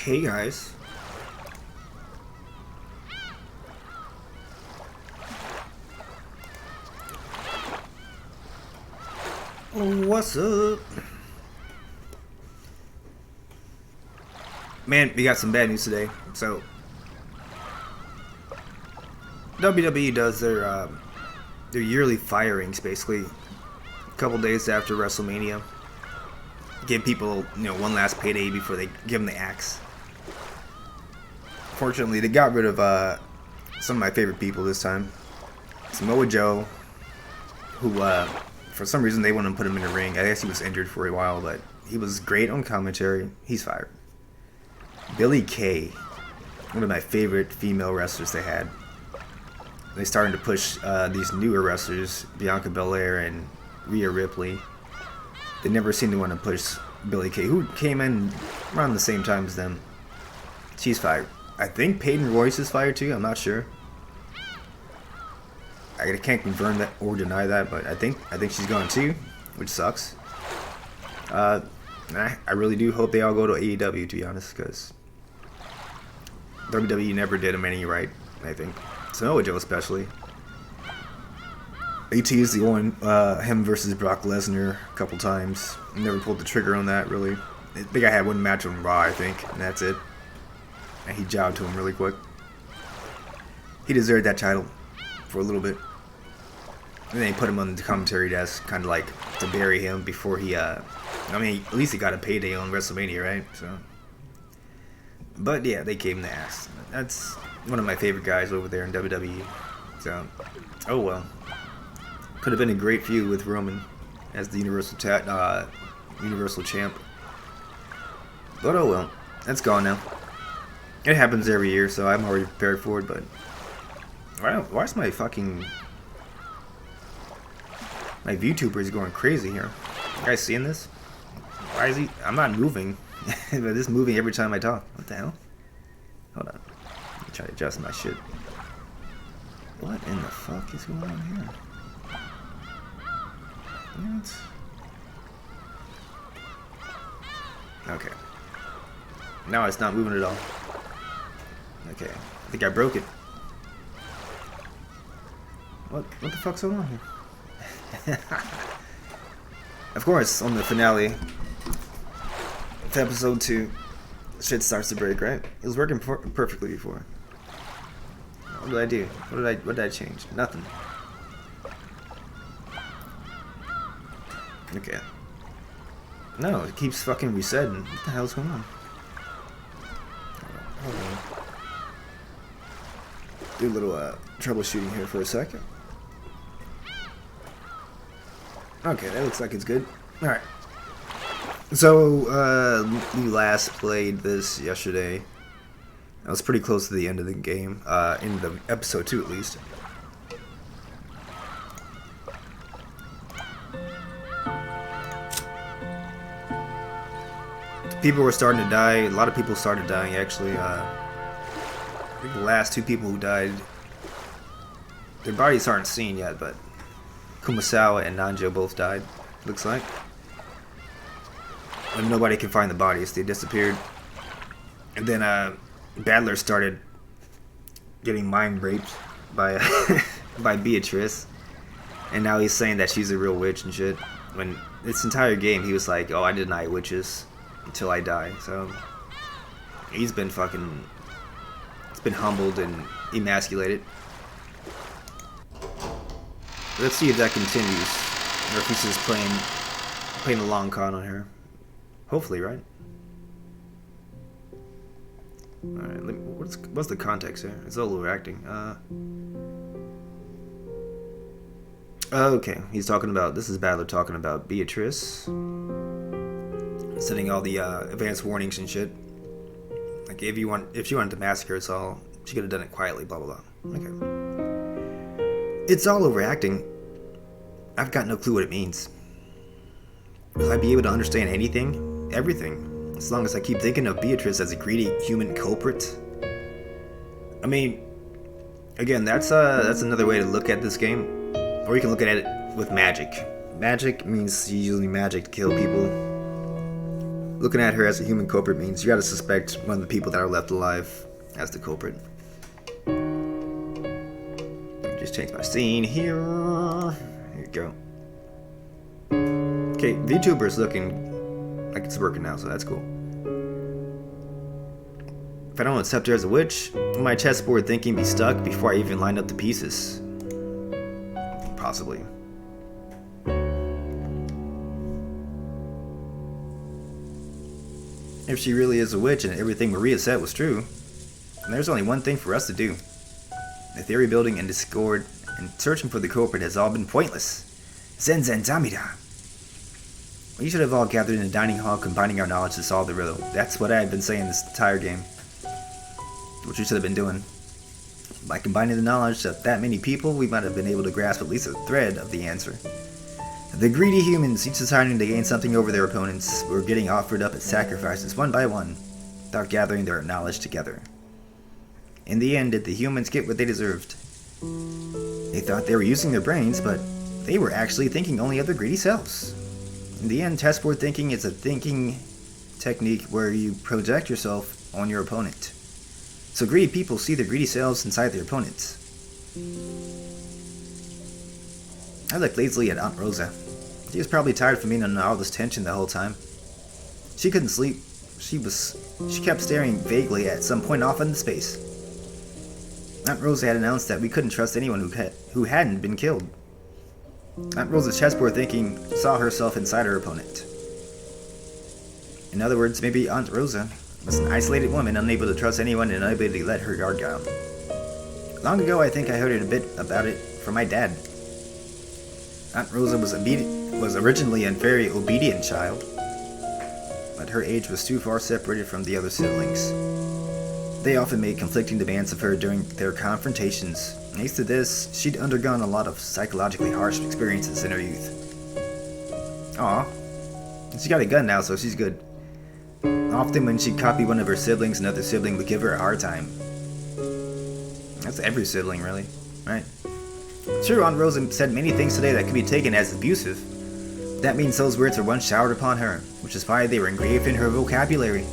Hey guys. What's up? Man, we got some bad news today. So, WWE does their yearly firings basically a couple days after WrestleMania. Give people, one last payday before they give them the axe. Fortunately, they got rid of some of my favorite people this time. Samoa Joe, who for some reason they wanted to put him in the ring. I guess he was injured for a while, but he was great on commentary. He's fired. Billie Kay, one of my favorite female wrestlers they had. They started to push these newer wrestlers, Bianca Belair and Rhea Ripley. They never seemed to want to push Billie Kay, who came in around the same time as them. She's fired. I think Peyton Royce is fired too. I'm not sure. I can't confirm that or deny that, but I think she's gone too, which sucks. I really do hope they all go to AEW, to be honest, because WWE never did them any right, I think. Samoa Joe especially. AT is the one, him versus Brock Lesnar a couple times. Never pulled the trigger on that, really. I think I had one match on Raw, I think, and that's it. And he jobbed to him really quick. He deserved that title for a little bit. And then he put him on the commentary desk, kind of like to bury him before he, at least he got a payday on WrestleMania, right? So, but yeah, they gave him the ass. That's one of my favorite guys over there in WWE. So, oh well. Could have been a great feud with Roman as the Universal Champ. But oh well, that's gone now. It happens every year, so I'm already prepared for it. But why is my VTuber is going crazy here? You guys seeing this? Why is he? I'm not moving, but this is moving every time I talk. What the hell? Hold on. Let me try to adjust my shit. What in the fuck is going on here? What? Okay. Now it's not moving at all. Okay. I think I broke it. What the fuck's going on here? Of course, on the finale of episode 2, shit starts to break, right? It was working perfectly before. What did I do? What did I change? Nothing. Okay. No, it keeps fucking resetting. What the hell's going on? Hold on. Do a little troubleshooting here for a second. Okay, that looks like it's good. Alright. So, we last played this yesterday. I was pretty close to the end of the game. In the episode 2 at least. People were starting to die. A lot of people started dying, actually. I think the last 2 people who died, their bodies aren't seen yet, but Kumasawa and Nanjo both died, looks like. And nobody can find the bodies. They disappeared. And then Badler started getting mind raped by by Beatrice. And now he's saying that she's a real witch and shit. When this entire game he was like, oh, I deny witches until I die. So he's been humbled and emasculated. Let's see if that continues, or if he's just playing a long con on her. Hopefully, right? All right. What's the context here? It's all overacting. Okay, he's talking about. This is Badler talking about Beatrice, setting all the advanced warnings and shit. Like if she wanted to massacre us all, she could have done it quietly. Blah blah blah. Okay. It's all overacting. I've got no clue what it means. Will I be able to understand anything? Everything. As long as I keep thinking of Beatrice as a greedy human culprit. I mean, again, that's another way to look at this game. Or you can look at it with magic. Magic means you using magic to kill people. looking at her as a human culprit means you gotta suspect one of the people that are left alive as the culprit. Just change my scene here. Here you go. Okay, VTuber's looking like it's working now, so that's cool. If I don't accept her as a witch, will my chessboard thinking be stuck before I even line up the pieces? Possibly. If she really is a witch and everything Maria said was true, then there's only one thing for us to do. The theory building and discord and searching for the culprit has all been pointless. Zen Zamida. We should have all gathered in the dining hall combining our knowledge to solve the riddle. That's what I have been saying this entire game. Which we should have been doing. By combining the knowledge of that many people, we might have been able to grasp at least a thread of the answer. The greedy humans, each deciding to gain something over their opponents, were getting offered up as sacrifices one by one, without gathering their knowledge together. In the end, did the humans get what they deserved? They thought they were using their brains, but they were actually thinking only of their greedy selves. In the end, chessboard thinking is a thinking technique where you project yourself on your opponent. So greedy people see their greedy selves inside their opponents. I looked lazily at Aunt Rosa. She was probably tired from being under all this tension the whole time. She couldn't sleep. She kept staring vaguely at some point off into space. Aunt Rosa had announced that we couldn't trust anyone who hadn't been killed. Aunt Rosa's chessboard thinking saw herself inside her opponent. In other words, maybe Aunt Rosa was an isolated woman unable to trust anyone and unable to let her guard down. Long ago, I think I heard a bit about it from my dad. Aunt Rosa was originally a very obedient child, but her age was too far separated from the other siblings. They often made conflicting demands of her during their confrontations. Next to this, she'd undergone a lot of psychologically harsh experiences in her youth. Aw, she got a gun now, so she's good. Often when she'd copy one of her siblings, another sibling would give her a hard time. That's every sibling, really, right? Sure, Aunt Rosa said many things today that could be taken as abusive. That means those words were once showered upon her, which is why they were engraved in her vocabulary.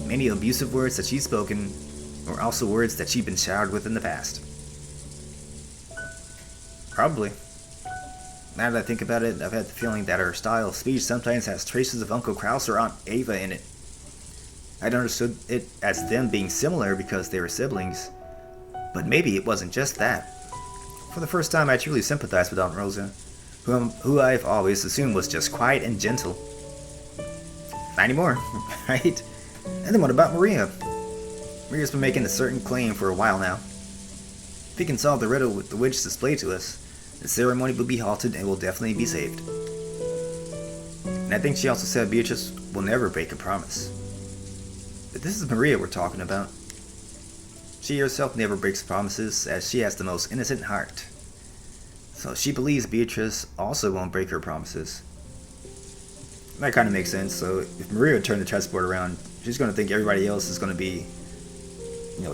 Many abusive words that she's spoken were also words that she'd been showered with in the past. Probably. Now that I think about it, I've had the feeling that her style of speech sometimes has traces of Uncle Kraus or Aunt Ava in it. I'd understood it as them being similar because they were siblings, but maybe it wasn't just that. For the first time, I truly sympathized with Aunt Rosa, who I've always assumed was just quiet and gentle. Not anymore, right? And then what about Maria? Maria's been making a certain claim for a while now. If we can solve the riddle with the witch displayed to us, the ceremony will be halted and will definitely be saved. And I think she also said Beatrice will never break a promise. But this is Maria we're talking about. She herself never breaks promises, as she has the most innocent heart. So she believes Beatrice also won't break her promises. That kind of makes sense. So if Maria turned the chessboard around, she's going to think everybody else is going to be,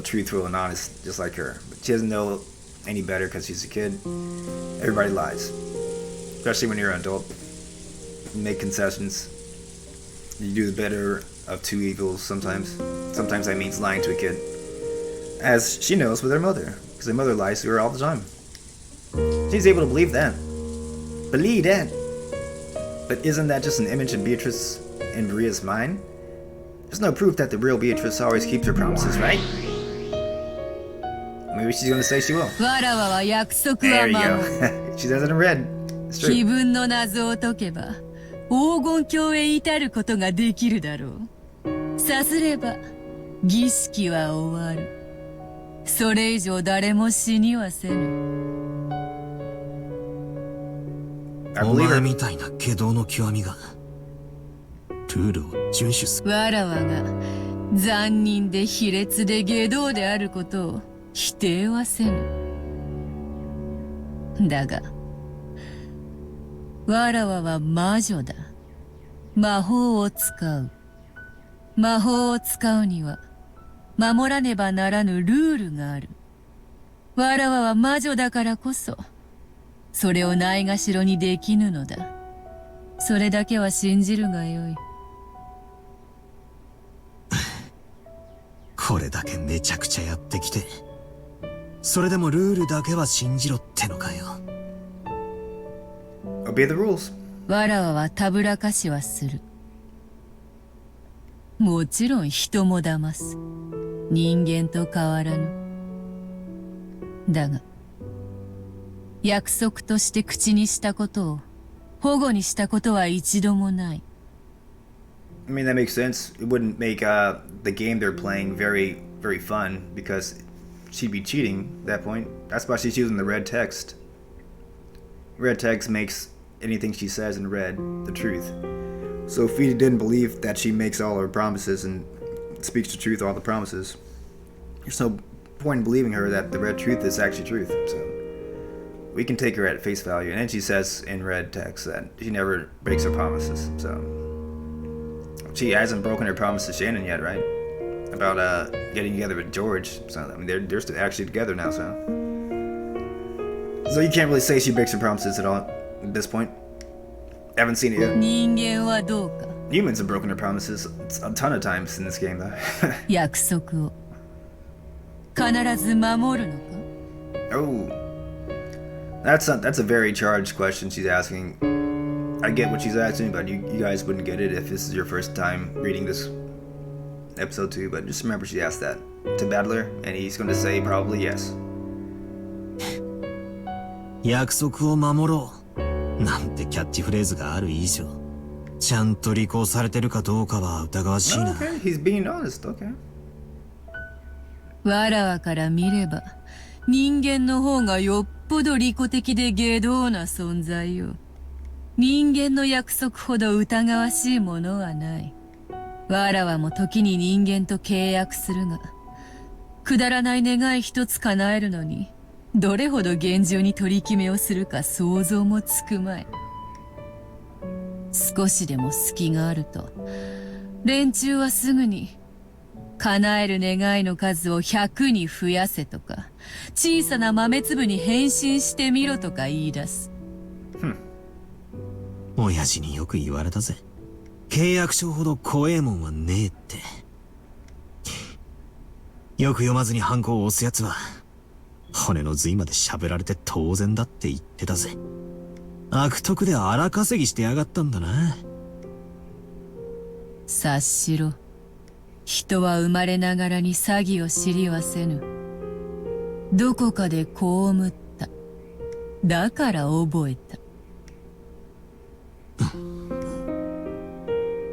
truthful and honest, just like her. But she doesn't know any better because she's a kid. Everybody lies, especially when you're an adult. You make concessions. You do the better of two evils sometimes. Sometimes that means lying to a kid. As she knows with her mother, because her mother lies to her all the time. She's able to believe that. Believe that. But isn't that just an image of Beatrice in Maria's mind? There's no proof that the real Beatrice always keeps her promises, right? Maybe she's gonna say she will. There you go. She says it in red. It's true. 自分の謎を解けば黄金鏡へ至ることができるだろう。さすれば儀式は終わる。それ以上誰も死にはせぬ。お前みたいな外道の極みがルールを遵守する。わらわが残忍で卑劣で外道であることを否定はせぬ。だがわらわは魔女だ。魔法を使う。魔法を使うには守らねばならぬルールがある。わらわは魔女だからこそそれをないがしろにできぬのだ。それだけは信じるがよい。これだけめちゃくちゃやってきて、それでもルールだけは信じろってのかよ。Obey the rules. わらわはたぶらかしはする。もちろん人も騙す。人間と変わらぬ。だが、約束として口にしたことを保護にしたことは一度もない。I mean, that makes sense. It wouldn't make the game they're playing very, very fun because she'd be cheating at that point. That's why she's using the red text. Red text makes anything she says in red the truth. So if we didn't believe that she makes all her promises and speaks the truth, all the promises, there's no point in believing her that the red truth is actually truth. So we can take her at face value. And then she says in red text that she never breaks her promises. So she hasn't broken her promise to Shannon yet, right? About getting together with George. So I mean, they're still actually together now. So you can't really say she breaks her promises at all at this point. Haven't seen it yet. 人間はどうか。 Humans have broken their promises a ton of times in this game, though. 約束を必ず守るのか。 Oh, that's a very charged question she's asking. I get what she's asking, but you guys wouldn't get it if this is your first time reading this episode 2. But just remember, she asked that to Battler, and he's going to say probably yes. 約束を守ろうなんてキャッチフレーズがある以上、ちゃんと履行されてるかどうかは疑わしいな。 Okay, he's being honest. Okay. わらわから見れば人間の方がよっぽど利己的で下道な存在よ。人間の約束ほど疑わしいものはない。わらわも時に人間と契約するが、くだらない願い一つ叶えるのにどれほど厳重に取り決めをするか想像もつくまい。少しでも隙があると連中はすぐに叶える願いの数を100に増やせとか、小さな豆粒に変身してみろとか言い出す。親父によく言われたぜ。契約書ほど怖えもんはねえって。よく読まずにハンコを押すやつは骨の髄まで喋られて当然だって言ってたぜ。悪徳で荒稼ぎしてやがったんだな。察しろ。人は生まれながらに詐欺を知りはせぬ。どこかで被った。だから覚えた。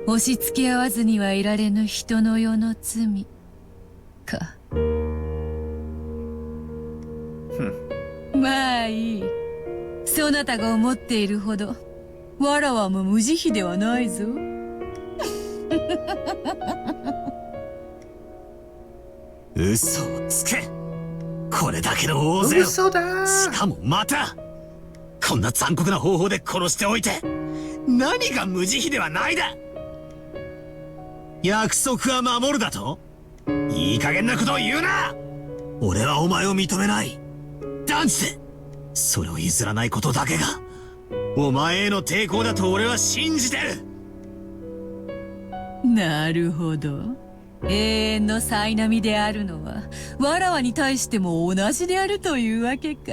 押し付け合わずにはいられぬ人の世の罪か。まあいい。そなたが思っているほどわらわも無慈悲ではないぞ。嘘をつけ。これだけの大勢を、しかもまたこんな残酷な方法で殺しておいて何が無慈悲ではないだ。約束は守るだと。いい加減なことを言うな。俺はお前を認めない。断じてそれを譲らないことだけがお前への抵抗だと俺は信じてる。なるほど。永遠の苛波であるのはわらわに対しても同じであるというわけか。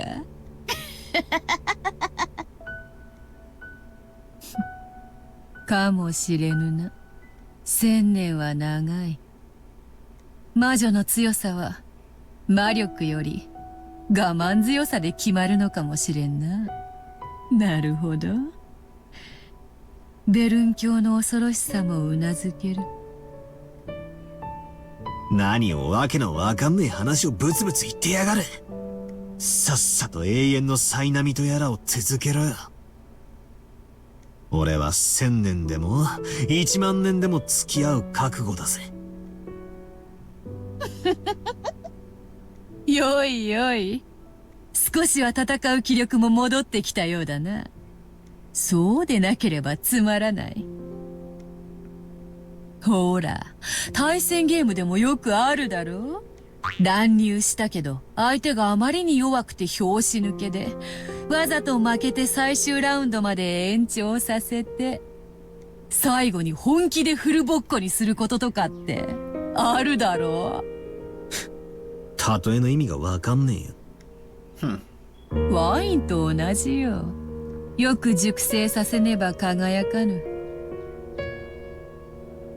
かもしれぬな。1000年は長い。魔女の強さは魔力より我慢強さで決まるのかもしれんな。なるほど。ベルン教の恐ろしさもうなずける。何をわけのわかんねえ話をブツブツ言ってやがる。さっさと永遠の苛波とやらを続けろよ。俺は1000年でも1万年でも付き合う覚悟だぜ。よいよい。少しは戦う気力も戻ってきたようだな。そうでなければつまらない。ほら、対戦ゲームでもよくあるだろ。乱入したけど相手があまりに弱くて拍子抜けでわざと負けて最終ラウンドまで延長させて最後に本気でフルボッコにすることとかってあるだろう。例えの意味がわかんねえよ。ワインと同じよ。よく熟成させねば輝かぬ。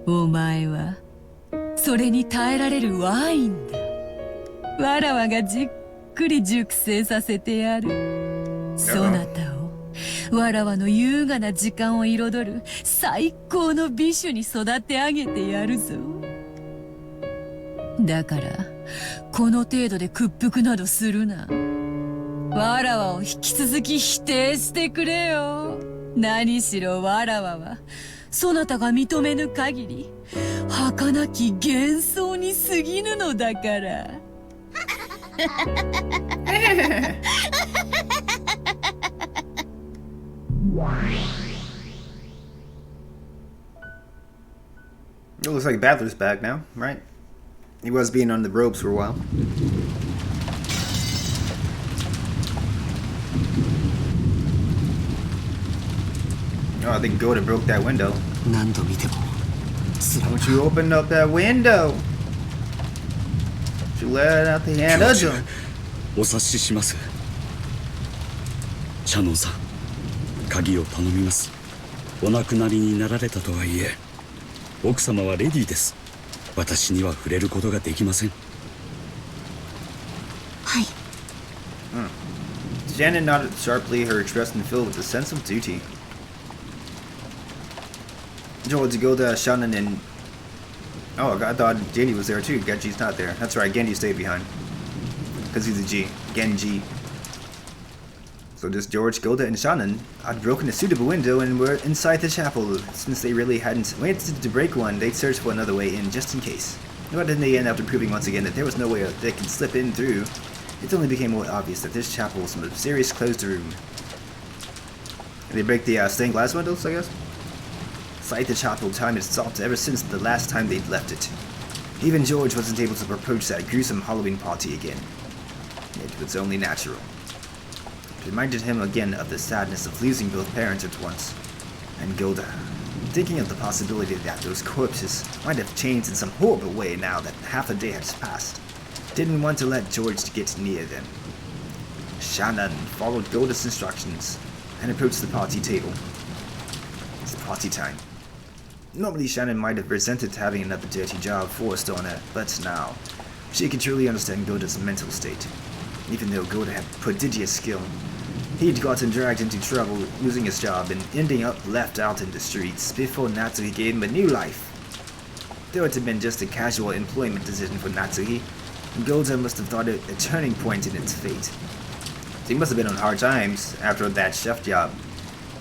お前はそれに耐えられるワインだ。わらわがじっくり熟成させてやる。そなたをわらわの優雅な時間を彩る最高の美酒に育て上げてやるぞ。だからこの程度で屈服などするな。わらわを引き続き否定してくれよ。何しろわらわはそなたが認めぬ限り儚き幻想に過ぎぬのだから。It looks like Battler's back now, right? He was being on the ropes for a while. Oh, I think Gohda broke that window. 何度見てもつら Don't you open up that window? Don't you let out the hand of him? お察しします。シャノンさん、鍵を頼みます。お亡くなりになられたとはいえ、奥様はレディーです。私には触れることができません。はい。Shannon nodded sharply, her expression filled with a sense of duty. George, Gohda, Shannon, and... Oh, I thought Genji was there too. Genji's not there. That's right, Genji stayed behind. Because he's a G. Genji. So just George, Gohda, and Shannon had broken a suitable window and were inside the chapel. Since they really hadn't waited to break one, they'd searched for another way in just in case. But in the end, after proving once again that there was no way they could slip in through, it only became more obvious that this chapel was a mysterious closed room. And they break the stained glass windows, I guess? Inside the chapel, time had stopped ever since the last time they'd left it. Even George wasn't able to approach that gruesome Halloween party again. It was only natural. It reminded him again of the sadness of losing both parents at once. And Gohda, thinking of the possibility that those corpses might have changed in some horrible way now that half a day had passed, didn't want to let George get near them. Shannon followed Gohda's instructions and approached the party table. It's party time. Normally Shannon might have resented having another dirty job forced on her, but now she could truly understand Gohda's mental state. Even though Gohda had prodigious skill, he'd gotten dragged into trouble, losing his job and ending up left out in the streets before Natsuhi gave him a new life. Though it had been just a casual employment decision for Natsuhi, Gohda must have thought it a turning point in its fate. He must have been on hard times after that chef job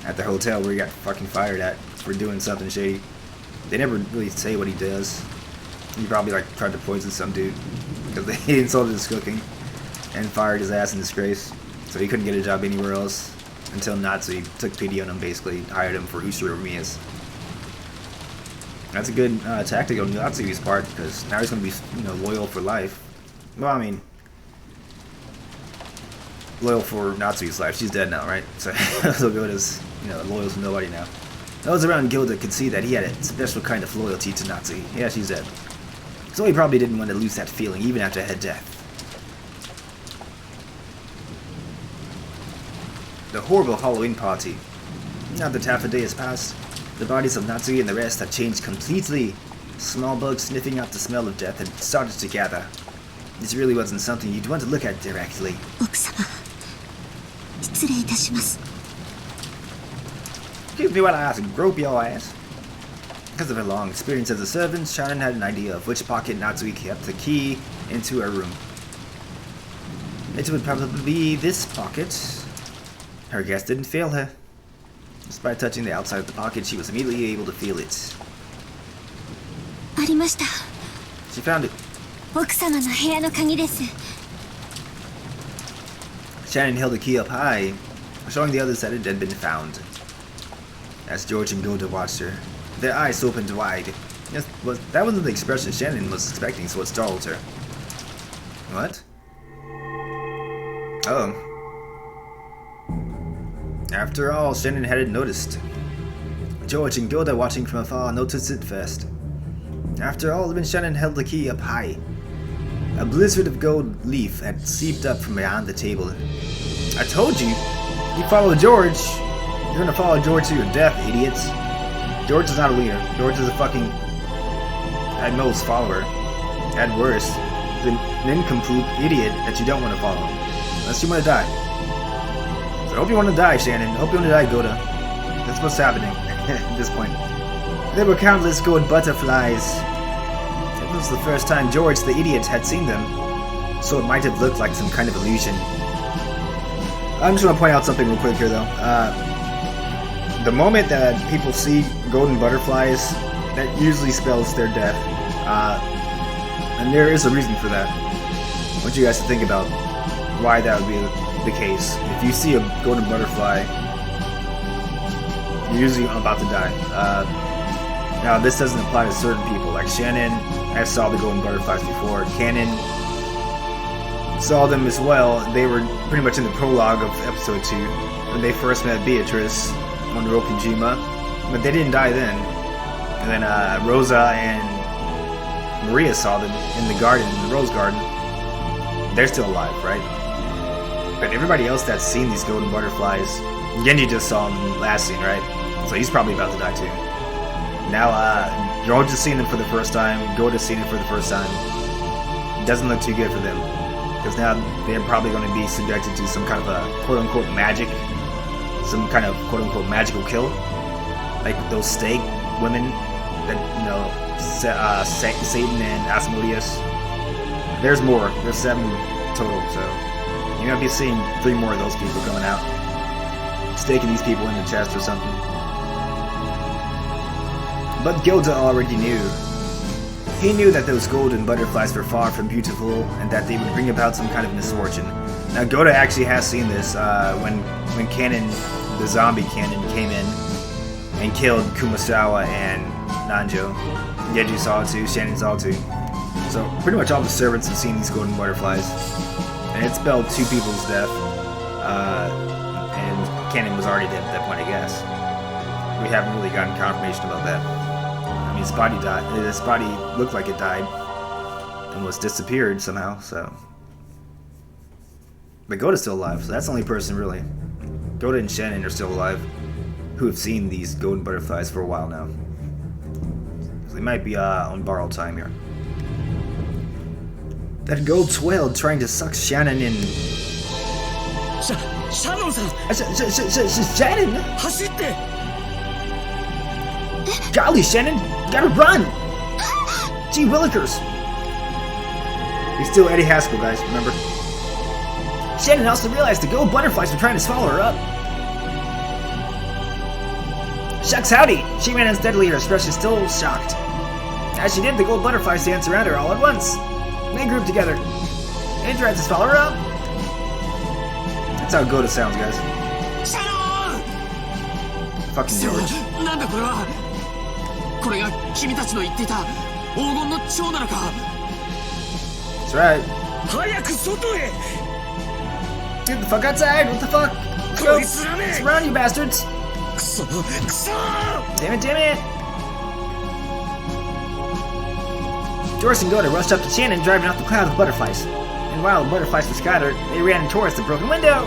at the hotel where he got fucking fired at for doing something shady. They never really say what he does. He probably like tried to poison some dude because he insulted his cooking and fired his ass in disgrace. So he couldn't get a job anywhere else until Nazi took pity on him, basically hired him for Ushiro Miya's. That's a good tactic on Natsuhi's part because now he's going to be, loyal for life. Well, I mean, loyal for Natsuhi's life. She's dead now, right? So Gohda's, loyal to nobody now. Those around Gohda could see that he had a special kind of loyalty to Natsuhi. Yeah, she's dead. So he probably didn't want to lose that feeling even after her death. The horrible Halloween party. Now that half a day has passed, the bodies of Natsuhi and the rest had changed completely. Small bugs sniffing out the smell of death had started to gather. This really wasn't something you'd want to look at directly. 奥様、失礼いたします。 Excuse me while I ask, grope your ass. Because of her long experience as a servant, Shannon had an idea of which pocket Natsui kept the key into her room. It would probably be this pocket. Her guess didn't fail her. Despite touching the outside of the pocket, she was immediately able to feel it. ありました。 She found it. 奥様の部屋の鍵です。 Shannon held the key up high, showing the others that it had been found. As George and Gohda watched her, their eyes opened wide. Yes, that wasn't the expression Shannon was expecting, so it startled her. What? Oh. After all, Shannon hadn't noticed. George and Gohda, watching from afar, noticed it first. After all, even Shannon held the key up high. A blizzard of gold leaf had seeped up from behind the table. I told you, you follow George, you're gonna follow George to your death, idiots. George is not a leader. George is a fucking, at most, follower. At worst, an nincompoop idiot that you don't want to follow. Unless you want to die. So I hope you want to die, Shannon. I hope you want to die, Gohda. That's what's happening at this point. There were countless gold butterflies. It was the first time George, the idiot, had seen them. So it might have looked like some kind of illusion. I'm just going to point out something real quick here, though. The moment that people see golden butterflies, that usually spells their death. And there is a reason for that. I want you guys to think about why that would be the case. If you see a golden butterfly, you're usually about to die. Now, this doesn't apply to certain people. Like Shannon, I saw the golden butterflies before. Cannon saw them as well. They were pretty much in the prologue of episode 2 when they first met Beatrice on Rokujima, but they didn't die then. And then Rosa and Maria saw them in the garden, in the rose garden. They're still alive, right? But everybody else that's seen these golden butterflies, Genji just saw them last scene, right? So he's probably about to die too. Now, George has seen them for the first time. Gohda's seen it for the first time. Doesn't look too good for them, because now they're probably going to be subjected to some kind of a quote-unquote magic, some kind of quote-unquote magical kill, like those stake women that, you know, Satan and Asmodeus. There's more. There's 7 total, so you're gonna be seeing 3 more of those people coming out, staking these people in the chest or something. But Gohda already knew. He knew that those golden butterflies were far from beautiful and that they would bring about some kind of misfortune. Now, Gohda actually has seen this when Cannon, the zombie Cannon, came in and killed Kumasawa and Nanjo. Genji saw it too, Shannon saw it too. So pretty much all the servants have seen these golden butterflies. And it spelled 2 people's death. And Cannon was already dead at that point, I guess. We haven't really gotten confirmation about that. I mean, his body died. His body looked like it died and was disappeared somehow, so. But Gohda's still alive, so that's the only person really. Gohda and Shannon are still alive, who have seen these golden butterflies for a while now. So they might be on borrowed time here. That gold swelled, trying to suck Shannon in. Shannon-san! Shannon! 走って! Golly, Shannon! You gotta run! Gee willikers! He's still Eddie Haskell, guys, remember? Shannon also realized the gold butterflies were trying to swallow her up. Shucks howdy! She ran unsteadily, her expression still shocked. As she did, the gold butterflies danced around her all at once. They grouped together. They tried to swallow her up. That's how Gohda sounds, guys. Shannon! Fucking George. なんだこれは? これが君たちの言っていた黄金の蝶なのか? That's right. 早く外へ! Get the fuck outside! What the fuck? Let's go! Surround you bastards! くそ! Damn it, damn it! George and Gohda rushed up to Shannon, driving off the cloud of butterflies. And while the butterflies were scattered, they ran towards the broken window.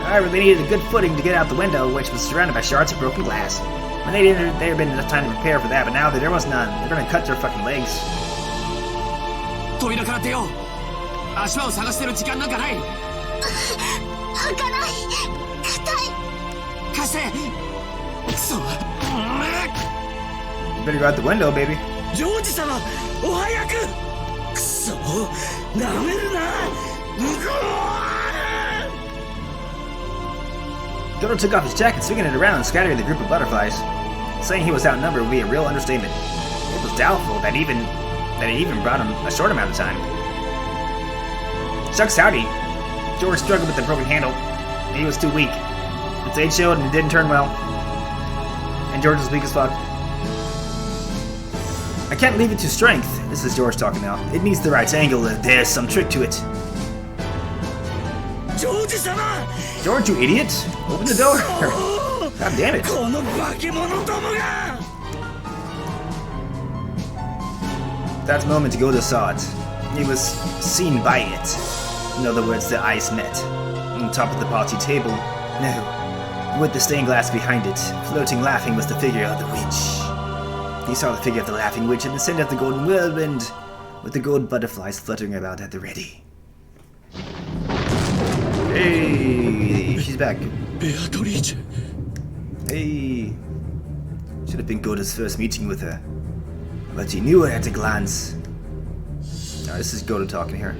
However, they needed a good footing to get out the window, which was surrounded by shards of broken glass. When they didn't, there had been enough time to prepare for that, but now that there was none, they're gonna cut their fucking legs. 扉から出よう。足場を探してる時間なんかない。開かない。硬い。貸して。くそ。You better go out the window, baby. ジョージ様、お早く。くそ。なめるな。Koro took off his jacket, swinging it around and scattering the group of butterflies. Saying he was outnumbered would be a real understatement. It was doubtful that it even brought him a short amount of time. Shucks howdy! George struggled with the broken handle. He was too weak. Its age showed and it didn't turn well. And George was weak as fuck. I can't leave it to strength. This is George talking now. It needs the right angle. There's some trick to it. George, you idiot! Open the door! God damn it! That's the moment Gohda saw it. He was seen by it. In other words, the eyes met. On top of the party table. No. With the stained glass behind it, floating laughing was the figure of the witch. He saw the figure of the laughing witch in the center of the golden whirlwind, with the gold butterflies fluttering about at the ready. Hey, she's back. Beato. Hey. Should have been Gohda's first meeting with her. But he knew her at a glance. Now, this is Gohda talking here.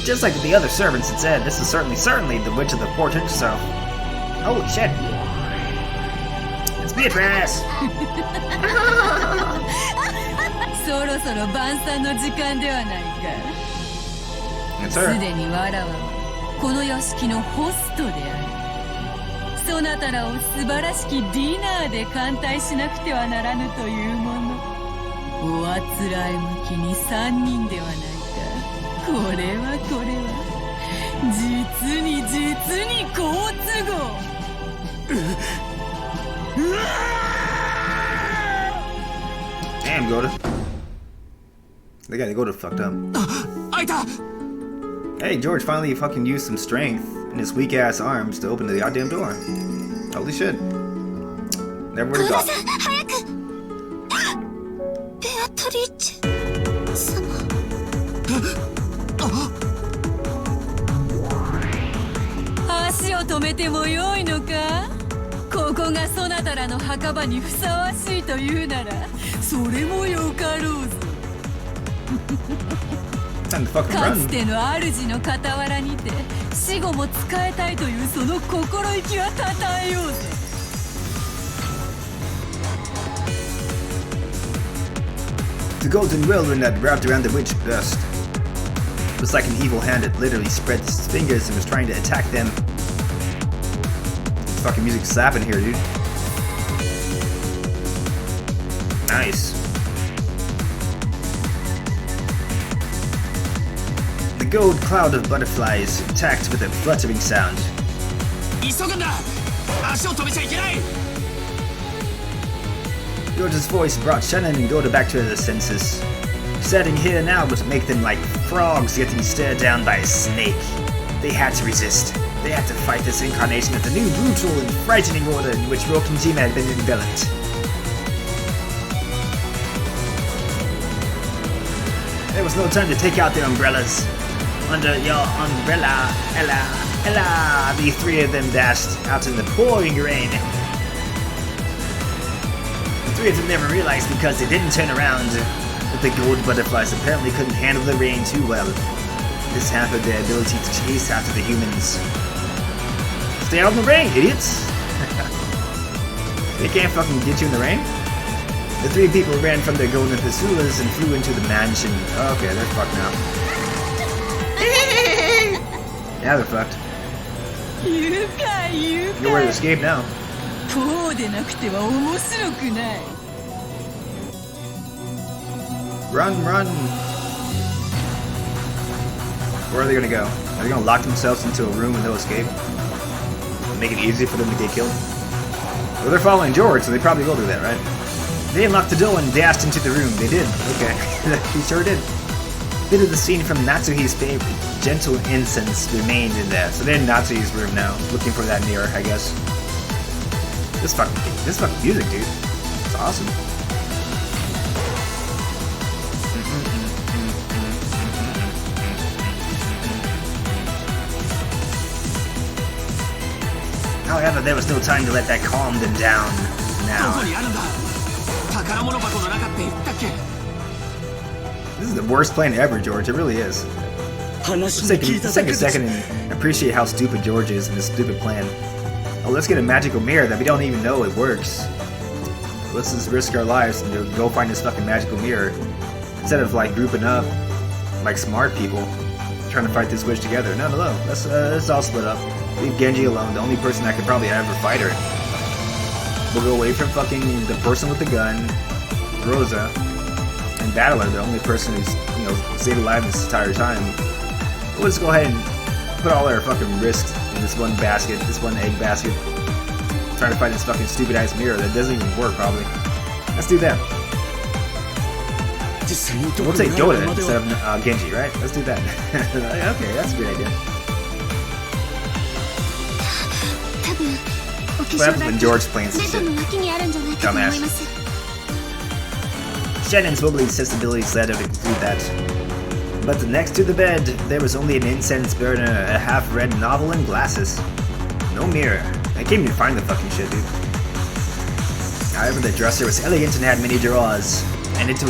Just like the other servants had said, this is certainly the witch of the portrait, so... Holy shit! It's Beatrice! そろそろ晩餐の時間ではないか。 It's す her. でにわらわはこの屋敷のホストである。そなたらを素晴らしきディナーで歓待しなくてはならぬというもの。おあつらえ向きに3人ではないか。これは実に好都合。 Damn, Gohda. They got Gohda fucked up. 開いた Hey, George finally fucking used some strength in his weak ass arms to open the goddamn door. Holy shit. Never would have got. 早く。ベアトリーチェ様。足を止めてもよいのか。ここがそなたらの墓場にふさわしいというなら、それもよかろうぞ。 Time to fucking か run. つての主の傍らにて死後も仕えたいというその心意気はたたえようぜ。 The golden whirlwind that wrapped around the witch burst. It was like an evil hand that literally spread its fingers and was trying to attack them. This fucking music slapping here, dude. Nice. The gold cloud of butterflies attacked with a fluttering sound. 急ぐんだ足を止めちゃいけない George's voice brought Shannon and Gohda back to their senses. Standing here now would make them like frogs getting stared down by a snake. They had to resist. They had to fight this incarnation of the new brutal and frightening order in which Rokenzima had been enveloped. There was no time to take out their umbrellas. Under your umbrella, Ella, the three of them dashed out in the pouring rain. The three of them never realized because they didn't turn around that the gold butterflies apparently couldn't handle the rain too well. This hampered their ability to chase after the humans. Stay out in the rain, idiots! They can't fucking get you in the rain? The three people ran from their golden pursuers and flew into the mansion. Okay, they're fucked now. Yeah, they're fucked. Nowhere to escape now. こうでなくては面白くない。 Run, run! Where are they gonna go? Are they gonna lock themselves into a room with no escape? Make it easy for them to get killed? Well, they're following George, so they probably will do that, right? They unlocked the door and dashed into the room. They did. Okay. He sure did. Bit of the scene from Natsuhi's favorite. Gentle incense remained in there. So they're in Natsuhi's room now, looking for that mirror, I guess. This fucking music, dude. It's awesome. However, there was no time to let that calm them down. ど Now. こにあるんだ宝物箱の中って言ったっけ This is the worst plan ever, George. It really is. 話 Let's に聞 take, いた let's だ take け a です second and appreciate how stupid George is in this stupid plan. Oh, let's get a magical mirror that we don't even know it works. Let's just risk our lives and go find this fucking magical mirror. Instead of like grouping up like smart people trying to fight this witch together. No. Let's all split up. Leave Genji alone, the only person that could probably ever fight her. We'll go away from fucking the person with the gun, Rosa, and battle her, the only person who's, stayed alive this entire time. We'll just go ahead and put all our fucking risks in this one basket, this one egg basket. Trying to find this fucking stupid ass mirror that doesn't even work, probably. Let's do that. We'll take Gohda instead of Genji, right? Let's do that. Okay, that's a good idea. What happens when George plans some shit? Dumbass. Shannon's wobbly sensibilities led her to conclude that. But next to the bed, there was only an incense burner, a half-read novel, and glasses. No mirror. I can't even find the fucking shit, dude. However, the dresser was elegant and had many drawers, and it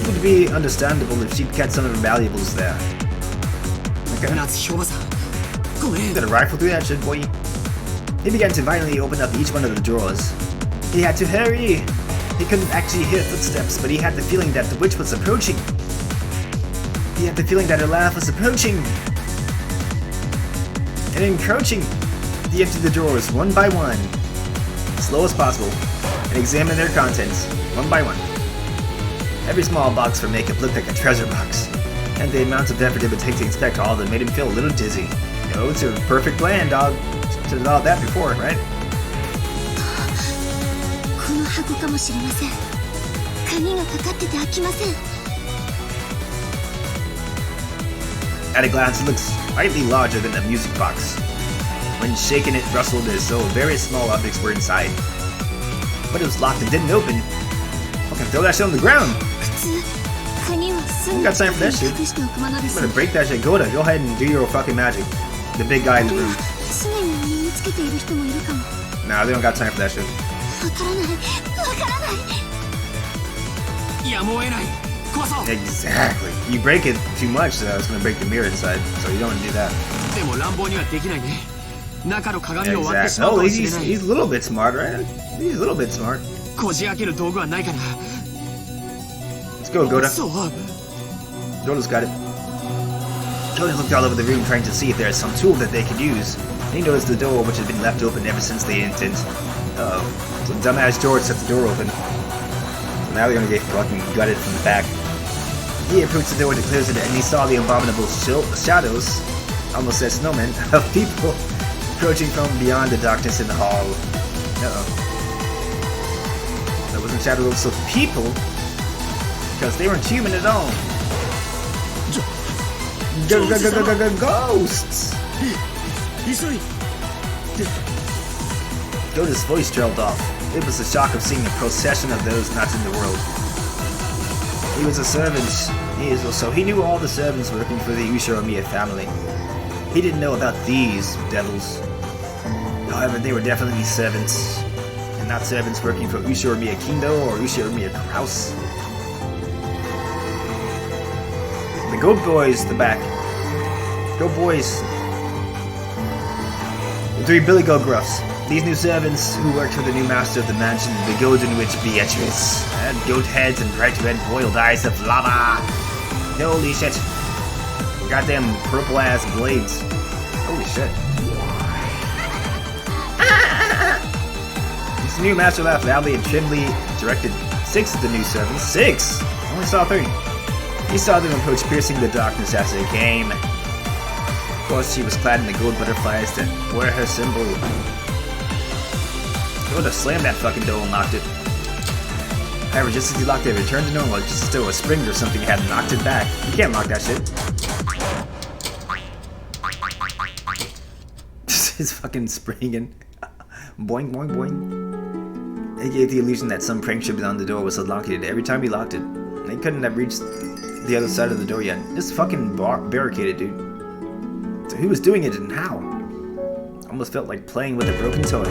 would be understandable if she'd kept some of her valuables there. Okay. You gotta rifle through that shit, boy. He began to violently open up each one of the drawers. He had to hurry. He couldn't actually hear footsteps, but he had the feeling that the witch was approaching. He had the feeling that her laugh was approaching and encroaching. He emptied the drawers one by one, as slow as possible, and examined their contents one by one. Every small box for makeup looked like a treasure box, and the amount of effort it would take to inspect all of them made him feel a little dizzy. Oh, it's a perfect plan, dog. Should have thought that before, right? At a glance, it looks slightly larger than a music box. When shaken, it rustled as though very small objects were inside. But it was locked and didn't open. Fucking throw that shit on the ground! You got time for that shit. You better break that shit. Gohda, go ahead and do your fucking magic. The big guy in the room. Nah, they don't got time for that shit. Exactly. You break it too much, so it's gonna break the mirror inside. So you don't want to do that. Exactly. Oh, he's a little bit smart, right? He's a little bit smart. Let's go, Gohda. Gohda's got it. Gohda looked all over the room trying to see if there is some tool that they could use. He noticed the door, which had been left open ever since the incident. Uh-oh. So dumbass George set the door open. So now they're gonna get fucking gutted from the back. He approached the door to close it, and he saw the abominable shadows, almost said snowmen, of people approaching from beyond the darkness in the hall. Uh-oh. That wasn't shadows of people, because they weren't human at all. Ghosts! Gohda's voice trailed off. It was the shock of seeing a procession of those not in the world. He was a servant, so he knew all the servants working for the Ushiromiya family. He didn't know about these devils. However, they were definitely servants, and not servants working for Ushiromiya Kindo or Ushiromiya House. The goat boys, the back. Goat boys. The three billy goat gruffs. These new servants who worked for the new master of the mansion, the golden witch Beatrice, had goat heads and bright red boiled eyes of lava. Holy shit. Goddamn purple ass blades. Holy shit. This new master laughed loudly and trimly directed 6 of the new servants. 6! Only saw 3. He saw them approach, piercing the darkness as they came. Of course, she was clad in the gold butterflies that were her symbol. Gohda slammed that fucking door and locked it. However, just as he locked it, it returned to normal, just as though a spring or something had knocked it back. You can't lock that shit. His fucking springing. Boing, boing, boing. It gave the illusion that some prank ship on the door was unlocking it every time he locked it. They couldn't have reached the other side of the door yet. It's fucking barricaded, dude. So who was doing it and how? Almost felt like playing with a broken toy.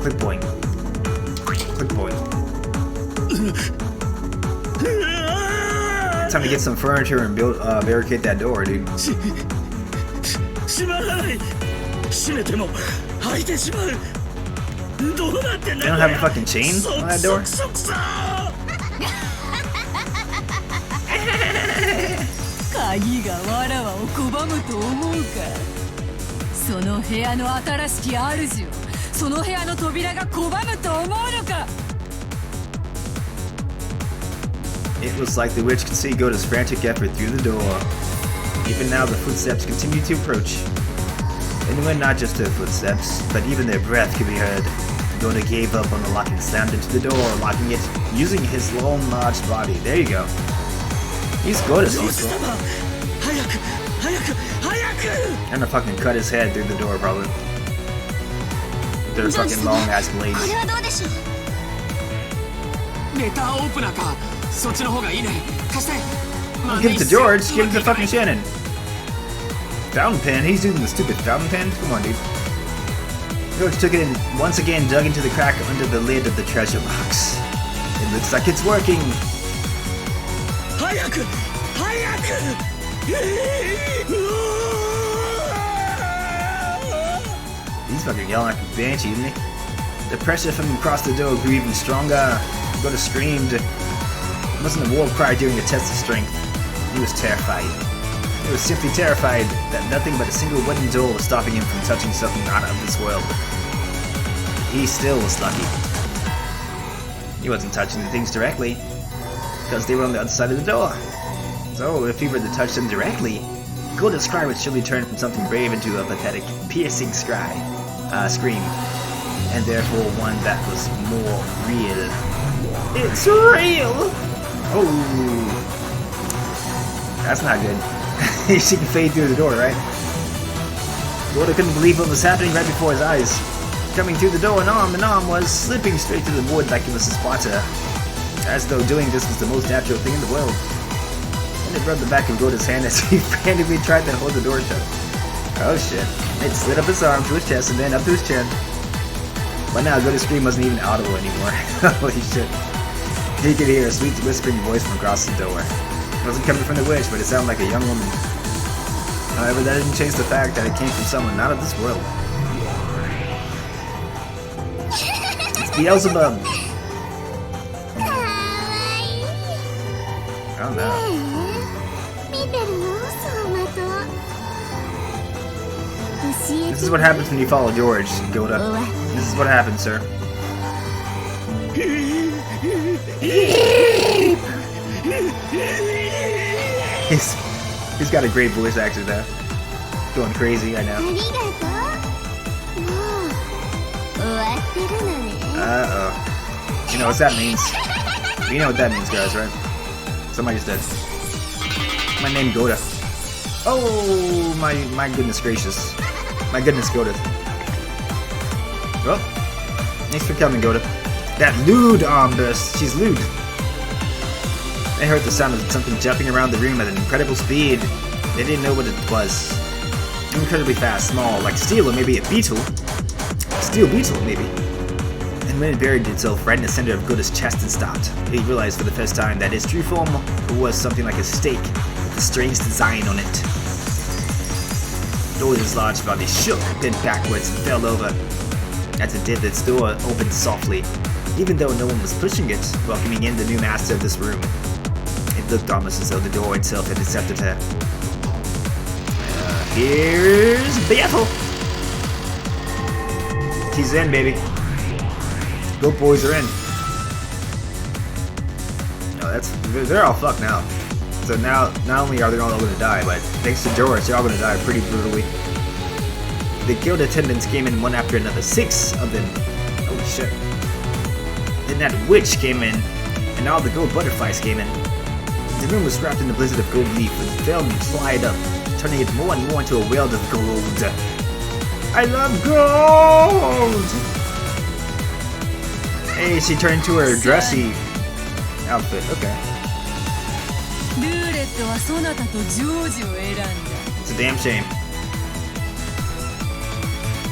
Click boing. Click boing. Time to get some furniture and build barricade that door, dude. They don't have a fucking chain on that door? 鍵がわらわを拒むと思うか。その部屋の新しき主をその部屋の扉が拒むと思うのか。 It was like the witch could see Gohda's frantic effort through the door. Even now the footsteps continued to approach. And when not just their footsteps, but even their breath could be heard. Gohda gave up on the lock and slammed into the door, locking it using his long, large body. There you go. He's Gohda's useful. And to fucking cut his head through the door, probably. With their fucking long ass blades. Give it to George, give it to fucking Shannon. Fountain pen? He's using the stupid fountain pen? Come on, dude. George took it and once again dug into the crack under the lid of the treasure box. It looks like it's working. He's fucking yelling like a banshee, isn't he? The pressure from across the door grew even stronger. Gohda screamed. It wasn't a war cry during a test of strength. He was terrified. He was simply terrified that nothing but a single wooden door was stopping him from touching something not of this world. He still was lucky. He wasn't touching the things directly, because they were on the other side of the door. So if he were to touch them directly, Gohda's cry would surely turn from something brave into a pathetic, piercing scream, and therefore one that was more real. It's real! Oh, that's not good. She can fade through the door, right? Gohda couldn't believe what was happening right before his eyes. Coming through the door, an arm was slipping straight to the wood like it was a spotter, as though doing this was the most natural thing in the world. And it rubbed the back of Gohda's hand as he frantically tried to hold the door shut. Oh shit. It slid up his arm to his chest and then up to his chin. But now Gohda's scream wasn't even audible anymore. Holy shit. He could hear a sweet whispering voice from across the door. It wasn't coming from the witch, but it sounded like a young woman. However, that didn't change the fact that it came from someone not of this world. It's Beelzebub! Oh no. This is what happens when you follow George, Gohda. This is what happens, sir. He's got a great voice actor there. Going crazy, I know. Uh-oh. You know what that means. You know what that means, guys, right? Somebody's dead. My name Gohda. Oh, my goodness gracious. My goodness, Gohda. Well, thanks for coming, Gohda. That lewd arm burst. She's lewd. They heard the sound of something jumping around the room at an incredible speed. They didn't know what it was. Incredibly fast, small, like steel or maybe a beetle. A steel beetle, maybe. And when it buried itself right in the center of Gohda's chest and stopped, he realized for the first time that his true form was something like a stake with a strange design on it. Gohda's large body shook, bent backwards, and fell over. As it did, its door opened softly, even though no one was pushing it, welcoming in the new master of this room. It looked almost as though the door itself had accepted her. Here's Beato! She's in, baby. Goat boys are in. No, they're all fucked now. So now, not only are they all going to die, but thanks to George, they're all going to die pretty brutally. The guild attendants came in one after another, 6 of them. Holy shit. Then that witch came in, and all the gold butterflies came in. The room was wrapped in a blizzard of gold leaf, and fell and dried up, turning it more and more into a world of gold. I love gold! Hey, she turned into her dressy outfit. Okay. It's a damn shame.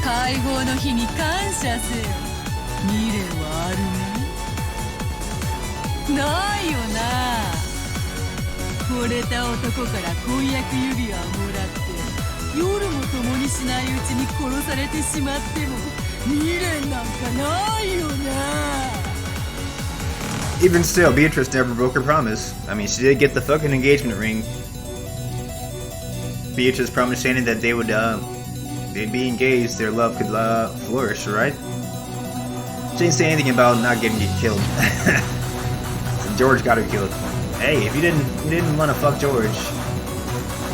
会合の日に感謝せよ。未練はあるね。ないよな。惚れた男から婚約指輪をもらって、夜も共にしないうちに殺されてしまっても未練なんかないよな。Even still, Beatrice never broke her promise. I mean, she did get the fucking engagement ring. Beatrice promised Shannon that they'd be engaged, their love could flourish, right? She didn't say anything about not getting killed. So George got her killed. Hey, if you didn't want to fuck George,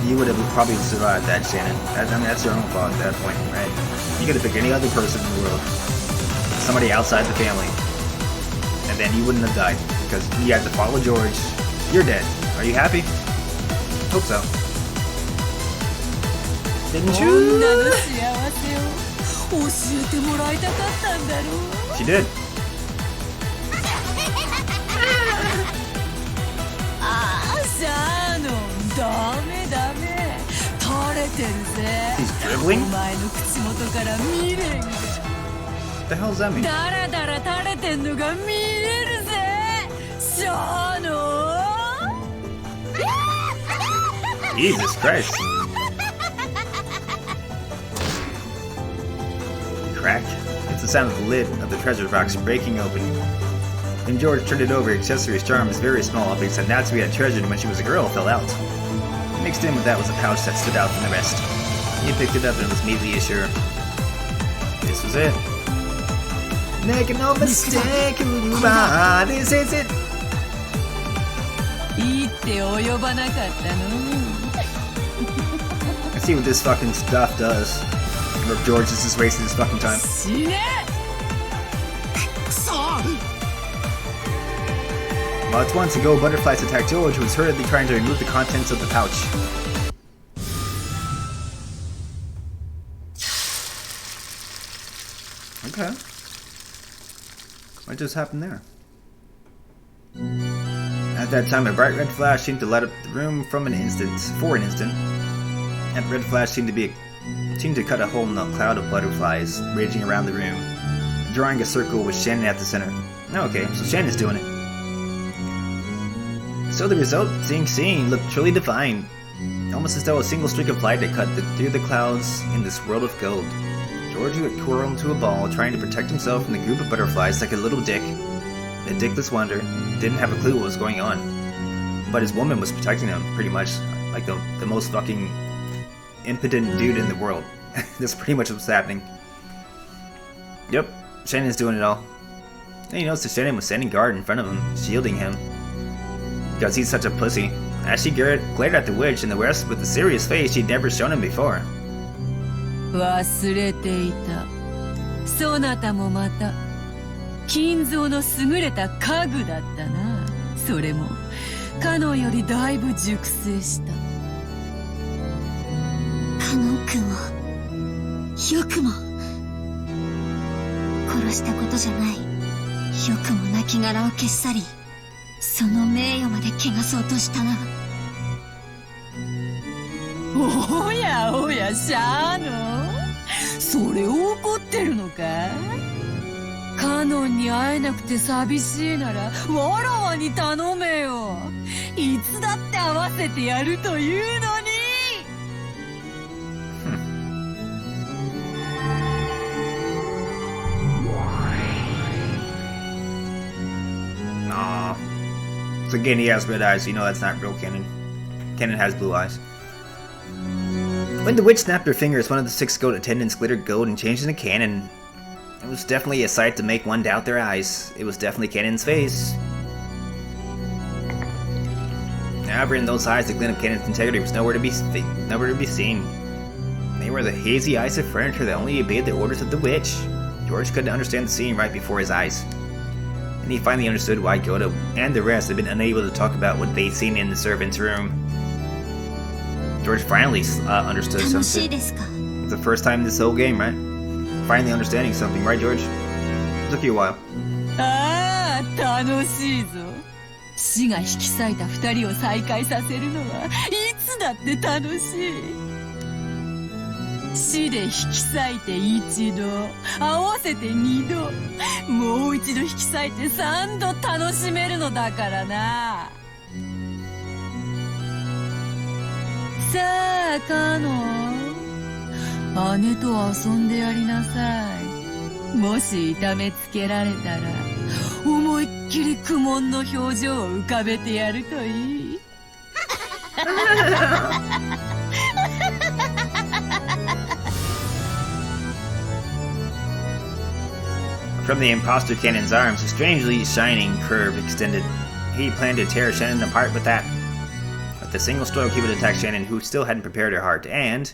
you would have probably survived that, Shannon. I mean, that's your own fault at that point, right? You could have picked any other person in the world. It's somebody outside the family. And then you wouldn't have died. Because you had to follow George. You're dead. Are you happy? Hope so. Didn't you? 女の幸せを教えてもらいたかったんだろう。 She did. ああ、シャーノン、ダメダメ。垂れてるぜ。 He's お dribbling? 前の口元から未練が。 What the hell does that mean? だらだら垂れてんのが見えるぜ。シャーノン。 Jesus Christ. Crack. It's the sound of the lid of the treasure box breaking open. When George turned it over, accessory's charm was very small, because the Natsu he had treasured when she was a girl fell out. Mixed in with that was a pouch that stood out from the rest. He picked it up and was immediately assured. This was it. Make no mistake, Uba, this is it. いいって及ばなかったの。 Let's see what this fucking stuff does. Or if George is just wasting his fucking time. 死ね。 While it's once ago, butterflies attacked George, who was hurriedly trying to remove the contents of the pouch. Okay. What just happened there? At that time, a bright red flash seemed to light up the room for an instant. That red flash seemed to cut a hole in the cloud of butterflies raging around the room, drawing a circle with Shannon at the center. Okay, so Shannon's doing it. So the resulting scene looked truly divine, almost as though a single streak of light had cut through the clouds in this world of gold. George had curled into a ball, trying to protect himself from the group of butterflies like a little dick. The dickless wonder didn't have a clue what was going on, but his woman was protecting him, pretty much, like the most fucking impotent dude in the world. That's pretty much what's happening. Yep, Shannon's doing it all. And he noticed that Shannon was standing guard in front of him, shielding him. Because he's such a pussy. As she glared at the witch and the rest with a serious face she'd never shown him before. 忘れていた。そなたもまた金蔵の優れた家具だったな。それもカノンよりだいぶ熟成した。カノン君をよくも殺したことじゃない。よくも亡骸を消し去り、その名誉まで汚そうとしたな。おやおや、シャーノン、それを怒ってるのか？カノンに会えなくて寂しいならわらわに頼めよ。いつだって会わせてやるというのに。Aww. So again, he has red eyes, so you know that's not real canon. Canon has blue eyes. When the witch snapped her fingers, one of the 6 goat attendants glittered gold and changed into Cannon. It was definitely a sight to make one doubt their eyes. It was definitely Cannon's face. However, in those eyes, the glint of Cannon's integrity was nowhere to be seen. They were the hazy eyes of furniture that only obeyed the orders of the witch. George couldn't understand the scene right before his eyes. And he finally understood why Gohda and the rest had been unable to talk about what they'd seen in the servant's room. George finally understood something. It's the first time this whole game, right? Finally understanding something, right, George? Took you a while. ああ、楽しいぞ。死が引き裂いた2人を再会させるのはいつだって楽しい。死で引き裂いて1度、合わせて2度、もう一度引き裂いて3度楽しめるのだからな。さあ、カノン、姉と遊んでやりなさい。もし痛めつけられたら、思いっきり苦悶の表情を浮かべてやるといい。From the imposter Cannon's arms, a strangely shining curve extended. He planned to tear Shannon apart with that. With a single stroke, he would attack Shannon, who still hadn't prepared her heart, and...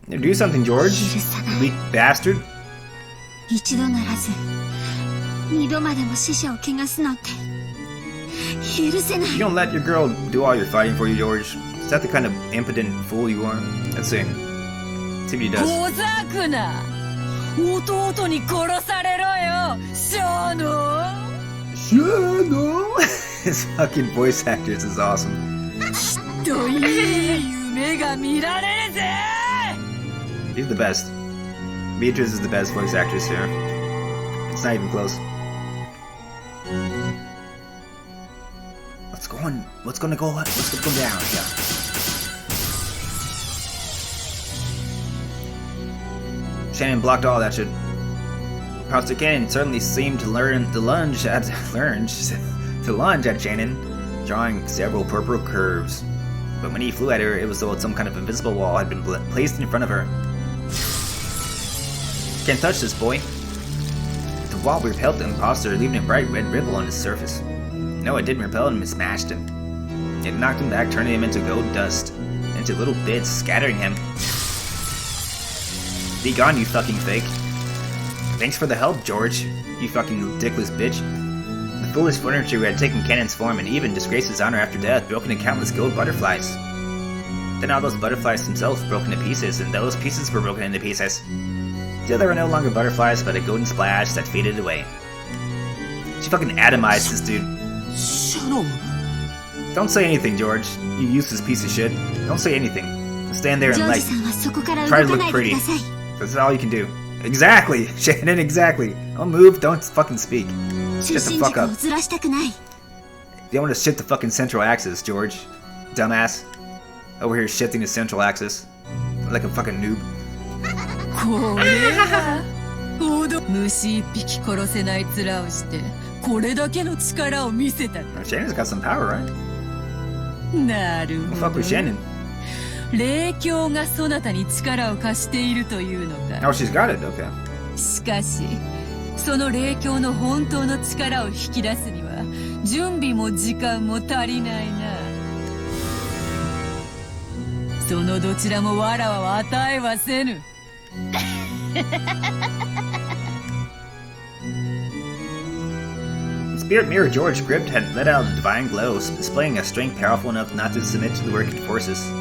Do something, George, you weak bastard. 一度ならず二度までも死者を汚すなんて許せない。 You don't let your girl do all your fighting for you, George. Is that the kind of impotent fool you are? Let's see. See what he does. 小ざくな。弟に殺されろよ、シャノン。Shannon! His fucking voice actors is awesome. きっといい夢が見られるぜ。 He's the best. Beatrice is the best voice actress here. It's not even close. What's gonna go down here? Shannon blocked all that shit. Pastor Cannon certainly seemed to lunge at Shannon, drawing several purple curves. But when he flew at her, it was though some kind of invisible wall had been placed in front of her. Can't touch this, boy. The wall repelled the imposter, leaving a bright red ripple on his surface. No, it didn't repel him, it smashed him. It knocked him back, turning him into gold dust, into little bits, scattering him. Be gone, you fucking fake. Thanks for the help, George, you fucking dickless bitch. The foolish furniture had taken Cannon's form and even disgraced his honor after death, broken into countless gold butterflies. Then all those butterflies themselves broke into pieces, and those pieces were broken into pieces. Till there were no longer butterflies, but a golden splash that faded away. She fucking atomized this dude. Shannon! Don't say anything, George. You useless piece of shit. Don't say anything. Stand there and like, try to look pretty. That's all you can do. Exactly, Shannon, exactly. Don't move, don't fucking speak. Shut the fuck up. You want to shift the fucking central axis, George. Dumbass. Over here shifting the central axis. Like a fucking noob. これは虫一匹殺せない面をしてこれだけの力を見せた。 Shannon's got some power, right? なるほ Fuck ど。 with Shannon. 霊境がそなたに力を貸しているというの Oh, か。 she's got it, okay. しかしその霊境の本当の力を引き出すには準備も時間も足りないな。そのどちらもわらわは与えはせぬ。Spirit Mirror George gripped had let out a divine glow, displaying a strength powerful enough not to submit to the working forces.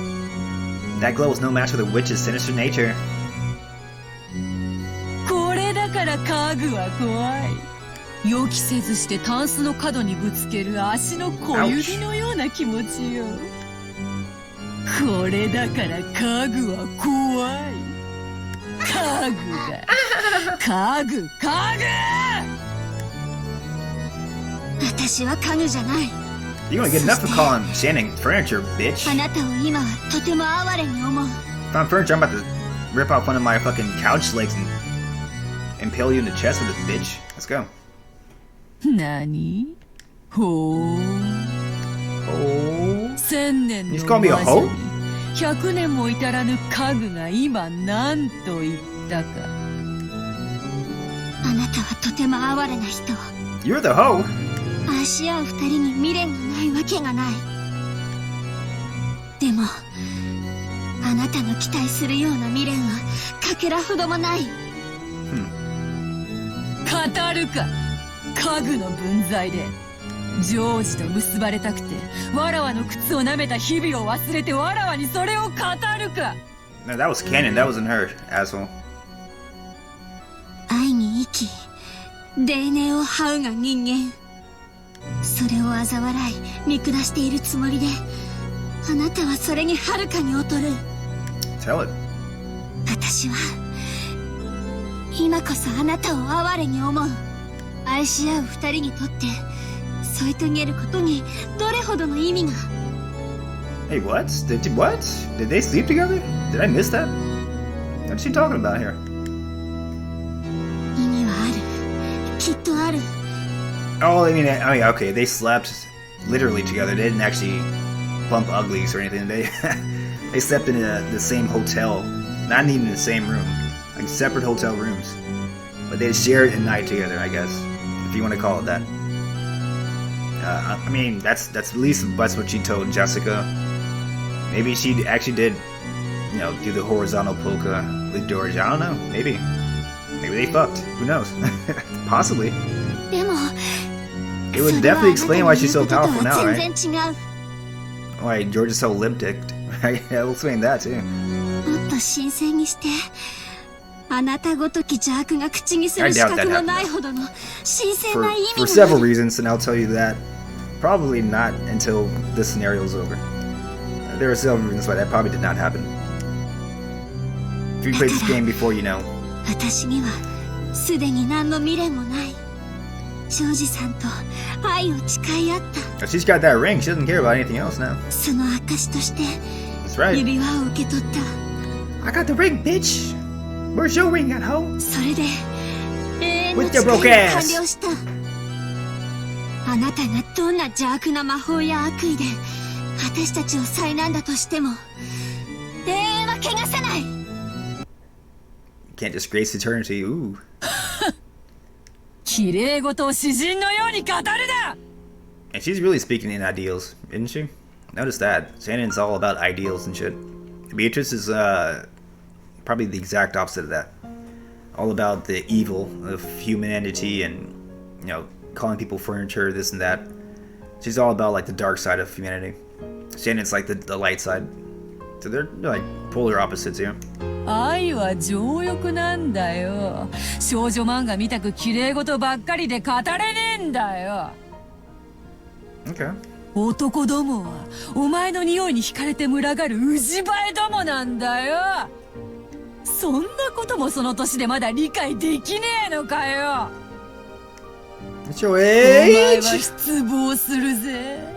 That glow was no match for the witch's sinister nature. これだから家具は怖い。予期せずしてタンスの角にぶつける足の小指のような気持ちよ。これだから家具は怖い。家具だ。家具。私は家具じゃない。 You don't get enough of calling Shannon furniture, bitch. あなたを今はとても哀れに思う。 If I'm furniture, I'm about to rip off one of my fucking couch legs and impale you in the chest with it, bitch. Let's go. 何？ほう。Oh. 1000年の He's calling me a 魔 hoe? 女に100年も至らぬ家具が今何と言ったか。あなたはとても哀れな人。 You're the hoe. 愛し合う二人に未練がないわけがない。でもあなたの期待するような未練はかけらほどもない。語るか。家具の分際でジョージと結ばれたくてわらわの靴を舐めた日々を忘れてわらわにそれを語るか。 No, that was canon. That wasn't her, asshole. 愛に生き霊念を這うが人間。それを嘲笑い見下しているつもりであなたはそれにはるかに劣る。 Tell it. 私は今こそあなたを哀れに思う。愛し合う二人にとって添い遂げることにどれほどの意味が。 Hey, what? Did they sleep together? Did I miss that? What's she talking about here? 意味はある。きっとある。 Oh, I mean, okay, they slept literally together. They didn't actually bump uglies or anything. They slept in the same hotel, not even in the same room, like separate hotel rooms. But they shared a night together, I guess, if you want to call it that. I mean, that's at least that's what she told Jessica. Maybe she actually did, do the horizontal polka with George. I don't know. Maybe Maybe they fucked. Who knows? Possibly. でも It would definitely explain why she's so powerful now, 全 right? 然違う Why George is so limp-dicked. Right? That will explain that too. もっと新鮮にしてあなたごとき邪悪が口にする資格もないほどの新鮮な意味 For が several reasons, and I'll tell you that probably not until this scenario is over. There are several reasons why that probably did not happen. If you played this game before, you know. 私にはすでに何の未練もないジョージさんと愛を誓い合った She's got that ring. She doesn't care about anything else now. その証として That's right. 指輪を受け取った I got the ring, bitch. Where's your ring at home? それで永遠の With 誓 your いが broke ass. 完了したあなたがどんな邪悪な魔法や悪意で私たちを災難だとしても永遠は汚さない Can't disgrace eternity. Ooh. 綺麗事を詩人のように語るな And she's really speaking in ideals, isn't she? Notice that. Shannon's all about ideals and shit. Beatrice is probably the exact opposite of that. All about the evil of humanity and, you know, calling people furniture, this and that. She's all about like the dark side of humanity. Shannon's like the light side. So they're like polar opposites here. 愛は情欲なんだよ少女漫画見たく綺麗事ばっかりで語れねえんだよ Okay. 男どもはお前の匂いに惹かれて群がるウジバエどもなんだよそんなこともその年でまだ理解できねえのかよ What's your お前は age? 失望するぜ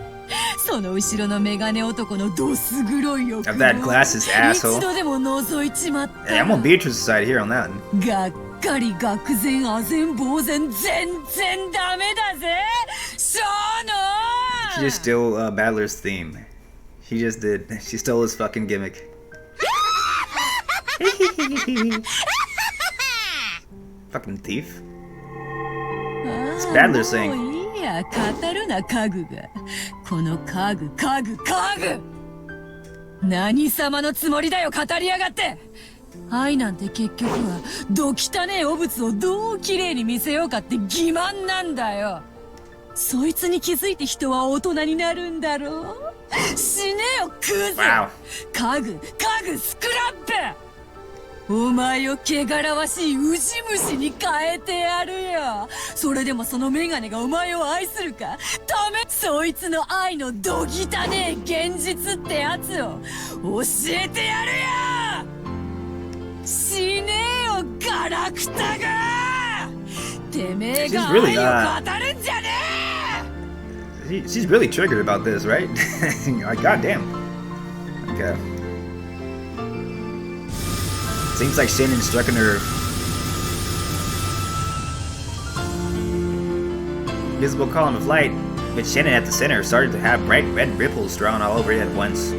その後ろのメガネ男のどす黒い欲 Of that glasses 一 asshole. 度でも覗いちまった Hey, I'm on Beatrice's side here on that one. がっかり愕然唖然呆然全然ダメだぜショー She just stole Battler's theme. She just did. She stole his fucking gimmick. Fucking thief. It's Battler saying. もういいや語るな家具がこの家具何様のつもりだよ語りやがって愛なんて結局はど汚ねえ汚物をどう綺麗に見せようかって欺瞞なんだよそいつに気づいて人は大人になるんだろう死ねよクズ Wow. 家具スクラップお前を汚らわしいウジ虫に変えてやるよそれでもそのメガネがお前を愛するかそいつの愛のどぎたねえ現実ってやつを教えてやるよ死ねよガラクタがてめえが愛を語るんじゃねえ She's really triggered about this, right? Like, goddamn. Okay. Seems like Shannon struck a nerve. Visible column of light, but Shannon at the center started to have bright red ripples drawn all over it at once.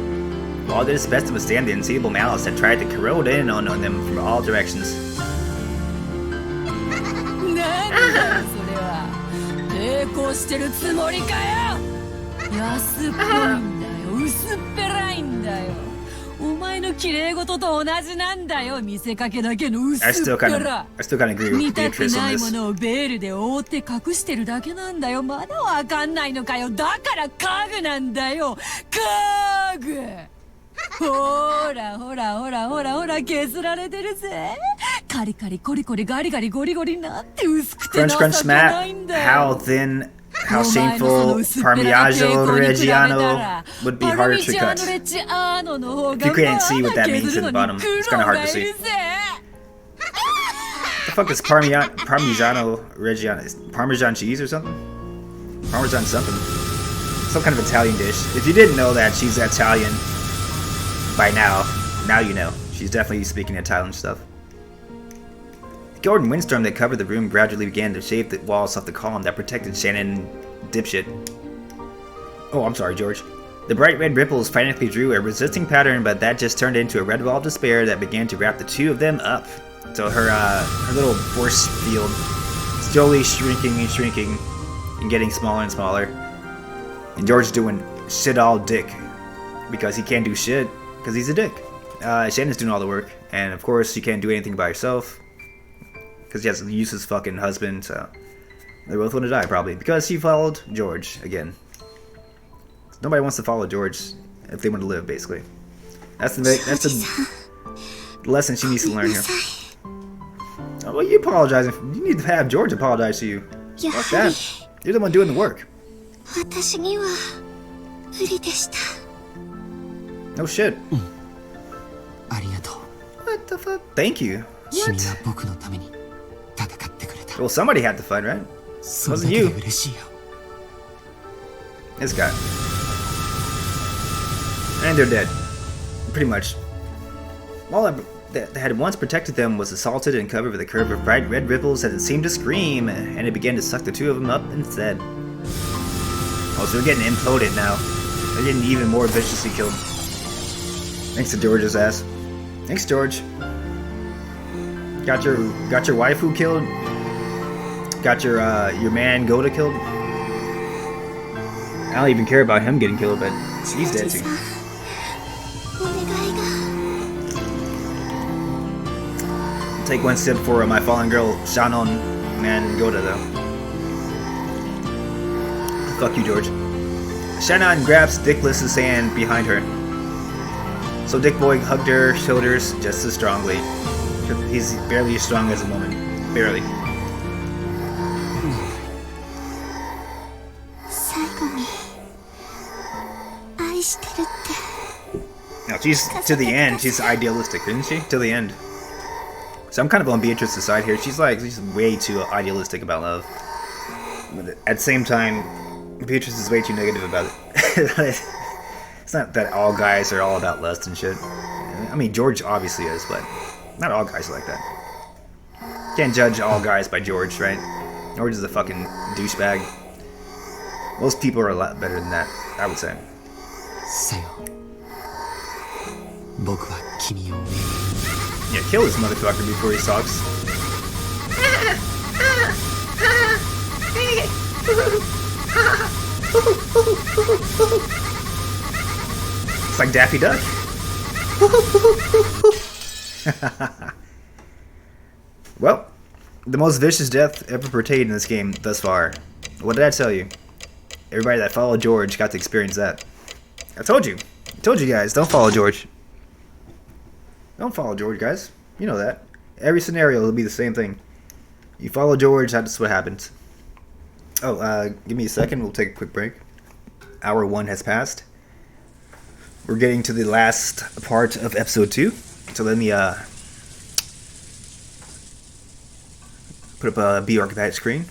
All this best to withstand the unseeable malice that tried to corrode in on them from all directions. なんだよそれは抵抗してるつもりかよ安っぽいんだよ薄っぺらいんだよお前の綺麗事と同じなんだよ見せかけだけの薄っぺら I still kind of agree 見 with たく Beatrice な on いも this. のをベールで覆って隠してるだけなんだよまだわかんないのかよだから家具なんだよ家具ほら削られてるぜカリカリコリコリガリガリゴリゴリなんて薄くて Crunch, 情 crunch, けな snap. いんだよ How thin, how shameful Parmigiano Reggiano would be harder to cut. If you couldn't see what that means at the bottom, it's kind of hard to see. The fuck is Parmigiano Reggiano? Is Parmesan cheese or something? Parmesan something. Some kind of Italian dish. If you didn't know that she's Italian by now you know. She's definitely speaking Italian stuff. The golden windstorm that covered the room gradually began to shave the walls off the column that protected Shannon dipshit. Oh, I'm sorry, George. The bright red ripples frantically drew a resisting pattern, but that just turned into a red wall of despair that began to wrap the two of them up. So her little force field slowly shrinking and getting smaller and smaller. And George's doing shit all dick because he can't do shit because he's a dick. Shannon's doing all the work, and of course she can't do anything by herself. Because he has a useless fucking husband, so they both want to die probably because she followed George again. Nobody wants to follow George if they want to live, basically. That's the lesson she needs to learn here. Oh, well, you apologizing. You need to have George apologize to you. Fuck that. You're the one doing the work. No shit. What the fuck? Thank you. What? Well, somebody had to fight, right? Wasn't you. This guy. And they're dead. Pretty much. All that had once protected them was assaulted and covered with a curve of bright red ripples as it seemed to scream, and it began to suck the two of them up instead. Oh, so they're getting imploded now. They're getting even more viciously killed. Thanks to George's ass. Thanks, George. Got your wife who killed. Got your man Gohda killed. I don't even care about him getting killed, but he's dead too. I'll take one step for my fallen girl Shannon, man Gohda though. Fuck you, George. Shannon grabs Dickless's hand behind her. So Dick Boy hugged her shoulders just as strongly. He's barely as strong as a woman. Barely. Now she's to the end. She's idealistic, isn't she? To the end. So I'm kind of on Beatrice's side here. She's way too idealistic about love. But at the same time, Beatrice is way too negative about it. It's not that all guys are all about lust and shit. I mean, George obviously is, but not all guys are like that. Can't judge all guys by George, right? George is a fucking douchebag. Most people are a lot better than that, I would say. Yeah, kill this motherfucker before he sucks. It's like Daffy Duck. Well, the most vicious death ever portrayed in this game thus far. What did I tell you? Everybody that followed George got to experience that. I told you. I told you guys, don't follow George. Don't follow George, guys. You know that. Every scenario will be the same thing. You follow George, that's what happens. Oh, give me a second. We'll take a quick break. Hour 1 has passed. We're getting to the last part of episode 2. So let me put up a B-Archetype screen.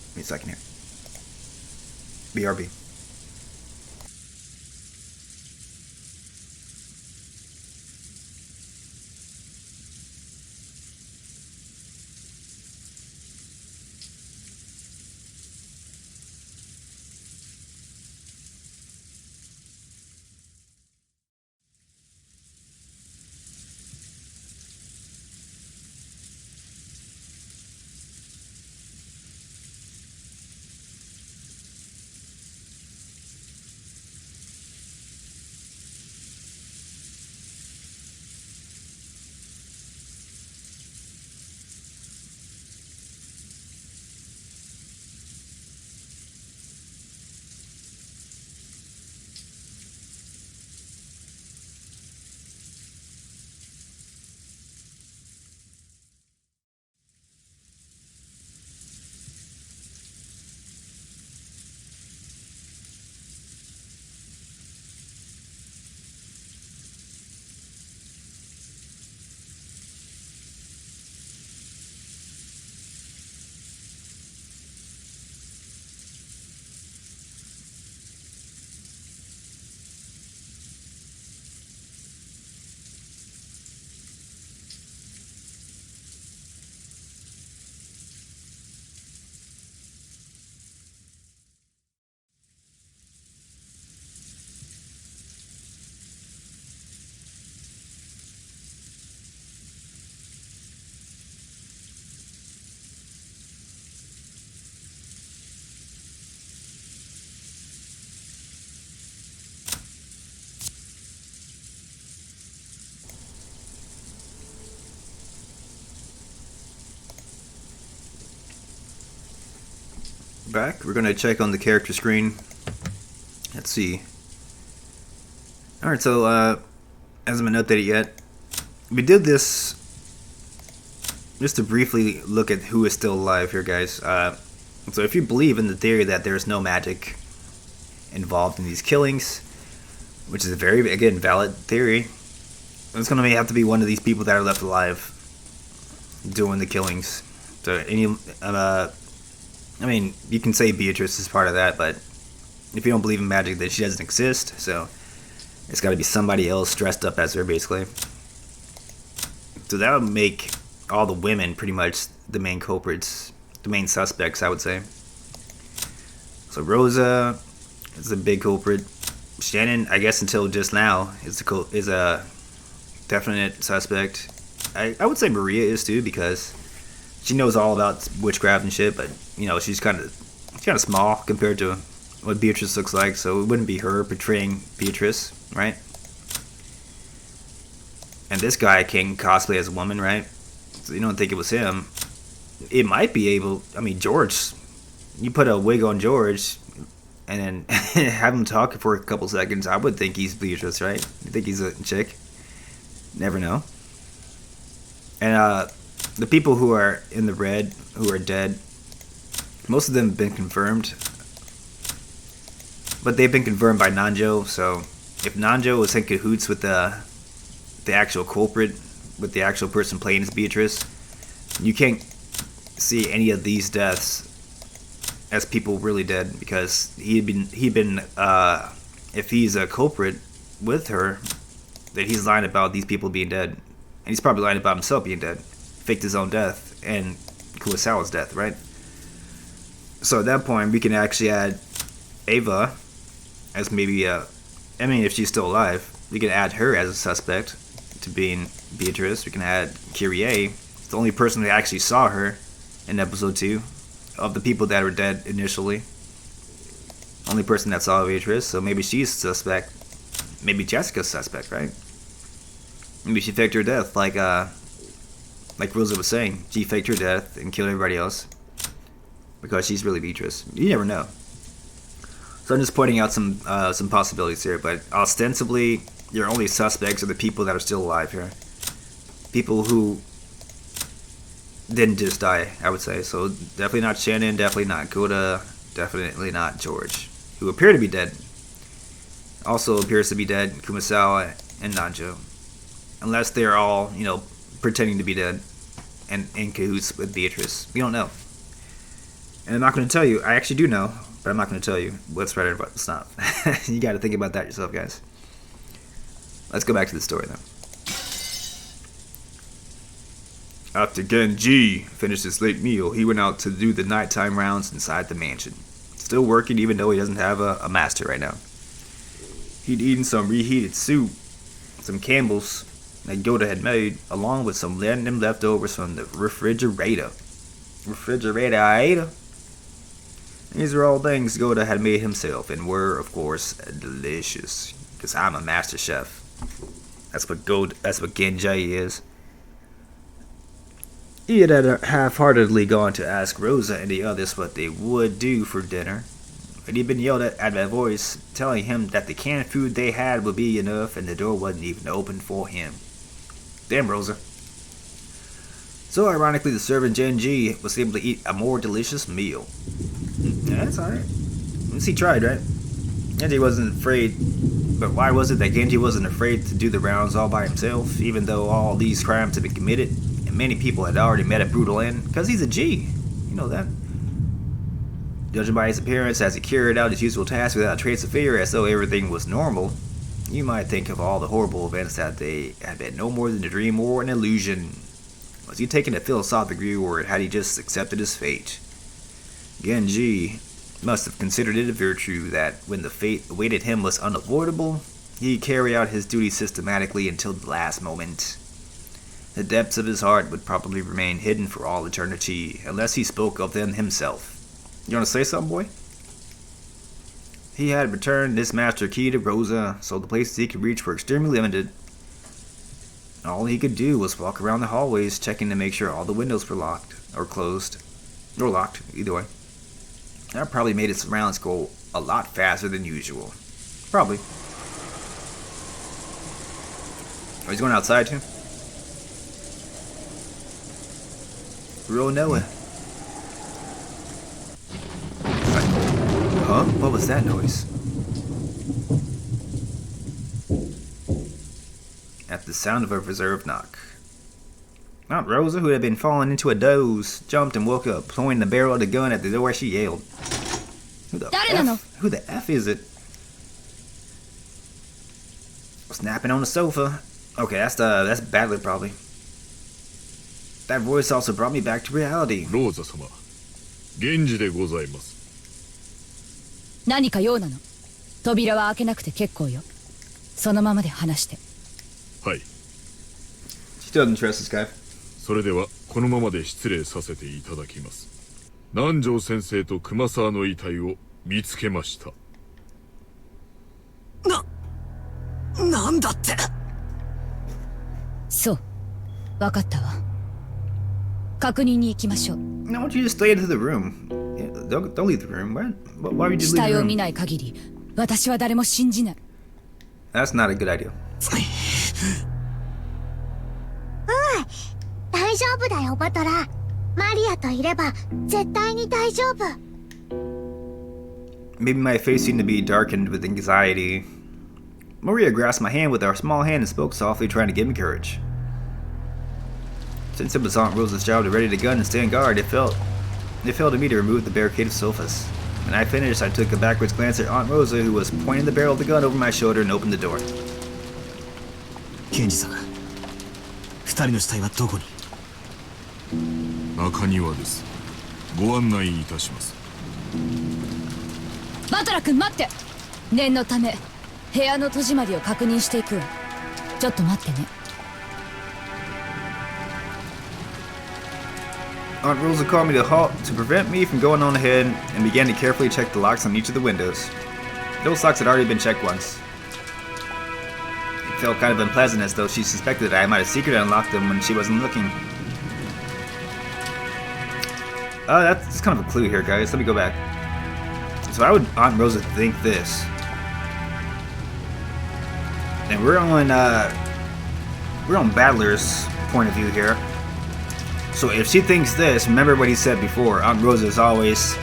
Give me a second here. BRB. back. We're gonna check on the character screen. Let's see. Alright, so hasn't been updated yet. We did this just to briefly look at who is still alive here, guys. So if you believe in the theory that there's no magic involved in these killings, which is a very, again, valid theory, it's going to have to be one of these people that are left alive doing the killings. So I mean, you can say Beatrice is part of that, but if you don't believe in magic, then she doesn't exist. So it's got to be somebody else dressed up as her, basically. So that would make all the women pretty much the main culprits, the main suspects, I would say. So Rosa is a big culprit. Shannon, I guess until just now, is a definite suspect. I would say Maria is too, because she knows all about witchcraft and shit, but you know, she's kind of small compared to what Beatrice looks like, so it wouldn't be her portraying Beatrice, right? And this guy can cosplay as a woman, right? So you don't think it was him. It might be able, I mean, George, you put a wig on George and then have him talk for a couple seconds, I would think he's Beatrice, right? You think he's a chick? Never know. And the people who are in the red, who are dead, most of them have been confirmed. But they've been confirmed by Nanjo, so if Nanjo was in cahoots with the actual culprit, with the actual person playing as Beatrice, you can't see any of these deaths as people really dead, because he'd been if he's a culprit with her, then he's lying about these people being dead, and he's probably lying about himself being dead, faked his own death and Kurosawa's death, right? So at that point, we can actually add Ava as maybe I mean, if she's still alive, we can add her as a suspect to being Beatrice. We can add Kyrie, the only person that actually saw her in episode 2 of the people that were dead initially. Only person that saw Beatrice, so maybe she's suspect. Maybe Jessica's suspect, right? Maybe she faked her death, like Rosa was saying. She faked her death and killed everybody else because she's really Beatrice. You never know. So I'm just pointing out some possibilities here, but ostensibly, your only suspects are the people that are still alive here. People who didn't just die, I would say. So definitely not Shannon, definitely not Gohda, definitely not George, who appear to be dead. Also appears to be dead Kurosawa and Nanjo, unless they're all, you know, pretending to be dead and in cahoots with Beatrice. We don't know. And I'm not going to tell you. I actually do know, but I'm not going to tell you what's right or what's not. You got to think about that yourself, guys. Let's go back to the story, though. After Genji finished his late meal, he went out to do the nighttime rounds inside the mansion. Still working even though he doesn't have a master right now. He'd eaten some reheated soup, some Campbell's that Gohda had made, along with some random leftovers from the refrigerator. These are all things Gohda had made himself and were, of course, delicious. Because I'm a master chef. That's what Genji is. He had half-heartedly gone to ask Rosa and the others what they would do for dinner, but he'd been yelled at by a voice telling him that the canned food they had would be enough and the door wasn't even open for him. Damn, Rosa. So ironically, the servant Genji was able to eat a more delicious meal. Yeah, that's alright. At least he tried, right? Genji wasn't afraid. But why was it that Genji wasn't afraid to do the rounds all by himself, even though all these crimes had been committed, and many people had already met a brutal end? Because he's a G. You know that. Judging by his appearance as he carried out his usual tasks without a trace of fear, as though everything was normal, you might think of all the horrible events that they had been no more than a dream or an illusion. Was he taking a philosophic view, or had he just accepted his fate? Genji must have considered it a virtue that, when the fate awaited him was unavoidable, he'd carry out his duty systematically until the last moment. The depths of his heart would probably remain hidden for all eternity, unless he spoke of them himself. You want to say something, boy? He had returned this master key to Rosa, so the places he could reach were extremely limited. All he could do was walk around the hallways, checking to make sure all the windows were locked, or closed, or locked, either way. That probably made its rounds go a lot faster than usual. Probably. Oh, he's going outside too? Real Noah. Huh? What was that noise? At the sound of a reserve knock, Aunt Rosa, who had been falling into a doze, jumped and woke up, pointing the barrel of the gun at the door. She yelled. Who the F is it? Snapping on the sofa. Okay, that's Battler probably. That voice also brought me back to reality. Rosa 様、源氏でございます。何か用なの？扉は開けなくて結構よ。そのままで話して。はい。She doesn't trust this guy. それではこのままで失礼させていただきます。南條先生と熊沢の遺体を見つけました。なんだって。そう、わかったわ。確認に行きましょう。No, why don't you just stay into the room? Yeah, don't leave the room. Why would you leave the 死体を room? 見ない限り、私は誰も信じない。That's not a good idea. 大丈夫だよバトラー。マリアといれば絶対に大丈夫。Maybe my face seemed to be darkened with anxiety. Maria grasped my hand with her small hand and spoke softly, trying to give me courage. Since it was Aunt Rosa's job to ready the gun and stand guard, it fell to me to remove the barricade of sofas. When I finished, I took a backwards glance at Aunt Rosa, who was pointing the barrel of the gun over my shoulder, and opened the door. ケンジさん、二人の死体はどこに？中庭です。ご案内いたします。バトラ君待って。念のため部屋の戸締まりを確認していくわ。ちょっと待ってね。Aunt Rosa called me to halt to prevent me from going on ahead and began to carefully check the locks on each of the windows. Those locks had already been checked once. It felt kind of unpleasant, as though she suspected that I might have secretly unlocked them when she wasn't looking. That's kind of a clue here, guys. Let me go back. So why would Aunt Rosa think this? And we're on Battler's point of view here. So if she thinks this, remember what he said before. Aunt Rosa is always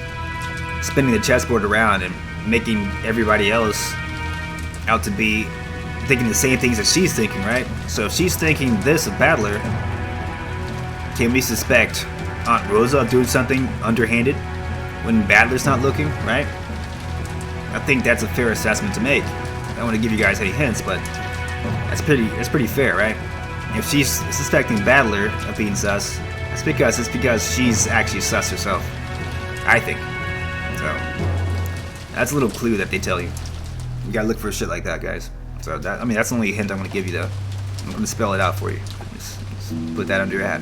spinning the chessboard around and making everybody else out to be thinking the same things that she's thinking, right? So if she's thinking this of Battler, can we suspect Aunt Rosa of doing something underhanded when Battler's not looking, right? I think that's a fair assessment to make. I don't want to give you guys any hints, but that's pretty fair, right? If she's suspecting Battler of being sus, it's because she's actually sus herself, I think. So that's a little clue that they tell you. You gotta look for shit like that, guys. So that's the only hint I'm gonna give you, though. I'm gonna spell it out for you. Just put that under your hat.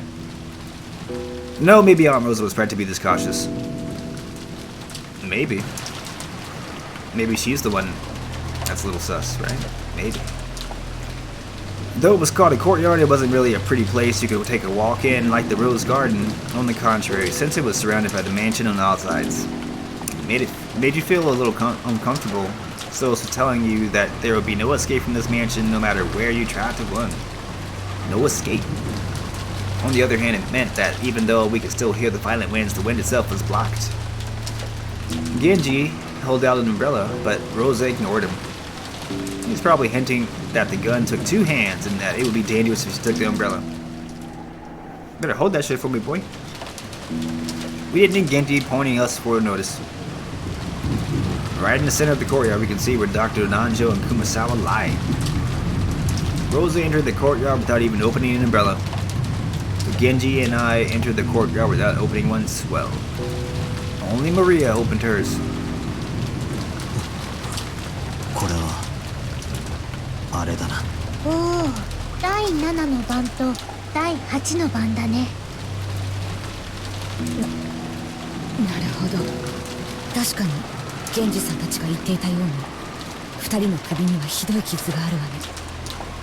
No, maybe Aunt Rosa was bred to be this cautious. Maybe. Maybe she's the one that's a little sus, right? Maybe. Though it was called a courtyard, it wasn't really a pretty place you could take a walk in like the Rose Garden. On the contrary, since it was surrounded by the mansion on all sides, it made you feel a little uncomfortable. So it's telling you that there would be no escape from this mansion no matter where you tried to run. No escape. On the other hand, it meant that even though we could still hear the violent winds, the wind itself was blocked. Genji held out an umbrella, but Rosa ignored him. He's probably hinting that the gun took two hands and that it would be dangerous if she took the umbrella. Better hold that shit for me, boy. We didn't need Genji pointing us for a notice. Right in the center of the courtyard, we can see where Dr. Nanjo and Kumasawa lie. Rosa entered the courtyard without even opening an umbrella. So Genji and I entered the courtyard without opening one as well. Only Maria opened hers. これはあれだな。おお、第7の番と第8の番だね。なるほど。確かに源氏さんたちが言っていたように、二人の首にはひどい傷があるわね。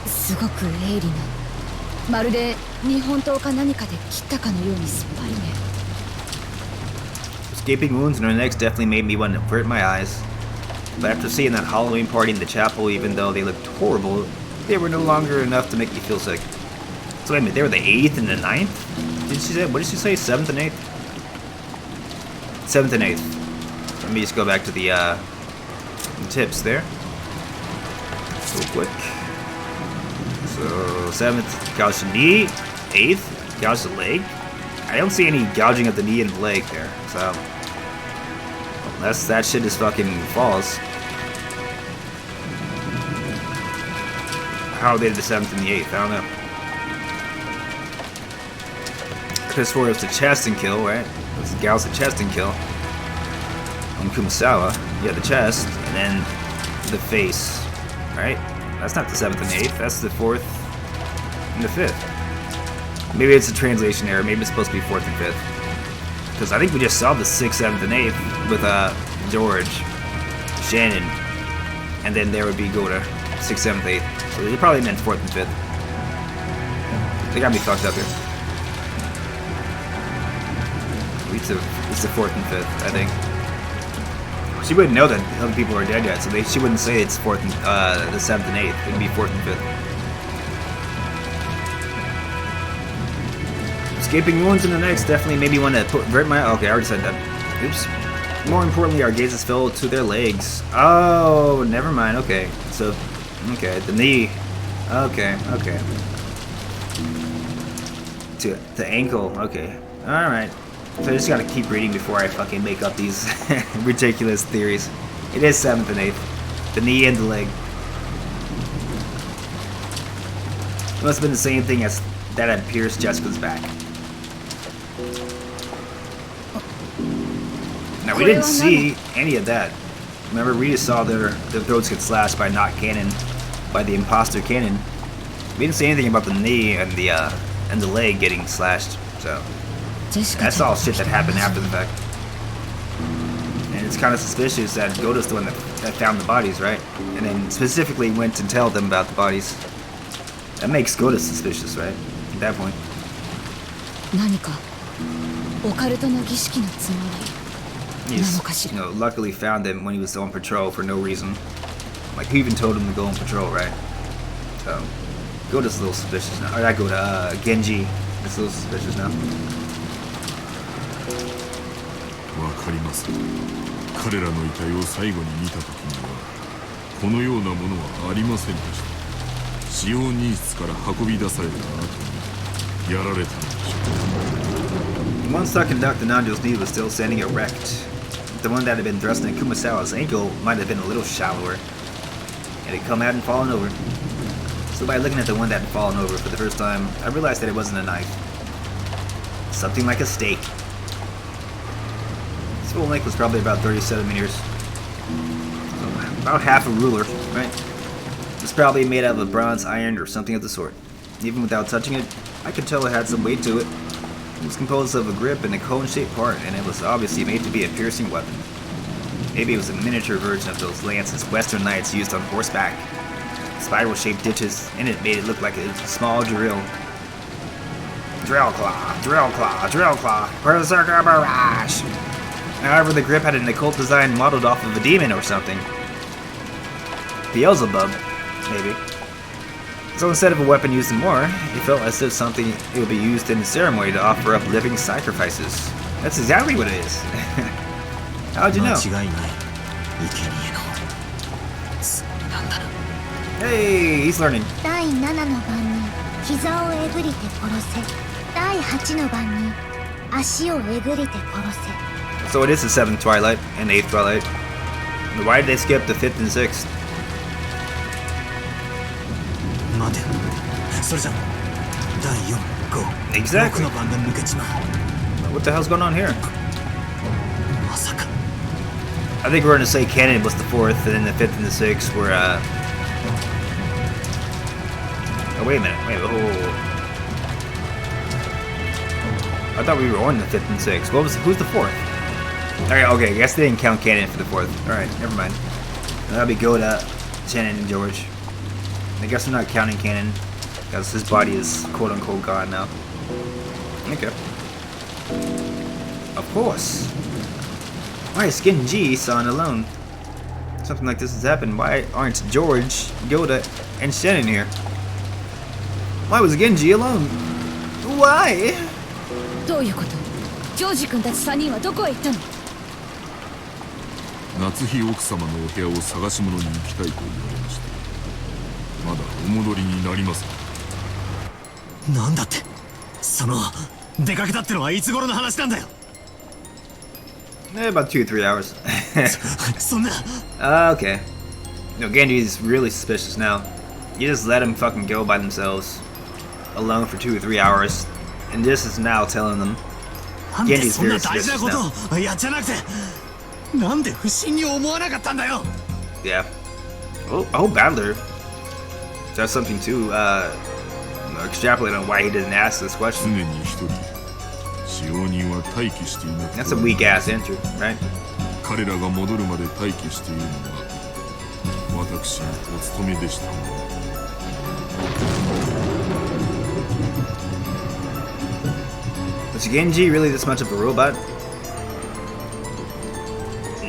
すごく鋭利な、まるで日本刀か何かで切ったかのようにすっぱりね。Gaping wounds in her necks definitely made me want to avert my eyes. But after seeing that Halloween party in the chapel, even though they looked horrible, they were no longer enough to make me feel sick. So wait a minute, they were the 8th and the 9th? Did she say, what did she say, 7th and 8th? 7th and 8th. Let me just go back to the tips there. Real quick. So, 7th, gouge the knee. 8th, gouge the leg. I don't see any gouging of the knee and the leg there, so... Unless that shit is fucking false. How they did the 7th and the 8th, I don't know. Because for it was the chest and kill, right? It was the gouge the chest and kill. On Kumasawa, yeah, the chest, and then the face, right? That's not the 7th and 8th, that's the 4th and the 5th. Maybe it's a translation error, maybe it's supposed to be 4th and 5th. Because I think we just saw the 6th, 7th, and 8th with George, Shannon, and then there would be Gohda, 6th, 7th, 8th. So they probably meant 4th and 5th. They got me fucked up here. It's the 4th and 5th, I think. She wouldn't know that other people are dead yet, so she wouldn't say it's 4th and the 7th and 8th. It'd be 4th and 5th. Escaping wounds in the necks definitely made me want to avert my... Okay, I already said that. Oops. More importantly, our gazes fell to their legs. Oh, never mind. Okay, so... Okay, the knee. Okay. To the ankle. Okay. Alright. So I just gotta keep reading before I fucking make up these ridiculous theories. It is 7th and 8th. The knee and the leg. It must have been the same thing as that had pierced Jessica's back. Now we didn't see any of that. Remember, we just saw their throats get slashed by not Cannon, by the imposter Cannon. We didn't see anything about the knee and the leg getting slashed. So that's all shit that happened after the fact. And it's kind of suspicious that Gohda's the one that found the bodies, right? And then specifically went to tell them about the bodies. That makes Gohda suspicious, right? At that point. He's, luckily found him when he was on patrol for no reason. Like, who even told him to go on patrol, right? So, Gohda's a little suspicious now. Or not Gohda, Genji is a little suspicious now. わかります。彼らの遺体を最後に見たときには、このようなものはありませんでした。使用人室から運び出された後にやられたのでしょう。 One stuck in Dr. Nanjo's knee was still standing erect. The one that had been thrust in Kumasawa's ankle might have been a little shallower. It had come out and fallen over. So by looking at the one that had fallen over for the first time, I realized that it wasn't a knife. Something like a stake. Its full length was probably about 30 centimeters. So about half a ruler, right? It was probably made out of bronze, iron, or something of the sort. Even without touching it, I could tell it had some weight to it. It was composed of a grip and a cone-shaped part, and it was obviously made to be a piercing weapon. Maybe it was a miniature version of those lances Western knights used on horseback. Spiral-shaped ditches in it made it look like a small drill. Drill claw, drill claw, drill claw, berserker barrage! However, the grip had an occult design modeled off of a demon or something. Beelzebub, maybe. So instead of a weapon used in war, it felt as if something it would be used in a ceremony to offer up living sacrifices. That's exactly what it is. How'd you know? Hey, he's learning. So it is the 7th Twilight and 8th Twilight. Why did they skip the 5th and 6th? Exactly. What the hell's going on here? I think we're going to say Cannon was the 4th, and then the 5th and the 6th were, Oh, wait a minute. Whoa. I thought we were on the 5th and 6th. Who's the 4th? Alright, okay, I guess they didn't count Cannon for the 4th. Alright, never mind. That'll be Gohda, Shannon, and George. I guess I'm not counting Cannon, because his body is quote-unquote gone now. Okay. Of course. Why is Genji-san alone? Something like this has happened. Why aren't George, Gohda, and Shannon here? Why was Genji alone? Why? どういうこと？ジョージ君たち3人はどこへ行ったの？夏日奥様のお部屋を探し物に行きたいと言われまして、まだお戻りになりません。なんだって、その出かけたってのはいつ頃の話なんだよ。About 2-3 hours. そんな。Okay. No, Genji's really suspicious now. You just let them fucking go by themselves, alone for 2 or 3 hours, and this is now telling them. なんでそんな大事なことをやっちゃなくて、なんで不審に思わなかったんだよ。Yeah. Oh, Battler does something too. Extrapolate on why he didn't ask this 常 question. に一人、使用人は待機していなくて That's a weak ass answer, right? 彼らが戻るまで待機しているのが私のお務めでした。Was Genji really this much of a robot? I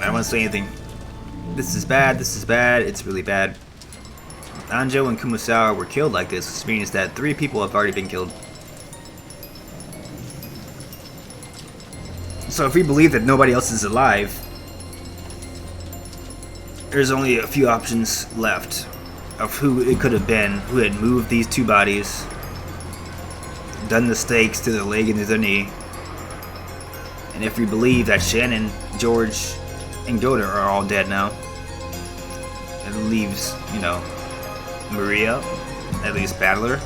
don't want to say anything. This is bad, it's really bad. Anjo and Kumasawa were killed like this, which means that 3 people have already been killed. So if we believe that nobody else is alive, there's only a few options left of who it could have been, who had moved these 2 bodies, done the stakes to the leg and to the knee. And if we believe that Shannon, George, and Gohda are all dead now, it leaves, you know, Maria, at least Battler,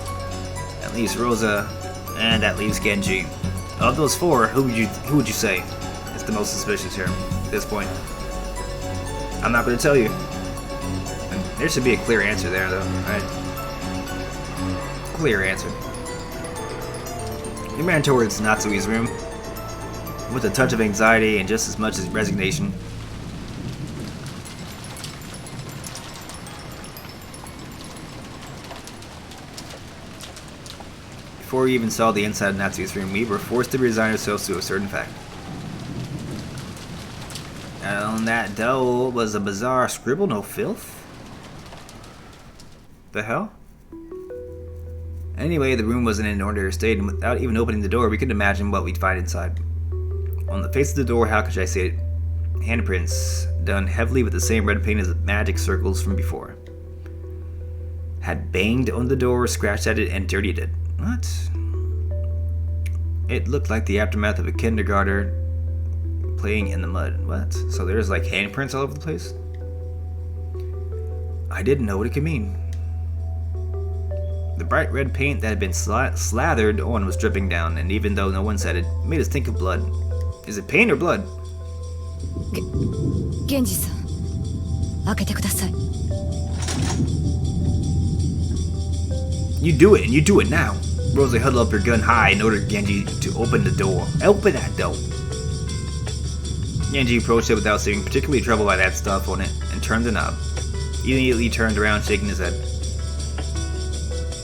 at least Rosa, and that leaves Genji. Of those 4, who would you say is the most suspicious here at this point? I'm not going to tell you. There should be a clear answer there, though, right? Clear answer. He ran towards Natsui's room with a touch of anxiety and just as much as resignation. Before we even saw the inside of Natsui's room, we were forced to resign ourselves to a certain fact. And on that door was a bizarre scribble, no filth? The hell? Anyway, the room was in an ordinary state, and without even opening the door, we could imagine what we'd find inside. On the face of the door, how could I say it? Handprints, done heavily with the same red paint as the magic circles from before. Had banged on the door, scratched at it, and dirtied it. What? It looked like the aftermath of a kindergartner playing in the mud. What? So there's like handprints all over the place? I didn't know what it could mean. The bright red paint that had been slathered on was dripping down, and even though no one said it, it made us think of blood. Is it paint or blood? Genji-san, 開けてください. You do it, and you do it now. Rosa held up her gun high and ordered Genji to open the door. Open that door. Genji approached it without seeming particularly troubled by that stuff on it and turned the knob. He immediately turned around, shaking his head. It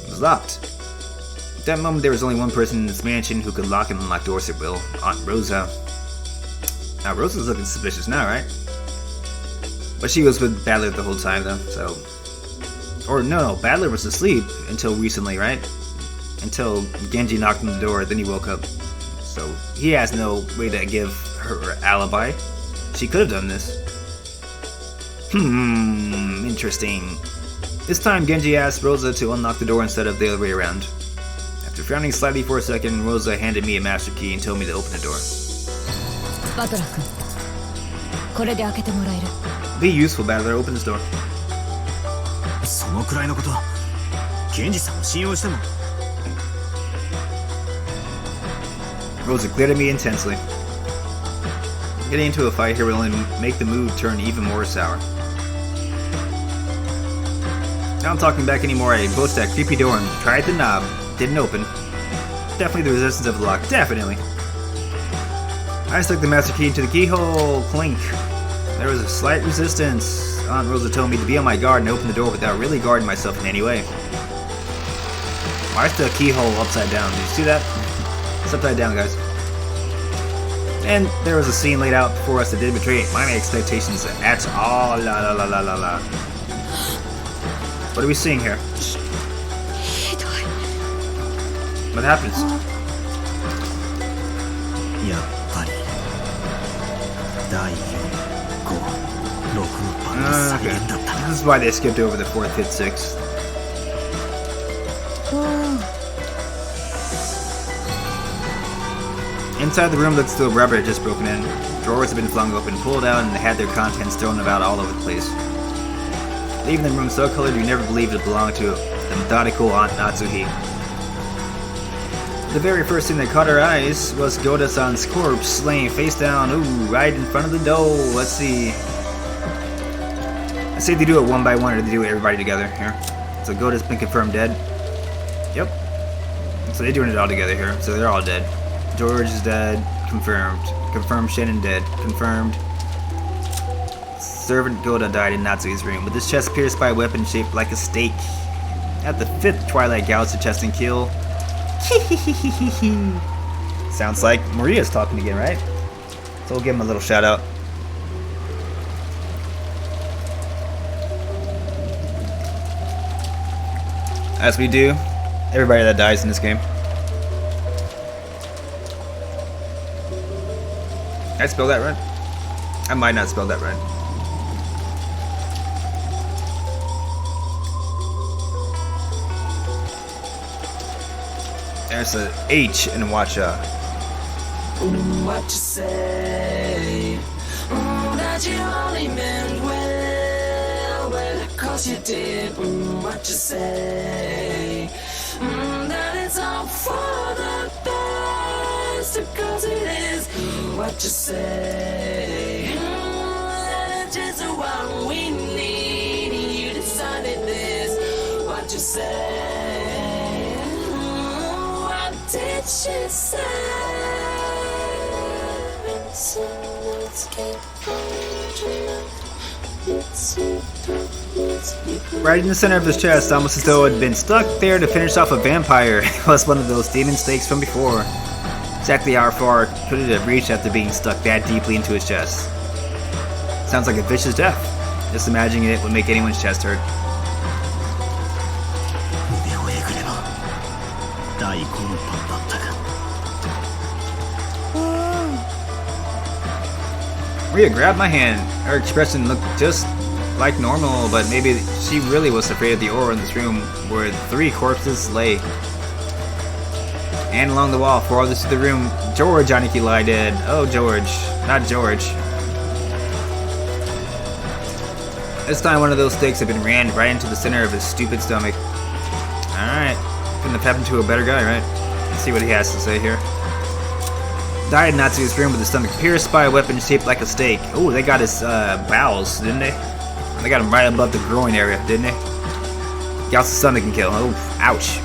was locked. At that moment, there was only one person in this mansion who could lock and unlock doors at will. Aunt Rosa. Now, Rosa's looking suspicious now, right? But she was with Battler the whole time, though, so... Or no, Battler was asleep until recently, right? Until Genji knocked on the door, then he woke up. So he has no way to give her an alibi. She could have done this. Interesting. This time Genji asked Rosa to unlock the door instead of the other way around. After frowning slightly for a second, Rosa handed me a master key and told me to open the door. Battler-kun, これで開けてもらえる? Be useful, Battler. Open this door. そのくらいのこと、ケンジさんを信用しても。Rosa glared at me intensely. Getting into a fight here will only make the mood turn even more sour. Not talking back anymore. I approached that creepy door and tried the knob. Didn't open. Definitely the resistance of the lock. Definitely. I stuck the master key into the keyhole. Clink. There was a slight resistance. Aunt Rosa told me to be on my guard and open the door without really guarding myself in any way. Why is the keyhole upside down? Did you see that? It's upside down, guys. And there was a scene laid out before us that didn't betray my expectations at all. La la la la la la. What are we seeing here? What happens? やっぱり第4、5、6のパンの再 Okay. 現だったな。 This is why they skipped over the 4th, 5th, 6th. Inside the room looks as though rubber had just broken in. Drawers have been flung open, pulled out, and they had their contents thrown about all over the place. Leaving the room so colored you never believed it belonged to the methodical Aunt Natsuhi. The very first thing that caught our eyes was Gohda-san's corpse laying face down, right in front of the door. Let's see. I say they do it one by one or they do it everybody together here. So Gohda's been confirmed dead. Yep. So they're doing it all together here. So they're all dead. George is dead. Confirmed. Confirmed Shannon dead. Confirmed. Servant Gohda died in Natsui's room with his chest pierced by a weapon shaped like a stake. At the 5th Twilight Galaxy test and kill. Sounds like Maria's talking again, right? So we'll give him a little shout out. As we do, everybody that dies in this game. Did I spell that right? I might not spell that right. There's a H in Watcha. What you say? That you only meant well, well, 'cause you did. What you say? That it's all for the best, 'cause it is. What you say? That is what we need. You decided this. What you say? Did she say? Right in the center of his chest, almost as though it had been stuck there to finish off a vampire. It was one of those demon stakes from before. Exactly how far could it have reached after being stuck that deeply into his chest? Sounds like a vicious death. Just imagining it would make anyone's chest hurt. 腕をえぐれば第5のパンだったが。 Maria grabbed my hand. Her expression looked just like normal, but maybe she really was afraid of the aura in this room where 3 corpses lay. And along the wall, farthest to the room, George Aniki lie dead. Oh, George. Not George. This time one of those stakes had been rammed right into the center of his stupid stomach. Alright. Couldn't have happened to a better guy, right? Let's see what he has to say here. Died in Natsu's room with his stomach pierced by a weapon shaped like a stake. Oh, they got his bowels, didn't they? They got him right above the groin area, didn't they? Gouts the stomach and kill. Oh, ouch.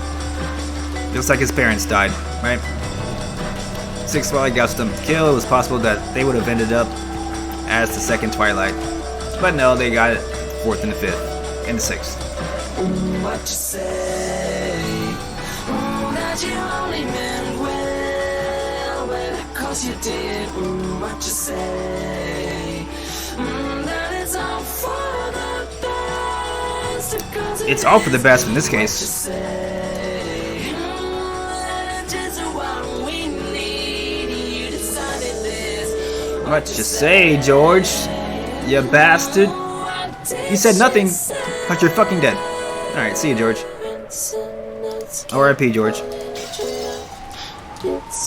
Just like his parents died, right? 6th Twilight Gouts stomach kill. It was possible that they would have ended up as the 2nd Twilight. But no, they got it 4th and the 5th. And the 6th. What you say? That you only meant well, well, 'cause you did. What you say? That it's all for the best. It's all for the best in this case. What you say, George? You bastard. You said nothing, but you're fucking dead. Alright, see you, George. R.I.P. George.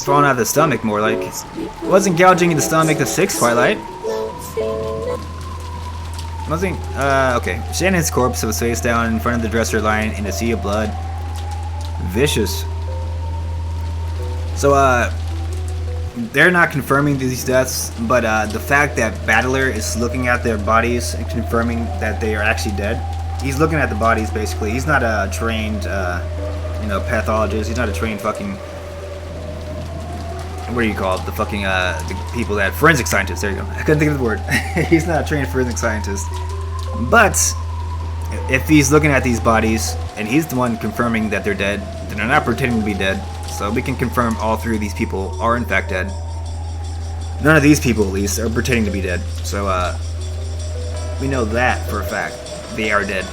Falling out of the stomach, more like. Wasn't gouging in the stomach the 6th Twilight. Wasn't, okay. Shannon's corpse was face down in front of the dresser lying in a sea of blood. Vicious. So, they're not confirming these deaths, but the fact that Battler is looking at their bodies and confirming that they are actually dead. He's looking at the bodies, basically. He's not a trained, pathologist. He's not a trained fucking... What do you call it? The fucking, the people that... Forensic scientist, there you go. I couldn't think of the word. He's not a trained forensic scientist. But, if he's looking at these bodies, and he's the one confirming that they're dead, then they're not pretending to be dead. So we can confirm all 3 of these people are in fact dead. None of these people, at least, are pretending to be dead. So, we know that for a fact. They are dead.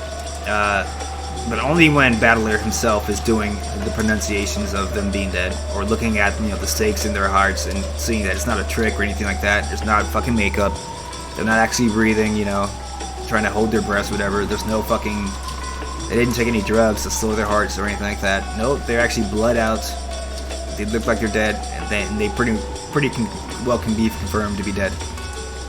But only when Battler himself is doing the pronunciations of them being dead, or looking at, the stakes in their hearts and seeing that it's not a trick or anything like that. There's not fucking makeup. They're not actually breathing, trying to hold their breaths, whatever. There's no fucking... They didn't take any drugs to slow their hearts or anything like that. Nope, they're actually bled out. They look like they're dead, and they pretty well can be confirmed to be dead.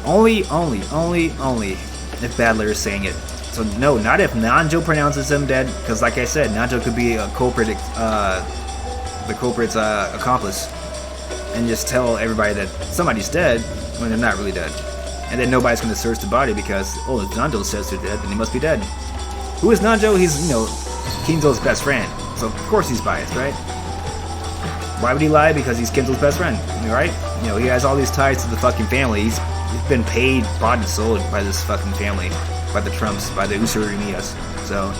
Only if Battler is saying it. So no, not if Nanjo pronounces them dead, because like I said, Nanjo could be a culprit, the culprit's accomplice, and just tell everybody that somebody's dead when they're not really dead. And then nobody's going to search the body because, if Nanjo says they're dead, then they must be dead. Who is Nanjo? He's, Kinzo's best friend. So of course he's biased, right? Why would he lie? Because he's Kinzo's best friend, right? He has all these ties to the fucking family. He's been paid, bought and sold by this fucking family. By the Trumps, by the Usurimias. So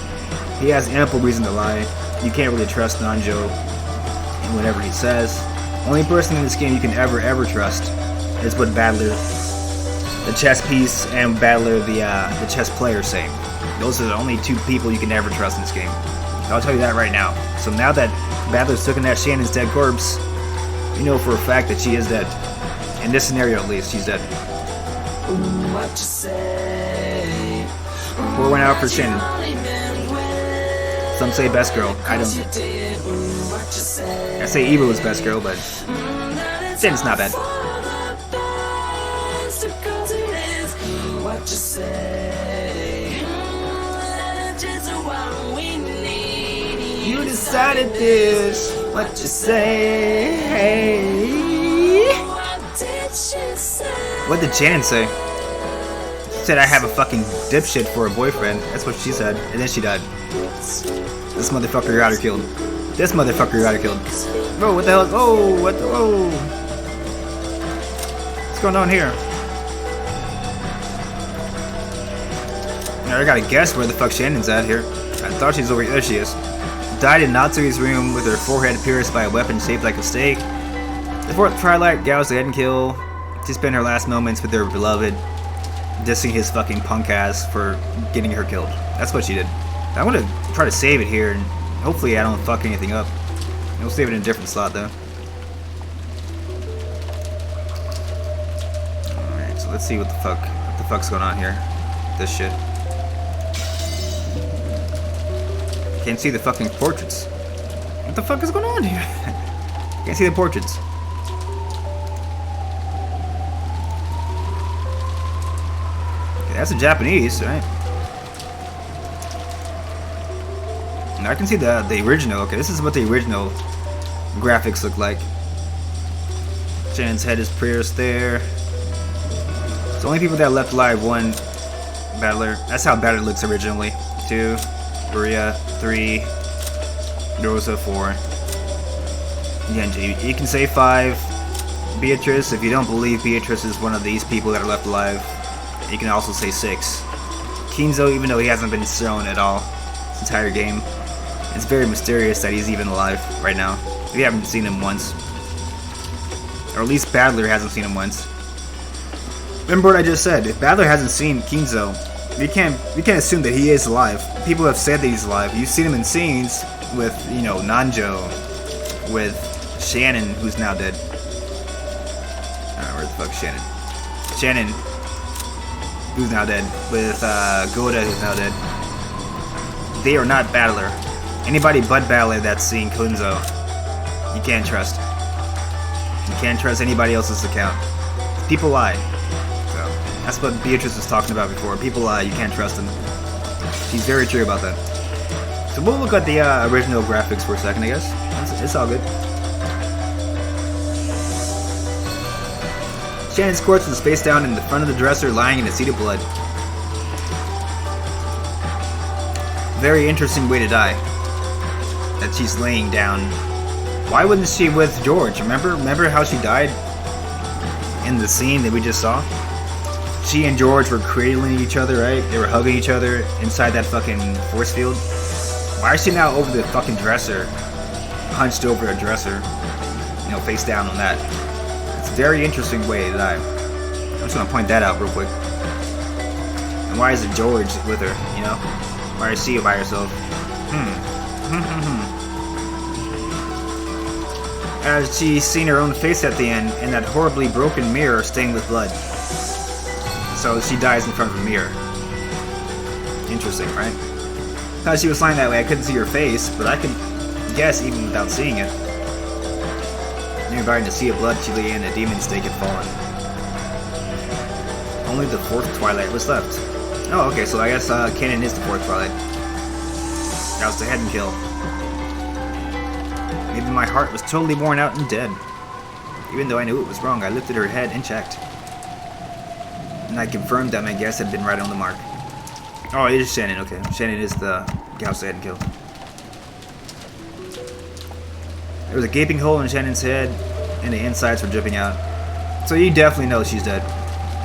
he has ample reason to lie. You can't really trust Nanjo in whatever he says. Only person in this game you can ever trust is what Battler, the chess piece, and Battler, the chess player, say. Those are the only two people you can ever trust in this game. I'll tell you that right now. So now that Battler's looking at Shannon's dead corpse, you know for a fact that she is dead. In this scenario, at least, she's dead. What you say? Pour one out for Shannon. Some say best girl. I don't. I say Eva was best girl, but Shannon's not bad. What you say? You decided this. What you say? Hey. What did Shannon say? She said I have a fucking dipshit for a boyfriend. That's what she said. And then she died. This motherfucker got her killed. This motherfucker got her killed. Bro, what the hell? Oh, what the... Oh. What's going on here? I gotta guess where the fuck Shannon's at here. I thought she's over here. There she is. Died in Natsui's room with her forehead pierced by a weapon shaped like a stake. The fourth Twilight gouged the head and kill. She spent her last moments with her beloved, dissing his fucking punk ass for getting her killed. That's what she did. I'm gonna try to save it here, and hopefully I don't fuck anything up. We'll save it in a different slot though. Alright, so let's see what the fuck's going on here. This shit. Can't see the fucking portraits. What the fuck is going on here? Can't see the portraits. That's in Japanese, right? And I can see the original. Okay, this is what the original graphics look like. Shannon's head is pierced there. The only people that are left alive, 1, Battler. That's how Battler looks originally. 2, Maria. 3, Rosa. 4. Genji. You can say 5, Beatrice. If you don't believe Beatrice is one of these people that are left alive, you can also say 6. Kinzo, even though he hasn't been shown at all this entire game, it's very mysterious that he's even alive right now. We haven't seen him once. Or at least Battler hasn't seen him once. Remember what I just said, if Battler hasn't seen Kinzo, we can't assume that he is alive. People have said that he's alive. You've seen him in scenes with, Nanjo, with Shannon, who's now dead. Where the fuck's Shannon? Shannon, who's now dead, with Gohda, who's now dead. They are not Battler. Anybody but Battler that's seen Kinzo, you can't trust. You can't trust anybody else's account. People lie. So that's what Beatrice was talking about before. People lie, you can't trust them. She's very true about that. So we'll look at the original graphics for a second, I guess. It's all good. Shannon's corpse is face down in the front of the dresser, lying in a sea of blood. Very interesting way to die. That she's laying down. Why wasn't she with George? Remember how she died in the scene that we just saw? She and George were cradling each other, right? They were hugging each other inside that fucking force field. Why is she now over the fucking dresser, hunched over a dresser, face down on that? Very interesting way to die. I'm just gonna point that out real quick. And why is it George with her, you know? Why is she by herself? As she's seen her own face at the end in that horribly broken mirror stained with blood. So she dies in front of a mirror. Interesting, right? As she was lying that way, I couldn't see her face, but I could guess even without seeing it. Nearby to sea of blood she lay in, a demon's stake had fallen. Only the fourth twilight was left. Oh, okay, so I guess Shannon is the fourth twilight. That was the head and kill. Maybe my heart was totally worn out and dead. Even though I knew it was wrong, I lifted her head and checked. And I confirmed that my guess had been right on the mark. Oh, it is Shannon, okay. Shannon is the house head and kill. There was a gaping hole in Shannon's head, and the insides were dripping out. So you definitely know she's dead.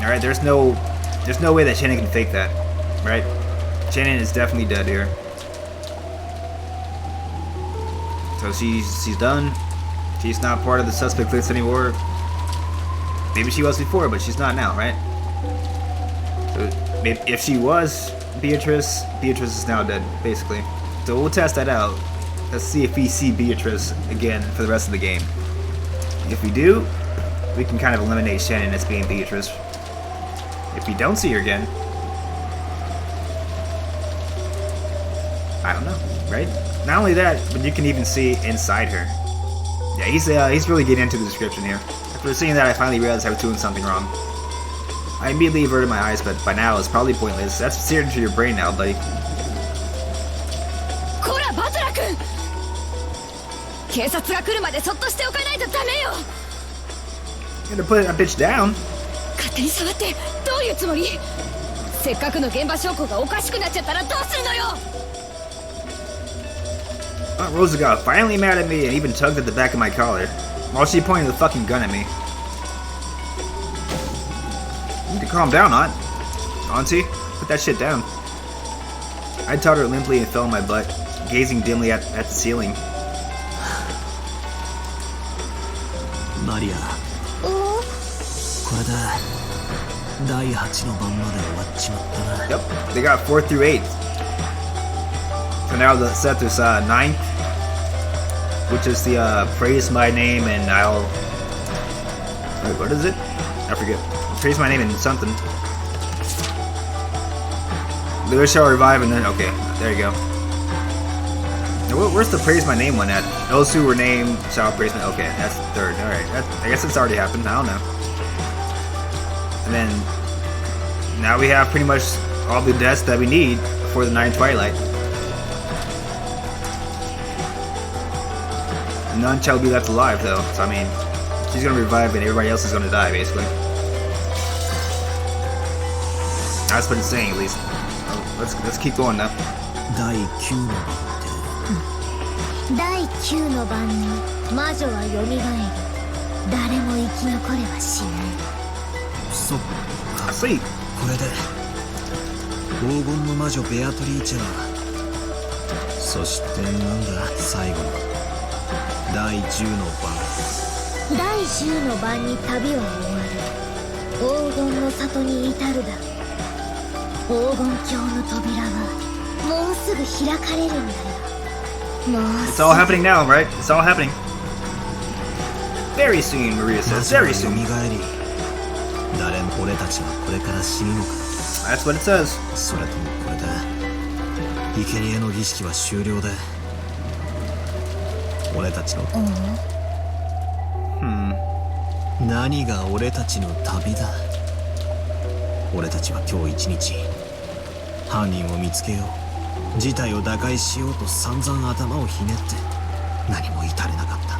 Alright, there's no way that Shannon can fake that. Right? Shannon is definitely dead here. So she's done. She's not part of the suspect list anymore. Maybe she was before, but she's not now, right? So if she was Beatrice is now dead, basically. So we'll test that out. Let's see if we see Beatrice again for the rest of the game. If we do, we can kind of eliminate Shannon as being Beatrice. If we don't see her again, I don't know, right? Not only that, but you can even see inside her. Yeah, he's really getting into the description here. After seeing that, I finally realized I was doing something wrong. I immediately averted my eyes, but by now it's probably pointless. That's seared into your brain now, buddy. Kora, Butler-kun! 警察が来るまでそっとしておかないとダメよ。 You're gonna put that bitch down. 勝手に触ってどういうつもり？せっかくの現場証拠がおかしくなっちゃったらどうするのよ。 Rosa got finally mad at me and even tugged at the back of my collar while she pointed the fucking gun at me. You need to calm down, Auntie. Put that shit down. I tottered limply and fell on my butt, gazing dimly at the ceiling. Maria. これで第8の番まで終わっちまったな。 Yep, they got 4 through 8. So now the set is 9th, which is the praise my name and I'll... Wait, what is it? I forget. Praise my name and something. Lewis shall revive and then... Okay, there you go. Now, where's the praise my name one at? Those who were named shall praise my... Okay, that's the third. Alright, I guess it's already happened. I don't know. And then... Now we have pretty much all the deaths that we need for the 9th Twilight. None shall be left alive, though. So, I mean, she's gonna revive and everybody else is gonna die, basically. That's what it's saying, at least. Oh, let's keep going now. 第9の番って第9の晩に魔女は蘇り、誰も生き残れはしない。そっか。 Sleep. これで黄金の魔女ベアトリーチェはそしてなんだ最後の第10の晩。第10の晩に旅は終わる。黄金の里に至るだ。黄金鏡の扉はもうすぐ開かれるんだよ。もう It's all happening now, right? It's all happening. Very soon, Maria says. Very 蘇 soon. り誰も俺たちはこれから死ぬのか。 That's what it says. それともこれで生贄の儀式は終了で俺たちの何が俺たちの旅だ。俺たちは今日一日犯人を見つけよう事態を打開しようと散々頭をひねって何も至れなかった。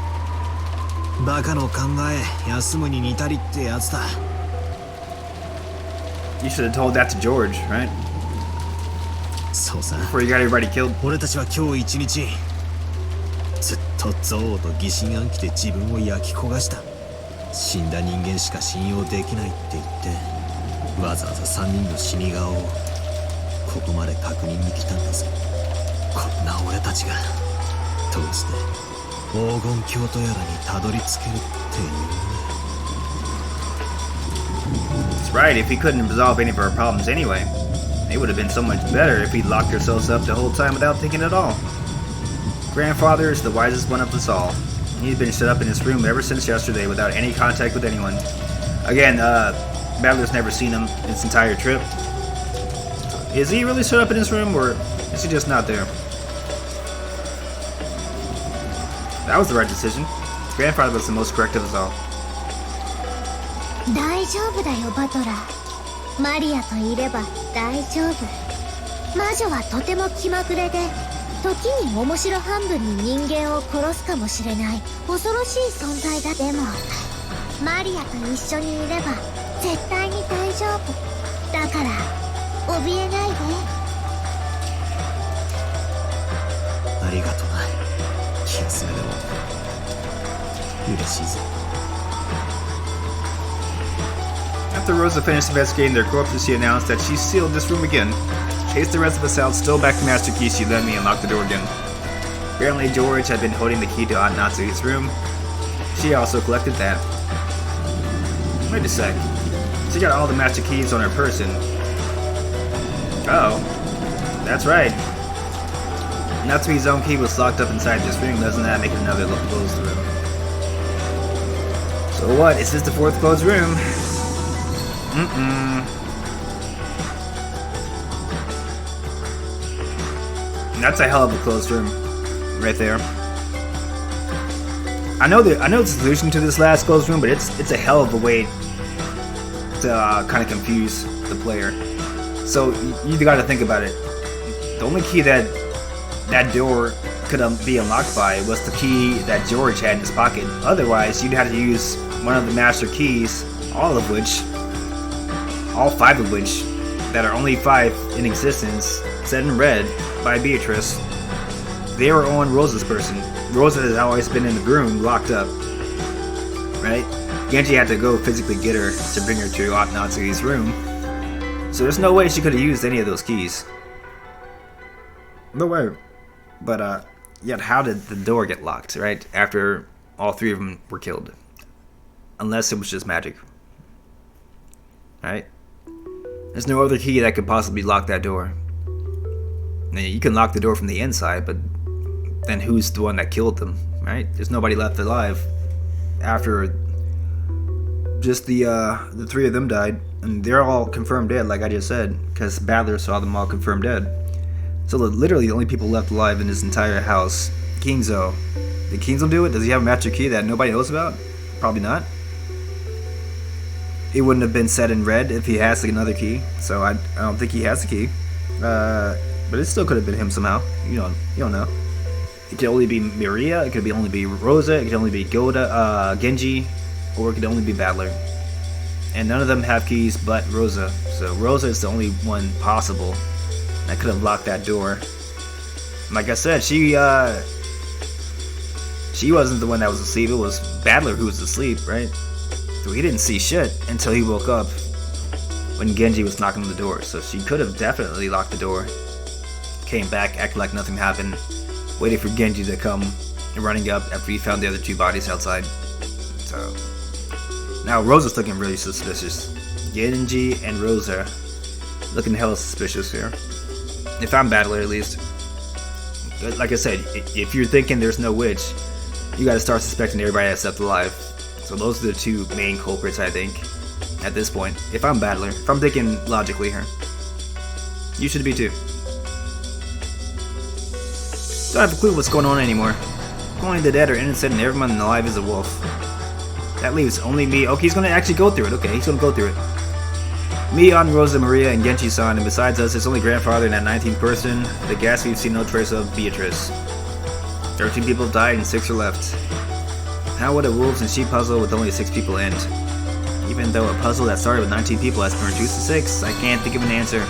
バカの考え休むに似たりってやつだ。 You should have told that to George, right? そうさ。 Before you got everybody killed. 俺たちは今日一日ずっと憎悪と疑心暗鬼で自分を焼き焦がした。死んだ人間しか信用できないって言ってわざわざ3人の死に顔をここまで確認に来たんだぜ。こんな俺たちがどうして黄金鏡とやらにたどり着けるっていうね。That's right, if he couldn't resolve any of our problems anyway, it would have been so much better if we locked ourselves up the whole time without thinking at all. Grandfather is the wisest one of us all. He's been shut up in his room ever since yesterday without any contact with anyone. Again, Battler's never seen him this entire trip. Is he really shut up in his room, or is he just not there? That was the right decision. Grandfather was the most correct of us all. 大丈夫だよバトラー。マリアといれば大丈夫。魔女はとても気まぐれで、時に面白半分に人間を殺すかもしれない恐ろしい存在だ。でもマリアと一緒にいれば絶対に大丈夫だから怯えないで。ありがとな、気休めでも嬉しいぞ。 After Rosa finished investigating their corpses, she announced that she sealed this room again. Chased the rest of us out, stole back the master key she lent me, and locked the door again. Apparently George had been holding the key to Aunt Natsu's room. She also collected that. Wait a sec. She got all the master keys on her person. Oh, that's right. Natsu's own key was locked up inside this room. Doesn't that make it another closed room? So what? Is this the fourth closed room? That's a hell of a closed room, right there. I know the solution to this last closed room, but it's a hell of a way to kind of confuse the player. So you got to think about it. The only key that door could be unlocked by was the key that George had in his pocket. Otherwise, you'd have to use one of the master keys, all 5 of which, that are only 5 in existence, set in red by Beatrice. They were on Rosa's person. Rosa has always been in the room, locked up. Right? Genji had to go physically get her to bring her to Aunt Natsu's room. So there's no way she could have used any of those keys. No way. But, yet how did the door get locked, right? After all 3 of them were killed. Unless it was just magic. Right? There's no other key that could possibly lock that door. Now, you can lock the door from the inside, but then who's the one that killed them, right? There's nobody left alive after just the 3 of them died, and they're all confirmed dead, like I just said, because Battler saw them all confirmed dead. So literally the only people left alive in this entire house, Kingzo. Did Kingzo do it? Does he have a master key that nobody knows about? Probably not. It wouldn't have been set in red if he has another key, so I don't think he has a key. But it still could have been him somehow. You don't know. It could only be Maria, it could only be Rosa, it could only be Gohda, Genji, or it could only be Battler. And none of them have keys but Rosa. So Rosa is the only one possible that could have locked that door. Like I said, she wasn't the one that was asleep, it was Battler who was asleep, right? So he didn't see shit until he woke up when Genji was knocking on the door. So she could have definitely locked the door. Came back, acted like nothing happened, waited for Genji to come running up after he found the other 2 bodies outside. So now Rosa's looking really suspicious. Genji and Rosa looking hella suspicious here. If I'm Battler, at least. Like I said, if you're thinking there's no witch, you gotta start suspecting everybody that's left alive. So those are the 2 main culprits, I think, at this point. If I'm Battler, if I'm thinking logically here. You should be too. Don't have a clue what's going on anymore. Only the dead are innocent and everyone alive is a wolf. That leaves only me. Okay, he's gonna actually go through it. Okay, he's gonna go through it. Me, Aunt Rosa, Maria, and Genji-san, and besides us, it's only Grandfather and that 19th person. The gas we've seen no trace of, Beatrice. 13 people have died and 6 are left. How would a wolves and sheep puzzle with only 6 people end? Even though a puzzle that started with 19 people has been reduced to 6, I can't think of an answer.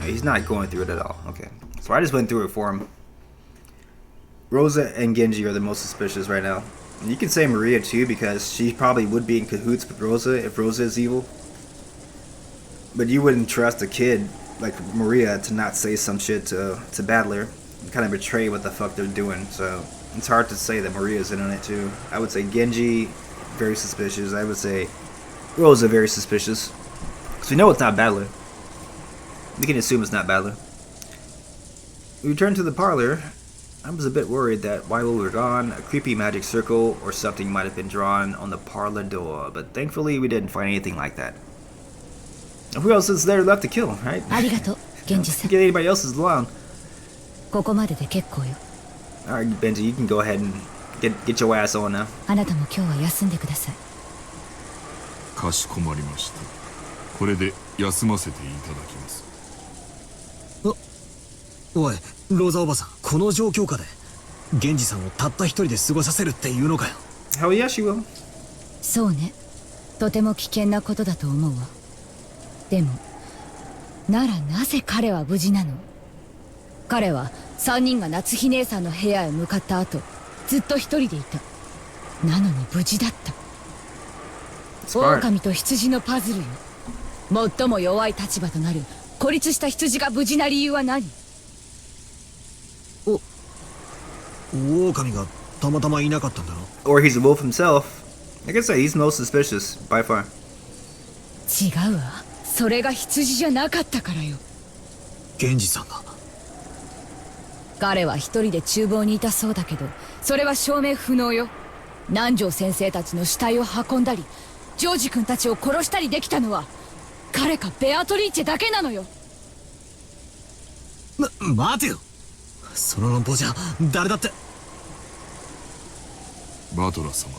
He's not going through it at all. Okay. So I just went through it for him. Rosa and Genji are the most suspicious right now. And you can say Maria too, because she probably would be in cahoots with Rosa if Rosa is evil. But you wouldn't trust a kid like Maria to not say some shit to Battler. Kind of betray what the fuck they're doing, so it's hard to say that Maria's in on it too. I would say Genji, very suspicious. I would say Rosa very suspicious. Because we know it's not Battler. We can assume it's not Battler. We returned to the parlor. I was a bit worried that while we were gone, a creepy magic circle or something might have been drawn on the parlor door, but thankfully we didn't find anything like that. And who else is there left to kill, right? ありがとう、源氏さん。 Get anybody else's alone. ここまでで結構よ。 Alright, Benji, you can go ahead and get your ass on now. あなたも今日は休んでください。かしこまりました。これで休ませていただきます。おい、ローザおばさん、この状況下で源氏さんをたった一人で過ごさせるっていうのかよ。 Hell yeah, she will. そうね。とても危険なことだと思うわ。でも、ならなぜ彼は無事なの？彼は3人が夏日姉さんの部屋へ向かった後、ずっと一人でいた。なのに無事だった。狼と羊のパズルよ。最も弱い立場となる孤立した羊が無事な理由は何？狼がたまたまいなかったんだろ。 Or he's a wolf himself. Like I said, he's most suspicious, by far. 違うわ。それが羊じゃなかったからよ。源氏さんが。彼は一人で厨房にいたそうだけど、それは証明不能よ。南條先生たちの死体を運んだり、ジョージ君たちを殺したりできたのは彼かベアトリーチェだけなのよ。待てよ。その論法じゃ誰だって。バトラ様、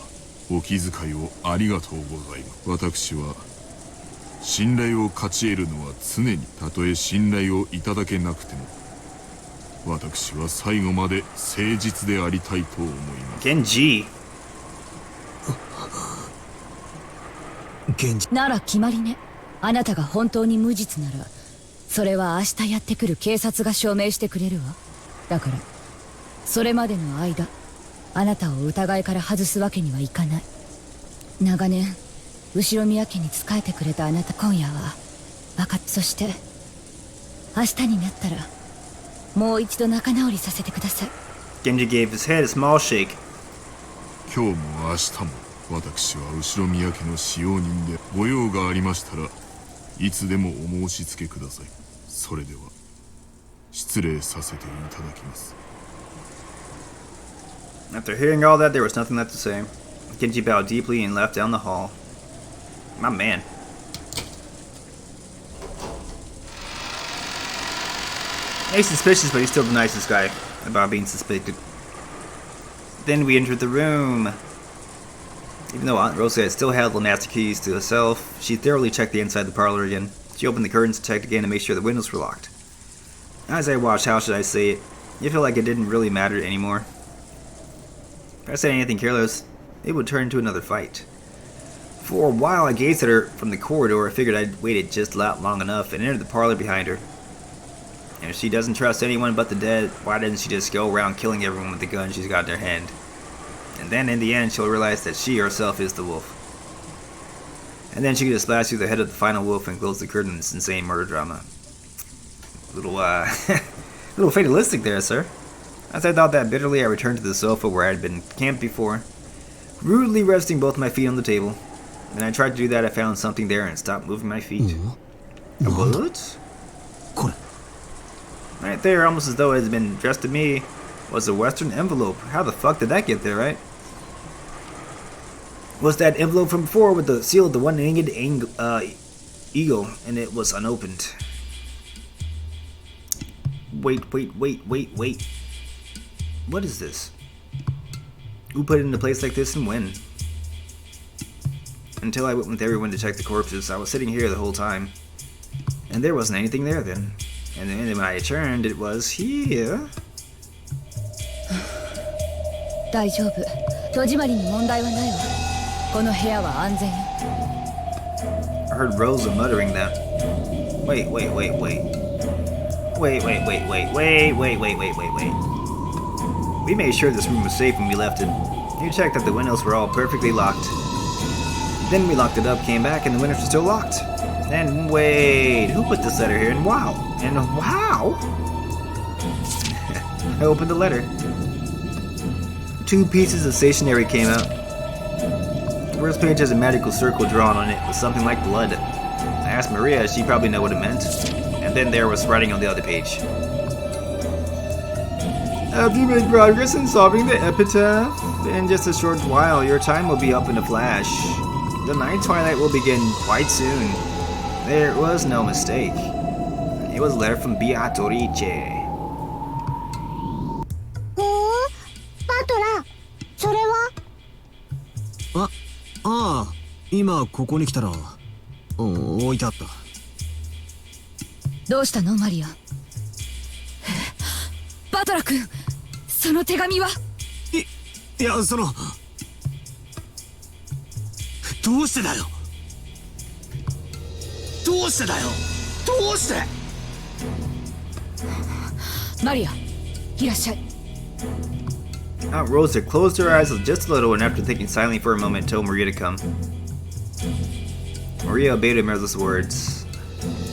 お気遣いをありがとうございます。私は信頼を勝ち得るのは常にたとえ信頼をいただけなくても、私は最後まで誠実でありたいと思います。Genji. 源氏なら決まりね。あなたが本当に無実なら、それは明日やってくる警察が証明してくれるわ。だからそれまでの間、あなたを疑いから外すわけにはいかない。長年後宮家に仕えてくれたあなた、今夜はそして明日になったらもう一度仲直りさせてください。 Genji gave his head a small shake. 今日も明日も私は後宮家の使用人で、ご用がありましたらいつでもお申し付けください。それでは失礼させていただきます。 After hearing all that, there was nothing left to say. Genji bowed deeply and left down the hall. My man. He's suspicious, but he's still the nicest guy about being suspected. Then we entered the room. Even though Aunt Rosa had still had the master keys to herself, she thoroughly checked the inside of the parlor again. She opened the curtains and checked again to make sure the windows were locked. As I watched, how should I say it? You feel like it didn't really matter anymore. If I said anything careless, it would turn into another fight. For a while, I gazed at her from the corridor. I figured I'd waited just long enough and entered the parlor behind her. And if she doesn't trust anyone but the dead, why doesn't she just go around killing everyone with the gun she's got in her hand? And then in the end, she'll realize that she herself is the wolf. And then she can just splash through the head of the final wolf and close the curtain in this insane murder drama. Little, little fatalistic there, sir. As I thought that bitterly, I returned to the sofa where I had been camped before, rudely resting both my feet on the table. When I tried to do that, I found something there and stopped moving my feet. A what? Right there, almost as though it had been addressed to me, was a Western envelope. How the fuck did that get there, right? Was that envelope from before with the seal of the one-winged eagle, and it was unopened. Wait. What is this? Who put it into place like this and when? Until I went with everyone to check the corpses, I was sitting here the whole time. And there wasn't anything there then. And then when I turned, it was here. 大丈夫。戸締まりに問題はないわ。この部屋は安全よ。 I heard Rosa muttering that. Wait. We made sure this room was safe when we left it. You checked that the windows were all perfectly locked. Then we locked it up, came back, and the windows were still locked. And wait, who put this letter here and wow? And wow? I opened the letter. 2 pieces of stationery came out. first page has a magical circle drawn on it with something like blood. I asked Maria, she'd probably know what it meant. And then there was writing on the other page. After you make progress in solving the epitaph, in just a short while, your time will be up in a flash. The night twilight will begin quite soon. There was no mistake. It was a letter from Beato. バトラー、それは？ああ、今ここに来たら置いてあった。どうしたのマリア？バトラ君、その手紙は？いや、その、どうしてだよ。どうしてだよ。どうして。マリア、いらっしゃい。Aunt Rosa closed her eyes just a little and after thinking silently for a moment told Maria to come. Maria obeyed Mirza's words.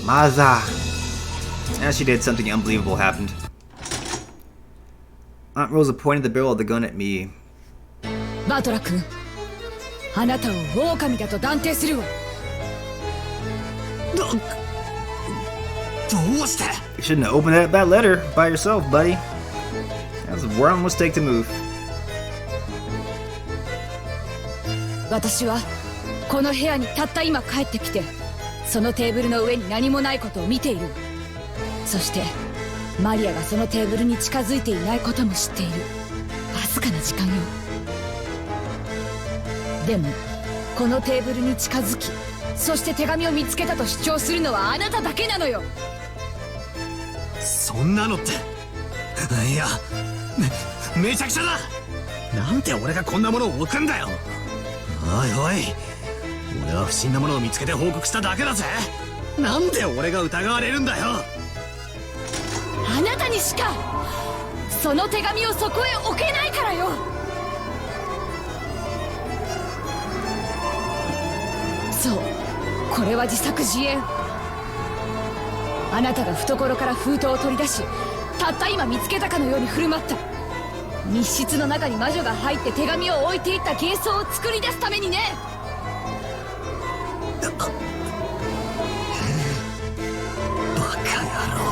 Maza! As she did, something unbelievable happened. Aunt Rosa pointed the barrel of the gun at me. バトラ君、あなたを狼だと断定するわ。どうして？ You shouldn't have opened that letter by yourself, buddy. That was a wrong mistake to move. 私はこの部屋にたった今帰ってきて、そのテーブルの上に何もないことを見ている。そしてマリアがそのテーブルに近づいていないことも知っている。わずかな時間よ。でもこのテーブルに近づき、そして手紙を見つけたと主張するのはあなただけなのよ。そんなのって、いや、めちゃくちゃだ。なんで俺がこんなものを置くんだよ。おいおい、俺は不審なものを見つけて報告しただけだぜ。なんで俺が疑われるんだよ。あなたにしかその手紙をそこへ置けないからよ。そう、これは自作自演。あなたが懐から封筒を取り出し、たった今見つけたかのように振る舞った。密室の中に魔女が入って手紙を置いていった幻想を作り出すためにね。バカ野郎。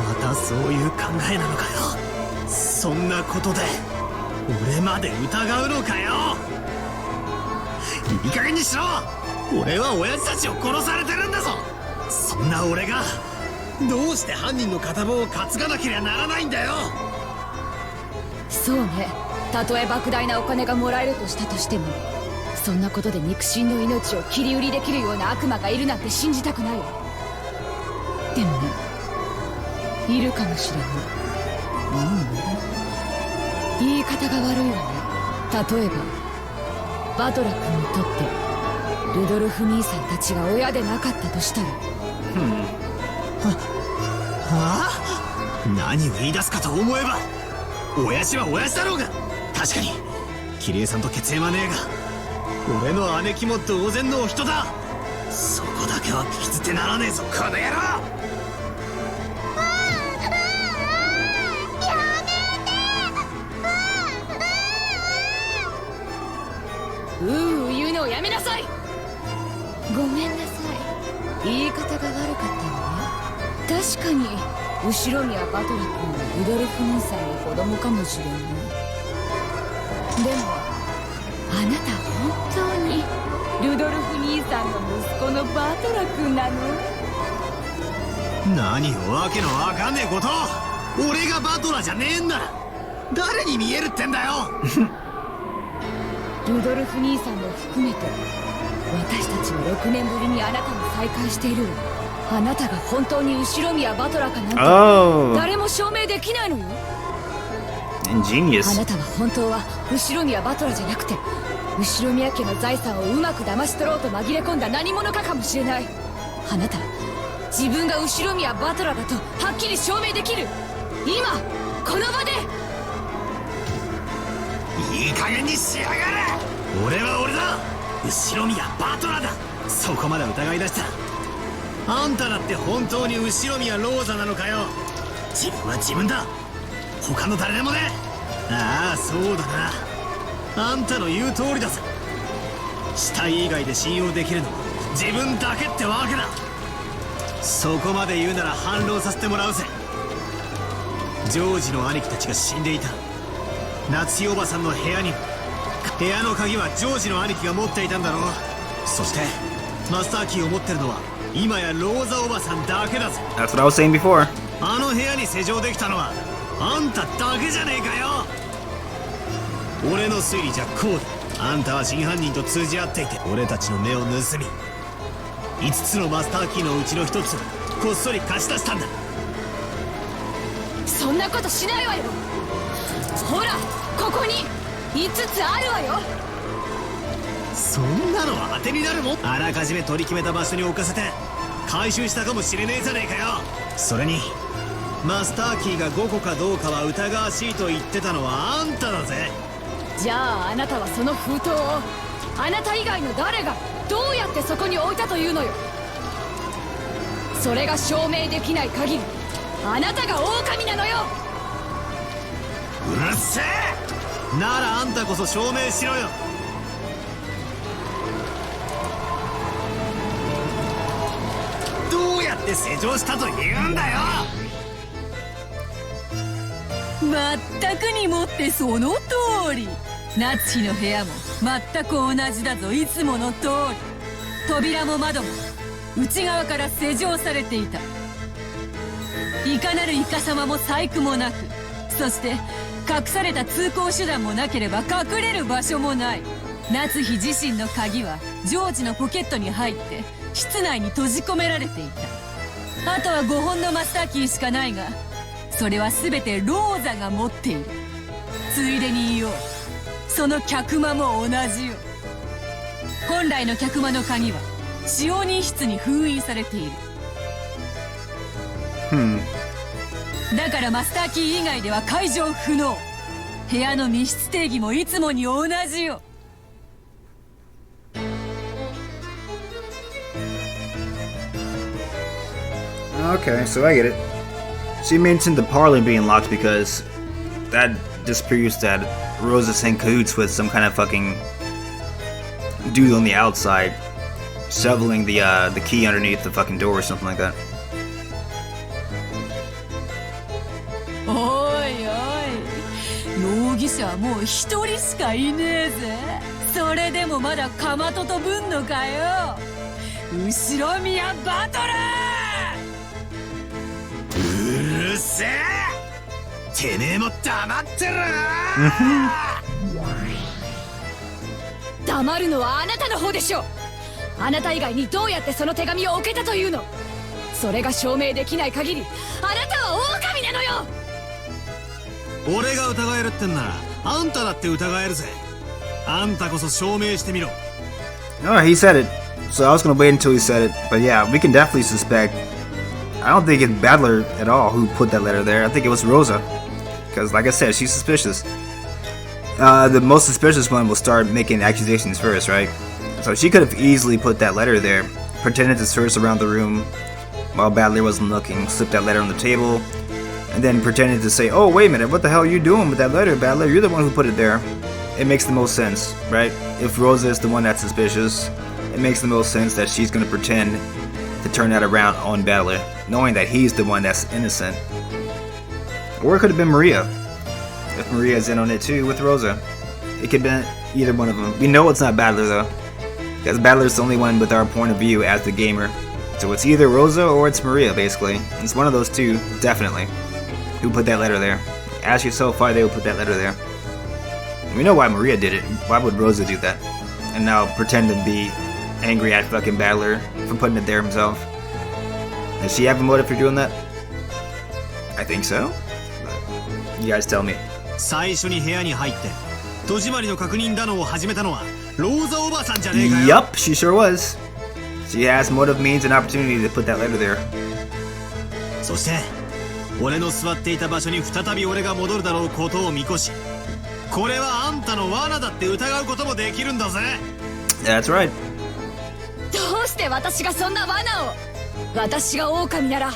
またそういう考えなのかよ。そんなことで俺まで疑うのかよ。いい加減にしろ。俺は親父たちを殺されてるんだぞ。そんな俺がどうして犯人の片棒を担がなければならないんだよ。そうね、たとえ莫大なお金がもらえるとしたとしても、そんなことで肉親の命を切り売りできるような悪魔がいるなんて信じたくないわ。でもね、いるかもしれない。言い方が悪いわね。例えばバトラ君にとってルドルフ兄さんたちが親でなかったとしたら。はあ？何を言い出すかと思えば、親父は親父だろうが。確かにキリエさんと血縁はねえが、俺の姉貴も同然のお人だ。そこだけは聞き捨てならねえぞ、この野郎。言うのをやめなさい。ごめんなさい、言い方が悪かったわね。確かに後ろ宮バトラ君はルドルフ兄さんの子供かもしれない。でもあなた本当にルドルフ兄さんの息子のバトラ君なの？何をわけのわかんねえことを。俺がバトラじゃねえんなら誰に見えるってんだよ。ルドルフ兄さんも含めて私たちは6年ぶりにあなたに再会している。あなたが本当に後ろ宮バトラかなんて誰も証明できないのよ。Ingenious. あなたは本当は後ろ宮バトラじゃなくて、後ろ宮家の財産をうまく騙し取ろうと紛れ込んだ何者かかもしれない。あなた自分が後ろ宮バトラだとはっきり証明できる。今この場で。いい加減にしやがれ。俺は俺だ。後ろ宮バトラだ。そこまで疑い出したら、あんただって本当に後ろ宮ローザなのかよ。自分は自分だ、他の誰でもね。ああそうだな。あんたの言う通りだぜ。死体以外で信用できるのは自分だけってわけだ。そこまで言うなら反論させてもらうぜ。ジョージの兄貴たちが死んでいた夏日おばさんの部屋にも、部屋の鍵はジョージの兄貴が持っていたんだろう。そしてマスターキーを持ってるのは今やローザおばさんだけだぜ。 That's what I was saying before. あの部屋に施錠できたのはあんただけじゃねえかよ。俺の推理じゃこうだ。あんたは真犯人と通じ合っていて、俺たちの目を盗み5つのマスターキーのうちの1つをこっそり貸し出したんだ。そんなことしないわよ。ほらここに5つあるわよ。そんなのは当てになるもん。あらかじめ取り決めた場所に置かせて回収したかもしれねえじゃねえかよ。それにマスターキーが5個かどうかは疑わしいと言ってたのはあんただぜ。じゃああなたはその封筒をあなた以外の誰がどうやってそこに置いたというのよ。それが証明できない限りあなたが狼なのよ。うるせえ。ならあんたこそ証明しろよ。どうやって施錠したと言うんだよ。まったくにもってその通り。夏日の部屋も全く同じだぞ。いつもの通り。扉も窓も内側から施錠されていた。いかなるイカ様も細工もなく、そして隠された通行手段もなければ隠れる場所もない。夏日自身の鍵はジョージのポケットに入って室内に閉じ込められていた。あとは5本のマスターキーしかないが、それは全てローザが持っている。ついでに言おう、その客間も同じよ。本来の客間の鍵は使用人室に封印されている。だからマスターキー以外では解錠不能。部屋の密室定義もいつもに同じよ。Okay, so I get it. She mentioned the parlor being locked because that disproves that Rosa's in cahoots with some kind of fucking dude on the outside shoveling the key underneath the fucking door or something like that. おいおい、容疑者はもう一人しかいねえぜ。それでもまだかまととぶんのかよ。後ろ宮バトル。うるせえ。てめえも黙ってろ。黙るのはあなたの方でしょう。あなた以外にどうやってその手紙を置けたというの。それが証明できない限りあなたは狼なのよ。俺が疑えるってんならあんただって疑えるぜ。あんたこそ証明してみろ。 Oh, he said it. So I was gonna wait until he said it. But yeah, we can definitely suspect. I don't think it's Battler at all who put that letter there. I think it was Rosa. Because like I said, she's suspicious. The most suspicious one will start making accusations first, right? So she could have easily put that letter there, pretended to search around the room while Battler wasn't looking, slipped that letter on the table, and then pretended to say, oh, wait a minute, what the hell are you doing with that letter, Battler? You're the one who put it there. It makes the most sense, right? If Rosa is the one that's suspicious, it makes the most sense that she's going to pretend to turn that around on Battler, knowing that he's the one that's innocent. Or it could have been Maria. If Maria's in on it too with Rosa. It could have been either one of them. We know it's not Battler though, because Battler's the only one with our point of view as the gamer. So it's either Rosa or it's Maria, basically. It's one of those two, definitely, who put that letter there. Ask yourself why they would put that letter there. We know why Maria did it. Why would Rosa do that? And now pretend to be angry at fucking Battler for putting it there himself. Does she have a motive for doing that? I think so. But you guys tell me. 最初に部屋に入って戸締まりの確認だのを始めたのはローザおばさんじゃねえかよ。 Yup, she sure was. She has motive, means, and opportunity to put that letter there. そして俺の座っていた場所に再び俺が戻るだろうことを見越し、これはあんたの罠だって疑うこともできるんだぜ。 That's right. どうして私がそんな罠を。私が狼なら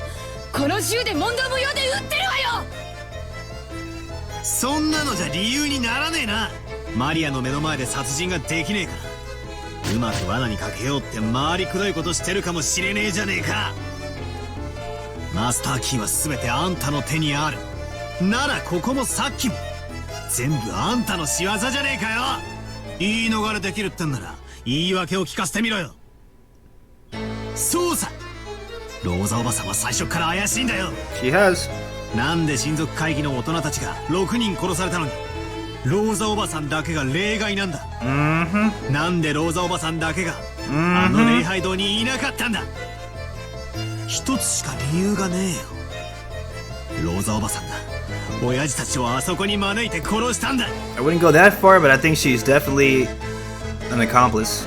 この銃で問答無用で撃ってるわよ。そんなのじゃ理由にならねえな。マリアの目の前で殺人ができねえから、うまく罠にかけようって回りくどいことしてるかもしれねえじゃねえか。マスターキーは全てあんたの手にある。ならここもさっきも全部あんたの仕業じゃねえかよ。言い逃れできるってんなら言い訳を聞かせてみろよ。そうさ、ローザおばさんは最初から怪しいんだよ。 She has. なんで親族会議の大人たちが6人殺されたのにローザおばさんだけが例外なんだ。なんでローザおばさんだけがあの礼拝堂にいなかったんだ。一つしか理由がねえよ。ローザおばさんが親父たちをあそこに招いて殺したんだ。 I wouldn't go that far, but I think she's definitely an accomplice.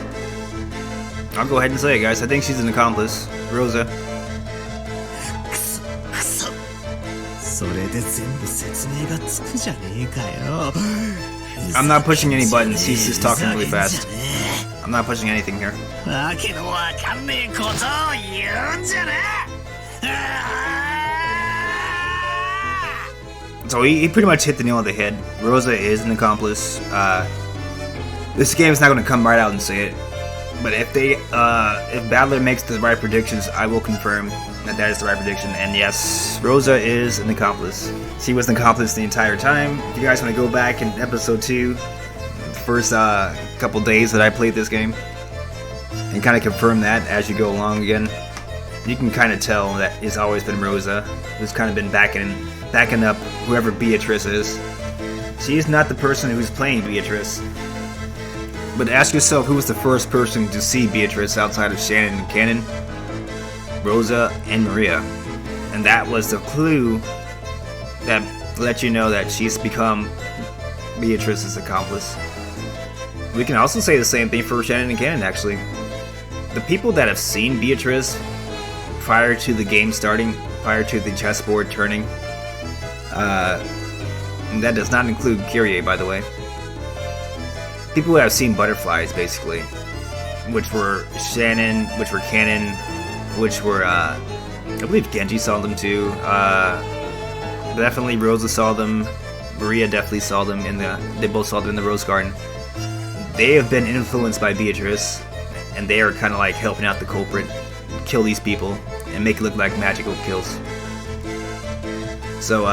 I'll go ahead and say it, guys. I think she's an accomplice. Rosa. くそそれで全部説明がつくじゃねえかよ。 I'm not pushing any buttons. He's just talking really fast. I'm not pushing anything here. わけのわかんねえことを言うんじゃねえ。 So he pretty much hit the nail on the head. Rosa is an accomplice. This game is not going to come right out and say it, but if Battler makes the right predictions, I will confirm that is the right prediction. And yes, Rosa is an accomplice. She was an accomplice the entire time. If you guys want to go back in episode 2, the first couple days that I played this game, and kind of confirm that as you go along again, you can kind of tell that it's always been Rosa who's kind of been backing up whoever Beatrice is. She's not the person who's playing Beatrice. But ask yourself, who was the first person to see Beatrice outside of Shannon and canon? Rosa and Maria. And that was the clue that let you know that she's become Beatrice's accomplice. We can also say the same thing for Shannon and canon, actually. The people that have seen Beatrice prior to the game starting, prior to the chessboard turning, that does not include Kyrie, by the way. People who have seen butterflies, basically, which were Shannon, which were canon, which were, I believe Genji saw them too. Definitely Rosa saw them. Maria definitely saw them they both saw them in the Rose Garden. They have been influenced by Beatrice, and they are kind of like helping out the culprit, kill these people, and make it look like magical kills. So,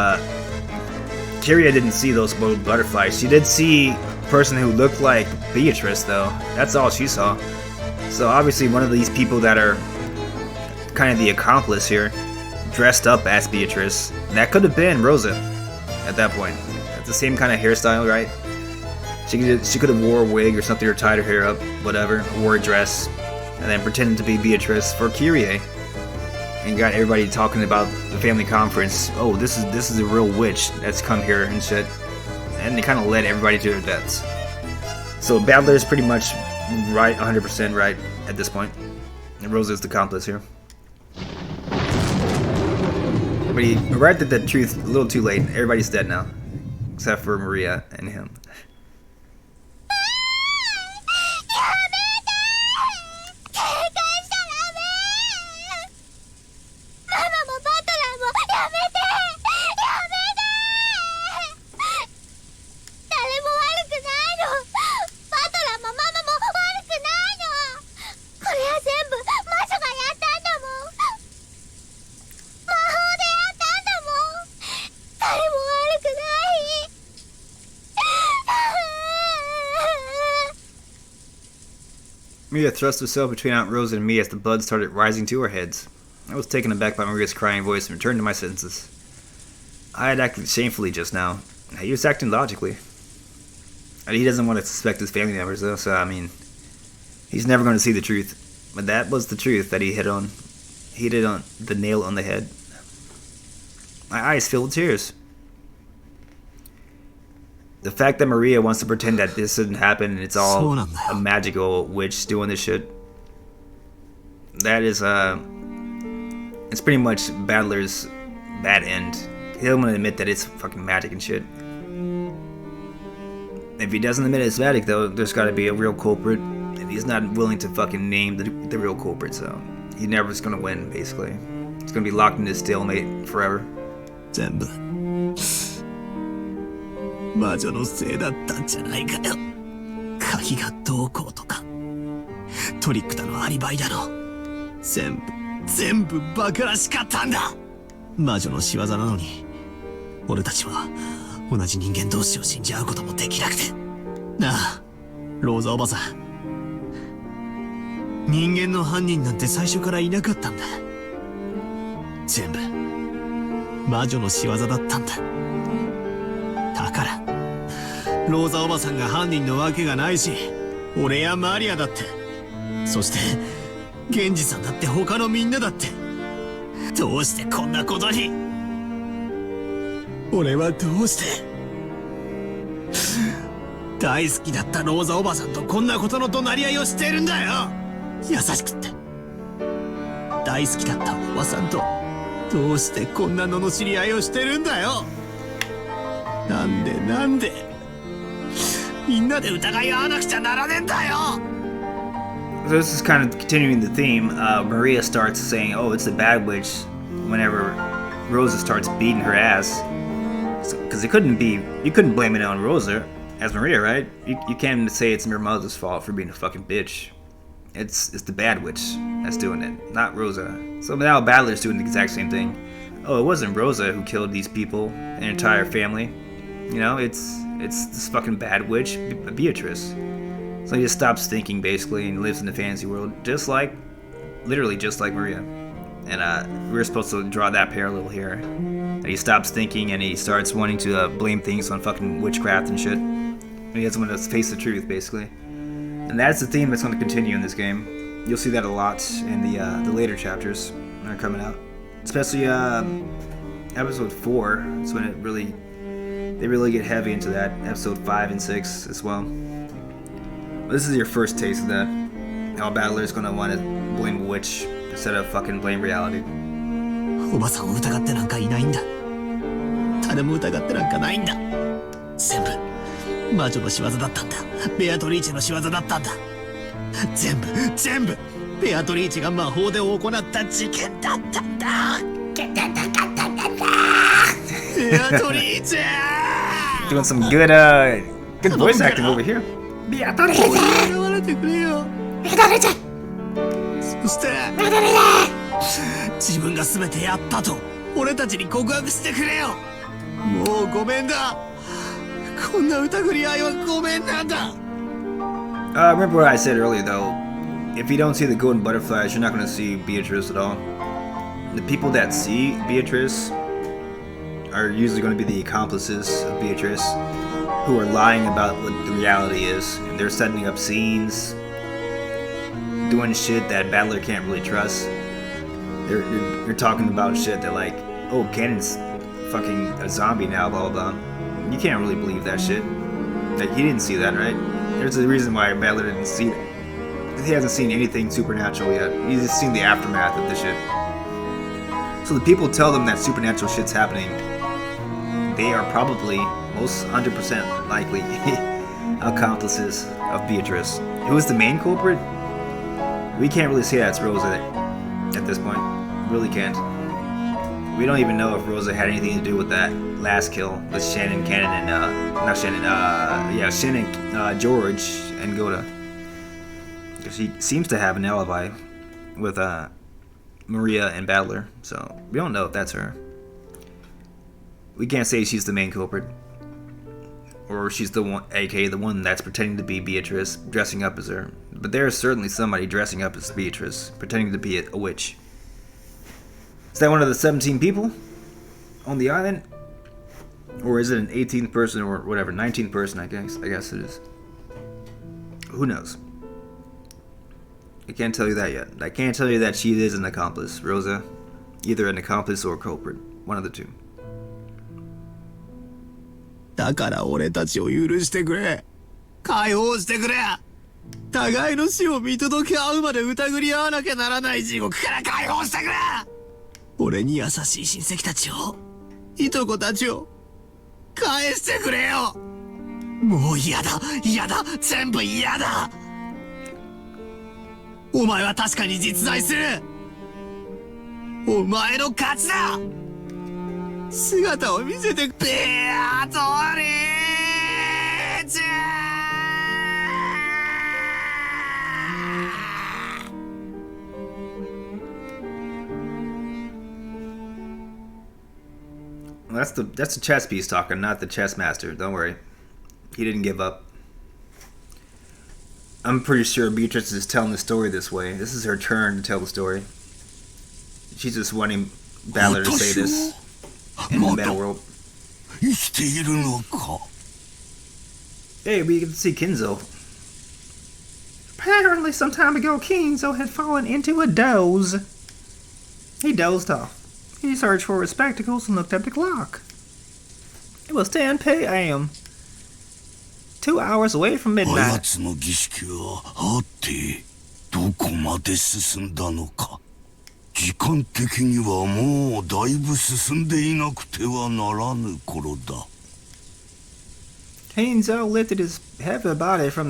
Kyria didn't see those butterflies. She did see a person who looked like Beatrice, though. That's all she saw. So obviously one of these people that are kind of the accomplice here, dressed up as Beatrice, that could have been Rosa at that point. It's the same kind of hairstyle, right? She could have wore a wig or something, or tied her hair up, whatever, wore a dress, and then pretended to be Beatrice for Kyrie, and got everybody talking about the family conference. Oh, this is a real witch that's come here and shit, and they kind of led everybody to their deaths. So Battler is pretty much right, 100% right at this point, and Rosa's the accomplice here. But he arrived at the truth a little too late. Everybody's dead now, except for Maria and him. Maria thrust herself between Aunt Rosa and me as the blood started rising to our heads. I was taken aback by Maria's crying voice and returned to my senses. I had acted shamefully just now. He was acting logically. He doesn't want to suspect his family members, though, so, I mean, he's never going to see the truth. But that was the truth that he hit on. He hit on the nail on the head. My eyes filled with tears. The fact that Maria wants to pretend that this didn't happen and it's all a magical witch doing this shit, that is, it's pretty much Battler's bad end. He doesn't want to admit that it's fucking magic and shit. If he doesn't admit it's magic, though, there's gotta be a real culprit, and he's not willing to fucking name the real culprit, so he never is gonna win, basically. He's gonna be locked in his stalemate forever. 全部魔女のせいだったんじゃないかよ。鍵がどうこうとか、トリックだのアリバイだの、全部バカらしかったんだ。魔女の仕業なのに、俺たちは同じ人間同士を信じ合うこともできなくて。なあ、ローザおばさん。人間の犯人なんて最初からいなかったんだ。全部魔女の仕業だったんだ。だからローザおばさんが犯人のわけがないし、俺やマリアだって、そしてゲンジさんだって他のみんなだって、どうしてこんなことに。俺はどうして大好きだったローザおばさんとこんなことの怒鳴り合いをしてるんだよ。優しくって大好きだったおばさんとどうしてこんな罵り合いをしてるんだよ。なんでみんなで疑い合わなくちゃならねえんだよ。So this is kind of continuing the theme. Maria starts saying, "Oh, it's the bad witch," whenever Rosa starts beating her ass. Because you couldn't blame it on Rosa as Maria, right? You can't say it's your mother's fault for being a fucking bitch. It's the bad witch that's doing it, not Rosa. So now Battler's doing the exact same thing. Oh, it wasn't Rosa who killed these people, an entire family. You know, it's this fucking bad witch, Beatrice. So he just stops thinking, basically, and lives in the fantasy world, literally just like Maria. And we're supposed to draw that parallel here. And he stops thinking and he starts wanting to blame things on fucking witchcraft and shit. And he doesn't want to face the truth, basically. And that's the theme that's going to continue in this game. You'll see that a lot in the later chapters that are coming out. Especially episode 4. That's when they really get heavy into that. Episode 5 and 6 as well. But this is your first taste of that. How Battler's going to want to blame a witch instead of fucking blame reality. おばさんを疑ってなんかいないんだ。誰も疑ってなんかないんだ。全部魔女の仕業だったんだ。ベアトリーチェの仕業だったんだ。全部ベアトリーチェが魔法で行った事件だったんだ。ベアトリーチェ Doing some good voice acting over here. ベアトリーチェ現れてくれよ。ベアトリーチェそしてベアトリーチェ自分が全てやったと俺たちに告白してくれよ。もうごめんだ。こんな疑り合いはごめんなんだ。Remember what I said earlier, though. If you don't see the golden butterflies, you're not going to see Beatrice at all. The people that see Beatrice are usually going to be the accomplices of Beatrice, who are lying about what the reality is. They're setting up scenes, doing shit that Battler can't really trust. They're talking about shit that, like, oh, Cannon's fucking a zombie now, blah blah blah. You can't really believe that shit. Like, he didn't see that, right? There's a reason why Battler didn't see it. He hasn't seen anything supernatural yet. He's just seen the aftermath of the shit. So the people tell them that supernatural shit's happening. They are probably most 100% likely accomplices of Beatrice. Who is the main culprit? We can't really say that's Rosa at this point. Really can't. We don't even know if Rosa had anything to do with that last kill with Shannon, Cannon, and Shannon, George, and Gohda. She seems to have an alibi with Maria and Battler, so we don't know if that's her. We can't say she's the main culprit, or she's the one, aka the one that's pretending to be Beatrice, dressing up as her. But there is certainly somebody dressing up as Beatrice, pretending to be a witch. Is that one of the 17 people on the island? Or is it an 18th person or whatever, 19th person, I guess it is. Who knows? I can't tell you that yet. I can't tell you that she is an accomplice, Rosa. Either an accomplice or a culprit. One of the two. だから俺たちを許してくれ。解放してくれ。互いの死を見届け合うまで疑り合わなきゃならない地獄から解放してくれ。俺に優しい親戚たちを、いとこたちを返してくれよ。もう嫌だ、全部嫌だ。お前は確かに実在する。お前の勝ちだ。姿を見せてベアトリー Well, that's the chess piece talking, not the chess master. Don't worry. He didn't give up. I'm pretty sure Beatrice is telling the story this way. This is her turn to tell the story. She's just wanting Battler to say this in the meta world. Hey, we get to see Kinzo. Apparently, some time ago, Kinzo had fallen into a doze. He dozed off. He searched for his spectacles and looked at the clock. It was 10 p.m. 2 hours away from midnight. 時間的にはもうだいぶ進んでいなくてはならぬ頃だ。 Kinzo lifted his heavy body from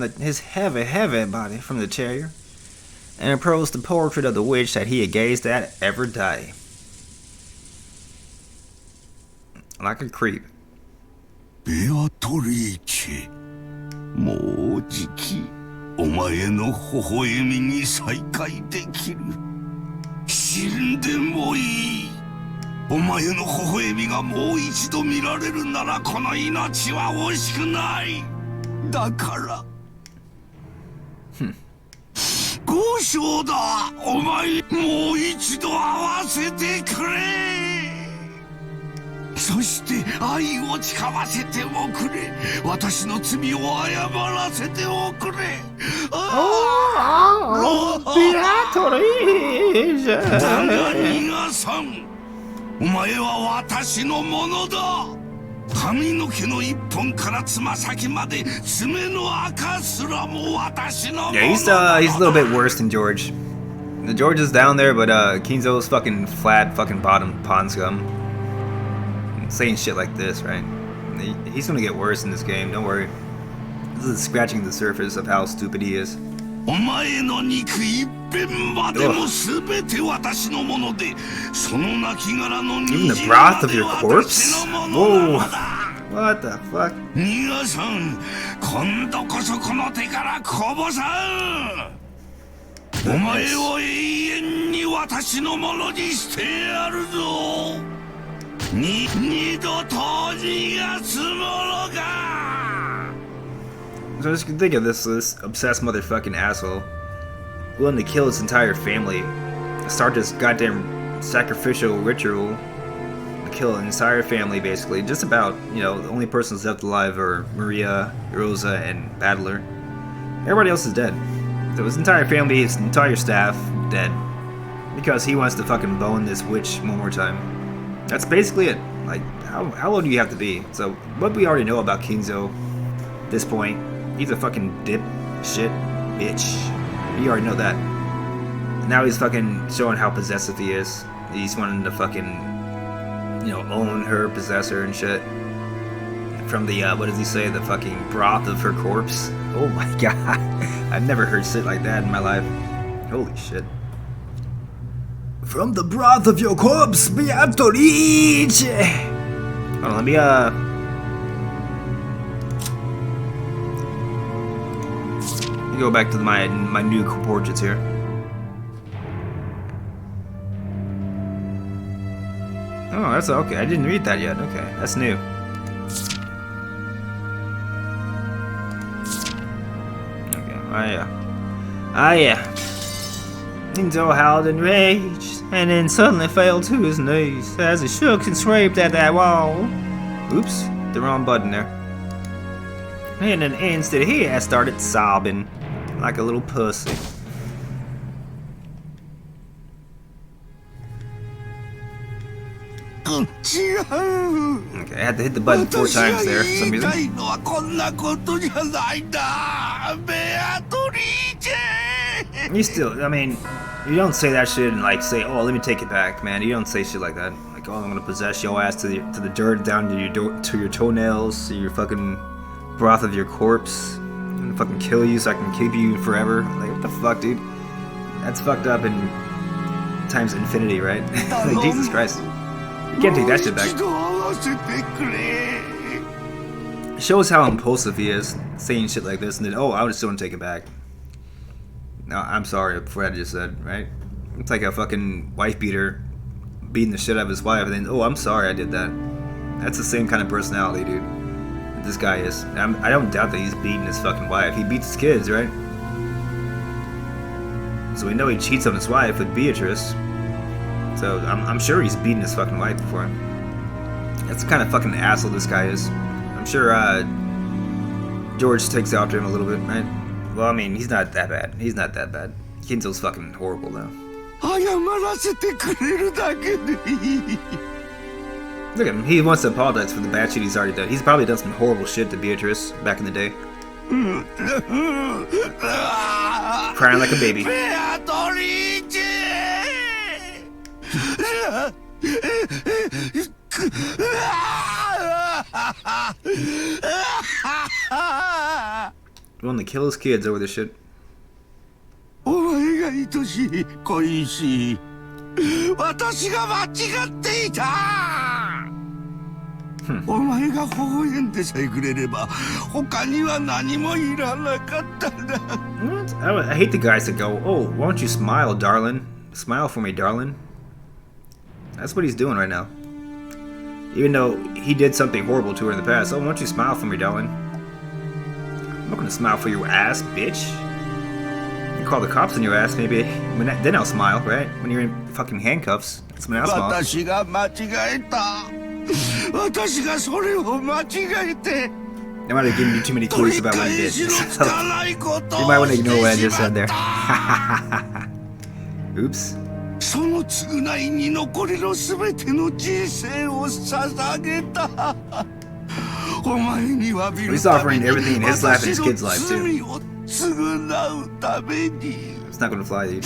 the chair and approached the portrait of the witch that he had gazed at every day. Like a creep. ベアトリーチェ、もうじきお前の微笑みに再会できる。死んでもいい。お前の微笑みがもう一度見られるならこの命は惜しくない。だから交渉だ。お前もう一度会わせてくれ。そして愛を誓わせておくれ。私の罪を謝らせておくれ。だが逃がさん。お前は私のものだ。髪の毛の一本からつま先まで爪の赤すらも私のものだ。Yeah, he's a little bit worse than George. George is down there, but Kinzo's fucking flat, fucking bottom pond scum. Saying shit like this, right? He's gonna get worse in this game, don't worry. This is scratching the surface of how stupid he is. お前の肉一片までも全て私のもので、その亡骸の Even the broth of your corpse? Whoa. What the fuck? 逃がさん。今度こそこの手からこぼさん。お前を永遠に私のものにしてやるぞ。二度と逃がすものか。 So just think of this obsessed motherfucking asshole willing to kill his entire family, start this goddamn sacrificial ritual to kill an entire family, basically. Just about, you know, the only persons left alive are Maria, Rosa, and Battler. Everybody else is dead. So his entire family, his entire staff, dead. Because he wants to fucking bone this witch one more time. That's basically it. Like, how low do you have to be? So, what we already know about Kinzo at this point, he's a fucking dip shit bitch. You already know that. Now he's fucking showing how possessive he is. He's wanting to fucking, you know, own her, possess her and shit. From the, what does he say? The fucking broth of her corpse. Oh my god. I've never heard shit like that in my life. Holy shit. From the broth of your corpse, Beato. Hold on, let me, go back to my new portraits here. Oh, that's okay. I didn't read that yet. Okay, that's new. Okay, oh yeah. Kinzo howled in rage, and then suddenly fell to his knees as he shook and scraped at that wall. Oops, the wrong button there. In an instant, he had started sobbing like a little pussy. Okay, I had to hit the button 4 times there for some reason. You still, I mean, you don't say that shit and like say, oh, let me take it back, man. You don't say shit like that. Like, oh, I'm gonna possess your ass to the dirt, down to your toenails, to your fucking broth of your corpse. I'm gonna fucking kill you so I can keep you forever. Like, what the fuck, dude? That's fucked up in times infinity, right? Like, Jesus Christ. You can't take that shit back. It shows how impulsive he is, saying shit like this, and then, oh, I just want to take it back. No, I'm sorry for what I just said, right? It's like a fucking wife beater beating the shit out of his wife, and then, oh, I'm sorry I did that. That's the same kind of personality, dude. This guy is. I don't doubt that he's beating his fucking wife. He beats his kids, right? So we know he cheats on his wife with Beatrice. So I'm sure he's beaten his fucking wife before. That's the kind of fucking asshole this guy is. I'm sure George takes after him a little bit, right? Well, I mean, he's not that bad. He's not that bad. Kinzo's fucking horrible, though. Look at him. He wants to apologize for the bad shit he's already done. He's probably done some horrible shit to Beatrice back in the day. Crying like a baby. Willing to kill his kids over this shit. I hate the guys that go, oh, why don't you smile, darling? Smile for me, darling. That's what he's doing right now. Even though he did something horrible to her in the past. Oh, why don't you smile for me, darling? I'm not gonna smile for your ass, bitch. You call the cops on your ass, maybe. Then I'll smile, right? When you're in fucking handcuffs. That's when I'll smile. They might have given you too many clues about what he did. You might want to ignore what I just said there. Oops. He's offering everything in his life and his kid's life, too. It's not gonna fly, dude.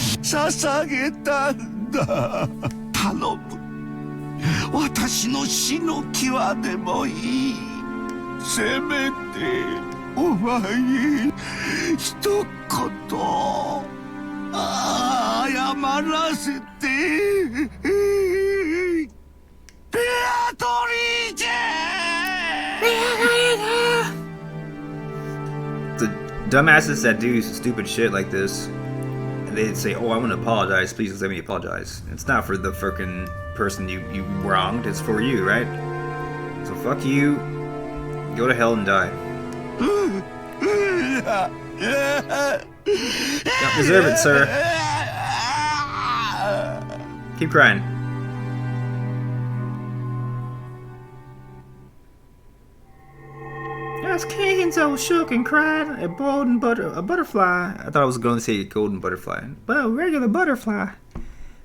The dumbasses that do stupid shit like this, and they'd say, oh, I want to apologize, please let me apologize. It's not for the frickin' person you wronged, it's for you, right? So fuck you, go to hell and die. Don't deserve it, sir. Keep crying. As Kinzo shook and cried, a butterfly. I thought I was going to say a golden butterfly, but a regular butterfly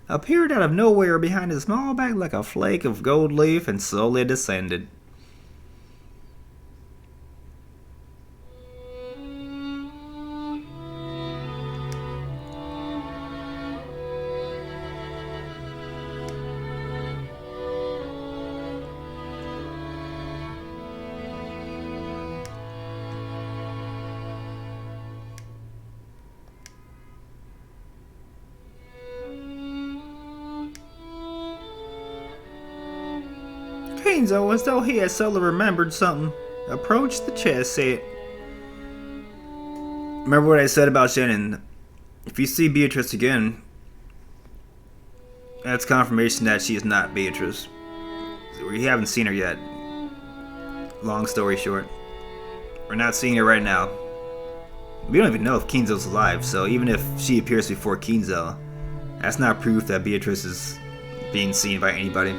appeared out of nowhere behind his small back like a flake of gold leaf and slowly descended. Kinzo, as though he had suddenly remembered something, approached the chest, said, remember what I said about Shannon? If you see Beatrice again, that's confirmation that she is not Beatrice. We haven't seen her yet. Long story short, we're not seeing her right now. We don't even know if Kinzo's alive, so even if she appears before Kinzo, that's not proof that Beatrice is being seen by anybody.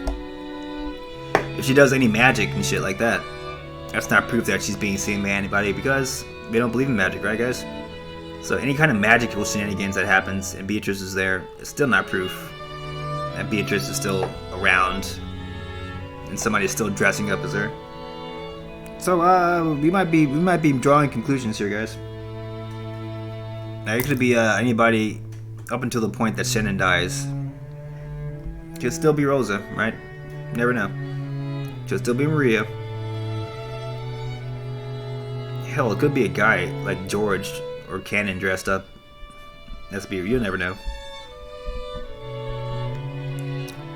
If she does any magic and shit like that, that's not proof that she's being seen by anybody, because they don't believe in magic, right guys? So any kind of magical shenanigans that happens and Beatrice is there, it's still not proof that Beatrice is still around and somebody is still dressing up as her. So we might be drawing conclusions here, guys. Now it could be anybody up until the point that Shannon dies. Could still be Rosa, right? Never know. Could still be Maria. Hell, it could be a guy like George or Cannon dressed up. You'll never know.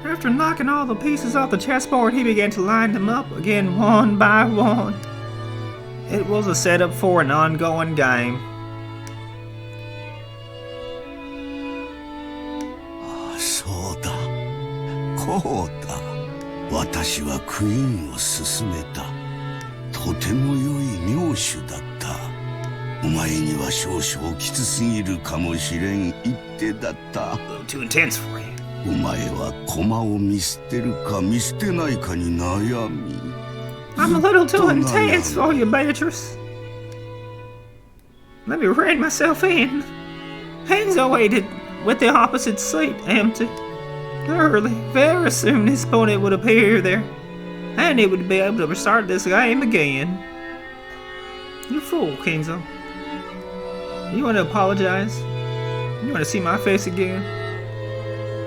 After knocking all the pieces off the chessboard, he began to line them up again one by one. It was a setup for an ongoing game. 私はクイーンを勧めた。とても良い妙手だった。お前には少々きつすぎるかもしれん一手だった。Too intense for you. お前は駒を見捨てるか見捨てないかに悩み。I'm a little too intense for you, Beatrice. Let me rein myself in. Hansel waited with the opposite seat empty. Early, very soon his opponent would appear there, and he would be able to start this game again. You fool, Kenzo. You want to apologize? You want to see my face again?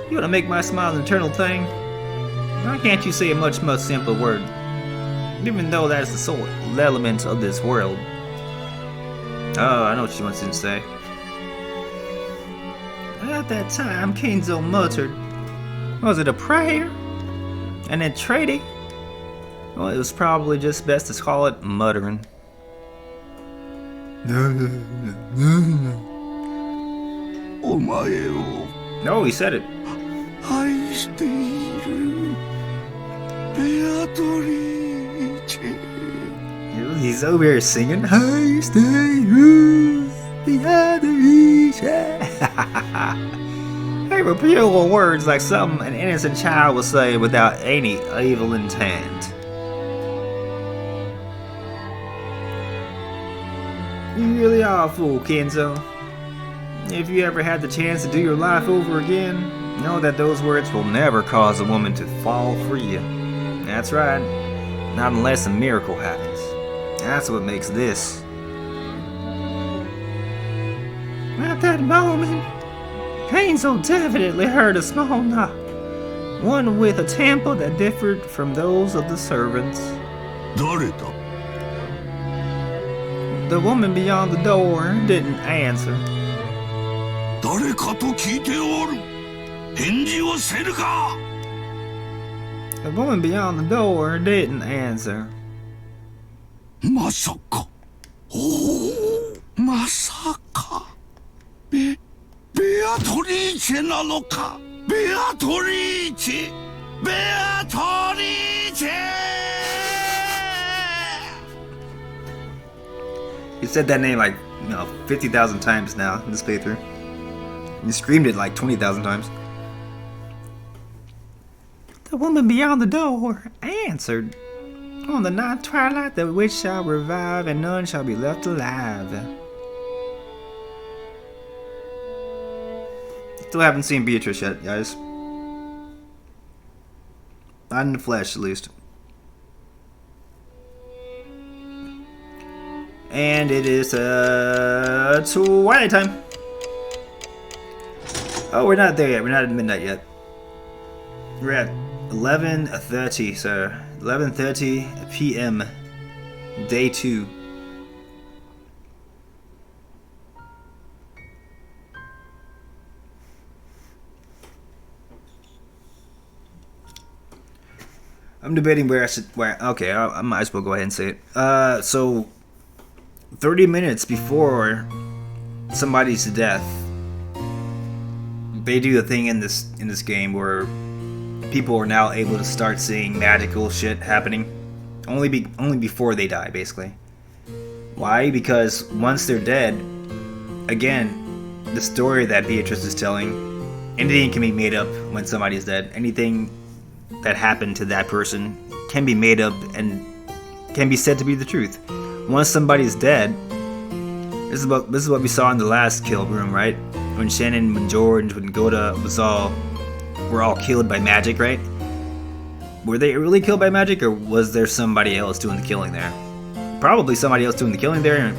You want to make my smile an eternal thing? Why can't you say a much simpler word? Even though that's the sole element of this world. Oh, I know what she wants to say. At that time, Kenzo muttered. Was it a prayer? An entreaty? Well, it was probably just best to call it muttering. No, he said it. He's over here singing. I stay Beatrice. They were pure words like something an innocent child would say without any evil intent. You really are a fool, Kenzo. If you ever had the chance to do your life over again, know that those words will never cause a woman to fall for you. That's right. Not unless a miracle happens. That's what makes this. At that moment, Kenzo definitely heard a small knock, one with a tempo that differed from those of the servants. The woman beyond the door didn't answer. The woman beyond the door didn't answer. まさか。まさか。ベアトリーチェなのか。ベアトリーチェ。ベアトリーチェ。 He said that name like, 50,000 times now in this playthrough. He screamed it like 20,000 times. The woman beyond the door answered. On the night twilight the witch shall revive, and none shall be left alive. Still haven't seen Beatrice yet, guys. Not in the flesh, at least. And it is twilight time. Oh, we're not there yet. We're not at midnight yet. We're at 11:30, sir. 11:30 p.m. Day 2. I'm debating where I should. Okay, I might as well go ahead and say it. So 30 minutes before somebody's death, they do the thing in this game where people are now able to start seeing magical shit happening only before they die, basically. Why? Because once they're dead, again, the story that Beatrice is telling, anything can be made up when somebody's dead. Anything that happened to that person can be made up and can be said to be the truth. Once somebody's dead, this is what we saw in the last kill room, right? When Shannon, when George, when Gohda were all killed by magic, right? Were they really killed by magic, or was there somebody else doing the killing there? Probably somebody else doing the killing there, and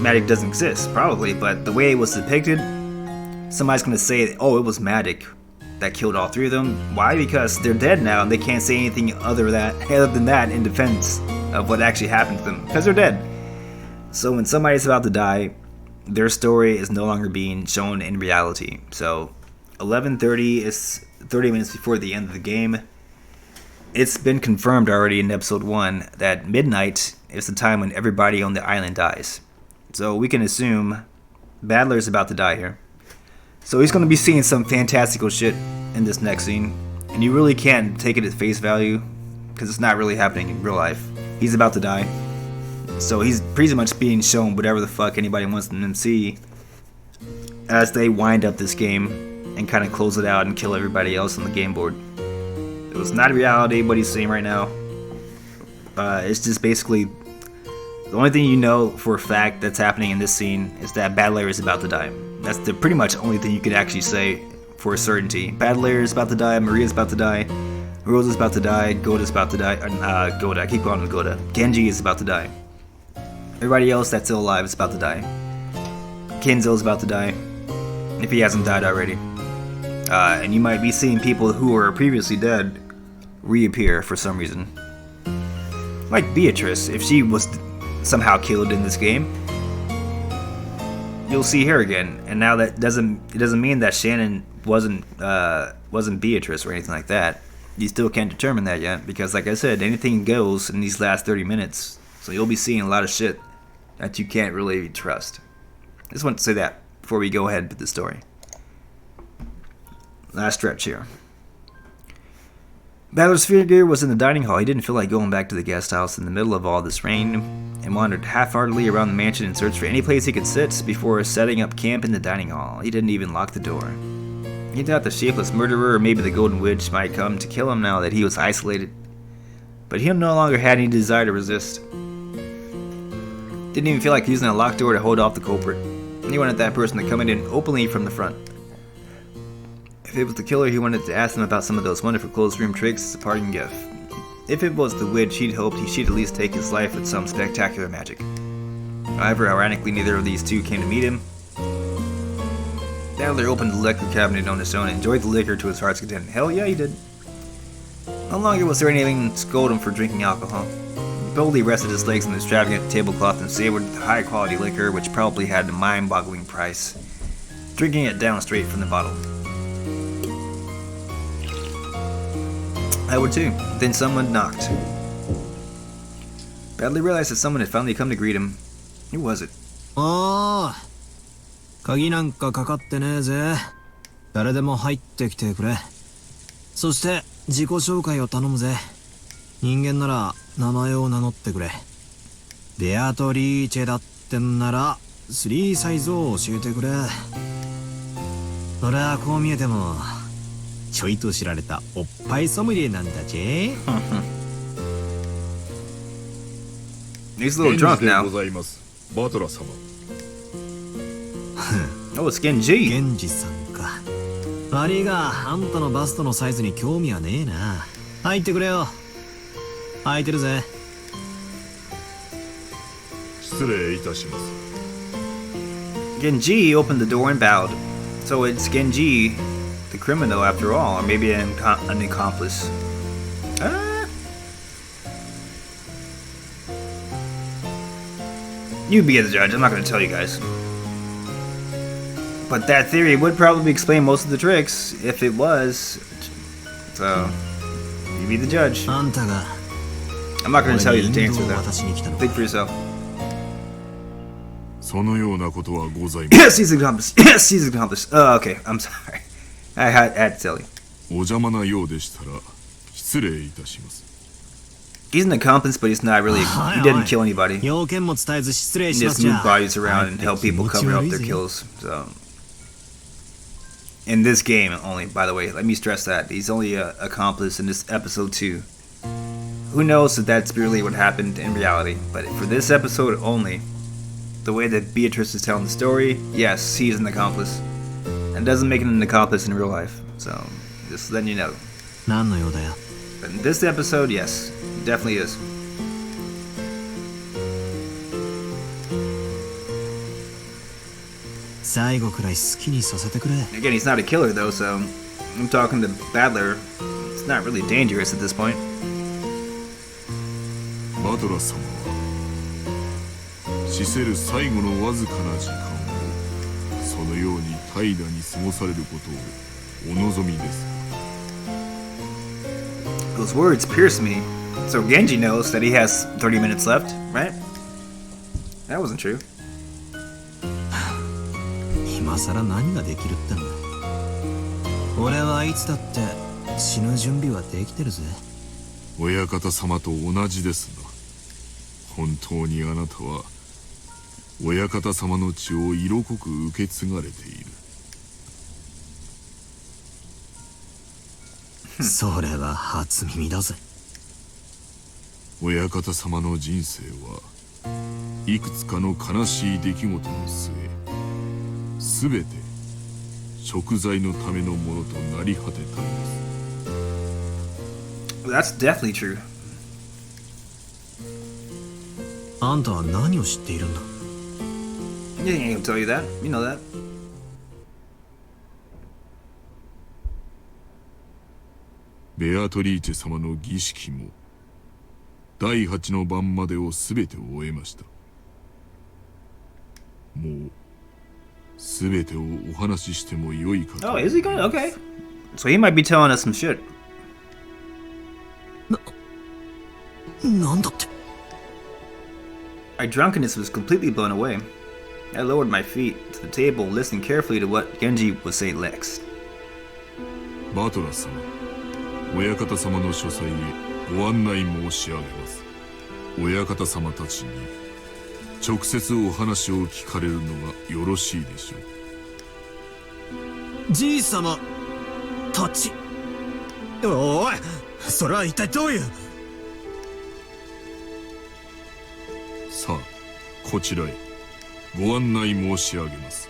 magic doesn't exist, probably, but the way it was depicted, somebody's gonna say, oh, it was magic that killed all three of them. Why? Because they're dead now, and they can't say anything other than that in defense of what actually happened to them, because they're dead. So when somebody's about to die, their story is no longer being shown in reality. So 11:30 is 30 minutes before the end of the game. It's been confirmed already in episode 1 that midnight is the time when everybody on the island dies. So we can assume Battler's about to die here. So he's going to be seeing some fantastical shit in this next scene, and you really can't take it at face value because it's not really happening in real life. He's about to die. So he's pretty much being shown whatever the fuck anybody wants them to see as they wind up this game and kind of close it out and kill everybody else on the game board. It was not reality what he's seeing right now. It's just basically the only thing you know for a fact that's happening in this scene is that Battler is about to die. That's the pretty much only thing you could actually say for a certainty. Battler is about to die, Maria's about to die, Rosa's about to die, Gohda's about to die, Gohda, I keep calling him Gohda. Genji is about to die. Everybody else that's still alive is about to die. Kenzo's about to die, if he hasn't died already. And you might be seeing people who were previously dead reappear for some reason. Like Beatrice, if she was somehow killed in this game, you'll see her again. And now that doesn't mean that Shannon wasn't Beatrice or anything like that. You still can't determine that yet, because like I said, anything goes in these last 30 minutes. So you'll be seeing a lot of shit that you can't really trust. I just want to say that before we go ahead with the story. Last stretch here. Battler's figure was in the dining hall. He didn't feel like going back to the guest house in the middle of all this rain, and wandered half-heartedly around the mansion in search for any place he could sit before setting up camp in the dining hall. He didn't even lock the door. He thought the shapeless murderer or maybe the golden witch might come to kill him now that he was isolated. But he no longer had any desire to resist. Didn't even feel like using a locked door to hold off the culprit. He wanted that person to come in openly from the front. If it was the killer, he wanted to ask them about some of those wonderful closed room tricks as a parting gift. If it was the witch, he'd hoped she'd at least take his life with some spectacular magic. However, ironically, neither of these two came to meet him. Battler opened the liquor cabinet on his own and enjoyed the liquor to his heart's content. Hell yeah, he did. No longer was there anything to scold him for drinking alcohol. He boldly rested his legs on the extravagant tablecloth and savored the high-quality liquor, which probably had a mind-boggling price, drinking it down straight from the bottle. I would too. Then someone knocked. Battler realized that someone had finally come to greet him. Who was it? ああ、鍵なんかかかってねえぜ。誰でも入ってきてくれ。そして自己紹介を頼むぜ。人間なら名前を名乗ってくれ。ベアトリーチェだってんなら3サイズを教えてくれ。俺はこう見えてもちょいと知られたおっぱいソムリエなんだぜ。He's a little drunk now. ございます。バトラ様。Oh, it's Genji. 源氏さんか。悪いがあんたのバストのサイズに興味はねえな。入ってくれよ。空いてるぜ。失礼いたします。Genji opened the door and bowed. So it's Genji, the criminal after all, or maybe an accomplice. You be the judge, I'm not going to tell you guys. But that theory would probably explain most of the tricks, if it was. So, you be the judge. I'm not going to tell you the answer though. Think for yourself. そのようなことはございます。Yes, he's an accomplice. Yes, he's an accomplice. Oh, okay, I'm sorry. I had to tell you. お邪魔なようでしたら失礼いたします。He's an accomplice, but he's not really. He didn't kill anybody. He just moved bodies around and helped people cover up their kills. So, in this game only, by the way, let me stress that he's only an accomplice in this episode 2. Who knows if that's really what happened in reality? But for this episode only, the way that Beatrice is telling the story, yes, he's an accomplice. And doesn't make him an accomplice in real life. So, just letting you know. But in this episode, yes, definitely is. Again, he's not a killer though, so I'm talking to Battler. It's not really dangerous at this point. バトラ様は死せる最後のわずかな時間をそのように怠惰に過ごされることをお望みです。 Those words pierce me. So Genji knows that he has 30 minutes left, right? That wasn't true. 今さら何ができるってんだ。俺はいつだって死ぬ準備はできてるぜ。親方様と同じですな。本当にあなたは親方様の血を色濃く受け継がれている。それは初耳だぜ。親方様の人生はいくつかの悲しい出来事の末、すべて贖罪のためのものとなり果てたのです。 That's definitely true. あんたは何を知っているんだ？ Yeah, he ain't gonna tell you that. You know that. ベアトリーチェ様の儀式も第8の晩までを全て終えました。もう全てをお話ししてもよいかと。 Oh, is he going? Okay. So he might be telling us some shit. なんだって？ My drunkenness was completely blown away. I lowered my feet to the table, listening carefully to what Genji would say next. バトラス様、親方様の書斎へご案内申し上げます。親方様たちに直接お話を聞かれるのがよろしいでしょう。じい様たち。おい、それは一体どういう？さあ、こちらへご案内申し上げます。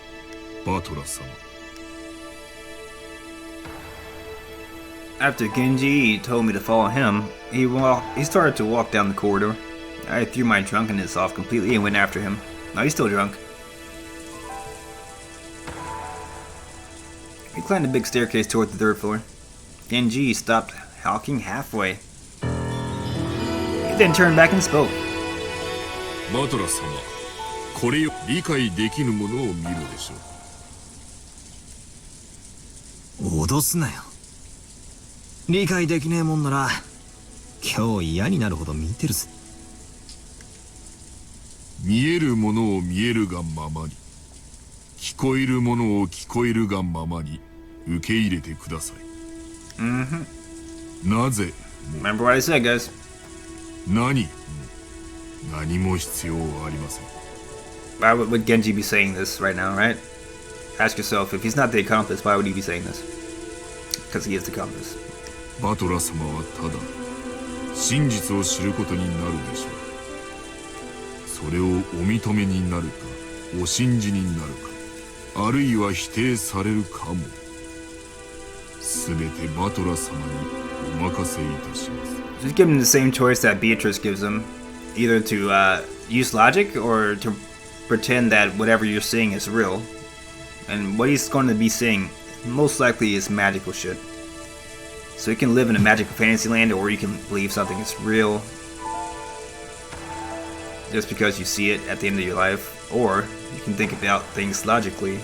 バトラ様。After Genji told me to follow him, he started to walk down the corridor. I threw my drunkenness off completely and went after him. Now he's still drunk. We climbed a big staircase toward the 3rd floor. Genji stopped hawking halfway. He then turned back and spoke. バトラ様、これを理解できぬものを見るでしょう。脅すなよ。理解できねえもんなら今日嫌になるほど見てるぜ。見えるものを見えるがままに、聞こえるものを聞こえるがままに受け入れてください。なぜ Remember what I said, guys. 何も必要はありません。 Why would Genji be saying this right now, right? Ask yourself, if he's not the accomplice, why would he be saying this? Because he is the accomplice. バトラ様はただ真実を知ることになるでしょう。それをお認めになるか、お信じになるか、あるいは否定されるかも、すべてバトラ様にお任せいたします。 Just give him the same choice that Beatrice gives him, either to use logic or to pretend that whatever you're seeing is real. And what he's going to be seeing most likely is magical shit. So you can live in a magical fantasy land, or you can believe something is real just because you see it at the end of your life, or you can think about things logically,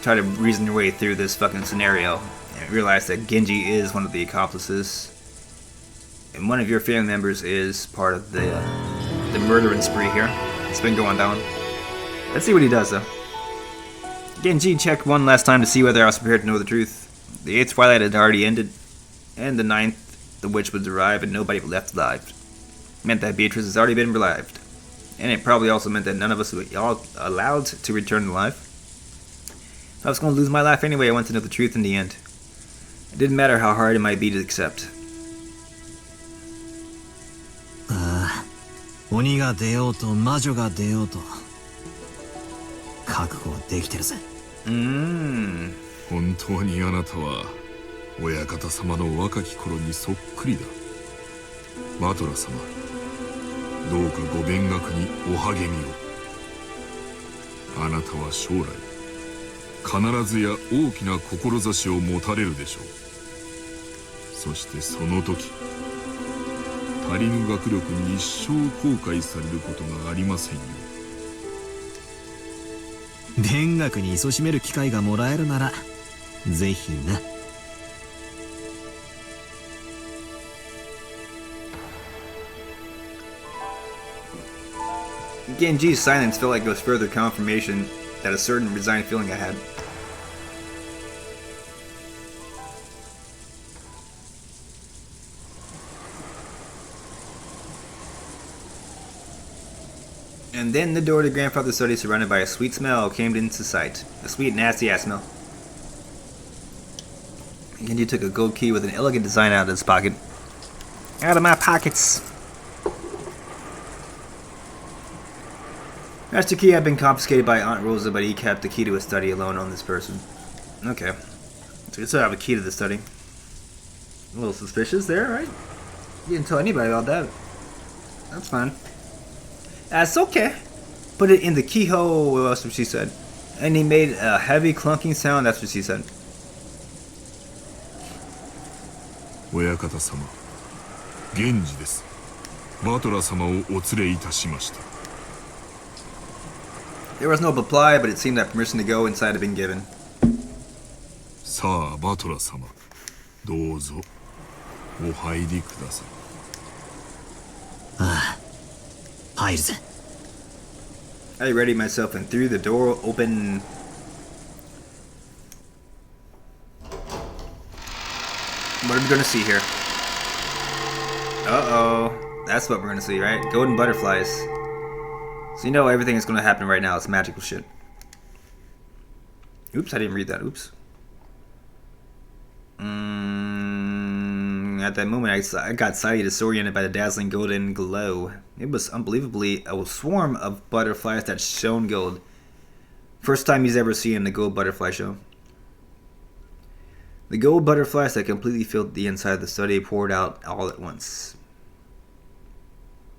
try to reason your way through this fucking scenario, and realize that Genji is one of the accomplices, and one of your family members is part of the murdering spree here. It's been going down. Let's see what he does, though. Genji checked one last time to see whether I was prepared to know the truth. The 8th twilight had already ended, and the 9th, the witch would arrive and nobody left alive. It meant that Beatrice has already been revived. And it probably also meant that none of us were all allowed to return to life. If I was going to lose my life anyway, I wanted to know the truth in the end. It didn't matter how hard it might be to accept. ああ、鬼が出ようと魔女が出ようと覚悟できてるぜ。本当にあなたは親方様の若き頃にそっくりだ。バトラ様、どうかご勉学にお励みを。あなたは将来必ずや大きな志を持たれるでしょう。そしてその時、足りぬ学力に一生後悔されることがありませんよ。勉学に勤しめる機会がもらえるならぜひな。Genji's silence felt like it was further confirmation that a certain resigned feeling I had. And then the door to grandfather's study, surrounded by a sweet smell, came into sight. A sweet, nasty-ass smell. Genji took a gold key with an elegant design out of his pocket. Out of my pockets! Master key had been confiscated by Aunt Rosa, but he kept the key to his study alone on this person. Okay. So you still have a key to the study. A little suspicious there, right? You didn't tell anybody about that. That's fine. That's okay. Put it in the keyhole, that's what she said. And he made a heavy clunking sound, that's what she said. 親方様、源氏です。バトラ様をお連れいたしました。There was no reply, but it seemed that permission to go inside had been given. さあ、バトラ様、どうぞお入りください。ああ、入るぜ。I readied myself and threw the door open. What are we gonna see here? Uh-oh. That's what we're gonna see, right? Golden butterflies. So you know everything that's gonna happen right now is magical shit. Oops, I didn't read that. Oops. At that moment, I got slightly disoriented by the dazzling golden glow. It was unbelievably a swarm of butterflies that shone gold. First time he's ever seen the gold butterfly show. The gold butterflies that completely filled the inside of the study poured out all at once.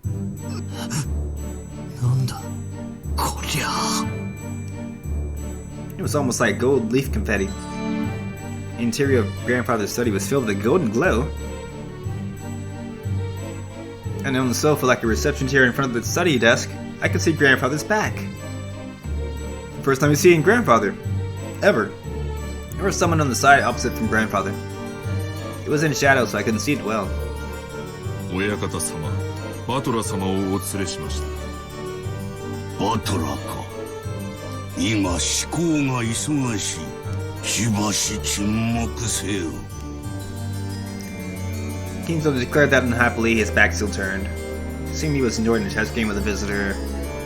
なんだこりゃ。 It was almost like gold leaf confetti. The interior of Grandfather's study was filled with a golden glow. And on the sofa, like a reception chair in front of the study desk, I could see Grandfather's back. The first time we see Grandfather. Ever. There was someone on the side opposite from Grandfather. It was in shadow, so I couldn't see it well. 親方様、バトラ様をお連れしました。バトラか。今思考が忙しい。しばし沈黙せよ。Kingsley declared that unhappily his back still turned. Seemed he was enjoying the chess game with a visitor.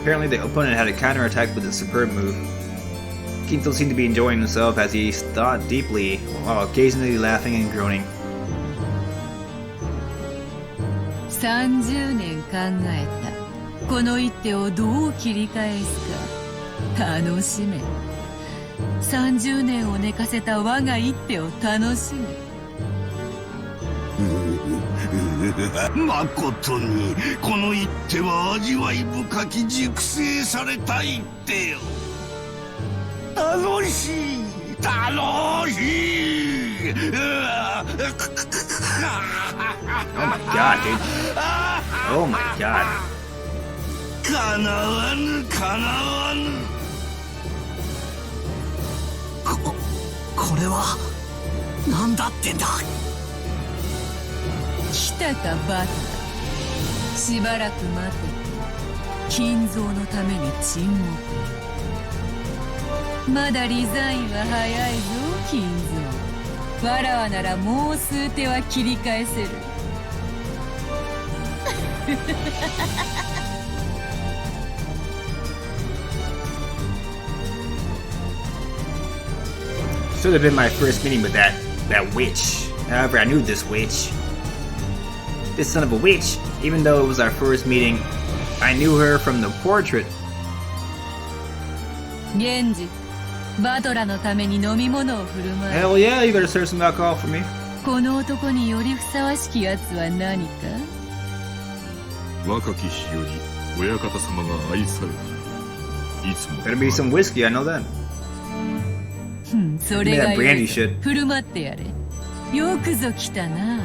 Apparently the opponent had a counterattack with a superb move. Kingsley seemed to be enjoying himself as he thought deeply, while occasionally laughing and groaning. 30年考えた。この一手をどう切り返すか楽しめ。30年を寝かせた我が一手を楽しめ。まことにこの一手は味わい深き熟成された一手よ。楽しい楽しい。Oh my god, dude. Oh my god. かなわぬかなわぬ。これは何だってんだ。来たかバト。しばらく待て。金蔵のために沈黙。まだリザインは早いぞ金蔵。わらわならもう数手は切り返せる。Should have been my first meeting with that witch. However, I knew this witch. This son of a witch. Even though it was our first meeting, I knew her from the portrait. 源氏、バトラのために飲み物を振る舞え。 Hell yeah, you gotta serve some alcohol for me. この男によりふさわしきやつは何か。若き日より親方様が愛された。いつも。Better be some whiskey, I know that. それが That brandy shit. 振る舞ってやれ。よくぞ来たな。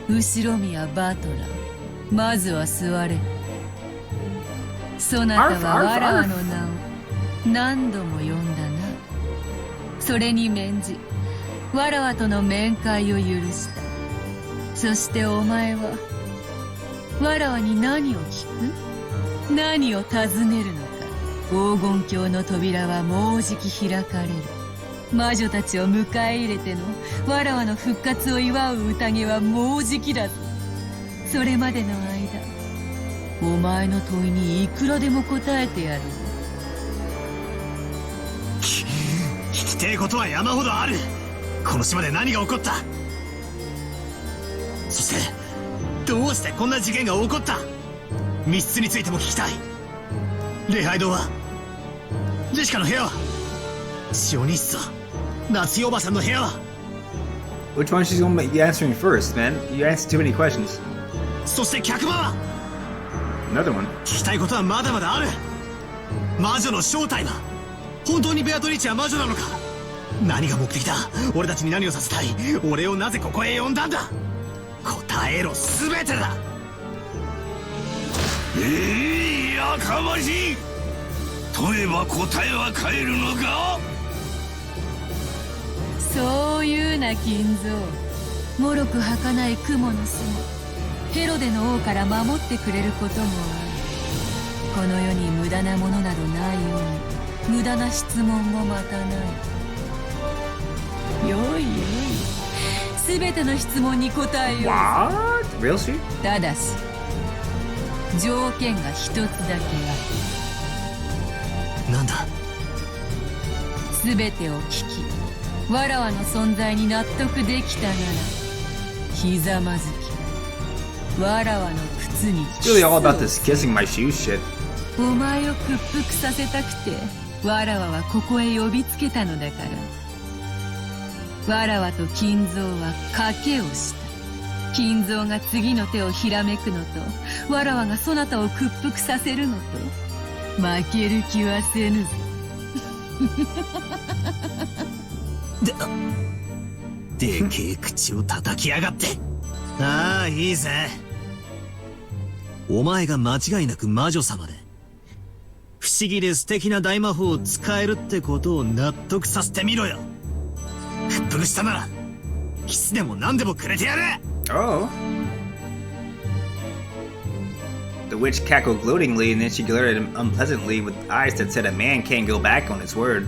後ろ宮バトラ。まずは座れ。そなたはわらわの名を何度も呼んだな。それに免じ、わらわとの面会を許した。そしてお前はわらわに何を聞く？何を尋ねるのか。黄金鏡の扉はもうじき開かれる。魔女たちを迎え入れてのわらわの復活を祝う宴はもうじきだぞ。それまでの間お前の問いにいくらでも答えてやる。聞きてえことは山ほどある。この島で何が起こった？そしてどうしてこんな事件が起こった？密室についても聞きたい。礼拝堂は？ジェシカの部屋は？シオニ室は？夏代おばさんの部屋は？ Which one she's gonna be answering first, man? You answered too many questions. そして客場は？ Another one. 聞きたいことはまだまだある。魔女の正体は？本当にベアトリーチは魔女なのか？何が目的だ？俺たちに何をさせたい？俺をなぜここへ呼んだんだ？答えろ、全てだ。やかましい。問えば答えは返るのか？そういうな金蔵。もろく儚い雲の巣もヘロデの王から守ってくれることもある。この世に無駄なものなどないように無駄な質問もまたない。よいよい、すべての質問に答えよう。 What? Real shit? ただし条件が一つだけある。なんだ？すべてを聞きわらわの存在に納得できたならひざまずきわらわの靴に It's really all about this kissing my shoes shit. お前を屈服させたくてわらわはここへ呼びつけたのだから。わらわと金蔵は賭けをした。金蔵が次の手をひらめくのとわらわがそなたを屈服させるのと負ける気はせぬぞ。でけえ口を叩きやがって。ああ、いいぜ。お前が間違いなく魔女様で不思議で素敵な大魔法を使えるってことを納得させてみろよ。屈服したならキスでも何でもくれてやる。 Oh. The witch cackled gloatingly, and then she glared at him unpleasantly with eyes that said a man can't go back on his word.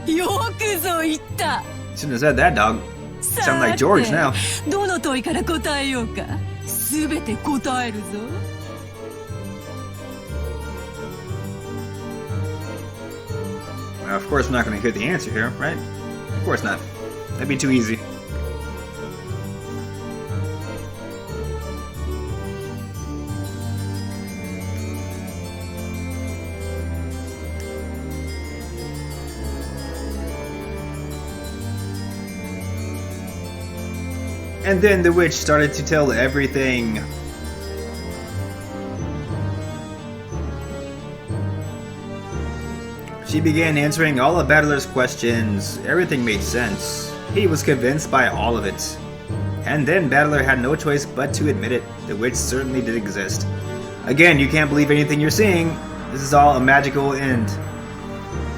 よくぞ言った。 Shouldn't have said that, dog. Sound like George now. どの問いから答えようか。すべて答えるぞ。Of course, I'm not going to hear the answer here, right? Of course not. That'd be too easy. And then the witch started to tell everything. She began answering all of Battler's questions. Everything made sense. He was convinced by all of it. And then Battler had no choice but to admit it. The witch certainly did exist. Again, you can't believe anything you're seeing. This is all a magical end.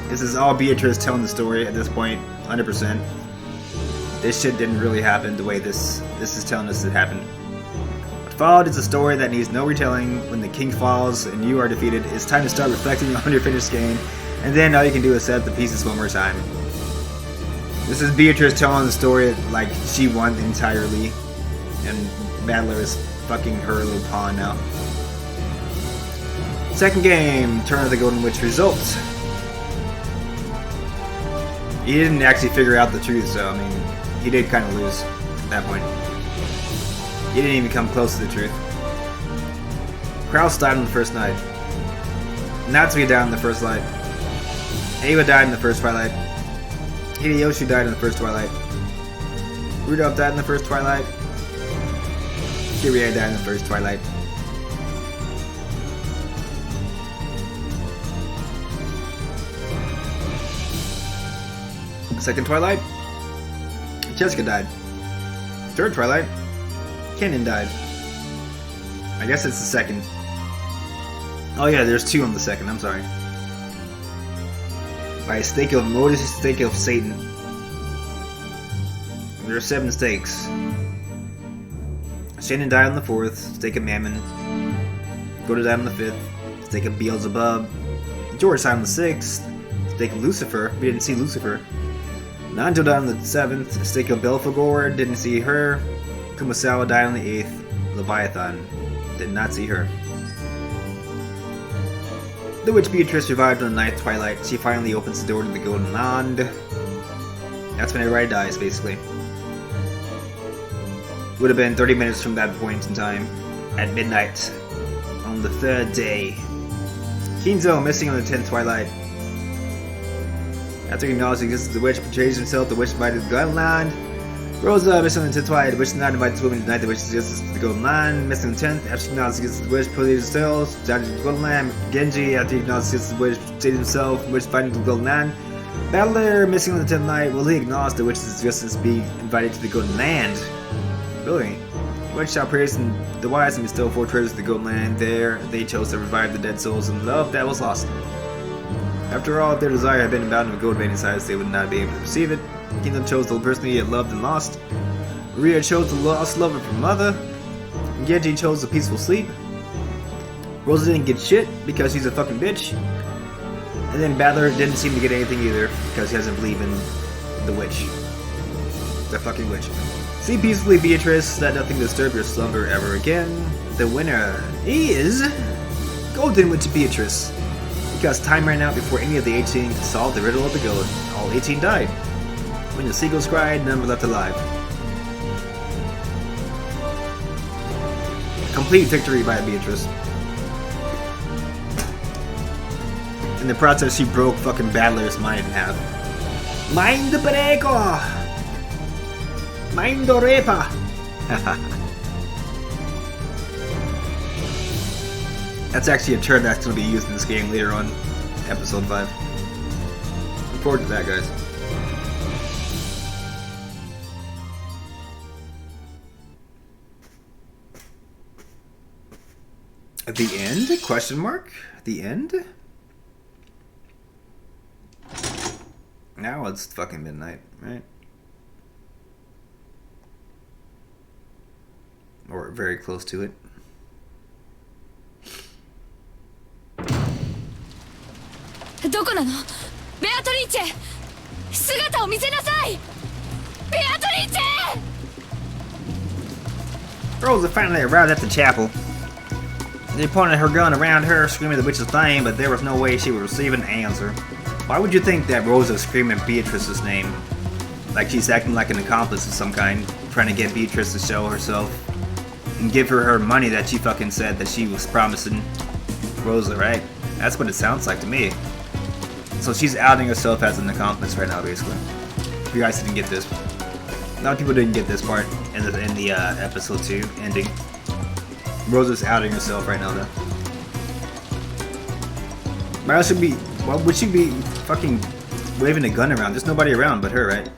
This is all Beatrice telling the story at this point, 100%. This shit didn't really happen the way this is telling us it happened. What followed is a story that needs no retelling. When the king falls and you are defeated, it's time to start reflecting on your finished game, and then all you can do is set up the pieces one more time. This is Beatrice telling the story like she won entirely, and Battler is fucking her little pawn now. Second game, Turn of the Golden Witch results. He didn't actually figure out the truth, so I mean, he did kind of lose at that point. He didn't even come close to the truth. Kraus died on the first night. Natsuki died on the first light. Ava died in the first twilight. Hideyoshi died in the first twilight. Rudolph died in the first twilight. Kyrie died in the first twilight. Second twilight, Jessica died. Third twilight, Kenan died. I guess it's the second. Oh yeah, there's two on the second, I'm sorry. By a stake of Modus, stake of Satan. There are 7 stakes. Shannon died on the 4th, stake of Mammon. Gohda died on the 5th, stake of Beelzebub. George died on the 6th, stake of Lucifer. We didn't see Lucifer. Nanjo died on the 7th, stake of Belphegor, didn't see her. Kumasawa died on the 8th, Leviathan, did not see her. The witch Beatrice survived on the ninth twilight. She finally opens the door to the Golden Land. That's when everybody dies, basically. Would have been 30 minutes from that point in time. At midnight. On the third day. Kinzo missing on the 10th twilight. After he acknowledges the existence of the witch, betrays himself, the witch invited to the Golden Land. Rosa missing on the 10th twilight. The witch did not invite this woman to deny the witch's existence to the Golden Land. Missing on the 10th. After she acknowledges the existence of the witch, pulls herself, down to the Golden Land. Genji, after he acknowledges the existence of the witch, betrays himself, the witch invited to the Golden Land. Battler missing on the 10th night. Will he acknowledge the witch's existence be invited to the Golden Land? Really? The witch shall praise the wise and bestow 4 treasures to the Golden Land. There, they chose to revive the dead souls and love that was lost. After all, if their desire had been abounding with gold vein inside, they would not be able to receive it. The kingdom chose the person he had loved and lost. Maria chose the lost lover of her mother. Genji chose the peaceful sleep. Rosa didn't get shit because she's a fucking bitch. And then Battler didn't seem to get anything either because he doesn't believe in the witch. The fucking witch. Sleep peacefully, Beatrice. Let nothing disturb your slumber ever again. The winner is Golden Witch Beatrice. Because time ran out before any of the 18 could solve the riddle of the goat. All 18 died. When the seagulls cried, none were left alive. Complete victory by Beatrice. In the process, she broke fucking Battler's mind in half. Mind breaker! Mind raper! That's actually a term that's going to be used in this game later on, episode 5. Look forward to that, guys. At the end? Question mark? The end? Now it's fucking midnight, right? Or very close to it. Rosa finally arrived at the chapel. They pointed her gun around her, screaming the witch's name, but there was no way she would receive an answer. Why would you think that Rosa's screaming Beatrice's name? Like she's acting like an accomplice of some kind, trying to get Beatrice to show herself and give her money that she fucking said that she was promising Rosa, right? That's what it sounds like to me. So she's outing herself as an accomplice right now, basically. If you guys didn't get this. A lot of people didn't get this part in the episode 2 ending. Rosa's outing herself right now, though. Why would she be fucking waving a gun around? There's nobody around but her, right?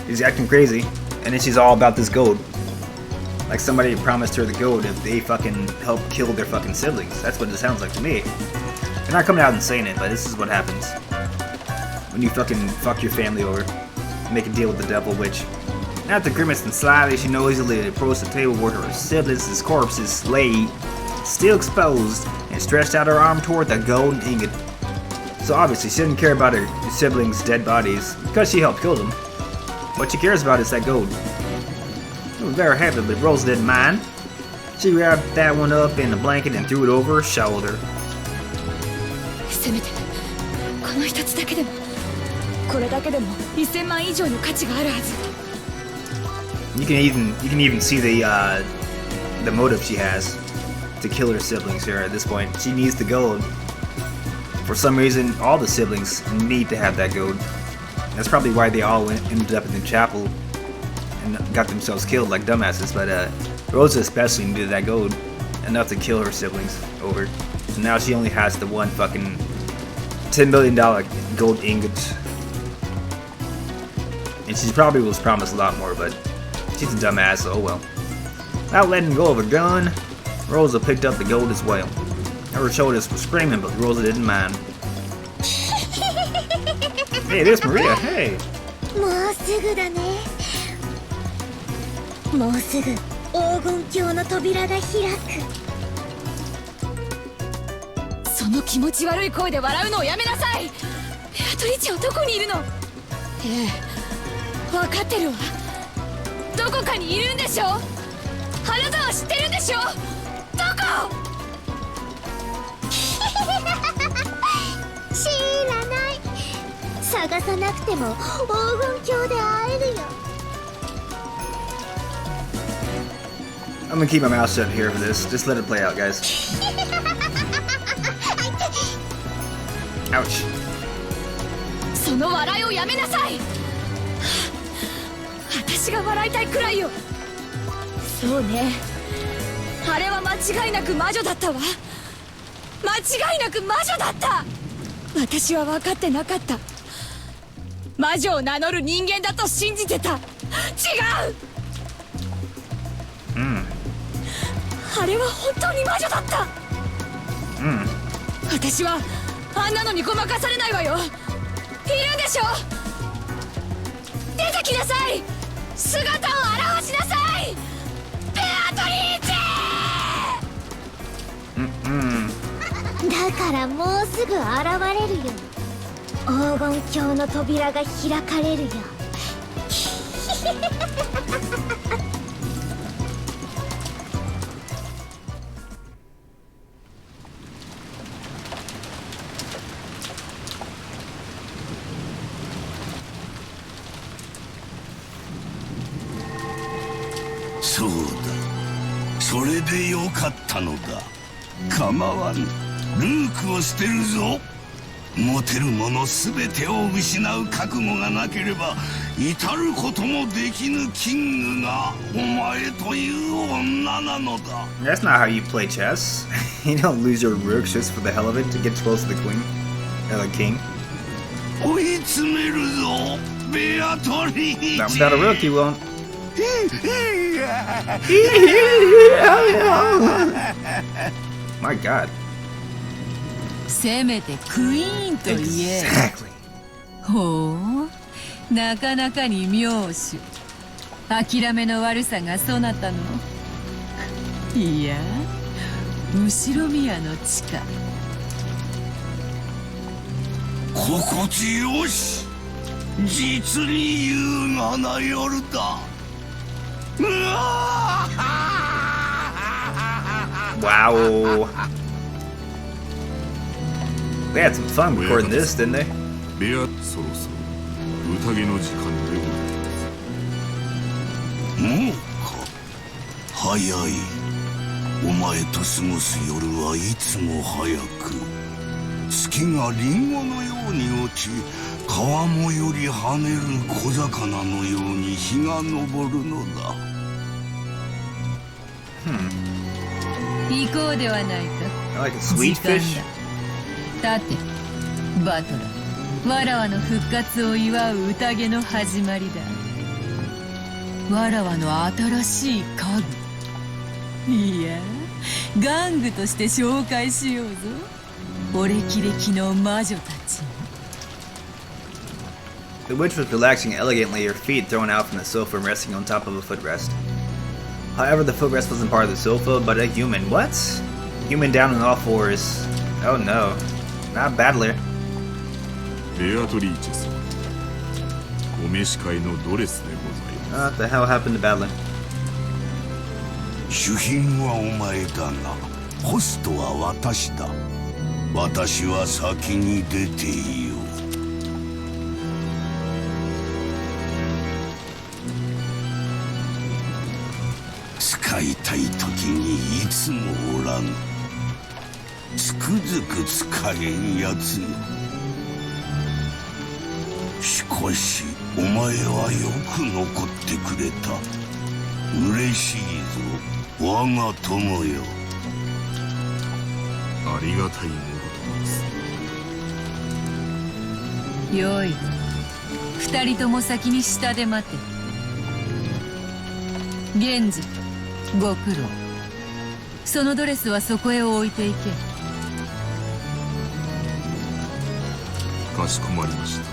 She's acting crazy, and then she's all about this gold. Like somebody promised her the gold if they fucking help kill their fucking siblings. That's what it sounds like to me. They're not coming out and saying it, but this is what happens when you fucking fuck your family over. Make a deal with the devil witch. After grimacing slyly, she noisily approached the table where her siblings' corpses lay, still exposed, and stretched out her arm toward the golden ingot. So obviously she didn't care about her siblings' dead bodies because she helped kill them. What she cares about is that gold. It was very heavy, but Rosa didn't mind. She grabbed that one up in the blanket and threw it over her shoulder. You can even see the motive she has to kill her siblings here at this point. She needs the gold. For some reason, all the siblings need to have that gold. That's probably why they all ended up in the chapel and got themselves killed like dumbasses. But Rosa especially needed that gold enough to kill her siblings over. So now she only has the one fucking $10 million gold ingot. And she probably was promised a lot more, but she's a dumbass, so oh well. Without letting go of her gun, Rosa picked up the gold as well. Her shoulders were screaming, but Rosa didn't mind. Hey, there's Maria, hey! もうすぐだね。もうすぐ黄金鏡の扉が開く。その気持ち悪い声で笑うのをやめなさい。ベアトリチェはどこにいるの？ええ、分かってるわ。どこかにいるんでしょ？あなたは知ってるんでしょ？どこ？探さなくても黄金鏡で会えるよ。 I'm gonna keep my mouth shut here for this. Just let it play out, guys. Ouch. その笑いをやめなさい。私が笑いたいくらいよ。そうね、あれは間違いなく魔女だったわ。間違いなく魔女だった。私は分かってなかった。魔女を名乗る人間だと信じてた。違う。あれは本当に魔女だった。私はあんなのにごまかされないわよ。いるでしょ。出てきなさい。姿を現しなさい。ベアトリーチ。だからもうすぐ現れるよ。黄金鏡の扉が開かれるよ。そうだ、それでよかったのだ。構わぬ、ルークを捨てるぞ。持てるもの全てを失う覚悟がなければ至ることもできぬキングがお前という女なのだ。 That's not how you play chess. You don't lose your rooks just for the hell of it to get close to the queen or the king. 追い詰めるぞ、ベアトリーチ。 Not without a rook, you won't. My God. せめてクイーンと言え。 Exactly. ほう、なかなかに妙手。諦めの悪さがそなたの。いや、後ろ宮の地下。心地よし、実に優雅な夜だ。Wow. They had some fun recording this, didn't they? ベア、そろそろ宴の時間でございます。もうか、早い。お前と過ごす夜はいつも早く、月がリンゴのように落ち、川面より跳ねる小魚のように日が昇るのだ。行こうではないか。 I like a sweet 時間 fish. だ。立て、バトラー。わらわの復活を祝う宴の始まりだ。わらわの新しい家具。いや、玩具として紹介しようぞ。お歴々の魔女たちに。 The witch was relaxing elegantly, her feet thrown out from the sofa and resting on top of a footrest. However, the footrest wasn't part of the sofa, but a human. What? Human down on all fours. Oh no. Not Battler. ベアトリーチェさん、お召し替えのドレスでございます。 What the hell happened to Battler? 主賓はお前だが、ホストは私だ。私は先に出ていよう。使いたい時にいつもおらん。つくづく使えんやつよ。しかしお前はよく残ってくれた。嬉しいぞ、我が友よ。ありがたいものです。よい。二人とも先に下で待て。源氏、ご苦労。そのドレスはそこへ置いていけ。かしこまりました。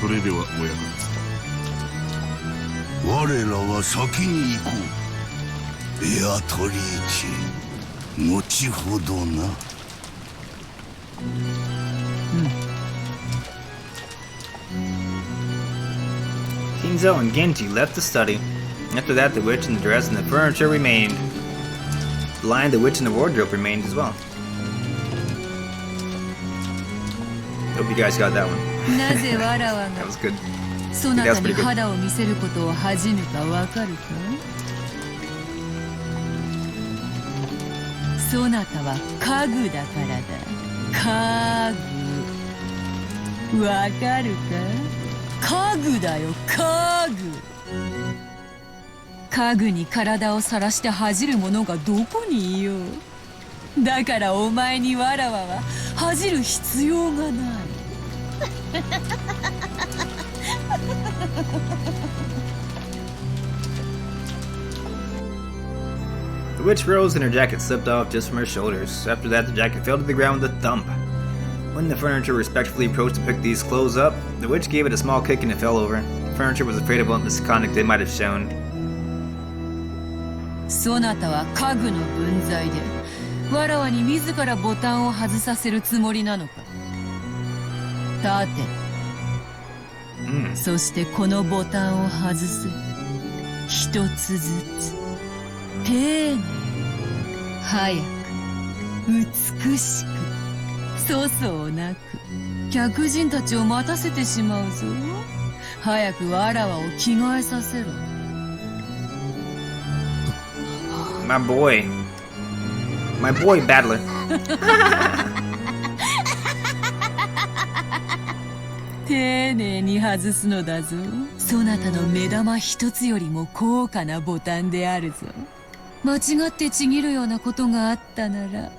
それでは親方さん、我らは先に行こう。ベアトリーチェ、後ほどな。Kinzo and Genji left the study. After that, the witch and the dress and the furniture remained. The lion, the witch, and the wardrobe remained as well. Hope you guys got that one. なぜわらわ That が was good. そなた That's に pretty good. 肌を見せることを恥じぬかわかるか？そなたは家具だからだ。家具。わかるか？家具だよ、家具。家具に体をさらして恥じる者がどこにいよう。だからお前にわらわは恥じる必要がない。The witch rose and her jacket slipped off just from her shoulders. After that, the jacket fell to the ground with a thump. When the furniture respectfully approached to pick these clothes up, the witch gave it a small kick and it fell over. The furniture was afraid of what misconduct they might have shown. そなたは家具の分際でわらわに自らボタンを外させるつもりなのか。立て、そしてこのボタンを外せ。一つずつ丁寧に早く美しく粗相なく客人たちを待たせてしまうぞ。早くわらわを着替えさせろ。My boy, Battler. 丁寧に外すのだぞ。そなたの目玉一つよりも高価なボタンであるぞ。間違ってちぎるようなことがあったなら。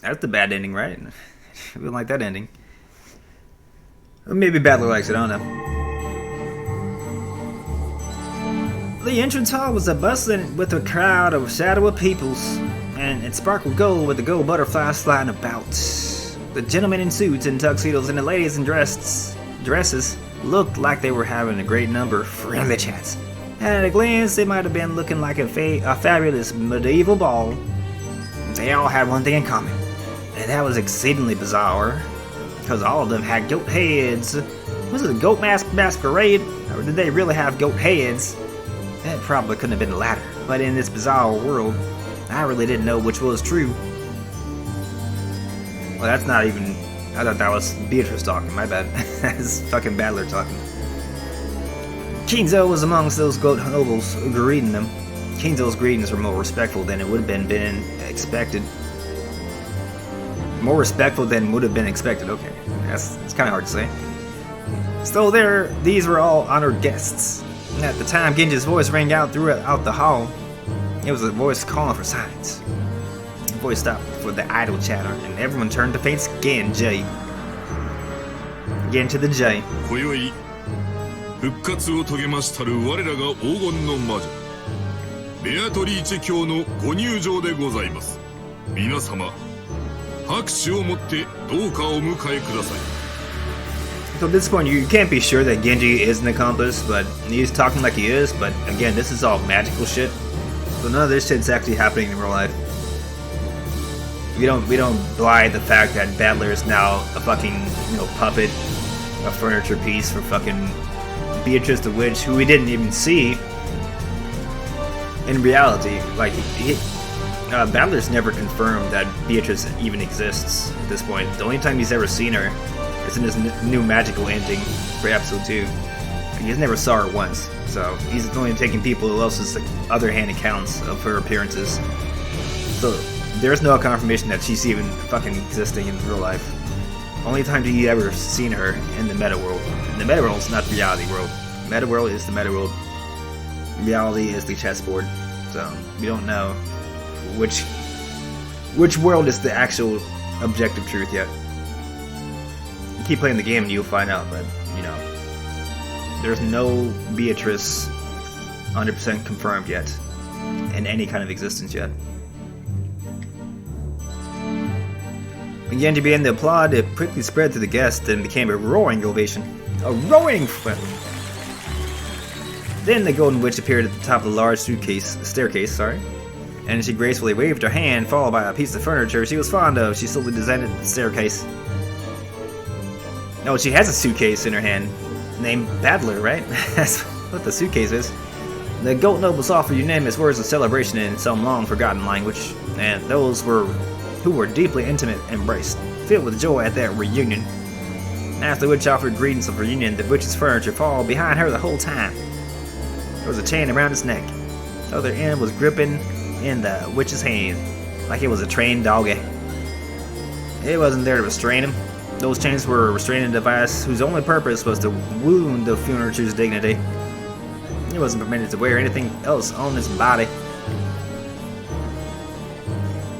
That's the bad ending, right? We don't like that ending. Or maybe Battler likes it, I don't know. The entrance hall was bustling with a crowd of shadowy peoples, and it sparkled gold with the gold butterflies flying about. The gentlemen in suits and tuxedos and the ladies in dresses looked like they were having a great number of friendly chats. At a glance, they might have been looking like a fabulous medieval ball. They all had one thing in common, and that was exceedingly bizarre, because all of them had goat heads. Was it a goat masquerade, or did they really have goat heads? That probably couldn't have been the latter, but in this bizarre world, I really didn't know which was true. Well, that's not even... I thought that was Beatrice talking, my bad. That's fucking Battler talking. Kinzo was amongst those goat nobles greeting them. Kinzo's greetings were more respectful than it would have been expected. More respectful than would have been expected, okay. It's kind of hard to say. So these were all honored guests. At the time Genji's voice rang out throughout the hall, it was a voice calling for silence. The voice stopped for the idle chatter, and everyone turned to face Genji. Again to the J. 今宵復活を遂げましたる我らが黄金の魔女ベアトリーチェ卿のご入場でございます。皆様拍手をもってどうかお迎えください。 So at this point, you can't be sure that Genji is an accomplice, but he's talking like he is. But again, this is all magical shit, so none of this shit's actually happening in real life. We don't belie the fact that Battler is now a fucking puppet, a furniture piece for fucking Beatrice the Witch, who we didn't even see in reality. Like Battler's never confirmed that Beatrice even exists at this point. The only time he's ever seen her is in his new magical ending for episode 2. He's never saw her once, so he's only taking people else's other hand accounts of her appearances. So there's no confirmation that she's even fucking existing in real life. Only time he ever seen her in the meta world. And the meta world is not the reality world. Meta world is the meta world. Reality is the chessboard. So we don't know which world is the actual objective truth yet. Keep playing the game and you'll find out, but there's no Beatrice 100% confirmed yet in any kind of existence yet. Began to begin to applaud, it quickly spread to the guests and became a roaring ovation. A roaring! Then the Golden Witch appeared at the top of the large staircase, and she gracefully waved her hand, followed by a piece of furniture she was fond of. She slowly descended the staircase. No, she has a suitcase in her hand, named Battler, right? That's what the suitcase is. The goat nobles offer unanimous words of celebration in some long-forgotten language, and those who were deeply intimate embraced, filled with joy at their reunion. As the witch offered greetings of reunion, the witch's furniture followed behind her the whole time. There was a chain around his neck. The other end was gripping in the witch's hand, like it was a trained doggy. It wasn't there to restrain him. Those chains were a restraining device whose only purpose was to wound the furniture's dignity. He wasn't permitted to wear anything else on his body.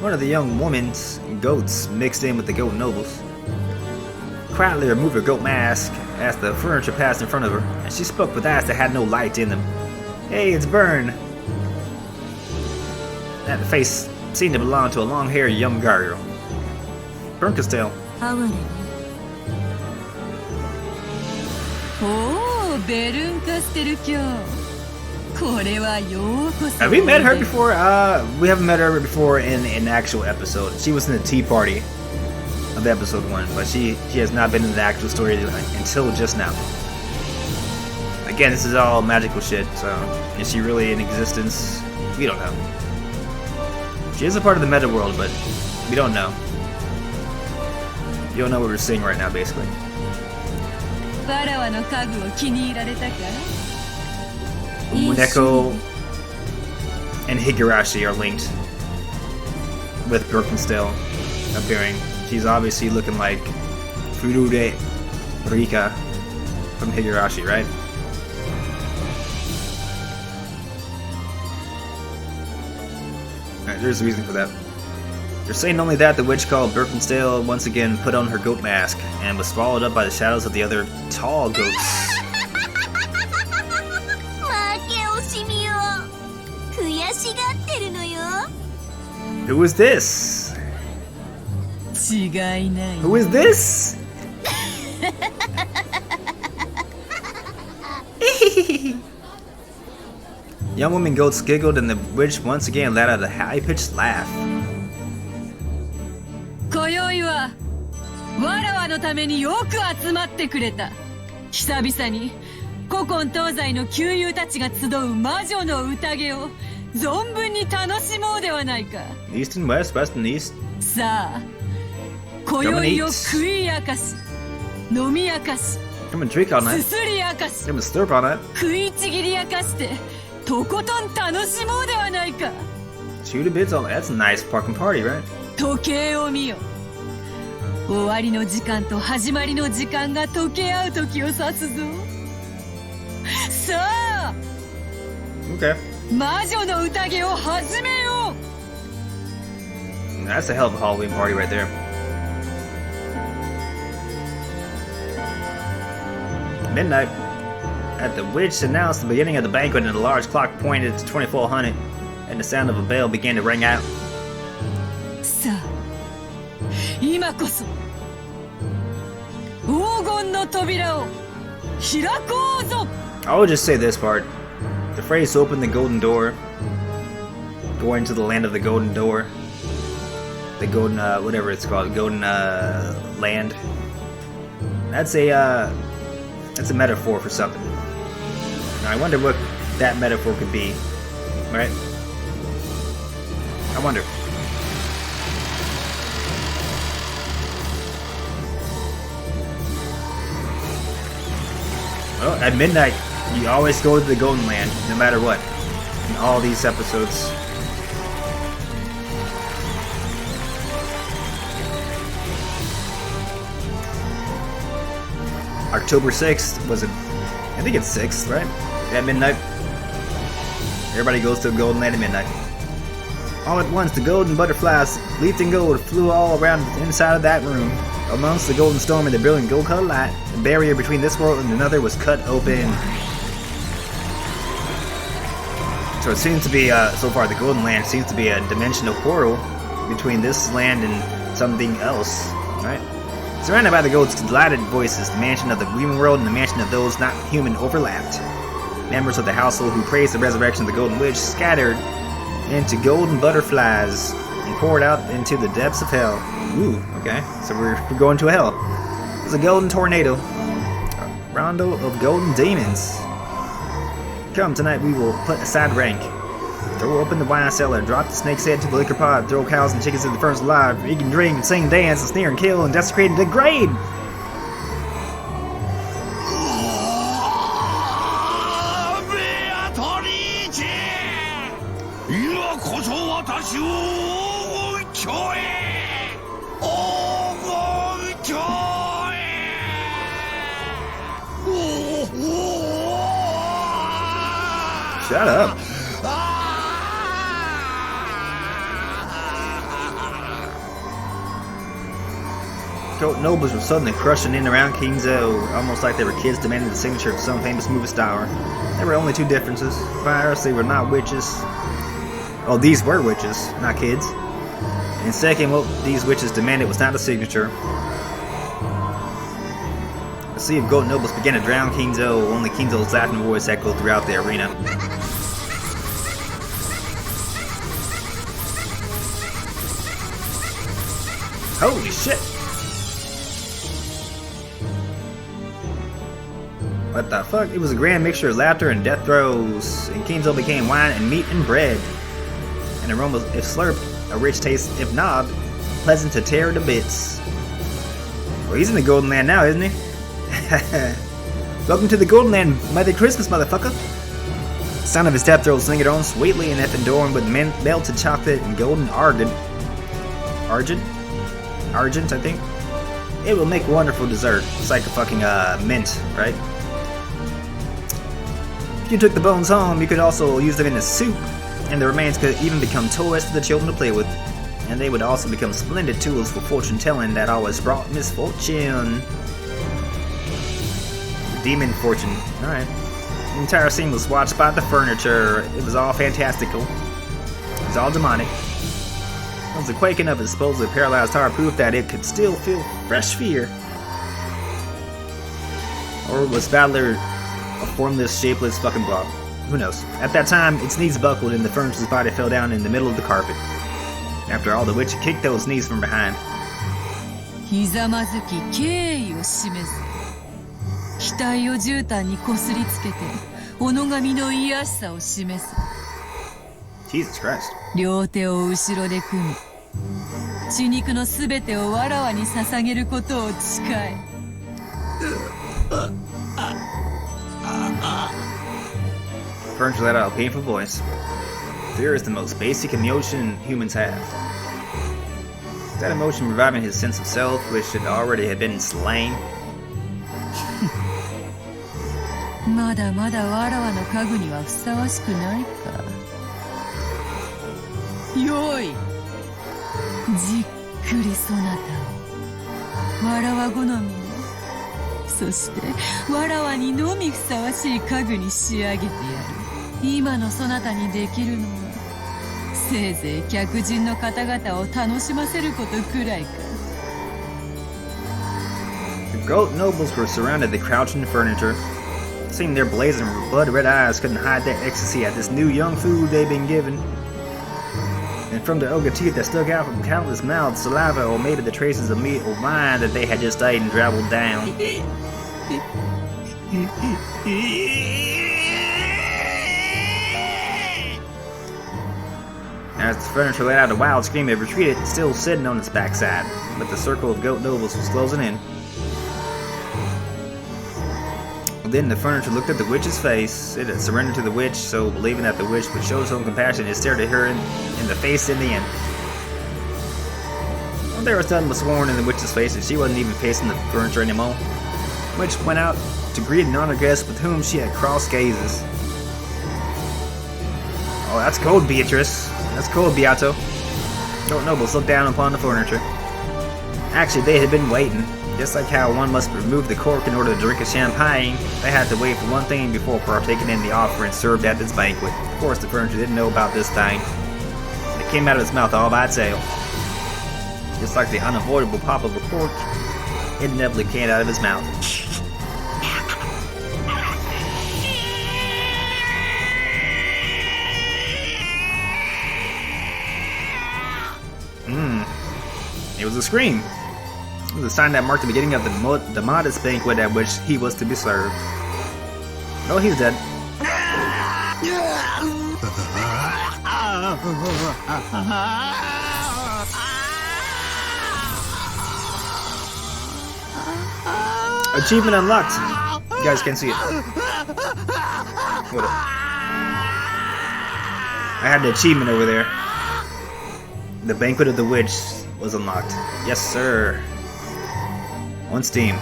One of the young woman's goats mixed in with the goat nobles. Quietly removed her goat mask as the furniture passed in front of her, and she spoke with eyes that had no light in them. "Hey, it's Bern." That face seemed to belong to a long-haired young girl. Bernkastel. おお、ベルンカステル卿。これはようこそ。Have we met her before? We haven't met her before in an actual episode. She was in the tea party of episode 1, but she has not been in the actual story until just now. Again, this is all magical shit, so is she really in existence? We don't know. She is a part of the meta world, but we don't know. You don't know what we're seeing right now, basically. バラワの家具を気に入られたか? Umineko and Higurashi are linked with Birkenstell appearing. She's obviously looking like Furure Rika from Higurashi, right? Alright, there's a reason for that. They're saying only that the witch called Birkenstell once again put on her goat mask and was swallowed up by the shadows of the other tall goats. Who is this? Who is this? Young woman goats giggled and the witch once again let out a high-pitched laugh. 今宵はわらわのためによく集まってくれた。久々に古今東西の旧友たちが集う魔女の宴を存分に楽しもうではないか。East and West, West and East. さあ、今宵を食い明かし、飲み明かし、 Come and drink all す night. すり明かし、 Come and slurp all night. 食いちぎり明かして、とことん楽しもうではないか。 Shoot a bit all night. That's a nice fucking party, right? 時計を見よ。終わりの時間と始まりの時間が溶け合う時を指すぞ。さあ、 Okay. 魔女の宴を始めよう。 That's a hell of a Halloween party right there. Midnight. At the witch announced the beginning of the banquet and a large clock pointed to 2400 and the sound of a bell began to ring out. さあ、今こそ黄金の扉を開こうぞ。 I will just say this part. The phrase open the golden door. Going to the land of the golden door. The golden, whatever it's called. Golden, land. That's a metaphor for something. Now, I wonder what that metaphor could be. Right? I wonder. Well, at midnight, you always go to the Golden Land, no matter what, in all these episodes. October 6th, was it? I think it's 6th, right? At midnight. Everybody goes to the Golden Land at midnight. All at once, the golden butterflies leaped in gold flew all around the inside of that room. Amongst the golden storm and the brilliant gold-colored light, the barrier between this world and another was cut open. So it seems to be, so far, the Golden Land seems to be a dimensional portal between this land and something else, right? Surrounded by the gold's delighted voices, the mansion of the human world and the mansion of those not human overlapped. Members of the household who praised the resurrection of the Golden Witch scattered into golden butterflies and poured out into the depths of hell. Ooh, okay, so we're going to hell. It's a golden tornado. A roundup of golden demons. Come, tonight we will put aside rank. Throw open the wine cellar, drop the snake's head to the liquor pot, throw cows and chickens in the furnace alive, eat and drink, and sing and dance, and snare and kill, and desecrate and degrade! Shut up. Goat nobles were suddenly crushing in around King Zo, almost like they were kids demanding the signature of some famous movie star. There were only two differences. First, they were not witches. Oh, these were witches, not kids. And second, what these witches demanded was not a signature. A sea of goat nobles began to drown King Zo, only King Zo's laughing voice echoed throughout the arena. Holy shit! What the fuck? It was a grand mixture of laughter and death throes, and King Zo became wine and meat and bread. An aroma if slurped, a rich taste if knobbed, pleasant to tear to bits. Well, he's in the Golden Land now, isn't he? Welcome to the Golden Land. Merry Christmas, motherfucker. The sound of his death throes lingered on sweetly and adorned with melted chocolate and golden argent, I think. It will make wonderful dessert. It's like a fucking mint, right? If you took the bones home, you could also use them in a soup, and the remains could even become toys for the children to play with. And they would also become splendid tools for fortune telling that always brought misfortune. Demon fortune. Alright. The entire scene was watched by the furniture. It was all fantastical. It was all demonic. It was the quaking of its supposedly paralyzed heart proof that it could still feel fresh fear. Or was Battler a formless, shapeless fucking blob? Who knows? At that time, its knees buckled and the furniture's body fell down in the middle of the carpet. After all, the witch kicked those knees from behind. ひざまずき敬意を示す。額を絨毯にこすりつけて、己神の癒しさを示す。Jesus Christ. 両手を後ろで組み、血肉のすべてをわらわに捧げることを誓え。Furniture let out a painful voice. Fear is the most basic emotion humans have. That emotion reviving his sense of self, which had already been slain. まだまだわらわの家具にはふさわしくないか。よい。じっくりそなたを。わらわ好みの。そしてわらわにのみふさわしい家具に仕上げてやる。今のそなたにできるのはせいぜい客人の方々を楽しませることくらいか。The goat nobles were surrounded the crouching furniture. Seeing their blazing blood-red eyes couldn't hide their ecstasy at this new young food they'd been given. And from the ogre teeth that stuck out from countless mouths, saliva or maybe the traces of meat or wine that they had just eaten traveled down. As the furniture let out a wild scream, it retreated, still sitting on its backside, but the circle of goat nobles was closing in. Then the furniture looked at the witch's face. It had surrendered to the witch, so believing that the witch would show some compassion, it stared at her in the face in the end. Well, there was nothing but sworn in the witch's face, and she wasn't even facing the furniture anymore. The witch went out to greet an honored guest with whom she had crossed gazes. Oh, that's cold, Beatrice. That's cold, Beato. Goat nobles looked down upon the furniture. Actually, they had been waiting. Just like how one must remove the cork in order to drink a champagne, they had to wait for one thing before partaking in the offering served at this banquet. Of course, the furniture didn't know about this thing. It came out of its mouth all by itself. Just like the unavoidable pop of a cork, it inevitably came out of his mouth. It was a scream. It was a sign that marked the beginning of the modest banquet at which he was to be served. Oh, he's dead. Achievement unlocked. You guys can't see it. Hold up. I had an achievement over there. The Banquet of the Witch was unlocked. Yes, sir. On Steam.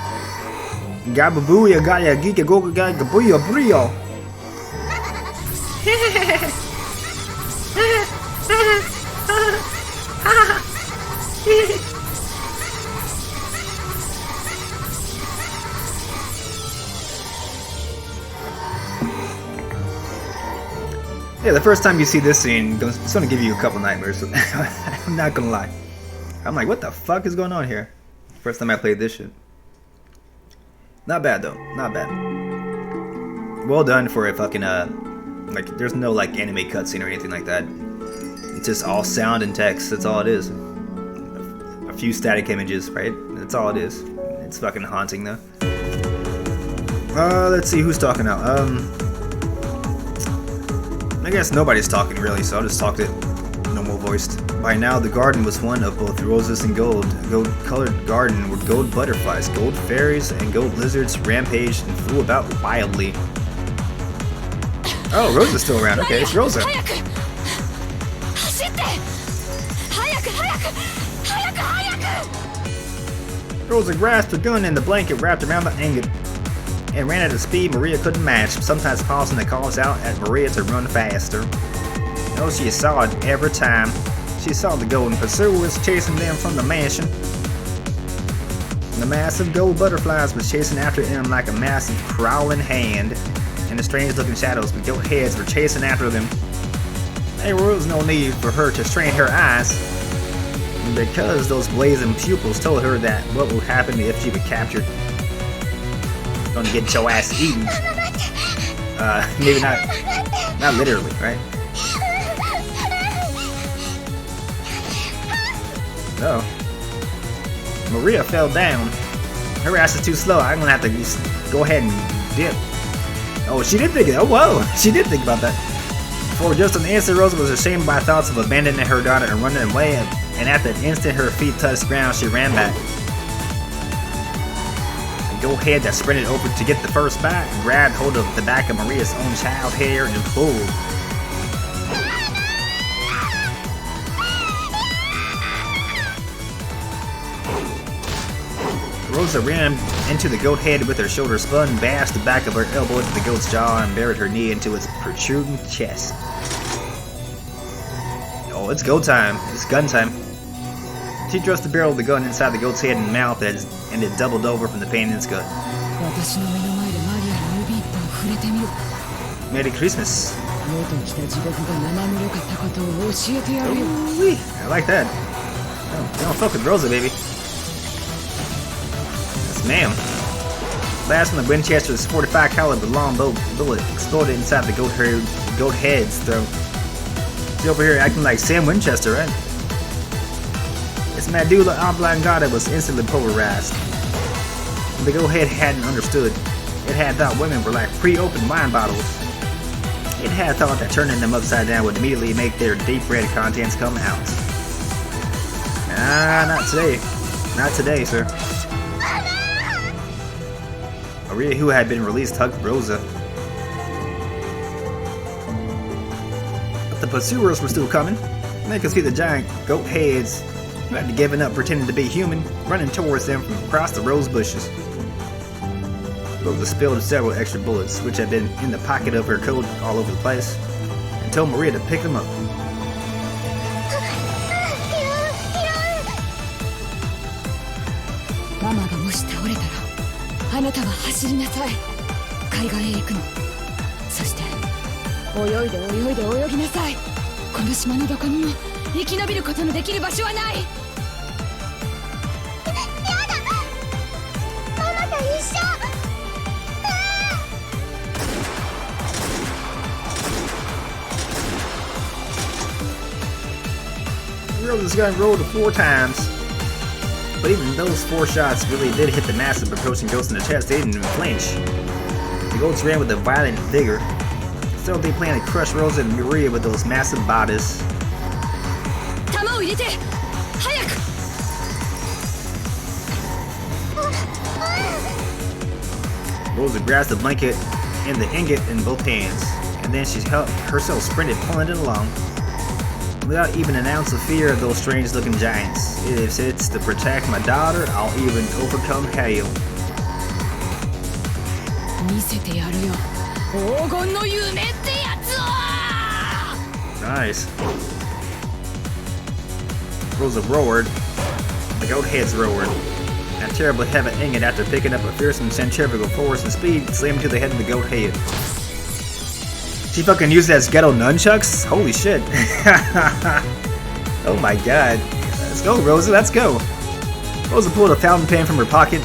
Gababuya Gaya Gika Goga Gaya Gabuya Brio. Yeah, the first time you see this scene, it's gonna give you a couple nightmares. I'm not gonna lie. I'm like, what the fuck is going on here? First time I played this shit. Not bad though, not bad. Well done for a fucking like there's no like anime cutscene or anything like that. It's just all sound and text. That's all it is. A few static images, right? That's all it is. It's fucking haunting though. Let's see who's talking now. I guess nobody's talking really, so I'll just talk it normal voiced. By now, the garden was one of both roses and gold. A gold-colored garden where gold butterflies, gold fairies, and gold lizards rampaged and flew about wildly. Oh, Rosa's still around. Okay, it's Rosa. Rosa grasped her gun and the blanket wrapped around the angle and ran at a speed Maria couldn't match, sometimes pausing to call out at Maria to run faster. Oh, she saw it every time. She saw the golden pursuers chasing them from the mansion. The massive gold butterflies was chasing after them like a massive crawling hand, and the strange-looking shadows with goat heads were chasing after them. There was no need for her to strain her eyes, because those blazing pupils told her that what would happen if she were captured. Gonna get your ass eaten. Maybe not literally, right? Oh. Maria fell down. Her ass is too slow. I'm gonna have to just go ahead and dip. Oh, she did think it. Oh, whoa. She did think about that. For just an instant, Rosa was ashamed by thoughts of abandoning her daughter and running away, and at that instant her feet touched the ground, she ran back. Go ahead that sprinted over to get the first bite and grabbed hold of the back of Maria's own child hair and pulled. Rosa ran into the goat head with her shoulder spun, bashed the back of her elbow into the goat's jaw, and buried her knee into its protruding chest. Oh, it's go time. It's gun time. She thrust the barrel of the gun inside the goat's head and mouth, and it doubled over from the pain in its gut. Merry Christmas. Ooh-wee. I like that. Oh, don't fuck with Rosa, baby. Yes, ma'am. Blast from the Winchester's 45 caliber long bullet exploded inside the goat head's throat. She's over here acting like Sam Winchester, right? Its medulla oblongata was instantly pulverized. The goat head hadn't understood. It had thought women were like pre-opened wine bottles. It had thought that turning them upside down would immediately make their deep red contents come out. Ah, not today. Not today, sir. Maria, who had been released, hugged Rosa. But the pursuers were still coming. They could see the giant goat heads, who had given up pretending to be human, running towards them from across the rose bushes. Rosa spilled several extra bullets, which had been in the pocket of her coat all over the place, and told Maria to pick them up. Mama がもし倒れたら、あなたは走りなさい。海岸へ行くの。そして泳いで泳いで泳ぎなさい。この島のどこにも生き延びることのできる場所はない。やだ。ママと一緒。Rosa's gun rolled 4 times. But even those 4 shots really did hit the massive approaching ghost in the chest. They didn't even flinch. The goats ran with a violent vigor, So they plan to crush Rosa and Maria with those massive bodies. 弾を入れて早く Rosa grabs the blanket and the ingot in both hands, and then she herself sprinted, pulling it along. Without even an ounce of fear of those strange-looking giants. If it's to protect my daughter, I'll even overcome hell. 見せてやるよ黄金の夢ってやつを Nice. Rosa roared. The goat heads roared. A terrible heavy ingot after picking up a fearsome centrifugal force and speed slammed to the head of the goat head. She fucking used it as ghetto nunchucks? Holy shit. Oh my god. Let's go, Rosa, let's go. Rosa pulled a fountain pen from her pocket,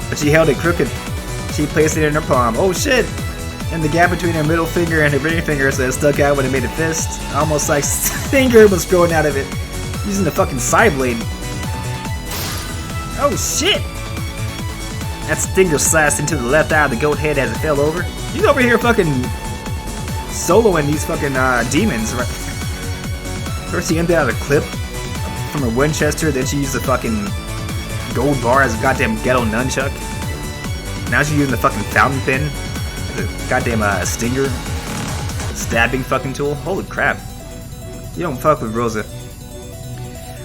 but she held it crooked. She placed it in her palm. Oh shit! And the gap between her middle finger and her ring finger so it stuck out when it made a fist. Almost like Stinger was growing out of it. Using the fucking side blade. Oh shit! That Stinger slashed into the left eye of the goat head as it fell over. He's over here fucking soloing these fucking demons. Right? First she ended out a clip from a Winchester, then she used the fucking gold bar as a goddamn ghetto nunchuck. Now she's using the fucking fountain pen, the goddamn stinger stabbing fucking tool. Holy crap. You don't fuck with Rosa.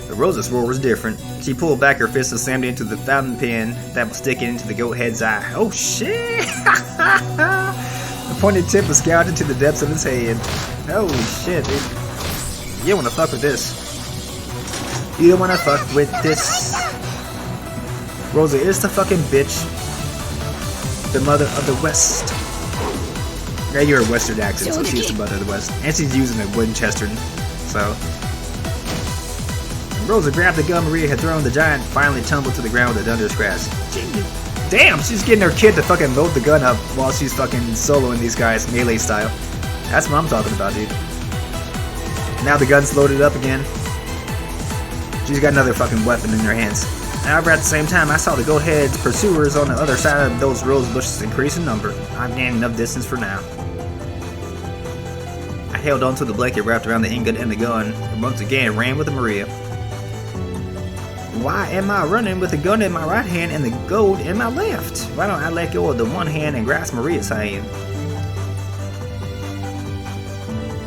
But Rosa's roar was different. She pulled back her fist and slammed it into the fountain pen that was sticking into the goat head's eye. Oh shit! The pointed tip was gouged into the depths of his head. Holy shit, dude. You don't wanna fuck with this. You don't wanna fuck with this. Rosa is the fucking bitch. The mother of the West. Yeah, you're a Western accent, so she's the mother of the West. And she's using a Winchester, so. Rosa grabbed the gun Maria had thrown. The giant finally tumbled to the ground with a thunderous crash. Damn, she's getting her kid to fucking load the gun up while she's fucking soloing these guys melee style. That's what I'm talking about, dude. Now the gun's loaded up again. She's got another fucking weapon in her hands. However, at the same time, I saw the goat head's pursuers on the other side of those rose bushes increase in number. I've gained enough distance for now. I held onto the blanket wrapped around the ingot and the gun, and once again ran with Maria. Why am I running with the gun in my right hand and the gold in my left? Why don't I let go of the one hand and grasp Maria's hand?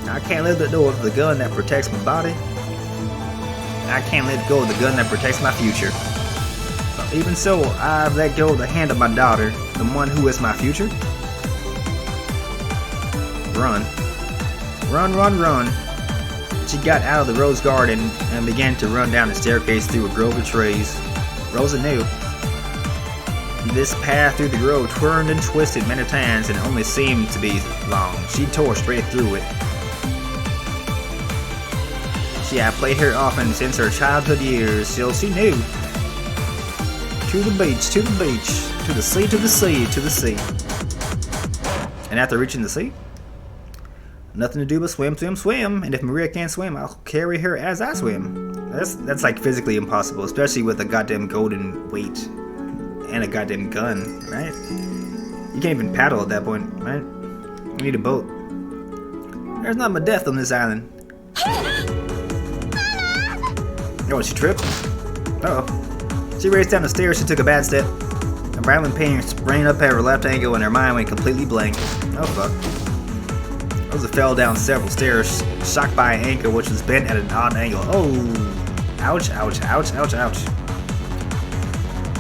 I can't let go of the gun that protects my body. I can't let go of the gun that protects my future. Even so, I've let go of the hand of my daughter, the one who is my future. Run. Run, run, run. She got out of the rose garden and began to run down the staircase through a grove of trees. Rosa knew. This path through the grove turned and twisted many times and only seemed to be long. She tore straight through it. She had played here often since her childhood years, so she knew. To the beach, to the beach, to the sea, to the sea, to the sea. And after reaching the sea, nothing to do but swim, swim, swim. And if Maria can't swim, I'll carry her as I swim. That's like physically impossible, especially with a goddamn golden weight and a goddamn gun, right? You can't even paddle at that point, right? You need a boat. There's not much death on this island. Oh, she tripped? Uh-oh. She raced down the stairs. She took a bad step. A violent pain sprang up at her left ankle and her mind went completely blank. Oh fuck. Rosa fell down several stairs, shocked by an ankle which was bent at an odd angle. Oh! Ouch, ouch, ouch, ouch, ouch.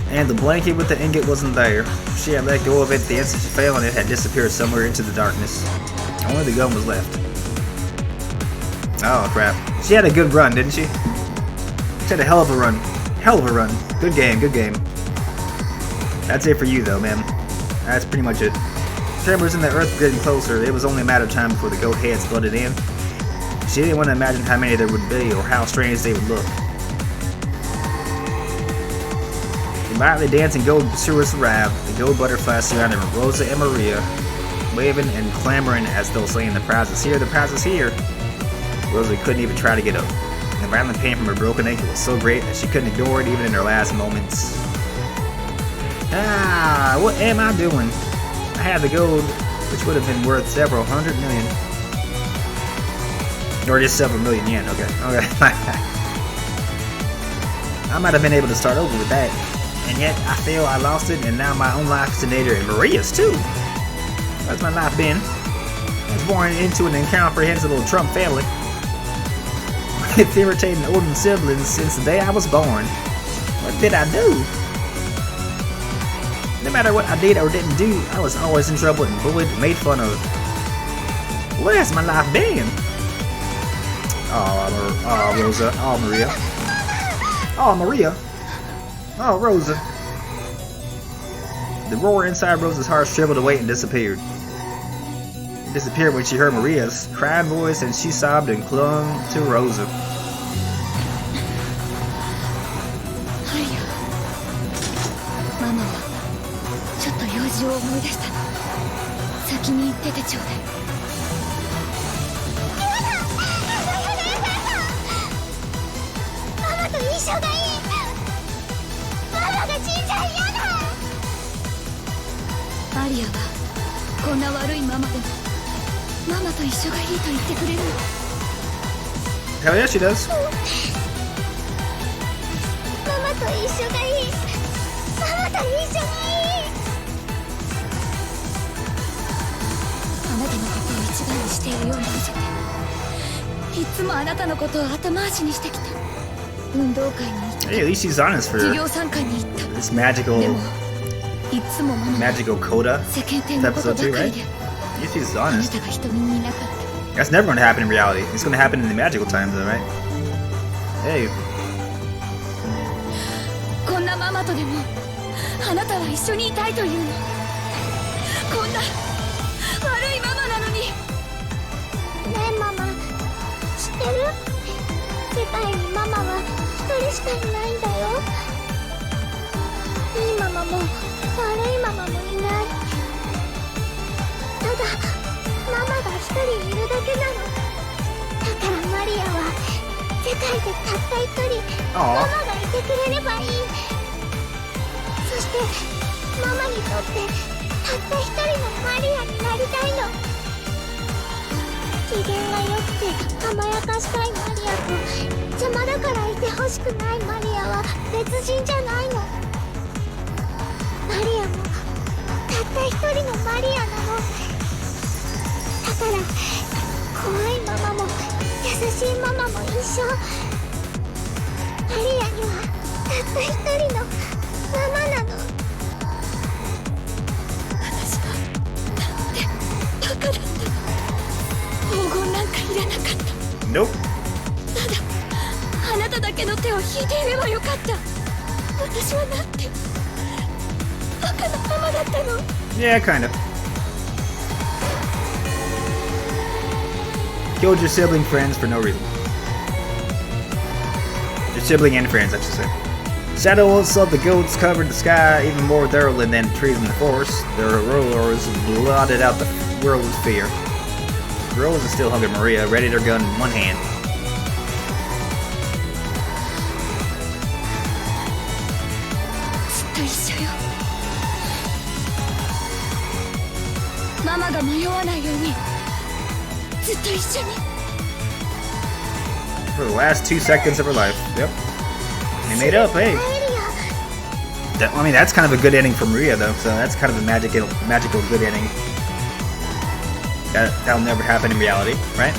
And the blanket with the ingot wasn't there. She had let go of it the instant she fell and it had disappeared somewhere into the darkness. Only the gun was left. Oh crap. She had a good run, didn't she? She had a hell of a run. Hell of a run. Good game, good game. That's it for you though, man. That's pretty much it. Tremors in the earth were getting closer. It was only a matter of time before the goat heads flooded in. She didn't want to imagine how many there would be or how strange they would look. The lightly dancing gold pursuers arrived. The gold butterflies surrounded Rosa and Maria, waving and clamoring as though saying, "The prize is here, the prize is here." Rosa couldn't even try to get up. The violent pain from her broken ankle was so great that she couldn't ignore it even in her last moments. Ah, what am I doing? I had the gold which would have been worth several hundred million. Or just several million yen, okay. I might have been able to start over with that. And yet, I feel I lost it, and now my own life is in danger, and Maria's too. What's my life been? I was born into an incomprehensible Trump family. With irritating older siblings since the day I was born. What did I do? No matter what I did or didn't do, I was always in trouble and bullied and made fun of. What has my life been? Oh, Rosa. Oh, Maria. Oh, Maria. Oh, Rosa. The roar inside Rosa's heart shriveled away and disappeared. It disappeared when she heard Maria's crying voice and she sobbed and clung to Rosa. Mama, ちょっと用事を思い出したの。先に行っててちょうだい。ママと一緒がいい。ママが死んじゃ嫌だ。アリアはこんな悪いママでもママと一緒がいいと言ってくれるの。Hell yeah, she does. ママと一緒がいい。ママと一緒がいい。あなたのことを一番にしているように見せて、いつもあなたのことを後回しにしてきた。運動会に行った。Hey, at least she's honest for 授業参観に行った。 this magical でもいつもママは magical coda 世間体のことば episode 2, か right? りで Yeah, she's あな honest. たが人にいなかった。 That's never going to happen in reality. It's going to happen in the magical times, though, right? Hey. こんなママとでもあなたは一緒にいたいというの。こんな悪いママなのに。ねえママ、知ってる？世界にママは一人しかいないんだよ。いいママも悪いママもいない。ただママが一人いるだけなの。だからマリアは世界でたった一人ママがいてくれればいい。そしてママにとってたった一人のマリアになりたいの。機嫌が良くて甘やかしたいマリアと邪魔だからいてほしくないマリアは別人じゃないの。マリアもたった一人のマリアなの。だから怖いママも優しいママも一緒。マリアにはたった一人のママなの。私はなんてバカだった。黄金なんかいらなかった。 Nope. ただあなただけの手を引いていればよかった。私はなんてバカなママだったの。 Yeah, kind of. Killed your sibling friends for no reason. Your sibling and friends, I should say. Shadows of the goats covered the sky even more thoroughly than the trees in the forest. Their roars blotted out the world with fear. Rosa still hung at Maria, ready her gun in one hand. ずっと一緒よ。ママが迷わないようにずっと一緒に。 For the last 2 seconds of her life. Yep. They made up, hey. I mean, that's kind of a good ending for Maria, though. So that's kind of a magical good ending. That'll never happen in reality, right?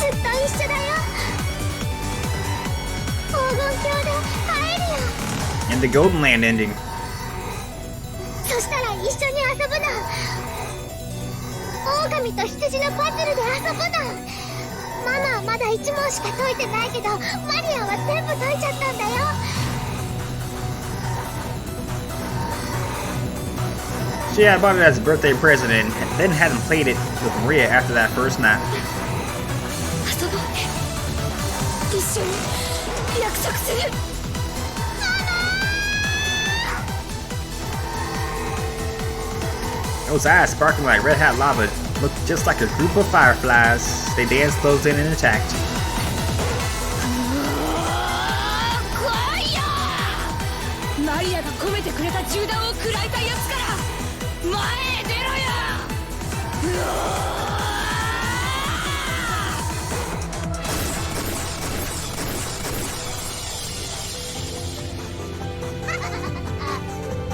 ずっと一緒だよ。黄金鏡で会えるよ。 And the Golden Land ending. そしたら一緒に遊ぶな。狼と羊のパズルで遊ぶな。ママはまだ1問しか解いてないけどマリアは全部解いちゃったんだよ。 She had bought it as a birthday present and then hadn't played it with Maria after that first night. 遊ぼうね。一緒に約束する。 Those eyes sparkling like red hot lava looked just like a group of fireflies. They danced close in and attacked. 怖いよ。マリアが込めてくれた銃弾を食らいたいやつから前へ出ろよ。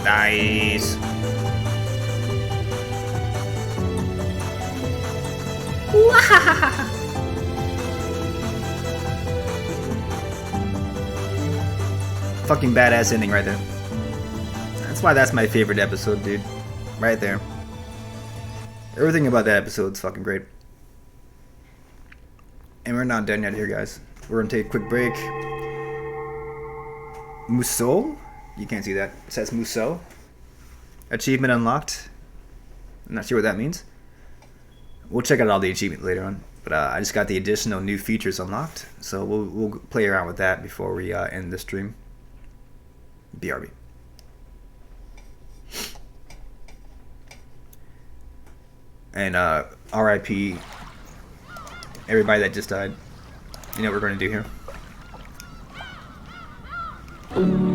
Nice. Fucking badass ending right there. That's why that's my favorite episode, dude. Right there. Everything about that episode is fucking great. And we're not done yet here, guys. We're gonna take a quick break. Muso? You can't see that. It says Muso. Achievement unlocked. I'm not sure what that means. We'll check out all the achievements later on. But I just got the additional new features unlocked. So we'll play around with that before we end the stream. BRB. And RIP everybody that just died. You know what we're going to do here?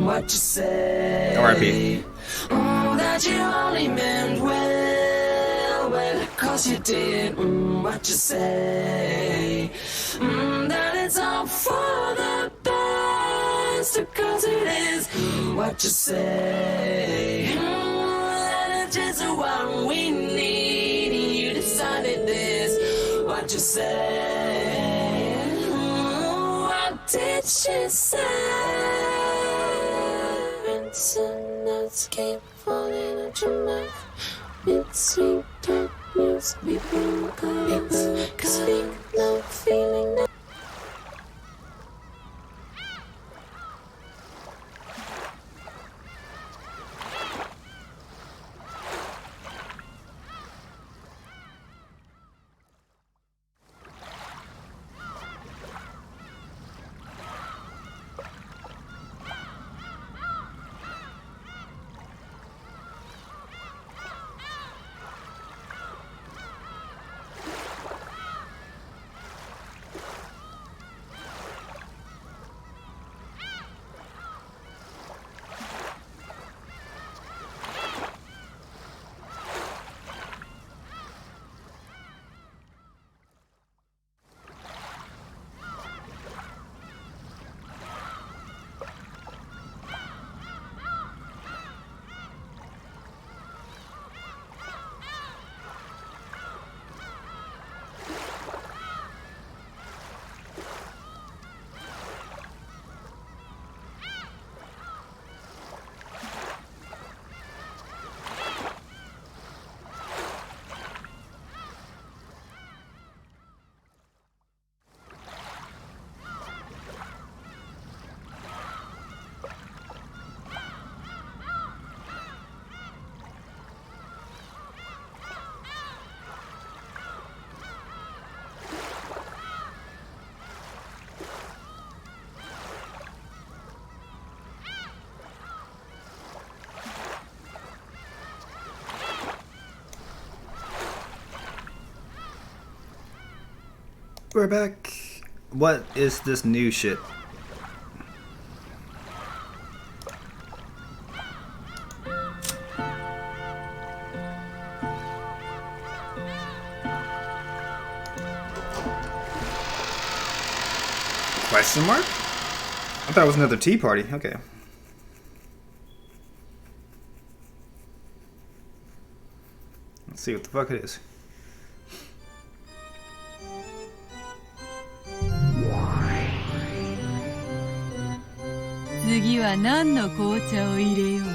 What you say? RIP. That you only meant well, cause you did. What you say? That it's all for the best, cause it is. What you say? That it's just what we need. You decided this. What you say? What did she say? And notes keep falling out your mouth. It's sweet talk news, people guys. Cause we love feeling that. We're back. What is this new shit? Question mark? I thought it was another tea party. Okay. Let's see what the fuck it is. Next, 次は何の紅茶を入れようか。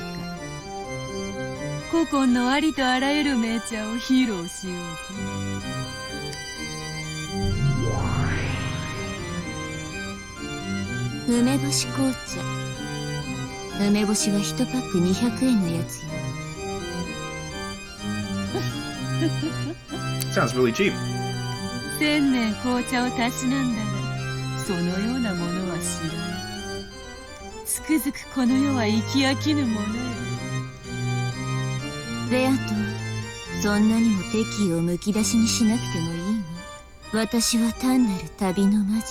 古今のありとあらゆる名茶を披露しようと。梅干し紅茶。梅干しは1パック200円のやつよ。Sounds really cheap. 1000年紅茶をたしなんだが、そのようなものは知らない。つくづくこの世は生き飽きぬものよ。ベアト、そんなにも敵意をむき出しにしなくてもいいの。私は単なる旅の魔女。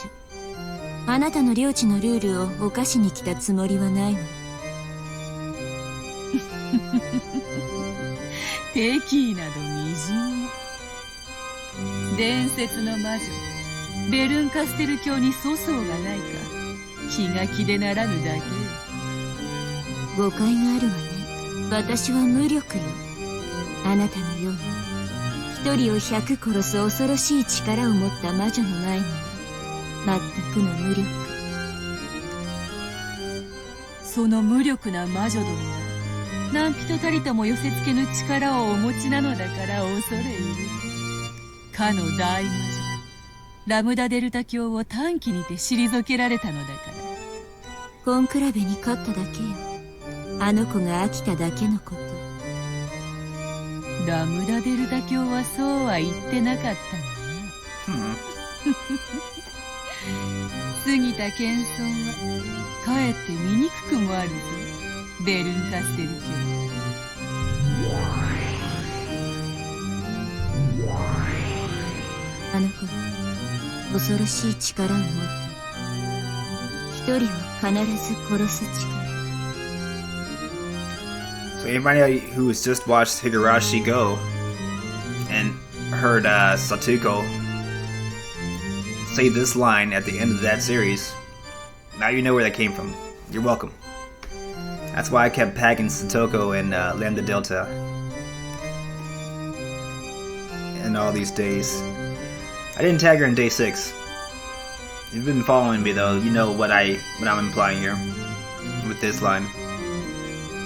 あなたの領地のルールを犯しに来たつもりはないわ。敵意などみじんも。伝説の魔女ベルンカステル教に粗相がないか気が気でならぬだけよ。誤解があるわね。私は無力よ。あなたのように一人を100殺す恐ろしい力を持った魔女の前には全くの無力。その無力な魔女どもは何人たりとも寄せ付けぬ力をお持ちなのだから恐れ入る。かの大魔女ラムダデルタ教を短期にて退けられたのだから。コンクラベに勝っただけよ。あの子が飽きただけのこと。ラムダデルタ教はそうは言ってなかったのね。過ぎた謙遜はかえって醜くもあるぞ、ベルンカステル教。あの子は恐ろしい力を持って一人を必ず殺す力。So anybody who's just watched Higurashi Go and heard Satuko say this line at the end of that series, now you know where that came from. You're welcome. That's why I kept packing Satoko and Lambda Delta in all these days. I didn't tag her in day 6. If you've been following me though, you know what I'm implying here with this line.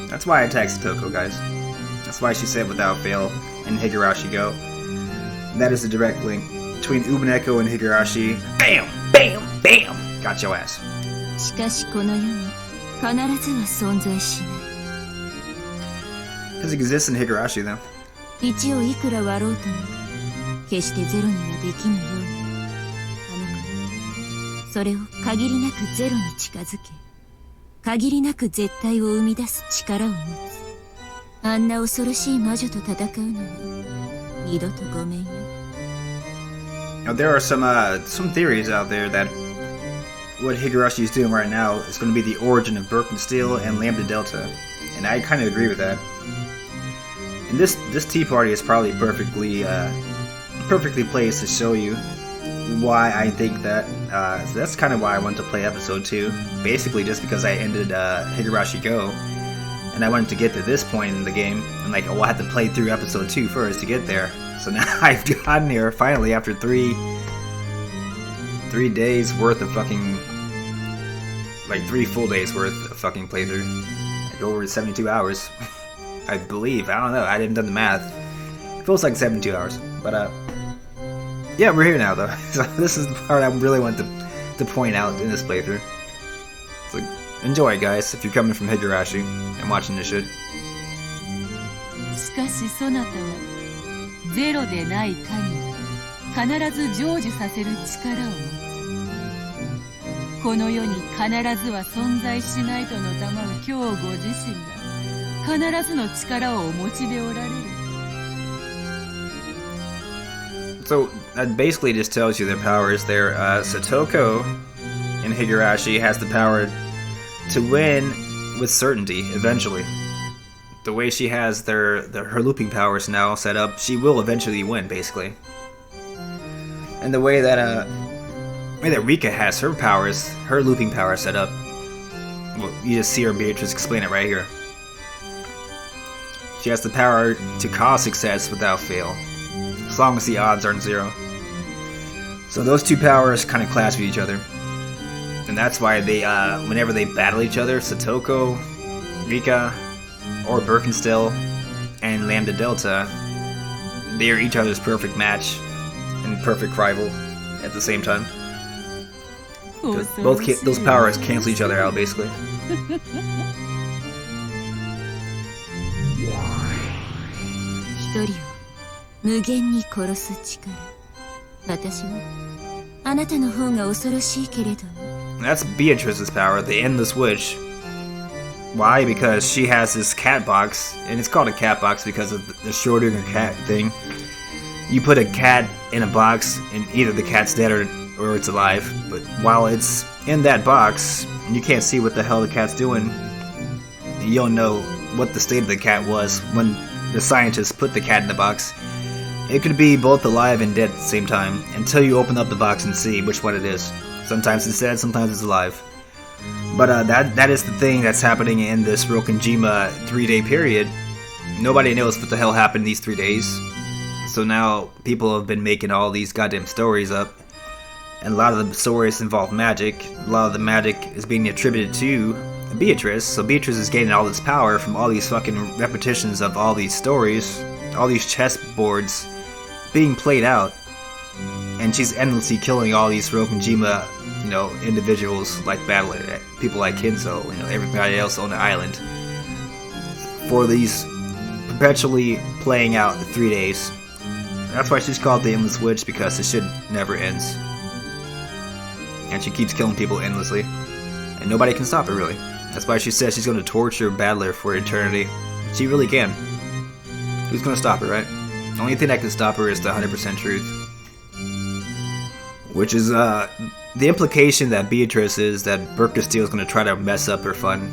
That's why I tagged Satoko, guys. That's why she said without fail in Higurashi Go. And that is a direct link between Umineko and Higurashi. Bam! Bam! Bam! Got your ass. しかしこの世に必ずは存在しない。 Does it exist in Higurashi though? 1をいくら割ろうとも決してゼロにはできぬように、あの子はそれを限りなくゼロに近づけ、限りなく絶対を生み出す力を持つ。あんな恐ろしい魔女と戦うのは二度とごめんよ。 Now there are some theories out there that what Higurashi is doing right now is going to be the origin of Birkensteel and Lambda Delta, and I kind of agree with that. And this tea party is probably perfectly placed to show you why I think that. So that's kind of why I wanted to play episode 2. Basically, just because I ended Higurashi Go, and I wanted to get to this point in the game. I'm like, oh, I have to play through episode 2 first to get there. So now I've gotten here finally after 3 days worth of fucking, like 3 full days worth of fucking playthrough. Like over 72 hours, I believe. I don't know. I didn't do the math. It feels like 72 hours, but yeah, we're here now though. So this is the part I really want to point out in this playthrough. It's like, enjoy, guys, if you're coming from Higurashi and watching this shit. しかしそなたはゼロでない限り必ず成就させる力を持つ。この世に必ずは存在しないとのたまう今日ご自身が必ずの力をお持ちでおられる。 So that basically just tells you their powers there. Satoko in Higurashi has the power to win with certainty eventually. The way she has her looping powers now set up, she will eventually win, basically. And the way that Rika has her powers, her looping power set up, well, you just see her Beatrice explain it right here. She has the power to cause success without fail, as long as the odds aren't 0. So those two powers kind of clash with each other, and that's why they, whenever they battle each other, Satoko, Rika, or Birkensteel and Lambda Delta, they are each other's perfect match and perfect rival at the same time. Those powers cancel each other out, basically. 一人を無限に殺す力。私はあなたの方が恐ろしいけれども。 That's Beatrice's power, the Endless Witch. Why? Because she has this cat box, and it's called a cat box because of the Schrodinger cat thing. You put a cat in a box, and either the cat's dead or it's alive. But while it's in that box, you can't see what the hell the cat's doing. You don't know what the state of the cat was when the scientists put the cat in the box. It could be both alive and dead at the same time, until you open up the box and see which one it is. Sometimes it's dead, sometimes it's alive. But that is the thing that's happening in this Rokenjima 3-day period. Nobody knows what the hell happened these 3 days. So now people have been making all these goddamn stories up. And a lot of the stories involve magic. A lot of the magic is being attributed to Beatrice. So Beatrice is getting all this power from all these fucking repetitions of all these stories. All these chessboards being played out. And she's endlessly killing all these Rokenjima, individuals like Battler, people like Kinzo, everybody else on the island. For these perpetually playing out the 3 days. That's why she's called the Endless Witch, because the shit never ends. And she keeps killing people endlessly. And nobody can stop her, really. That's why she says she's going to torture Battler for eternity. She really can. Who's going to stop her, right? The only thing that can stop her is the 100% truth. Which is, the implication that Beatrice is that Burkasteel is going to try to mess up her fun.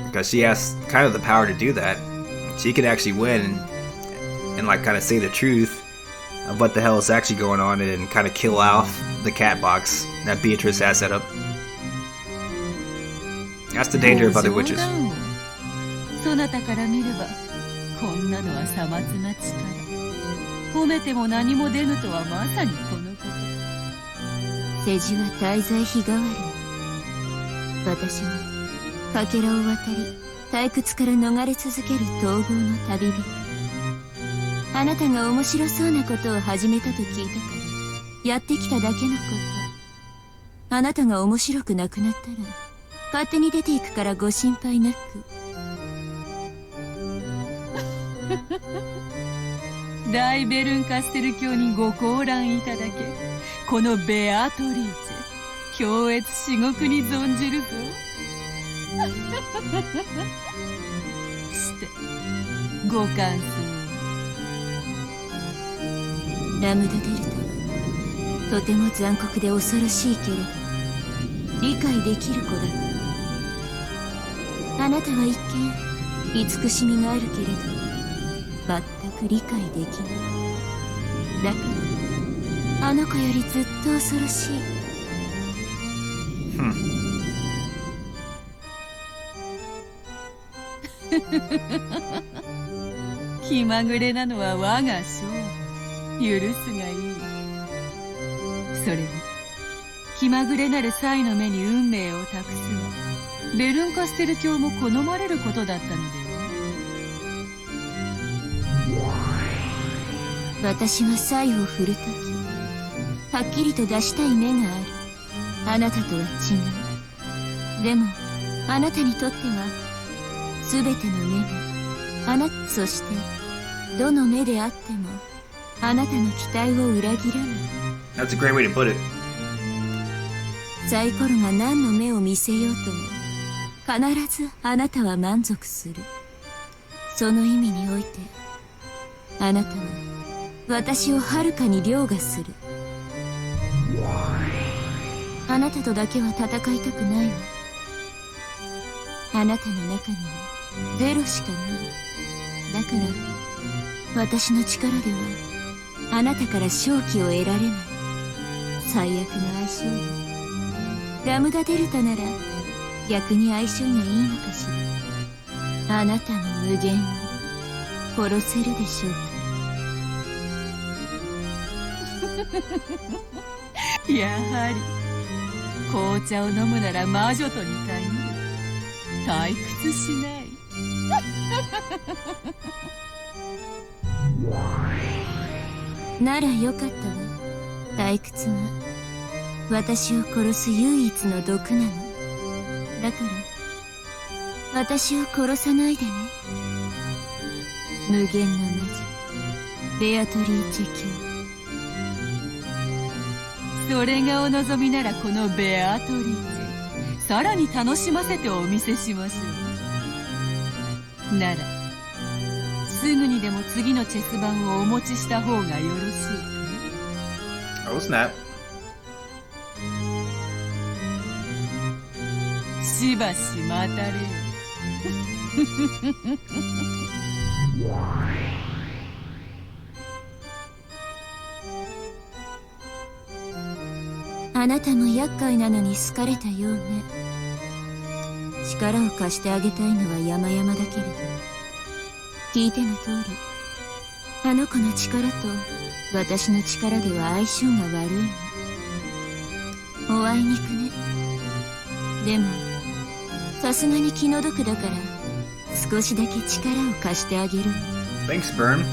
Because she has kind of the power to do that. She could actually win and kind of say the truth of what the hell is actually going on and kind of kill off the cat box that Beatrice has set up. That's the danger of other witches. そなたから見ればこんなのはさまつな力。褒めても何も出ぬとはまさにこのこと。世辞は滞在日替わり。私はかけらを渡り退屈から逃れ続ける逃亡の旅人。あなたが面白そうなことを始めたと聞いたからやってきただけのこと。あなたが面白くなくなったら勝手に出ていくからご心配なく。大ベルンカステル教にご降覧いただけ。このベアトリーチェ強烈至極に存じるぞ。してご感想。ラムダデルタはとても残酷で恐ろしいけれど理解できる子だった。あなたは一見慈しみがあるけれど全く理解できない。だからあの子よりずっと恐ろしい。気まぐれなのは我が性。許すがいい。それに気まぐれなる才の目に運命を託すはベルンカステル教も好まれることだったのでは。私は才を振るときはっきりと出したい目がある。あなたとは違う。でもあなたにとっては全ての目がそしてどの目であってもあなたの期待を裏切らない。 That's a great way to put it. サイコロが何の目を見せようとも必ずあなたは満足する。その意味においてあなたは私をはるかに凌駕する。あなたとだけは戦いたくないわ。あなたの中にはゼロしかない。だから私の力ではあなたから勝機を得られない。最悪の相性よ。ラムダデルタなら逆に相性がいいのかしら。あなたの無限を殺せるでしょうか。やはり紅茶を飲むなら魔女とに限る。退屈しない。ならよかったわ。退屈は私を殺す唯一の毒なの。だから私を殺さないでね。無限の魔女ベアトリーチェ卿。それがお望みならこのベアトリーチェさらに楽しませてお見せしましょう。ならすぐにでも次のチェス盤をお持ちした方がよろしいか。 Oh snap. しばし待たれよ。あなたも厄介なのに好かれたようね。力を貸してあげたいのは山々だけれど、聞いての通り、あの子の力と私の力では相性が悪いの。おあいにくね。でもさすがに気の毒だから少しだけ力を貸してあげる。 Thanks, Burn.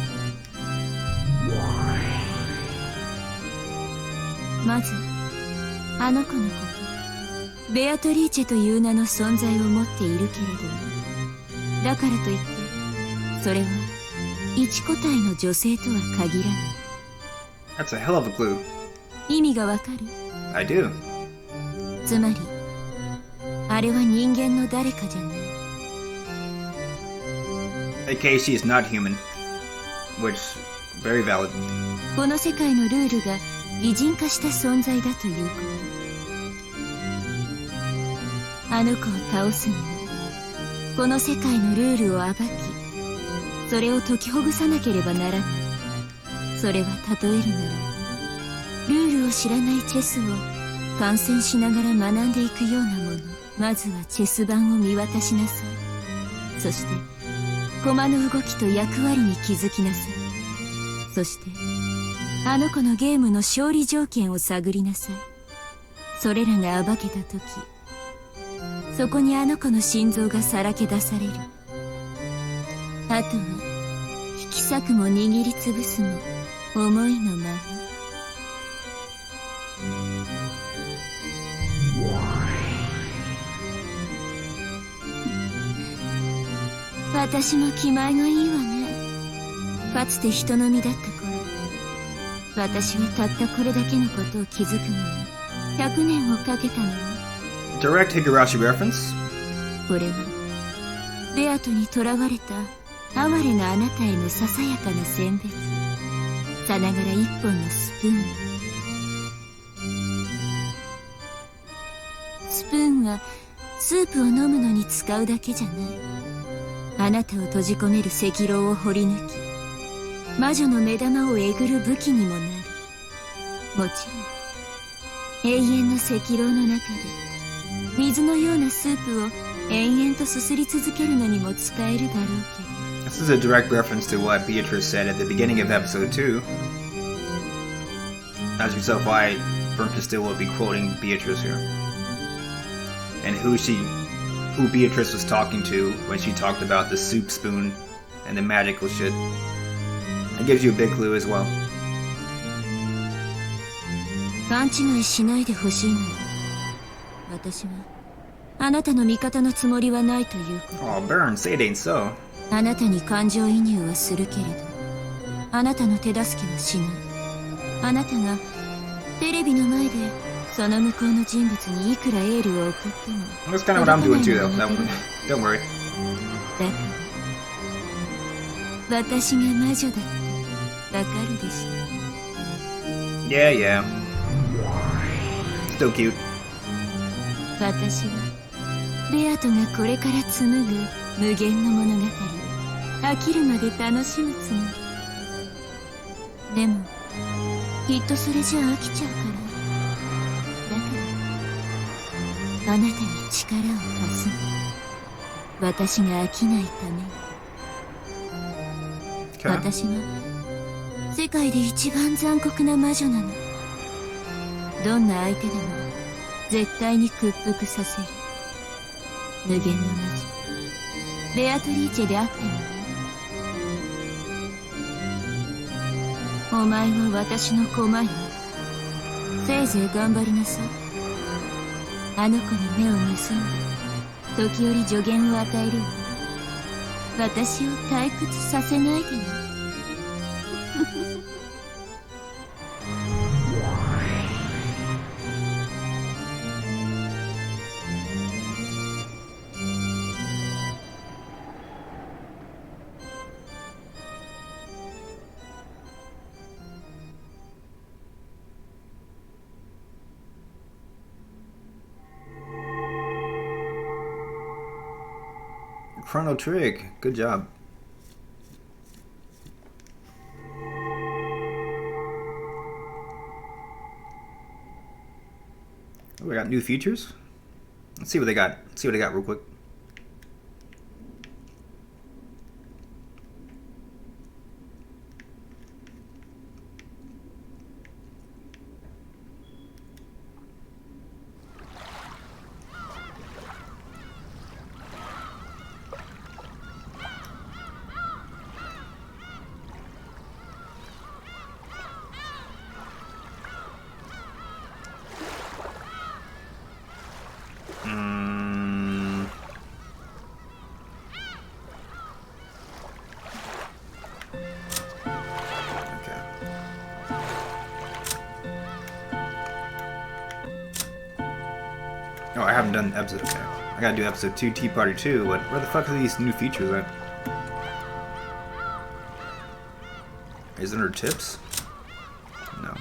まずあの子のこと、ベアトリーチェという名の存在を持っているけれど、だからといってそれは一個体の女性とは限らない。 That's a hell of a clue. 意味がわかる？ I do. つまりあれは人間の誰かじゃない。 AKA she is not human. Which, very valid. この世界のルールが擬人化した存在だということ。あの子を倒すにはこの世界のルールを暴き、それを解きほぐさなければならない。それは例えるなら、ルールを知らないチェスを観戦しながら学んでいくようなもの。まずはチェス盤を見渡しなさい。そして駒の動きと役割に気づきなさい。そしてあの子のゲームの勝利条件を探りなさい。それらが暴けた時、そこにあの子の心臓がさらけ出される。あとは引き裂くも握りつぶすも思いのまま。私も気前がいいわね。かつて人並みだった頃、私はたったこれだけのことを気づくのに100年をかけたのよ。 Direct Higurashi reference? これはベアトに囚われた哀れなあなたへのささやかな選別、さながら一本のスプーン。スプーンはスープを飲むのに使うだけじゃない。あなたを閉じ込める赤狼を掘り抜き、魔女の目玉をえぐる武器にもなる。もちろん永遠の赤狼の中で水のようなスープを延々とすすり続けるのにも使えるだろうけど。 This is a direct reference to what Beatrice said at the beginning of episode 2. Ask yourself why Burn Castile will be quoting Beatrice here. And who Beatrice was talking to when she talked about the soup spoon and the magical shit. That gives you a big clue as well. 勘違いしないでほしいのよ。私はあなたの味方のつもりはないということ。 Oh, Burn, say it ain't so. あなたに感情移入はするけれど、あなたの手助けはしない。あなたがテレビの前でその向こうの人物にいくらエールを送っても That's kind of what I'm doing too, though. Don't worry. だから私が魔女だってわかるでしょ。 Yeah, yeah. Still cute. 私はベアトがこれから紡ぐ無限の物語を飽きるまで楽しむつもり。でもきっとそれじゃ飽きちゃうから。だからあなたに力を貸すの。私が飽きないために。 Okay. 私は世界で一番残酷な魔女なの。どんな相手でも絶対に屈服させる。無限の魔女ベアトリーチェであってもね。お前は私の駒よ。せいぜい頑張りなさい。あの子の目を盗んで時折助言を与えるわ。私を退屈させないでね。Chrono Trig. Good job. We got new features. Let's see what they got. Let's see what they got real quick. Oh, I haven't done episode. Okay. I gotta do episode 2, Tea Party 2. But where the fuck are these new features at? Is it under tips? No.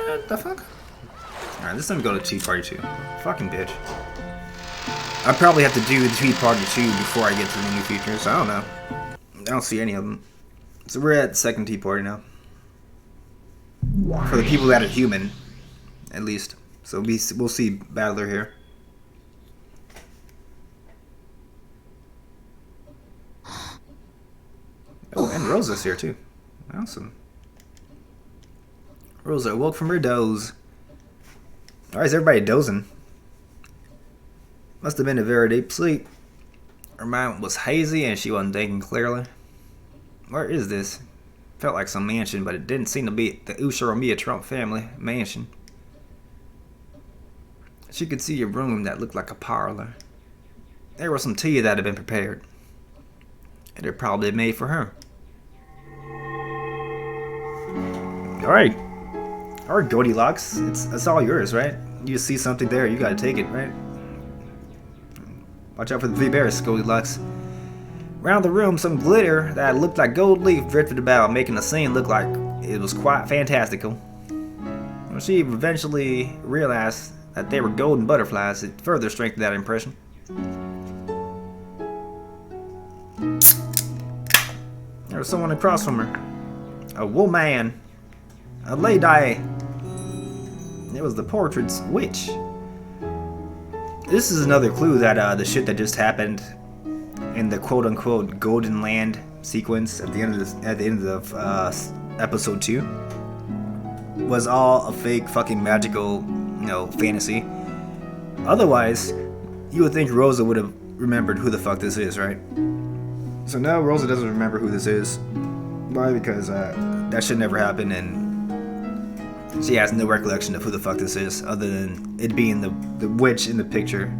What the fuck? Alright, this time go to Tea Party 2. Fucking bitch. I probably have to do the Tea Party 2 before I get to the new features. I don't know. I don't see any of them. So we're at the second Tea Party now. For the people that are human, at least. So we'll see Battler here. Oh, and Rosa's here too. Awesome. Rosa awoke from her doze. Why is everybody dozing? Must have been a very deep sleep. Her mind was hazy and she wasn't thinking clearly. Where is this? Felt like some mansion, but it didn't seem to be the Ushiromiya Trump family mansion. She could see a room that looked like a parlor. There was some tea that had been prepared. It had probably been made for her. Alright. Alright, Goldilocks. It's all yours, right? You see something there, you gotta take it, right? Watch out for the three bears, Goldilocks. Around the room, some glitter that looked like gold leaf drifted about, making the scene look like it was quite fantastical. When she eventually realized that they were golden butterflies, it further strengthened that impression. There was someone across from her. A woman. A lady. It was the portrait's witch. This is another clue that the shit that just happened in the quote-unquote Golden Land sequence at the end of episode 2 was all a fake fucking magical, fantasy. Otherwise, you would think Rosa would have remembered who the fuck this is, right? So now Rosa doesn't remember who this is. Why? Because that shit never happened, and she has no recollection of who the fuck this is, other than it being the witch in the picture.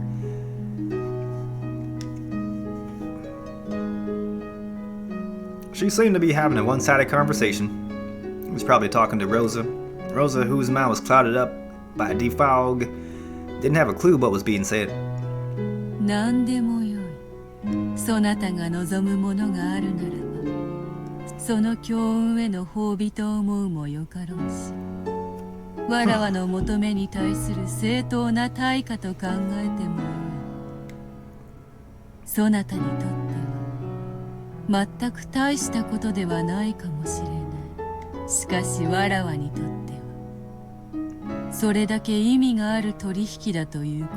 She seemed to be having a one-sided conversation. He was probably talking to Rosa. Rosa, whose mind was clouded up by a deep fog, didn't have a clue what was being said. 何でもよい。そなたが望むものがあるならば、その強運への褒美と思うもよかろうし、わらわの求めに対する正当な対価と考えてもよい。そなたにとっては全く大したことではないかもしれない。しかしわらわにとってはそれだけ意味がある取引だというこ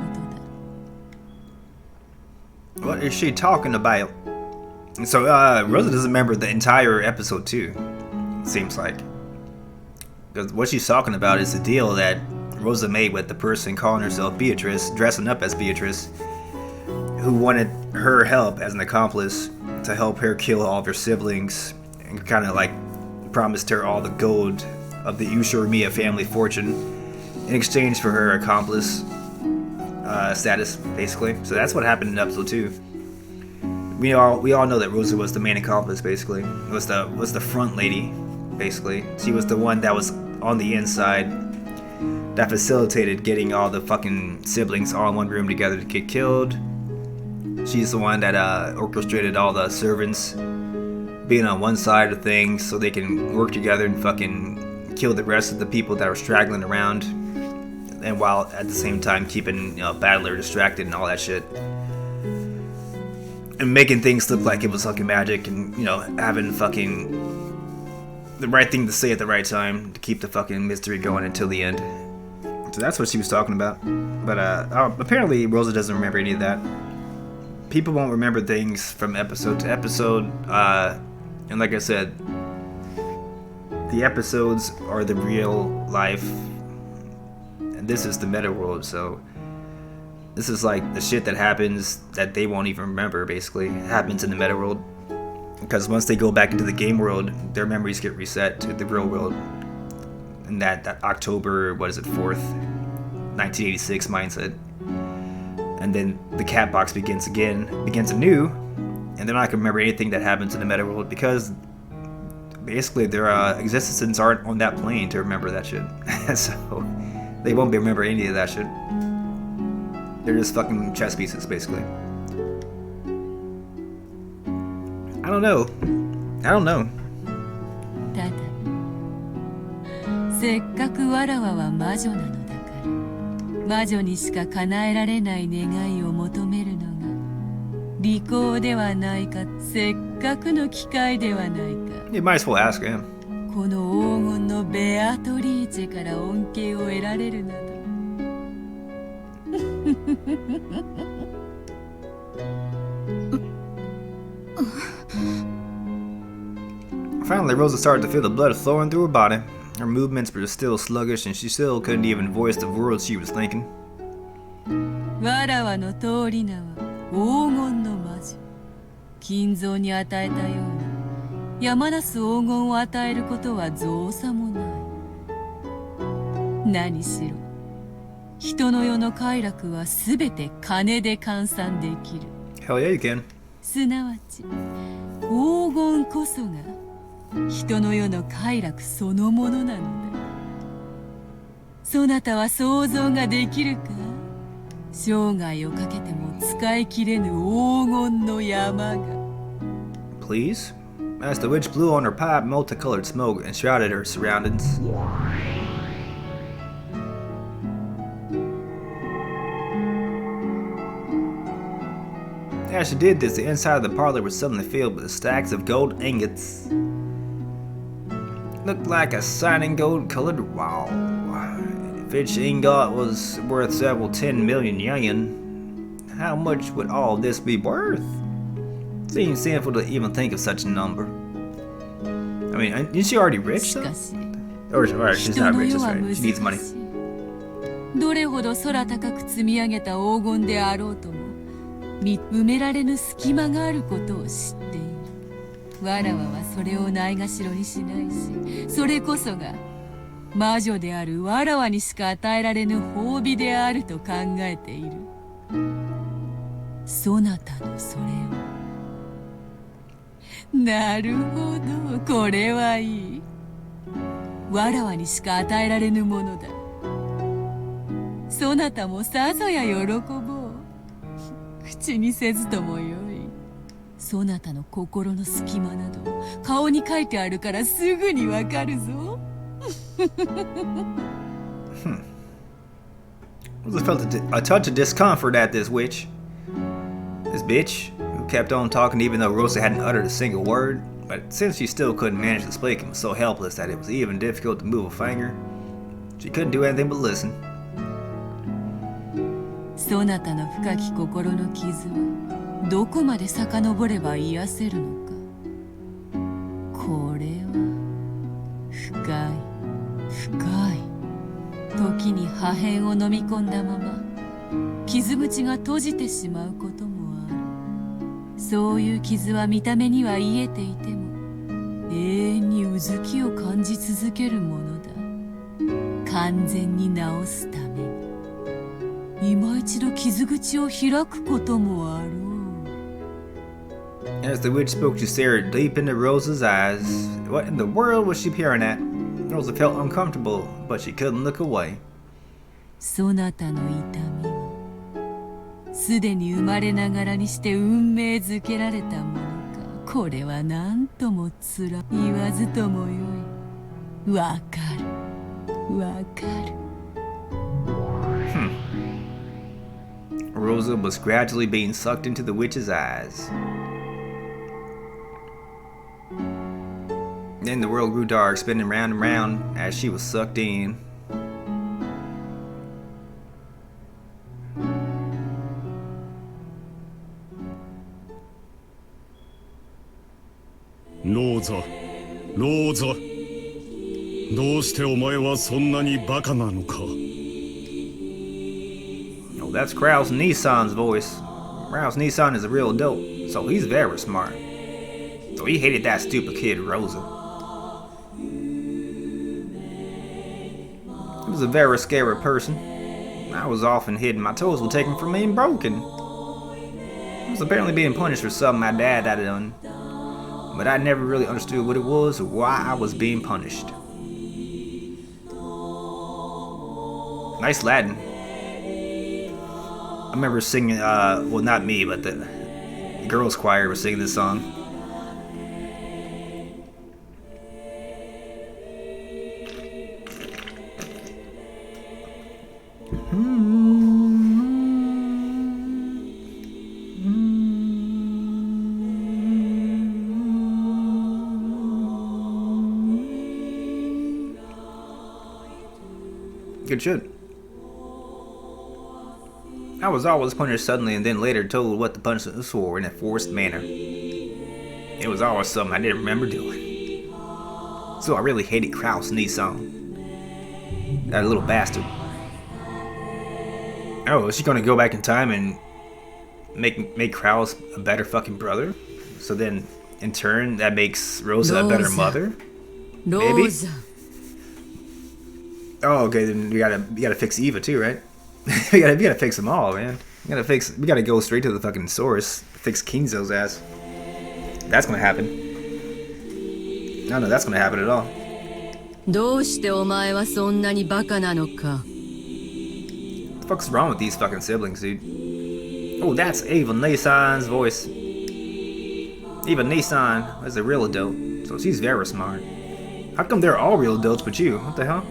とだ。What is she talking about? So, Rosa doesn't remember the entire episode 2, seems like. Because what she's talking about is the deal that Rosa made with the person calling herself Beatrice, dressing up as Beatrice, who wanted her help as an accomplice to help her kill all of her siblings, and kind of like promised her all the gold of the Ushiromiya family fortune in exchange for her accomplice status, basically. So that's what happened in episode 2. We all know that Rosa was the main accomplice, basically. Was the front lady, basically. She was the one that was on the inside that facilitated getting all the fucking siblings all in one room together to get killed. She's the one that orchestrated all the servants being on one side of things so they can work together and fucking kill the rest of the people that were straggling around and while at the same time keeping Battler distracted and all that shit, and making things look like it was fucking magic, and having fucking the right thing to say at the right time to keep the fucking mystery going until the end. So that's what she was talking about. But apparently Rosa doesn't remember any of that. People won't remember things from episode to episode, and like I said, the episodes are the real life, and this is the meta world, so this is like the shit that happens that they won't even remember, basically, happens in the meta world. Because once they go back into the game world, their memories get reset to the real world. And that October, 4th, 1986 mindset. And then the cat box begins anew, and they're not gonna remember anything that happens in the meta world because basically their existences aren't on that plane to remember that shit. So they won't be remember any of that shit. They're just fucking chess pieces, basically. I don't know. ただせっかくわらわは魔女なのだから魔女にしか叶えられない願いを求めるのが利口ではないか。せっかくの機会ではないか。 You might as well ask him. この黄金のベアトリーチェから恩恵を得られるなど。Finally, Rosa started to feel the blood flowing through her body. Her movements were still sluggish, and she still couldn't even voice the words she was thinking. わらわの通り名は黄金の魔女。金蔵に与えたように山なす黄金を与えることは造作もない。何しろ人の世の快楽はすべて金で換算できる。 Hell yeah, you can. すなわち黄金こそが人の世の快楽そのものなのだ。そなたは想像ができるか。生涯をかけても使い切れぬ黄金の山が。 Please? As the witch blew on her pipe, multicolored smoke enshrouded her surroundings. As she did this, the inside of the parlor was suddenly filled with stacks of gold ingots. Looked like a shining gold-colored wow. If each ingot was worth several 10 million yen, how much would all this be worth? Seems sinful to even think of such a number. I mean, isn't she already rich though? Or she's not rich, that's right. She needs money. どれほど空高く積み上げた黄金であろうとも埋められぬ隙間があることを知っている。わらわはそれをないがしろにしないし、それこそが魔女であるわらわにしか与えられぬ褒美であると考えている。そなたのそれを。なるほど、これはいい。わらわにしか与えられぬものだ。そなたもさぞや喜ぼう。口にせずともよい。そなたの心の隙間など顔に書いてあるからすぐにわかるぞ。Rosa felt a touch of discomfort at this witch. This bitch, who kept on talking even though Rosa hadn't uttered a single word, but since she still couldn't manage to speak and was so helpless that it was even difficult to move a finger, she couldn't do anything but listen. そなたの深き心の傷はどこまで遡れば癒せるのか。これは深い深い。時に破片を飲み込んだまま傷口が閉じてしまうこともある。そういう傷は見た目には癒えていても永遠にうずきを感じ続けるものだ。完全に治すために今一度傷口を開くこともあろう。 As the witch spoke, she stared deep into Rosa's eyes. What in the world was she peering at? Rosa felt uncomfortable, but she couldn't look away. そなたの痛みはすでに生まれながらにして運命づけられたものか。これは何ともつら言わずともよい。わかるわかる。Rosa was gradually being sucked into the witch's eyes. Then the world grew dark, spinning round and round as she was sucked in. Rosa, Rosa, どうしてお前はそんなにバカなのか? Oh, that's Kraus Nissan's voice. Kraus Nissan is a real adult, so he's very smart. So he hated that stupid kid, Rosa. He was a very scary person. I was often hidden. My toes were taken from me and broken. I was apparently being punished for something my dad had done. But I never really understood what it was or why I was being punished. Nice Latin. I remember singing, well, not me, but the girls' choir was singing this song. Good shit. I was always punished suddenly and then later told what the punishment was for in a forced manner. It was always something I didn't remember doing. So I really hated Kraus Nissan. That little bastard. Oh, is she gonna go back in time and make Kraus a better fucking brother? So then, in turn, that makes Rosa a better mother? Maybe? Rosa. Oh, okay, then you gotta fix Eva too, right? we gotta fix them all, man. We gotta go straight to the fucking source. Fix Kinzo's ass. That's gonna happen. I don't know that's gonna happen at all. どうしてお前はそんなにバカなのか? What the fuck's wrong with these fucking siblings, dude? Oh, that's Eva Nissan's voice. Eva Nissan is a real adult, so she's very smart. How come they're all real adults but you? What the hell?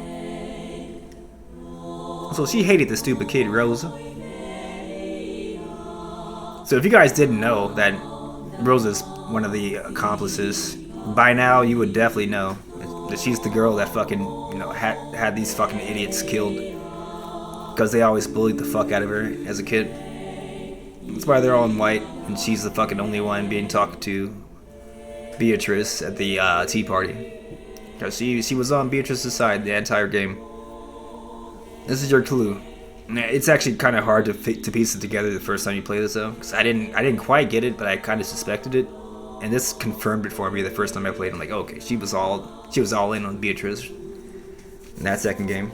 So she hated the stupid kid, Rosa. So if you guys didn't know that Rosa's one of the accomplices, by now you would definitely know that she's the girl that fucking, you know, had these fucking idiots killed. Because they always bullied the fuck out of her as a kid. That's why they're all in white, and she's the fucking only one being talked to Beatrice at the tea party. Because she was on Beatrice's side the entire game. This is your clue. It's actually kind of hard to piece it together the first time you play this though, because I didn't quite get it, but I kind of suspected it, and this confirmed it for me the first time I played. I'm like, okay, she was all in on Beatrice in that second game.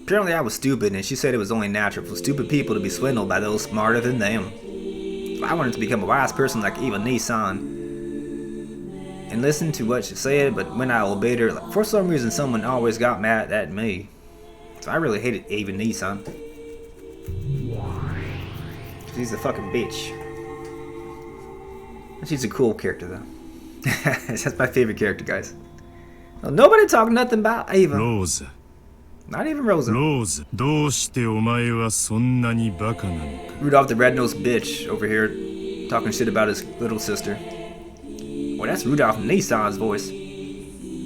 Apparently I was stupid, and she said it was only natural for stupid people to be swindled by those smarter than them. So I wanted to become a wise person like Eva Nissan and listen to what she said, but when I obeyed her, for some reason someone always got mad at me. So I really hated Eva Nissan. She's a fucking bitch. She's a cool character though. That's my favorite character, guys. Well, nobody talked nothing about Eva. Rosa. Not even Rosa. Rosa, どうしてお前はそんなにバカなのか? Rudolph the red-nosed bitch over here talking shit about his little sister. Well, that's Rudolph Nissan's voice.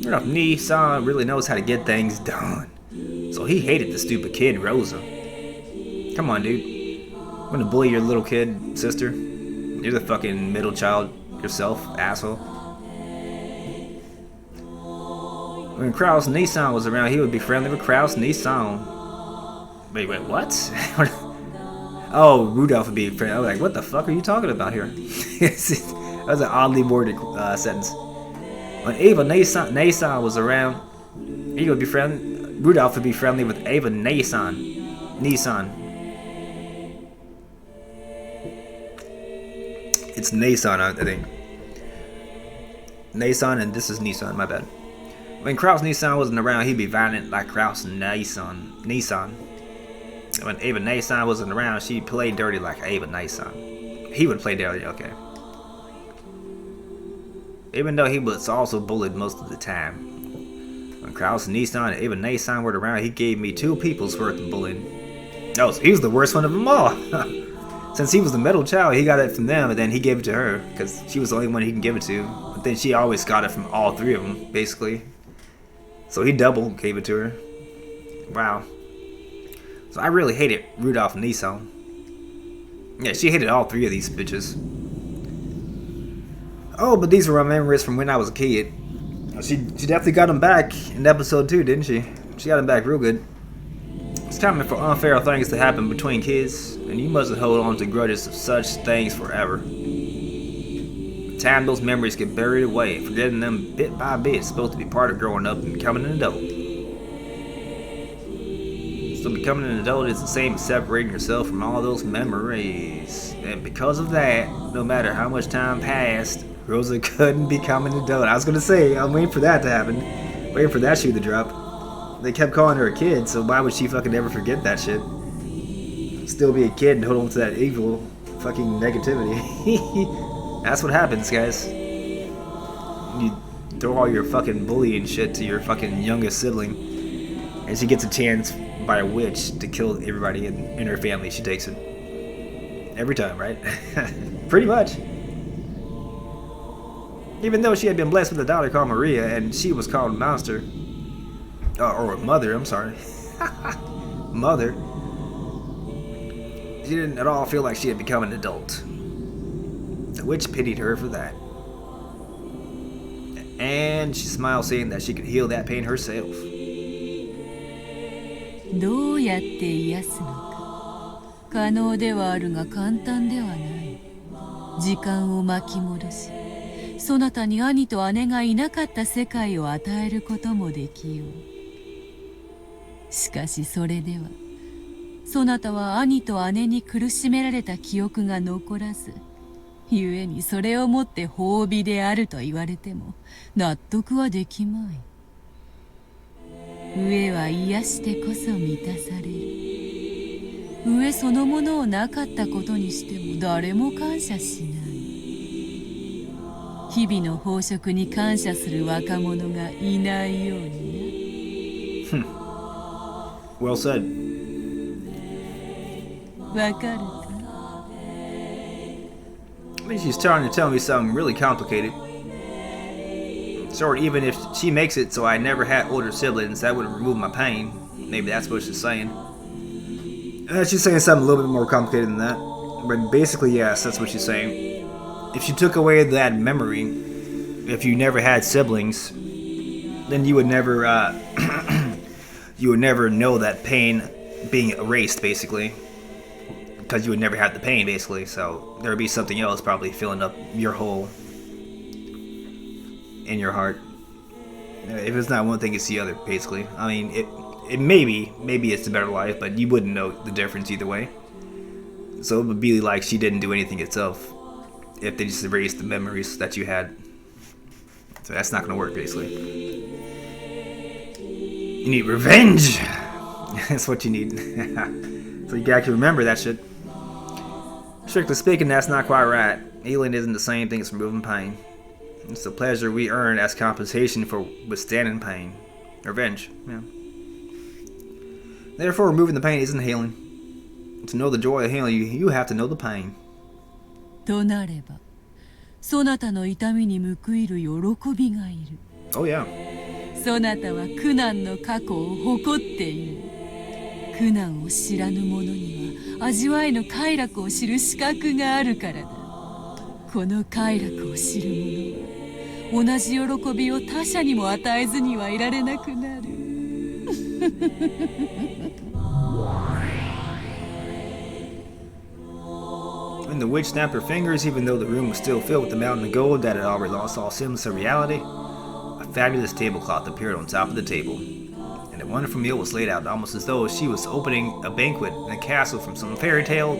Rudolph Nissan really knows how to get things done. So he hated the stupid kid, Rosa. Come on, dude. I'm gonna bully your little kid, sister. You're the fucking middle child yourself, asshole. When Kraus Nissan was around, he would be friendly with Kraus Nissan. Wait, what? Oh, Rudolph would be friendly. I was like, what the fuck are you talking about here? That was an oddly worded sentence. When Eva Nissan was around, he would be Rudolph would be friendly with Eva Nissan. It's Nissan, I think. Nissan, and this is Nissan, my bad. When Kraus Nissan wasn't around, he'd be violent like Kraus Nissan. When Eva Nissan wasn't around, she'd play dirty like Eva Nissan. He would play dirty, okay. Even though he was also bullied most of the time. When Kraus Nissan and Eva Nissan were around, he gave me 2 people's worth of bullying. Oh, so he was the worst one of them all. Since he was the middle child, he got it from them, and then he gave it to her because she was the only one he can give it to. But then she always got it from all three of them, basically. So he double gave it to her. Wow. So I really hated Rudolph and Esau. Yeah, she hated all three of these bitches. Oh, but these were my memories from when I was a kid. She definitely got them back in episode 2, didn't she? She got them back real good. It's time for unfair things to happen between kids, and you mustn't hold on to grudges of such things forever. With time, those memories get buried away, forgetting them bit by bit is supposed to be part of growing up and becoming an adult. So becoming an adult is the same as separating yourself from all those memories. And because of that, no matter how much time passed, Rosa couldn't become an adult. I was gonna say, I'm waiting for that to happen. Waiting for that shoe to drop. They kept calling her a kid, so why would she fucking ever forget that shit? Still be a kid and hold on to that evil fucking negativity. That's what happens, guys. You throw all your fucking bullying shit to your fucking youngest sibling, and she gets a chance by a witch to kill everybody in her family. She takes it. Every time, right? Pretty much. Even though she had been blessed with a daughter called Maria, and she was called Monster. Or Mother, I'm sorry. Mother. She didn't at all feel like she had become an adult. The witch pitied her for that. And she smiled, saying that she could heal that pain herself. どうやって癒すのか可能ではあるが簡単ではない。時間を巻き戻し、そなたに兄と姉がいなかった世界を与えることもできよう。しかしそれでは、そなたは兄と姉に苦しめられた記憶が残らず、故にそれをもって褒美であると言われても納得はできまい。飢えは癒してこそ満たされる。飢えそのものをなかったことにしても誰も感謝しない。日々の飽食に感謝する若者がいないようにな。Well said. わかるか？ I mean, she's trying to tell me something really complicated. Sure, even if she makes it so I never had older siblings, that would remove my pain. Maybe that's what she's saying. She's saying something a little bit more complicated than that. But basically, yes, that's what she's saying. If she took away that memory, if you never had siblings, then you would never, you would never know that pain being erased, basically. Because you would never have the pain, basically. So there would be something else probably filling up your hole in your heart. If it's not one thing, it's the other, basically. I mean, it maybe it's a better life, but you wouldn't know the difference either way. So it would be like she didn't do anything itself if they just erased the memories that you had. So that's not going to work, basically. You need revenge! That's what you need. So you gotta remember that shit. Strictly speaking, that's not quite right. Healing isn't the same thing as removing pain. It's the pleasure we earn as compensation for withstanding pain. Revenge, yeah. Therefore, removing the pain isn't healing. To know the joy of healing, you have to know the pain. となれば、そなたの痛みに報いる喜びがいる。Oh yeah. そなたは苦難の過去を誇っている。苦難を知らぬ者には味わいの快楽を知る資格があるからだ。この快楽を知る者は同じ喜びを他者にも与えずにはいられなくなる。When the witch snapped her fingers, even though the room was still filled with the mountain of gold that had already lost all semblance of reality, a fabulous tablecloth appeared on top of the table, and a wonderful meal was laid out almost as though she was opening a banquet in a castle from some fairy tale.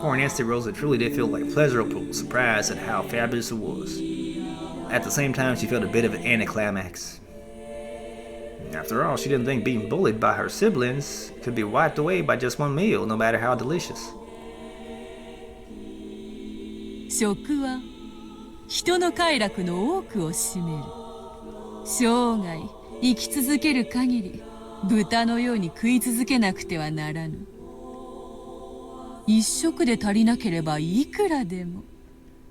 For an instant, Rosa truly did feel like pleasurable surprise at how fabulous it was. At the same time, she felt a bit of an anticlimax. After all, she didn't think being bullied by her siblings could be wiped away by just one meal, no matter how delicious. 食は人の快楽の多くを占める。生涯生き続ける限り豚のように食い続けなくてはならぬ。一食で足りなければいくらでも。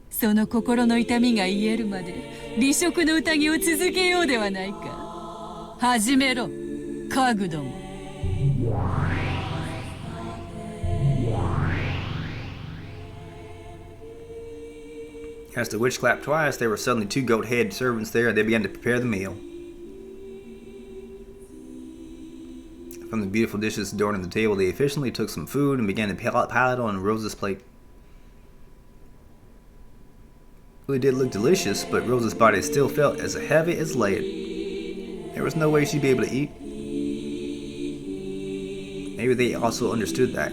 その心の痛みが癒えるまで美食の宴を続けようではないか。始めろ、家具ども。As the witch clapped twice, there were suddenly 2 goat-head servants there, and they began to prepare the meal. From the beautiful dishes adorning the table, they efficiently took some food and began to pile it on Rosa's plate. It really did look delicious, but Rosa's body still felt as heavy as lead. There was no way she'd be able to eat. Maybe they also understood that.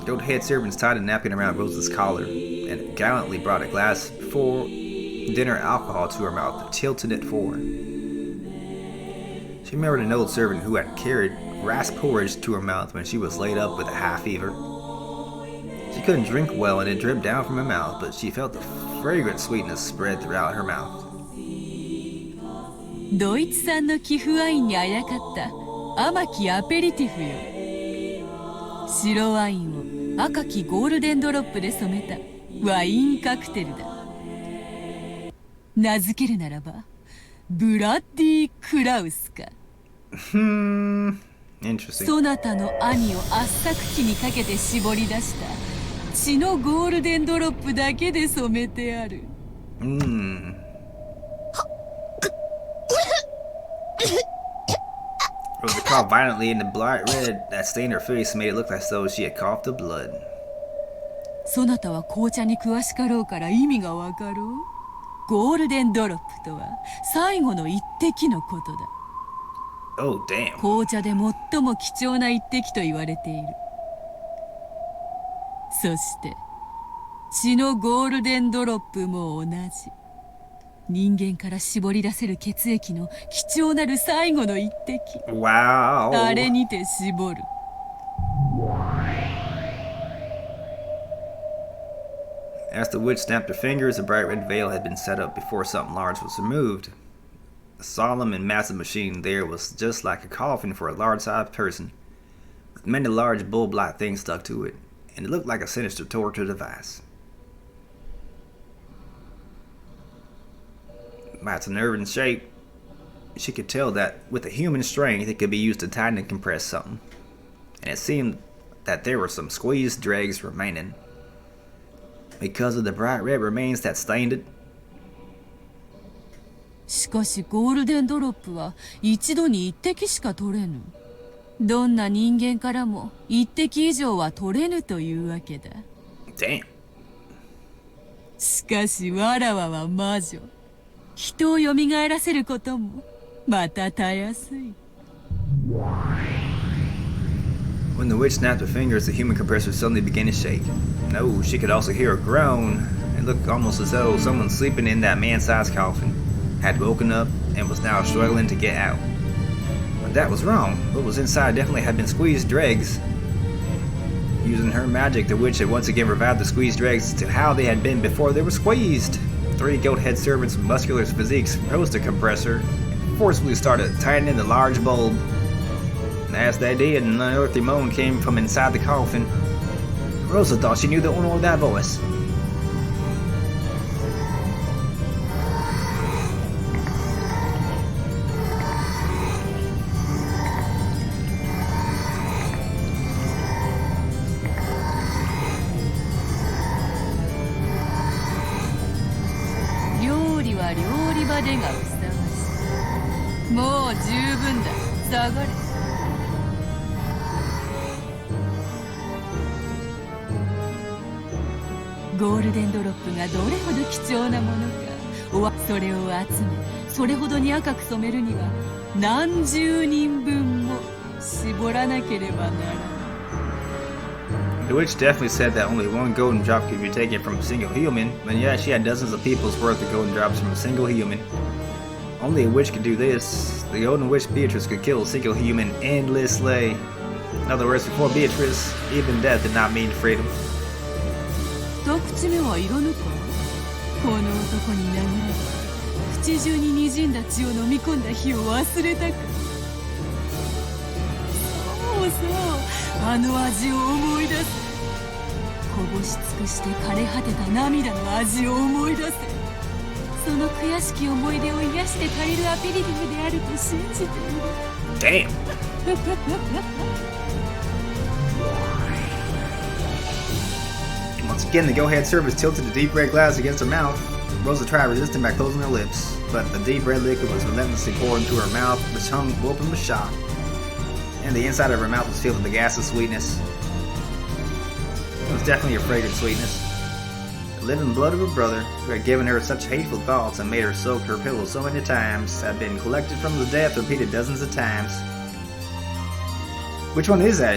Goat-head servants tied a napkin around Rosa's collar and gallantly brought a glass full dinner alcohol to her mouth, tilting it forward. She remembered an old servant who had carried rasp porridge to her mouth when she was laid up with a high fever. She couldn't drink well and it dripped down from her mouth, but she felt the fragrant sweetness spread throughout her mouth. ドイツ産の貴腐ワインにあやかった甘きアペリティフよ。白ワインを赤きゴールデンドロップで染めたワインカクテルだ。名付けるならばブラッディ・クラウスか。Interesting. そなたの兄を圧搾機にかけて絞り出した血のゴールデンドロップだけで染めてある。Rosa coughed violently, and the bright red that stained her face made it look as though she had coughed up blood. そなたは紅茶に詳しかろうから意味がわかろう。ゴールデンドロップとは最後の一滴のことだ。Oh, damn. 紅茶で最も貴重な一滴と言われている。そして血のゴールデンドロップも同じ。人間から絞り出せる血液の貴重なる最後の一滴。Wow. あれにて絞る。As the witch snapped her fingers, a bright red veil had been set up before something large was removed. The solemn and massive machine there was just like a coffin for a large-sized person, with many large bull-black things stuck to it, and it looked like a sinister torture device. By its unnerving shape, she could tell that with a human strength it could be used to tighten and compress something, and it seemed that there were some squeezed dregs remaining. Because of the bright red remains that stained it. しかしゴールデンドロップは一度に一滴しか取れぬ。どんな人間からも一滴以上は取れぬというわけだ。Damn. しかしわらわは魔女。人を蘇らせることもまたたやすい。When the witch snapped her fingers, the human compressor suddenly began to shake. No, she could also hear a groan. It looked almost as though someone sleeping in that man-sized coffin had woken up and was now struggling to get out. But that was wrong. What was inside definitely had been squeezed dregs. Using her magic, the witch had once again revived the squeezed dregs to how they had been before they were squeezed. 3 goat-head servants with muscular physiques rose the compressor and forcefully started tightening the large bulb. And as they did, an unearthly moan came from inside the coffin. Rosa thought she knew the owner of that voice. "ゴールデンドロップがどれほど貴重なものか、それを集め、それほどに赤く染めるには何十人分も絞らなければならない。The witch definitely said that only one golden drop could be taken from a single human, but yet she had dozens of people's worth of golden drops from a single human. Only a witch could do this. The golden witch Beatrice could kill a single human endlessly. In other words, before Beatrice, even death did not mean freedom. 一口目はいらぬか。この男に殴られ口中に滲んだ血を飲み込んだ日を忘れたか。あの味を思い出せ。こぼし尽くして枯れ果てた涙の味を思い出せ。その悔しき思い出を癒して借りるアペリティブであると信じている。 Damn. Once again, the go-ahead servers tilted the deep red glass against her mouth. Rosa tried resisting by closing her lips, but the deep red liquid was relentlessly poured into her mouth. Her tongue opened with shock, and the inside of her mouth was filled with the gas of sweetness. It was definitely a fragrant sweetness. The living blood of her brother, who had given her such hateful thoughts and made her soak her pillow so many times, had been collected from the death repeated dozens of times. Which one is that?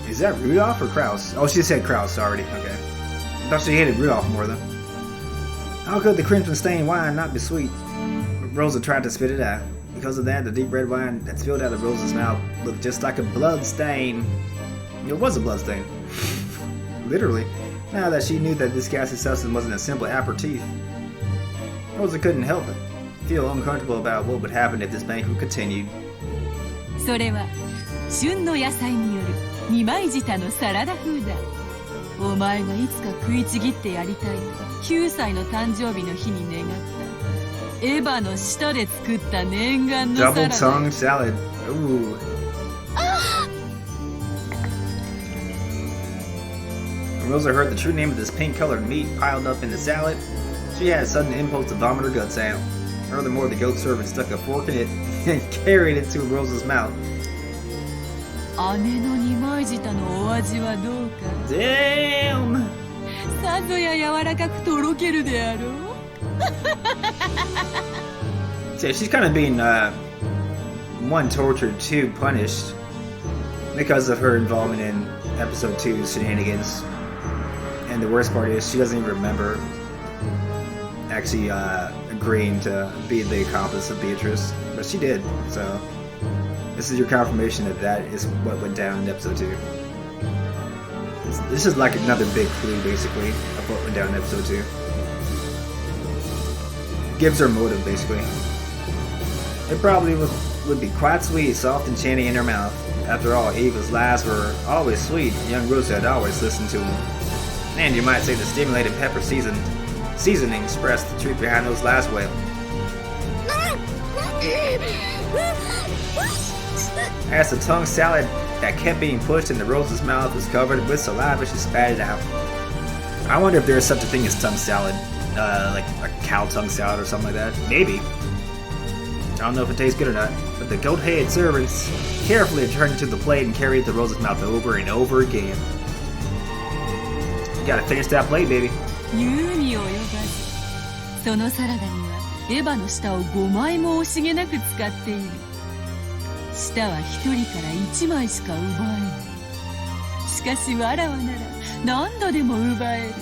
Is that Rudolph or Kraus? Oh, she said Kraus already. Okay. I thought she hated Rudolph more though. How could the crimson stained wine not be sweet? Rosa tried to spit it out. Because of that, the deep red wine that spilled out of Rosa's mouth looked just like a blood stain. It was a blood stain. Literally. Now that she knew that this gassy substance wasn't a simple aperitif, Rosa couldn't help it. Feel uncomfortable about what would happen if this banquet continued. それは旬の野菜による二枚舌のサラダ風だ。お前がいつか食いちぎってやりたいと9歳の誕生日の日に願った。エヴァの舌で作った念願のサラダ。 Double tongue salad. Ooh. When Rosa heard the true name of this pink-colored meat piled up in the salad, she had a sudden impulse to vomit her guts out. Furthermore, the goat servant stuck a fork in it and carried it to Rosa's mouth. 姉の二枚舌のお味はどうか。 Damn! さぞや柔らかくとろけるであろう。 So she's kind of being one tortured, two punished because of her involvement in episode 2's shenanigans. And the worst part is she doesn't even remember actually agreeing to be the accomplice of Beatrice, but she did. So this is your confirmation that that is what went down in episode 2. This is like another big clue, basically, of what went down in episode 2. Gives her motive, basically. It probably would be quite sweet, soft, and enchanting in her mouth. After all, Eva's laughs were always sweet, and young Rosa had always listened to them. And you might say the stimulated pepper seasoning expressed the truth behind those laughs well. As the tongue salad that kept being pushed into Rosa's mouth was covered with saliva, she spat it out. I wonder if there is such a thing as tongue salad, like a cow tongue salad or something like that. Maybe. I don't know if it tastes good or not, but the goat-headed servants carefully turned it to the plate and carried it to Rosa's mouth over and over again. You gotta finish that plate, baby. 言うに及ばず、そのサラダにはエヴァの舌を5枚も惜しげなく使っている。舌は1人から1枚しか奪えない。しかしわらわなら何度でも奪える。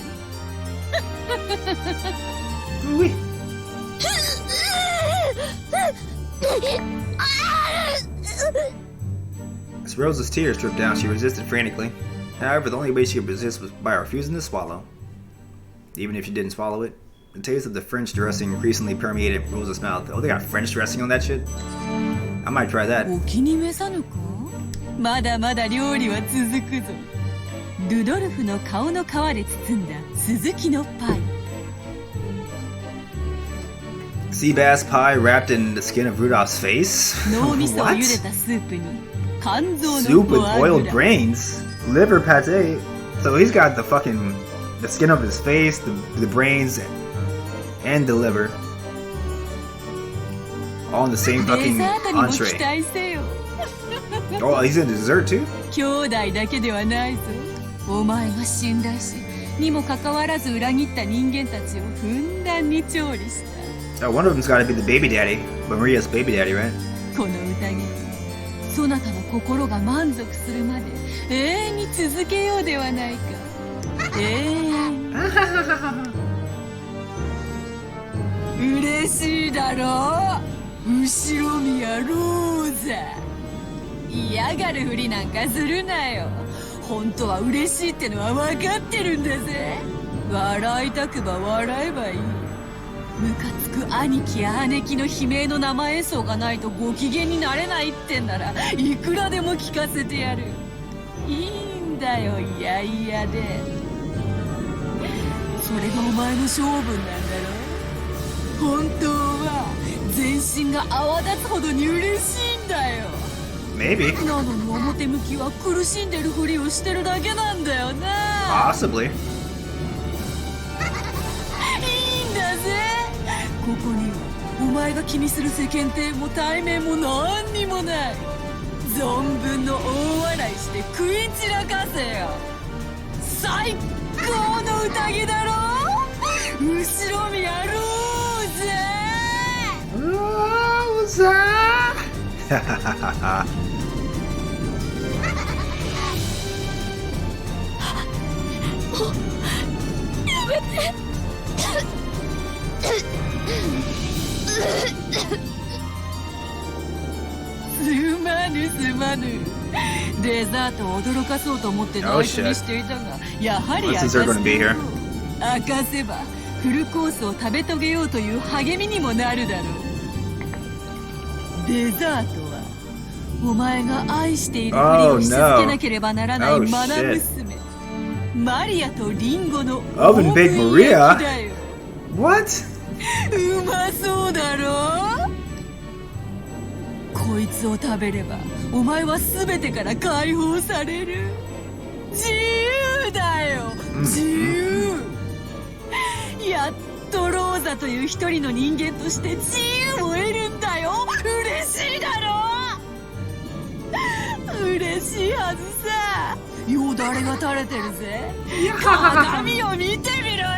As Rosa's tears dripped down, she resisted frantically. However, the only way she could resist was by refusing to swallow. Even if she didn't swallow it, the taste of the French dressing increasingly permeated Rosa's mouth. Oh, they got French dressing on that shit? I might try that. お気に召さぬか？まだまだ料理は続くぞ。ルドルフの顔の皮で包んだスキのパイ。 Sea bass pie wrapped in the skin of Rudolph's face? 脳みそを What? 茹でたスープに肝臓の Soup with フォア boiled グラ。 brains? Liver pate? So he's got the fucking... the skin of his face, the brains, and the liver. All in the same デ fucking ザートにも期 entree. 待せよ。 Oh, he's in dessert too? 兄弟だけではないぞ。お前が信頼し、にもかかわらず裏切った人間たちをふんだんに調理した。Oh, one of them's gotta be the baby daddy. Maria's baby daddy, right? この宴、そなたの心が満足するまで永遠に続けようではないか。永遠。嬉しいだろう、後ろ宮ローザ。嫌がるふりなんかするなよ。本当は嬉しいってのは分かってるんだぜ。笑いたくば笑えばいい。ムカつく兄貴や姉貴の悲鳴の生演奏がないとご機嫌になれないってんならいくらでも聞かせてやる。いいんだよ、いやいやで。それがお前の性分なんだろ。本当は全身が泡立つほどに嬉しいんだよ。 Maybe. なのに表向きは苦しんでるふりをしてるだけなんだよな。 Possibly. いいんだぜ。ここにはお前が気にする世間体も対面も何にもない。存分の大笑いして食い散らかせよ。最高の宴だろ。後ろ見やろうぜ。 Rosa! やめて。すまぬすまぬ。デザートを驚かそうと思って内緒にしていたが、やはり明かせばフルコースを食べ遂げようという励みにもなるだろう。デザートはお前が愛しているふりをし続けなければならないマナ娘、マリアとリンゴのオーブン焼きだよ。 What? うまそうだろ。こいつを食べればお前は全てから解放される。自由だよ、自由。やっとローザという一人の人間として自由を得るんだよ。嬉しいだろ。嬉しいはずさ。よだれが垂れてるぜ。鏡を見てみろよ。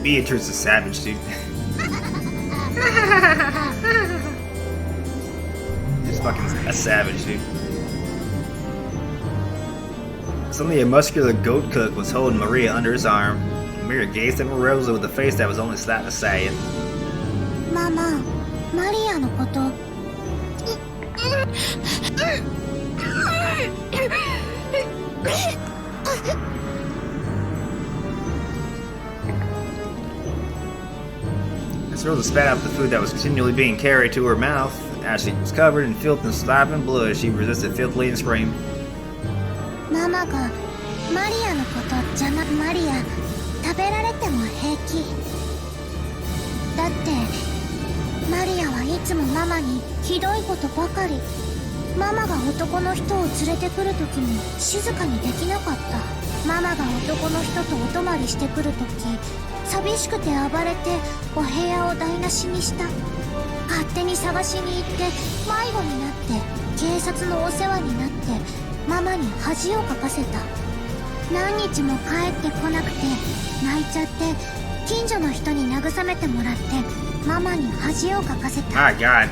Beatrice is savage, dude. Just fucking a savage, dude. Suddenly, a muscular goat cook was holding Maria under his arm. Maria gazed at Rosa with a face that was only slightly sad. ママ、マリアのこと。As Rosa spat out the food that was continually being carried to her mouth, as she was covered in filth and slime and blood, she resisted filthily and screamed. ママがマリアのこと邪魔。マリア、食べられても平気。だってマリアはいつもママにひどいことばかり。ママが男の人を連れてくる時も静かにできなかった。ママが男の人とお泊まりしてくる時、寂しくて暴れてお部屋を台無しにした。勝手に探しに行って迷子になって警察のお世話になってママに恥をかかせた。何日も帰ってこなくて泣いちゃって、近所の人に慰めてもらってママに恥をかかせた。 My God.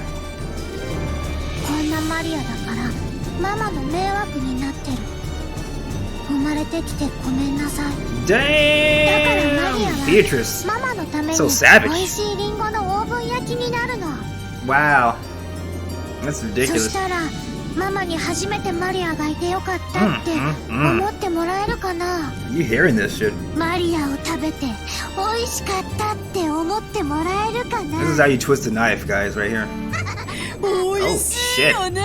こんなマリアだからママの迷惑になってる。生まれてきてごめんなさい。だからマリア Damn! は Beatrice. ママのために So 美 savage. 味しいリンゴのオーブン焼きになるの。 Wow. That's そ ridiculous. したらママに初めてマリアがいてよかったって思ってもらえるかな。 You hearing this shit? マリアを食べて美味しかったって思ってもらえるかな。 This is how you twist a knife, guys, right here. 美味しいよね。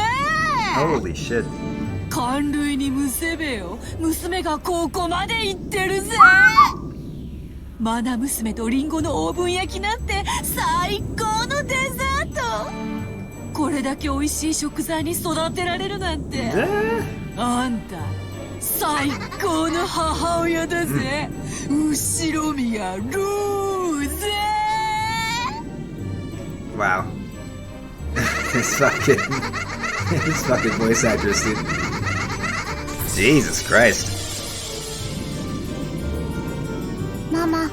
Holy shit. 感類にむせべよ。娘がここまで行ってるぜ。マナ娘とリンゴのオーブン焼きなんて最高のデザート。これだけ美味しい食材に育てられるなんて、あんた最高の母親だぜ。後ろ見やろうぜ。 Wow. This fucking voice actress, dude. Jesus Christ. ママ、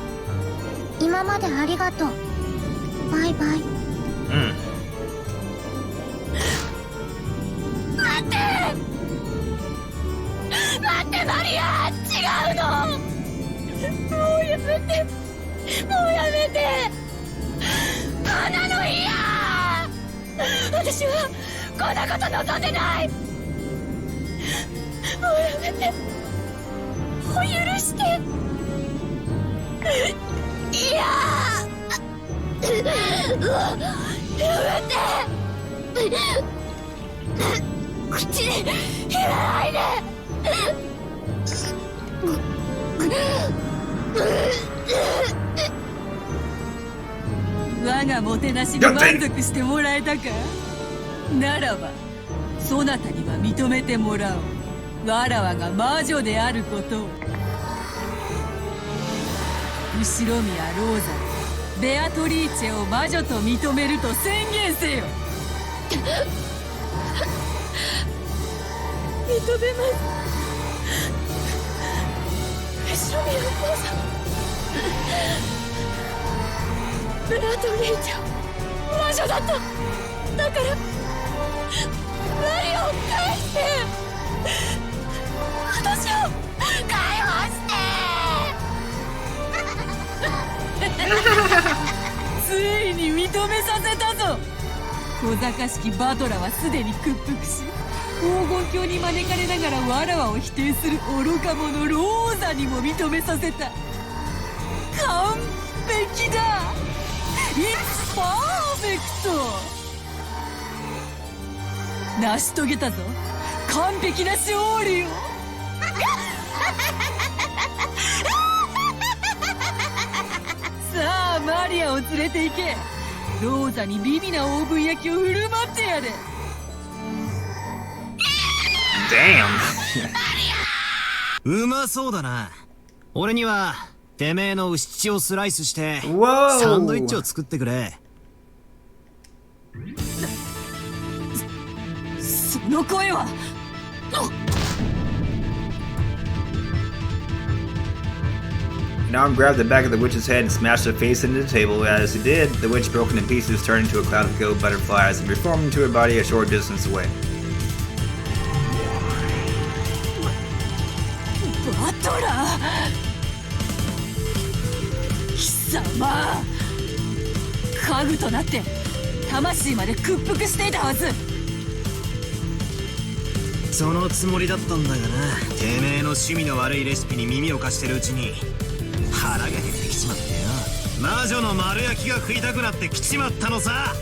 今までありがとう。バイバイ。待ってマリア、違うの。もうやめて、もうやめて。こんなの嫌。私はこんなこと望んでない。もうやめて、もう許して。いや、口に入れないで。我がもてなしに満足してもらえたか。ならばそなたには認めてもらおう。わらわが魔女であることを。後宮ローザベアトリーチェを魔女と認めると宣言せよ。認めます。後宮ローザベアトリーチェ魔女だと。だからマリアを返して。私を解放して。ついに認めさせたぞ。小賢しきバトラはすでに屈服し、黄金鏡に招かれながらわらわを否定する愚か者ローザにも認めさせた。完璧だ。It's perfect。成し遂げたぞ、完璧な勝利を。さあマリアを連れて行け。ローザに美味なオーブン焼きを振る舞ってやれ。Damn. うまそうだな。俺にはてめえの牛乳をスライスしてWhoa. サンドイッチを作ってくれ。その声は。Now grabbed the back of the witch's head and smashed her face into the table. As he did, the witch broke into pieces, turned into a cloud of gold butterflies, and reformed into her body a short distance away. バトラー貴様、家具となって魂まで屈服していたはず。そのつもりだったんだがな。てめえの趣味の悪いレシピに耳を貸してるうちに腹が減ってきちまってよ。魔女の丸焼きが食いたくなってきちまったのさ。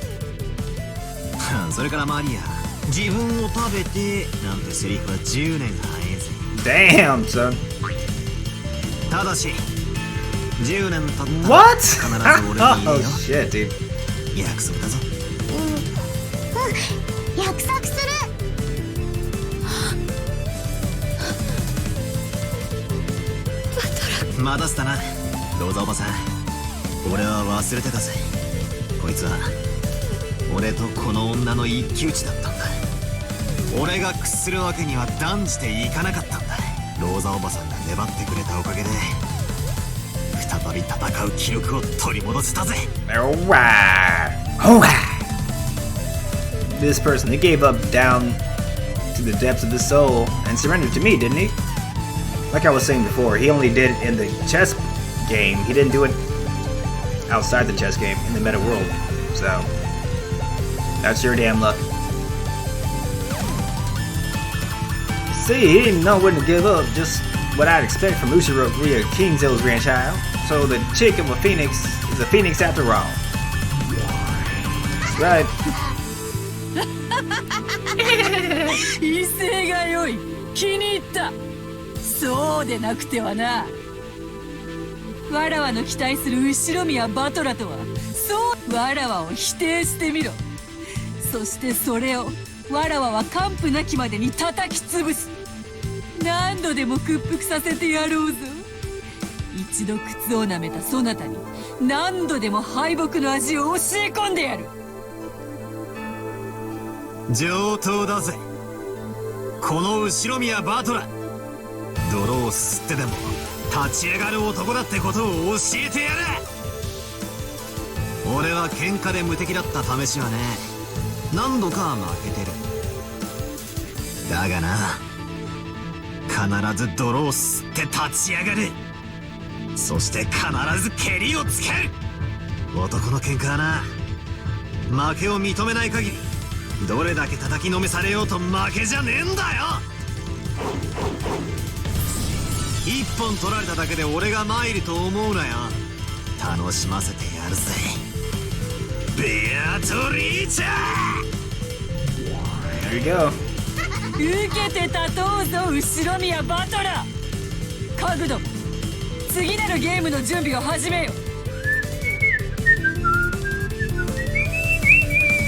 それからマリア、自分を食べてなんてセリフは10年早いぜ。Damn, son. ただし10年経ったら What? 必ず俺に言えよ。 Oh shit, dude. 約束だぞ。約束する。待たせたな、ローザおばさん。俺は忘れてたぜ。こいつは俺とこの女の一騎打ちだったんだ。俺が屈するわけには断じていかなかったんだ。ローザおばさんが粘ってくれたおかげで再び戦う気力を取り戻せたぜ。 Alright. Alright. This person, he gave up down to the depths of his soul and surrendered to me, didn't he? Like I was saying before, he only did it in the chess game. He didn't do it outside the chess game, in the meta world. So, that's your damn luck. See, he didn't know when to give up, just what I'd expect from Ushirokuya Kingzill's grandchild. So the chick of a phoenix is a phoenix after all. That's right. 威勢が良い。気に入った。そうでなくてはな。わらわの期待する後宮バトラとはそうわらわを否定してみろ。そしてそれをわらわは完膚なきまでに叩き潰す。何度でも屈服させてやろうぞ。一度靴を舐めたそなたに何度でも敗北の味を教え込んでやる。上等だぜ、この後宮バトラ。泥を吸ってでも立ち上がる男だってことを教えてやる。俺は喧嘩で無敵だった試しはね、何度か負けてる。だがな、必ず泥を吸って立ち上がる。そして必ず蹴りをつける。男の喧嘩はな、負けを認めない限りどれだけ叩きのめされようと負けじゃねえんだよ。一本取られただけで俺が参ると思うなよ。楽しませてやるぜ。ベアトリーチャー There you go. 受けて立とうぞ後ろ宮バトラー。カグド、次なるゲームの準備を始めよ。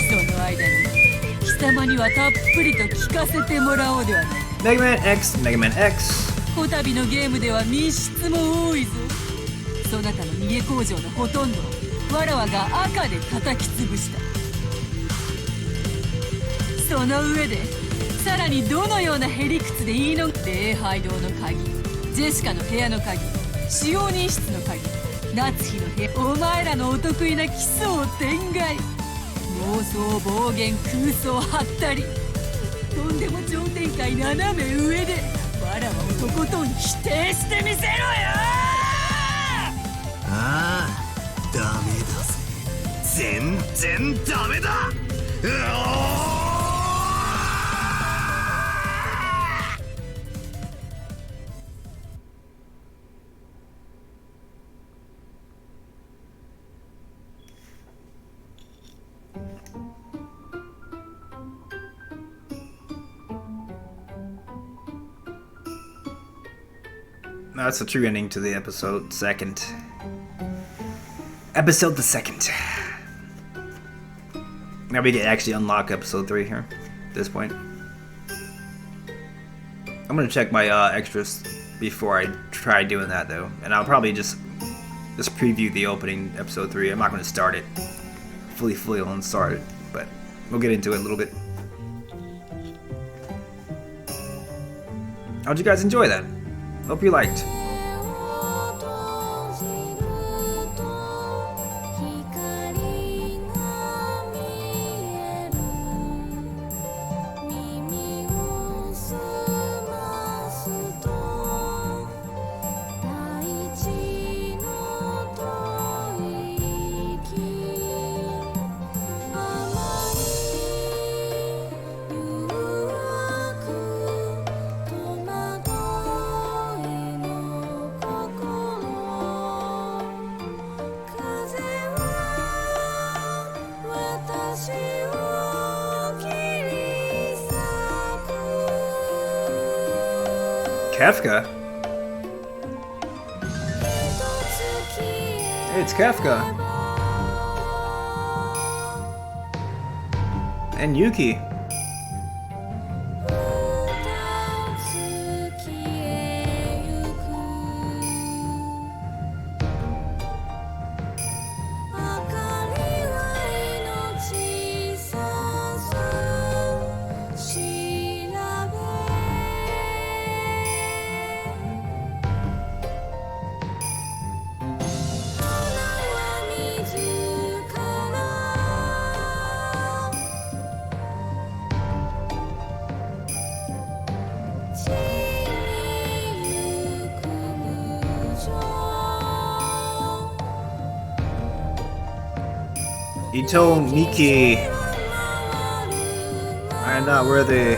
その間に貴様にはたっぷりと聞かせてもらおうではない。 Mega Man X, Mega Man X. こたびのゲームでは密室も多いぞ。そなたの逃げ工場のほとんどをわらわが赤で叩き潰した。その上でさらにどのようなへりくつでいいの。礼拝堂の鍵、ジェシカの部屋の鍵、使用人室の鍵、夏日の部屋、お前らのお得意な奇想天外、妄想暴言空想はったり、とんでも超展開斜め上でわらわをとことん否定してみせろよ。ああ、ダメだぜ。全然ダメだ。うおーThat's the true ending to the episode. Second. Episode the second. Now we can actually unlock episode 3 here. At this point. I'm gonna check my extras before I try doing that though. And I'll probably just preview the opening episode 3. I'm not gonna start it. Fully on start it. But we'll get into it a little bit. How'd you guys enjoy that? Hope you liked. Kafka? Hey, it's Kafka. And Yuki. He told Miki, I'm not worthy.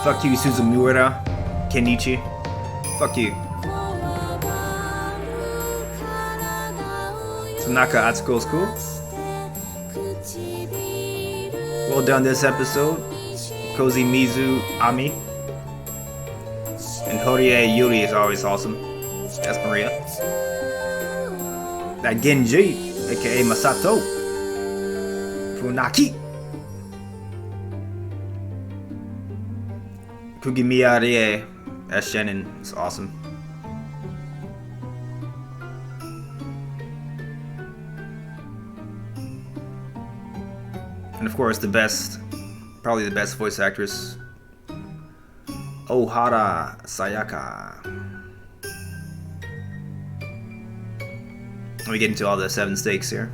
Fuck you, Suzumura, Kenichi. Fuck you. Tanaka Atsuko's cool. Well done this episode. Kozi Mizu Ami. And Horie Yuri is always awesome. That's Maria. That Genji, aka Masato. Funaki. Kugimiya, that's Shannon. It's awesome. And of course, probably the best voice actress, Ohara Sayaka. We get into all the 7 stakes here.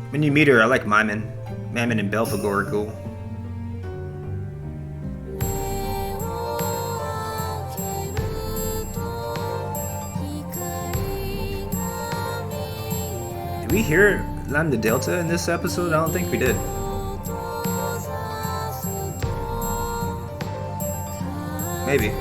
When you meet her, I like Maimon. Maimon and Belphegor are cool. Did we hear Lambda Delta in this episode? I don't think we did. Maybe.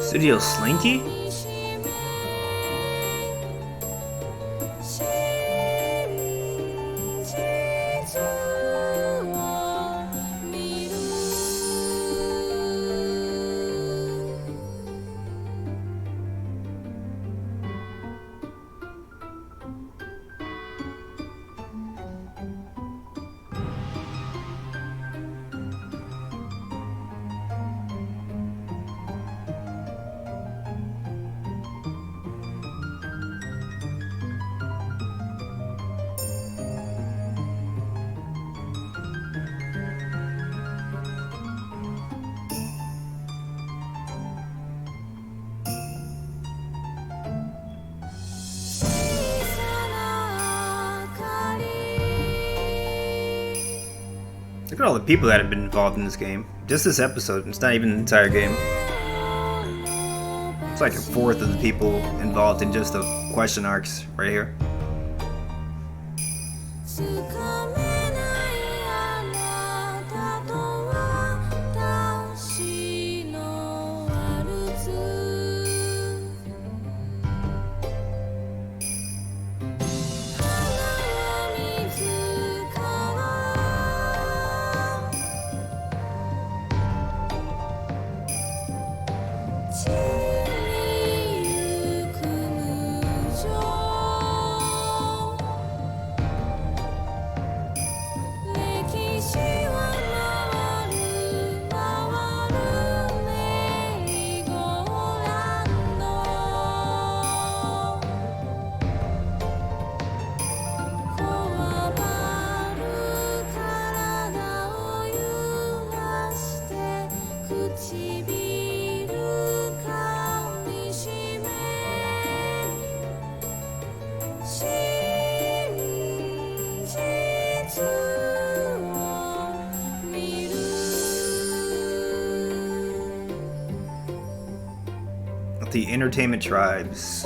Studio Slinky? Look at all the people that have been involved in this game. Just this episode. It's not even the entire game. It's like a fourth of the people involved in just the question arcs right here. The Entertainment Tribes.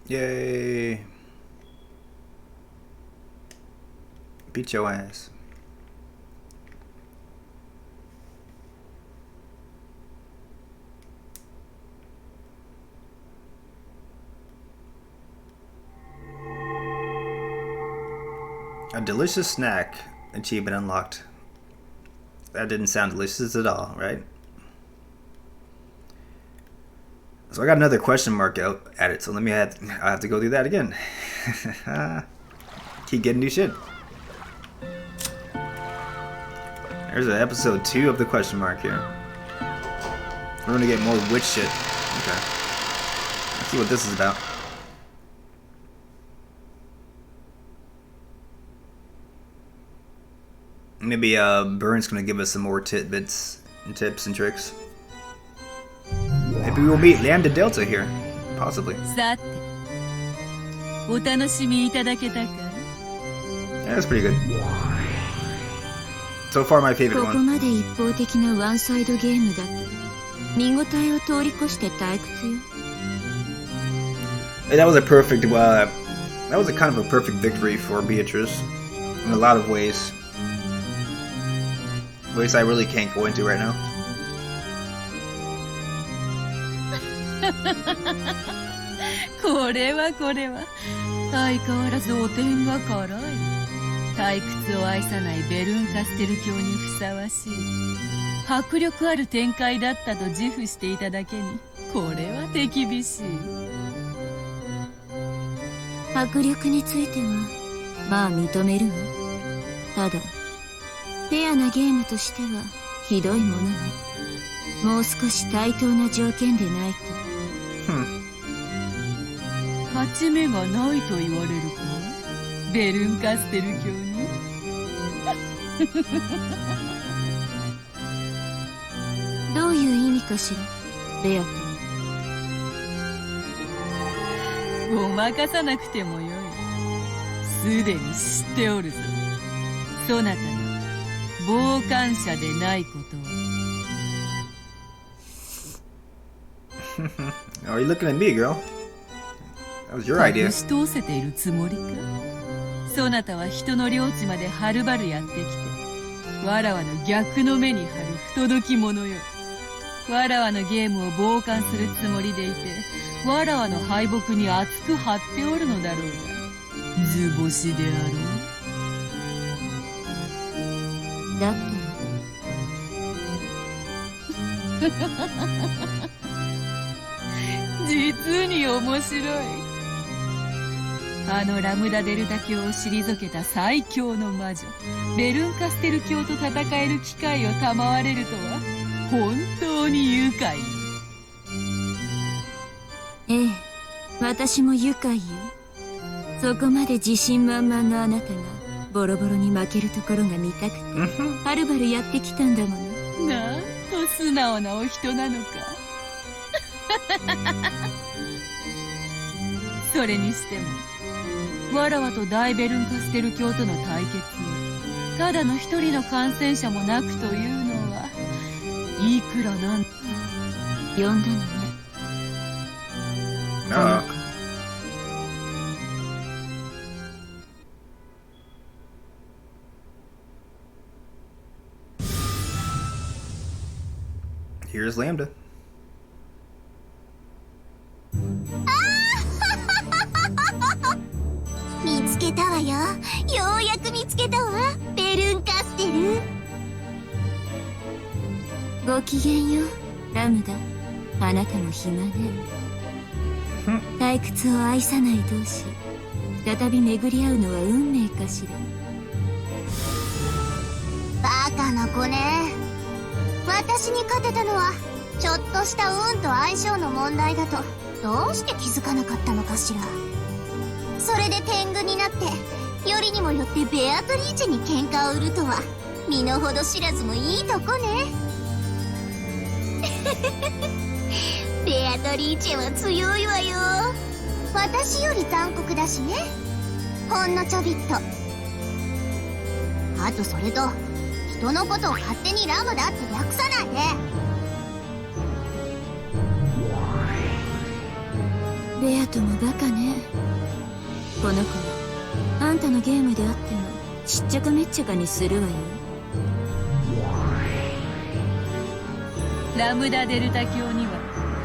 Yay. Beat your ass. A delicious snack achievement unlocked. That didn't sound delicious at all, right? So I got another question mark out at it, so I have to go through that again. Keep getting new shit. There's an episode 2 of the question mark here. We're gonna get more witch shit. Okay. Let's see what this is about. Maybe Burns gonna give us some more tidbits and tips and tricks. Maybe we'll meet Lambda Delta here. Possibly. さて、お楽しみいただけたか？ Yeah, that's pretty good. So far, my favorite ここ one. まで一方的なワンサイドゲームだと見応えを通り越して退屈よ。 That was a perfect. That was a kind of a perfect victory for Beatrice in a lot of ways. Ways I really can't go into right now. これは相変わらずお点が辛い。退屈を愛さないベルンカステル教にふさわしい迫力ある展開だったと自負していただけに、これは手厳しい。迫力についてはまあ認めるわ。ただフェアなゲームとしてはひどいものね。もう少し対等な条件でないと。勝ち目がないと言われるか、ベルンカステル教に。どういう意味かしら、ベアト。ごまかさなくてもよい。すでに知っておるぞ。そなたが傍観者でないことを。Are you looking at me, girl? That was your idea. 隠し通せているつもりか。そなたは人の領地まではるばるやってきて、わらわの逆の目に張る不届き者よ。わらわのゲームを傍観するつもりでいて、わらわの敗北に厚く張っておるのだろうが、図星であろう。だったら実に面白い。あのラムダデルタ教を退けた最強の魔女ベルンカステル教と戦える機会を賜れるとは本当に愉快。ええ、私も愉快よ。そこまで自信満々のあなたがボロボロに負けるところが見たくてはるばるやってきたんだもの。なんと素直なお人なのか。それにしてもわらわと大ベルンカステル教との対決をただの一人の感染者もなくというのはいくらなん呼んだのね。Here's Lambda. 見つけたわよ。ようやく見つけたわ、ベルンカステル。ごきげんよう、ラムダ。あなたも暇ね。退屈を愛さない同士、再び巡り合うのは運命かしら。バカな子ね。私に勝てたのはちょっとした運と相性の問題だとどうして気づかなかったのかしら。それで天狗になってよりにもよってベアトリーチェに喧嘩を売るとは身の程知らずもいいとこね。ベアトリーチェは強いわよ。私より残酷だしね、ほんのちょびっと。あとそれと人のことを勝手にラムダって略さないで。ベアトもバカね。この子はあんたのゲームであってもちっちゃかめっちゃかにするわよ。ラムダデルタ教には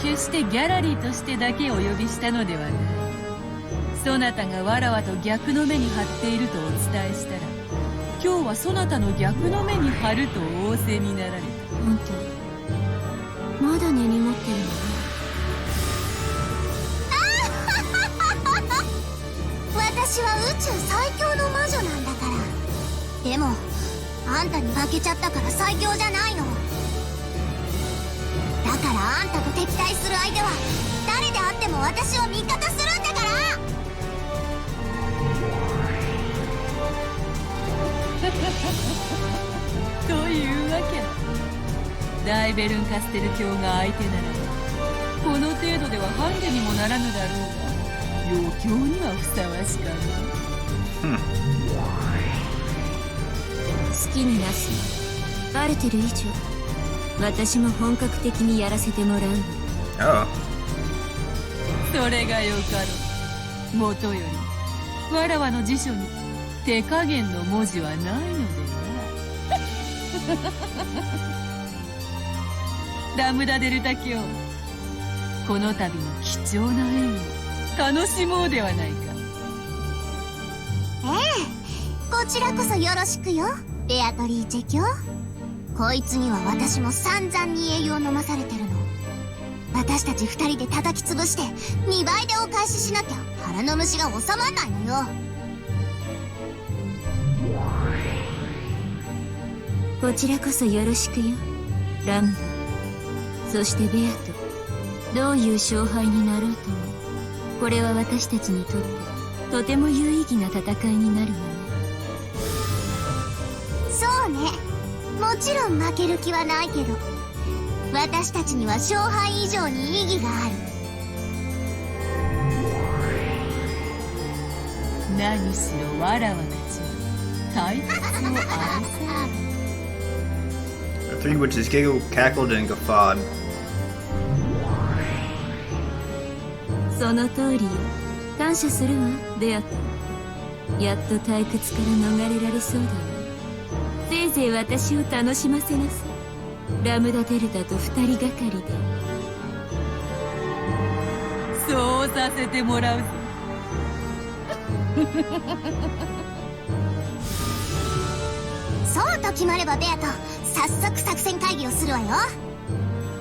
決してギャラリーとしてだけお呼びしたのではない。そなたがわらわと逆の目に張っているとお伝えしたら、今日はそなたの逆の目に張ると仰せになられた。あんたまだ根に持ってるのね。私は宇宙最強の魔女なんだから。でもあんたに負けちゃったから最強じゃないのだから。あんたと敵対する相手は誰であっても私を味方するんだから。というわけだ。ダイベルンカステル卿が相手ならこの程度ではハンデにもならぬだろうが、余興にはふさわしかろう。好きになすバレてる以上、私も本格的にやらせてもらう。Oh. それがよかろう。もとよりわらわの辞書に手加減の文字はないのでな。ラムダデルタ卿、この度の貴重な縁を楽しもうではないか。ええ、こちらこそよろしくよ、ベアトリーチェ卿。こいつには私も散々に栄養飲まされてるの。私たち2人で叩き潰して2倍でお返ししなきゃ腹の虫が収まんないのよ。こちらこそよろしくよ、ラムダ。そしてベアト、どういう勝敗になろうとも、これは私たちにとってとても有意義な戦いになるわね。そうね、もちろん負ける気はないけど、私たちには勝敗以上に意義がある。何しろわらわたちは大切を愛される。The three witches giggled, cackled, and guffawed. その通りよ。感謝するわ、ベアト。やっと退屈から逃れられそうだわ。せいぜい私を楽しませなさい。ラムダデルタと2人がかりで。そうさせてもらうぞ。そうと決まればベアト、早速作戦会議をするわよ。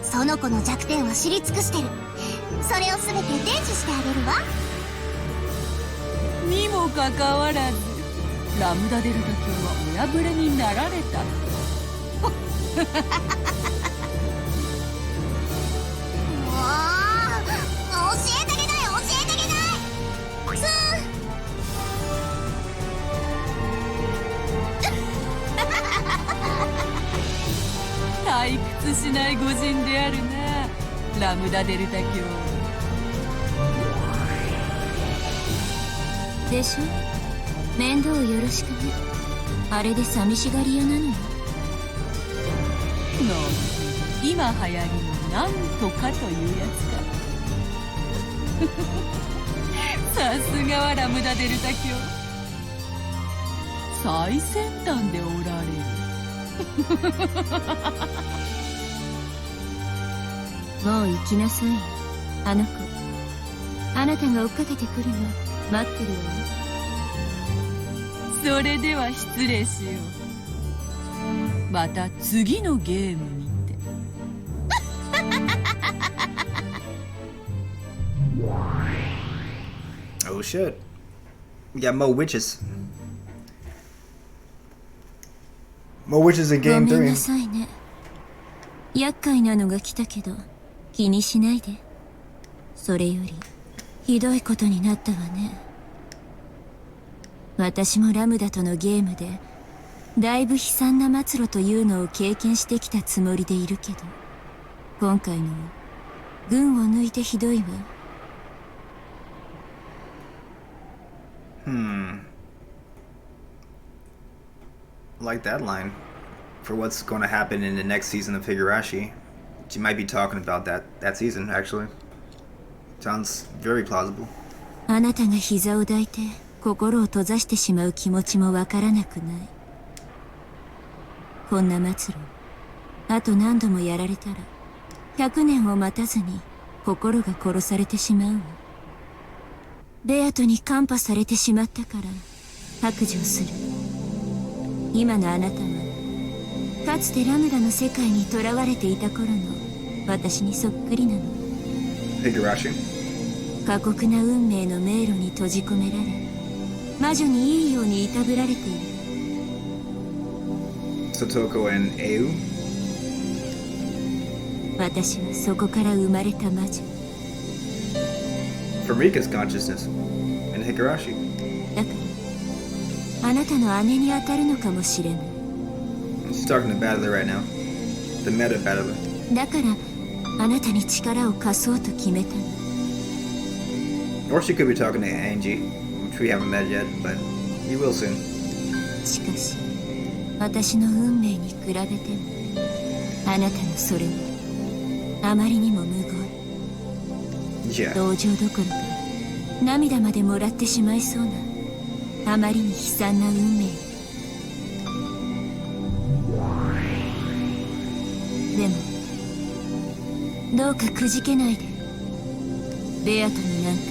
その子の弱点は知り尽くしてる。それを全て伝授してあげるわ。にもかかわらずラムダデルタ卿は親ぶれになられた。もう教えてあげない、教えてあげない。退屈しない御人であるな、ラムダデルタ卿。でしょ、面倒よろしくね。あれで寂しがり屋なのよ。今流行りのなんとかというやつか。さすがはラムダデルタ卿、最先端でおられる。もう行きなさいよ、あの子。あなたが追っかけてくるの待ってるわよ。それでは失礼しよう。また次のゲームにて。Oh shit. We got more witches. More witches in ご game めんな 3. さいね。厄介なのが来たけど気にしないで。それよりひどいことになったわね。私もラムダとのゲームでだいぶ悲惨な末路というのを経験してきたつもりでいるけど、今回のは群を抜いてひどいわ。Like that line for what's going to happen in the next season of Higurashi. She might be talking about that season, actually. Sounds very plausible. あなたが膝を抱いて心を閉ざしてしまう気持ちもわからなくない。こんな末路あと何度もやられたら100年を待たずに心が殺されてしまうわ。ベアトにカンパされてしまったから白状する。今のあなたはかつてラムダの世界に囚われていた頃の私にそっくりなの。Higurashi. 過酷な運命の迷路に閉じ込められ魔女にいいようにいたぶられている。Sotoko and Eu. 私はそこから生まれた魔女。 From Rika's consciousness and Higurashi. だからあなたの姉に当たるのかもしれない。 She's talking to Battler right now. The meta Battler. だからあなたに力を貸そうと決めたの。 Or she could be talking to Angie, which we haven't met yet, but you will soon. しかし私の運命に比べてもあなたのそれはあまりにも無言。 Yeah. 同情どころか涙までもらってしまいそうなあまりに悲惨な運命。でもどうかくじけないで。ベアトになんか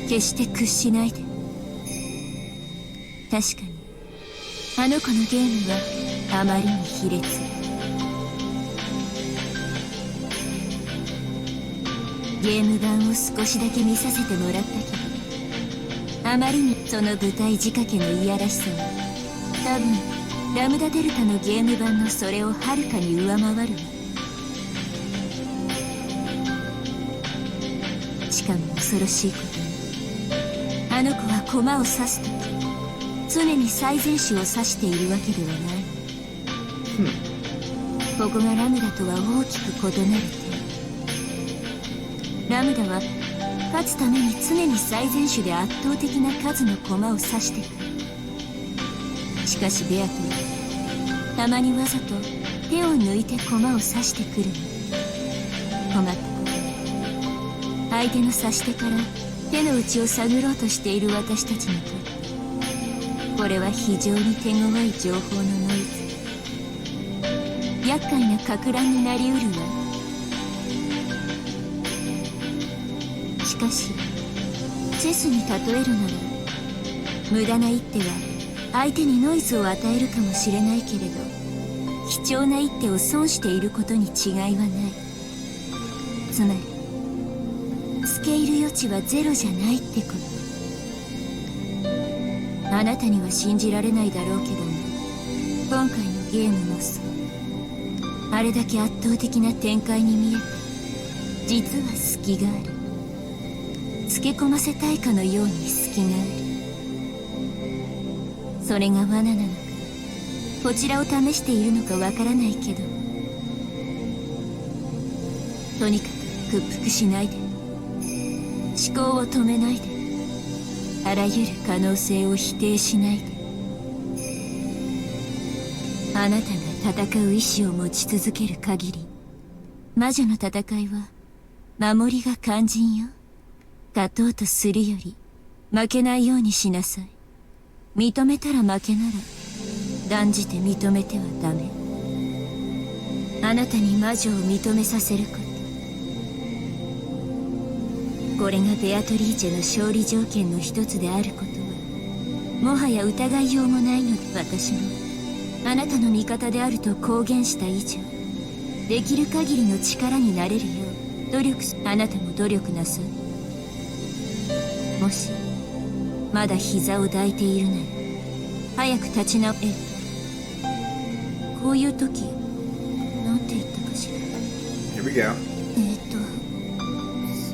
決して屈しないで。確かにあの子のゲームはあまりに卑劣。ゲーム版を少しだけ見させてもらったけど、あまりにその舞台仕掛けのいやらしさは多分ラムダデルタのゲーム版のそれをはるかに上回るわ。しかも恐ろしいことにあの子は駒を指すとき常に最善手を指しているわけではない。ここがラムダとは大きく異なる点。ラムダは勝つために常に最善手で圧倒的な数の駒を指してくる。しかしベアトはたまにわざと手を抜いて駒を指してくるの。困ったこと相手の指し手から手の内を探ろうとしている私たちにとってこれは非常に手強い情報のノイズ。厄介な撹乱になりうるわ。しかしチェスに例えるなら無駄な一手は相手にノイズを与えるかもしれないけれど貴重な一手を損していることに違いはない。つまりスケール余地はゼロじゃないってこと。あなたには信じられないだろうけども今回のゲームもそう。あれだけ圧倒的な展開に見えて実は隙がある。つけ込ませたいかのように隙がある。それが罠なのかこちらを試しているのかわからないけどとにかく屈服しないで。思考を止めないで。あらゆる可能性を否定しないで。あなたが戦う意志を持ち続ける限り魔女の戦いは守りが肝心よ。勝とうとするより負けないようにしなさい。認めたら負けなら断じて認めてはダメ。あなたに魔女を認めさせること、これがベアトリーチェの勝利条件の一つであることはもはや疑いようもないので、私もあなたの味方であると公言した以上できる限りの力になれるよう努力あなたも努力なさい。もしまだ膝を抱いているなら早く立ち直こういう時なんて言ったかしら。 Here we go.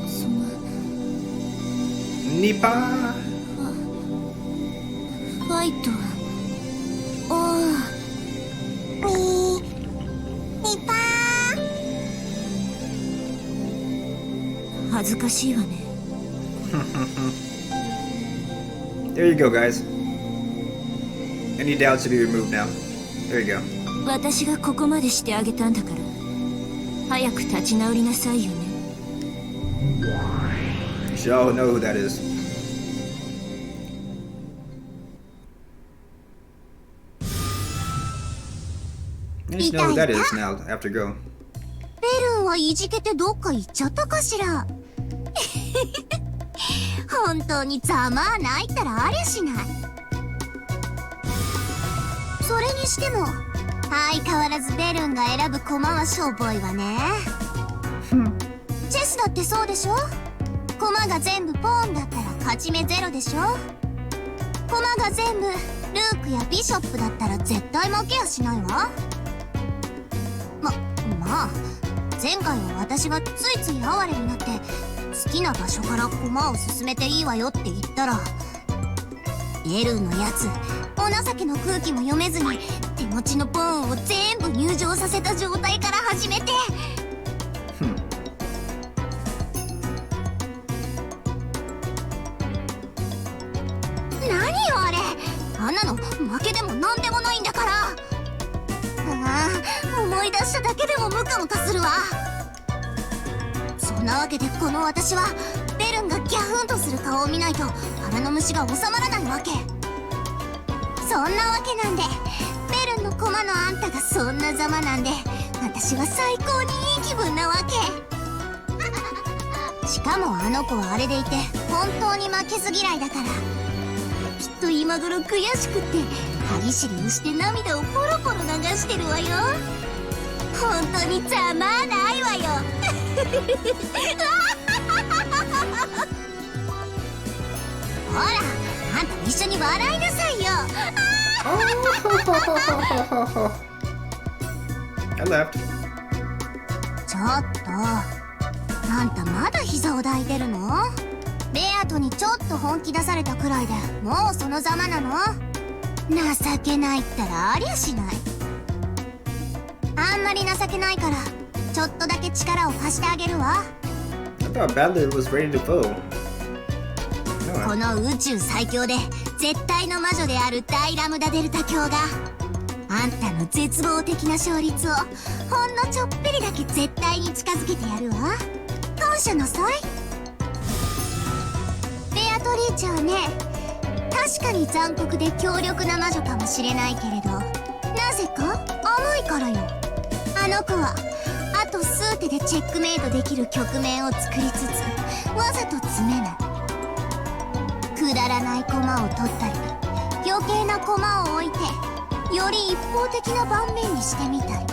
そのニパファイトニパー恥ずかしいわね。There you go, guys. Any doubts should be removed now. There you go. 私がここまでしてあげたんだから早く立ち直りなさいよね。 You should all know who that is. You should know who that is now after go. ベルンはいじけてどっか行っちゃったかしら。本当にざまあないったらありゃしない。それにしても相変わらずベルンが選ぶ駒はしょぼいわね。チェスだってそうでしょ。駒が全部ポーンだったら勝ち目ゼロでしょ。駒が全部ルークやビショップだったら絶対負けやしないわ。まあ前回は私がついつい哀れになって好きな場所から駒を進めていいわよって言ったら、ベルンのやつお情けの空気も読めずに手持ちのポーンを全部入場させた状態から始めて、何よあれ、あんなの負けでもなんでもないんだから。ああ、思い出しただけでもムカムカするわ。そんなわけでこの私はベルンがギャフンとする顔を見ないと腹の虫が収まらないわけ。そんなわけなんで、ベルンの駒のあんたがそんなざまなんで、私は最高にいい気分なわけ。しかもあの子はあれでいて本当に負けず嫌いだから、きっと今頃悔しくって歯ぎしりをして涙をポロポロ流してるわよ。本当にざまないわよ。ほら、あんたも一緒に笑いなさいよ。I left. ちょっと、あんたまだ膝を抱いてるの？ベアトにちょっと本気出されたくらいでもうそのざまなの？情けないったらありゃしない。あんまり情けないからちょっとだけ力を貸してあげるわ。 I thought Badler was ready to foe. この宇宙最強で絶対の魔女である大ラムダデルタ卿があんたの絶望的な勝率をほんのちょっぴりだけ絶対に近づけてやるわ。感謝なさい。ベアトリーチェはね、確かに残酷で強力な魔女かもしれないけれど、なぜか甘いからよ。あの子はあと数手でチェックメイトできる局面を作りつつわざと詰めない。くだらない駒を取ったり余計な駒を置いてより一方的な盤面にしてみたい。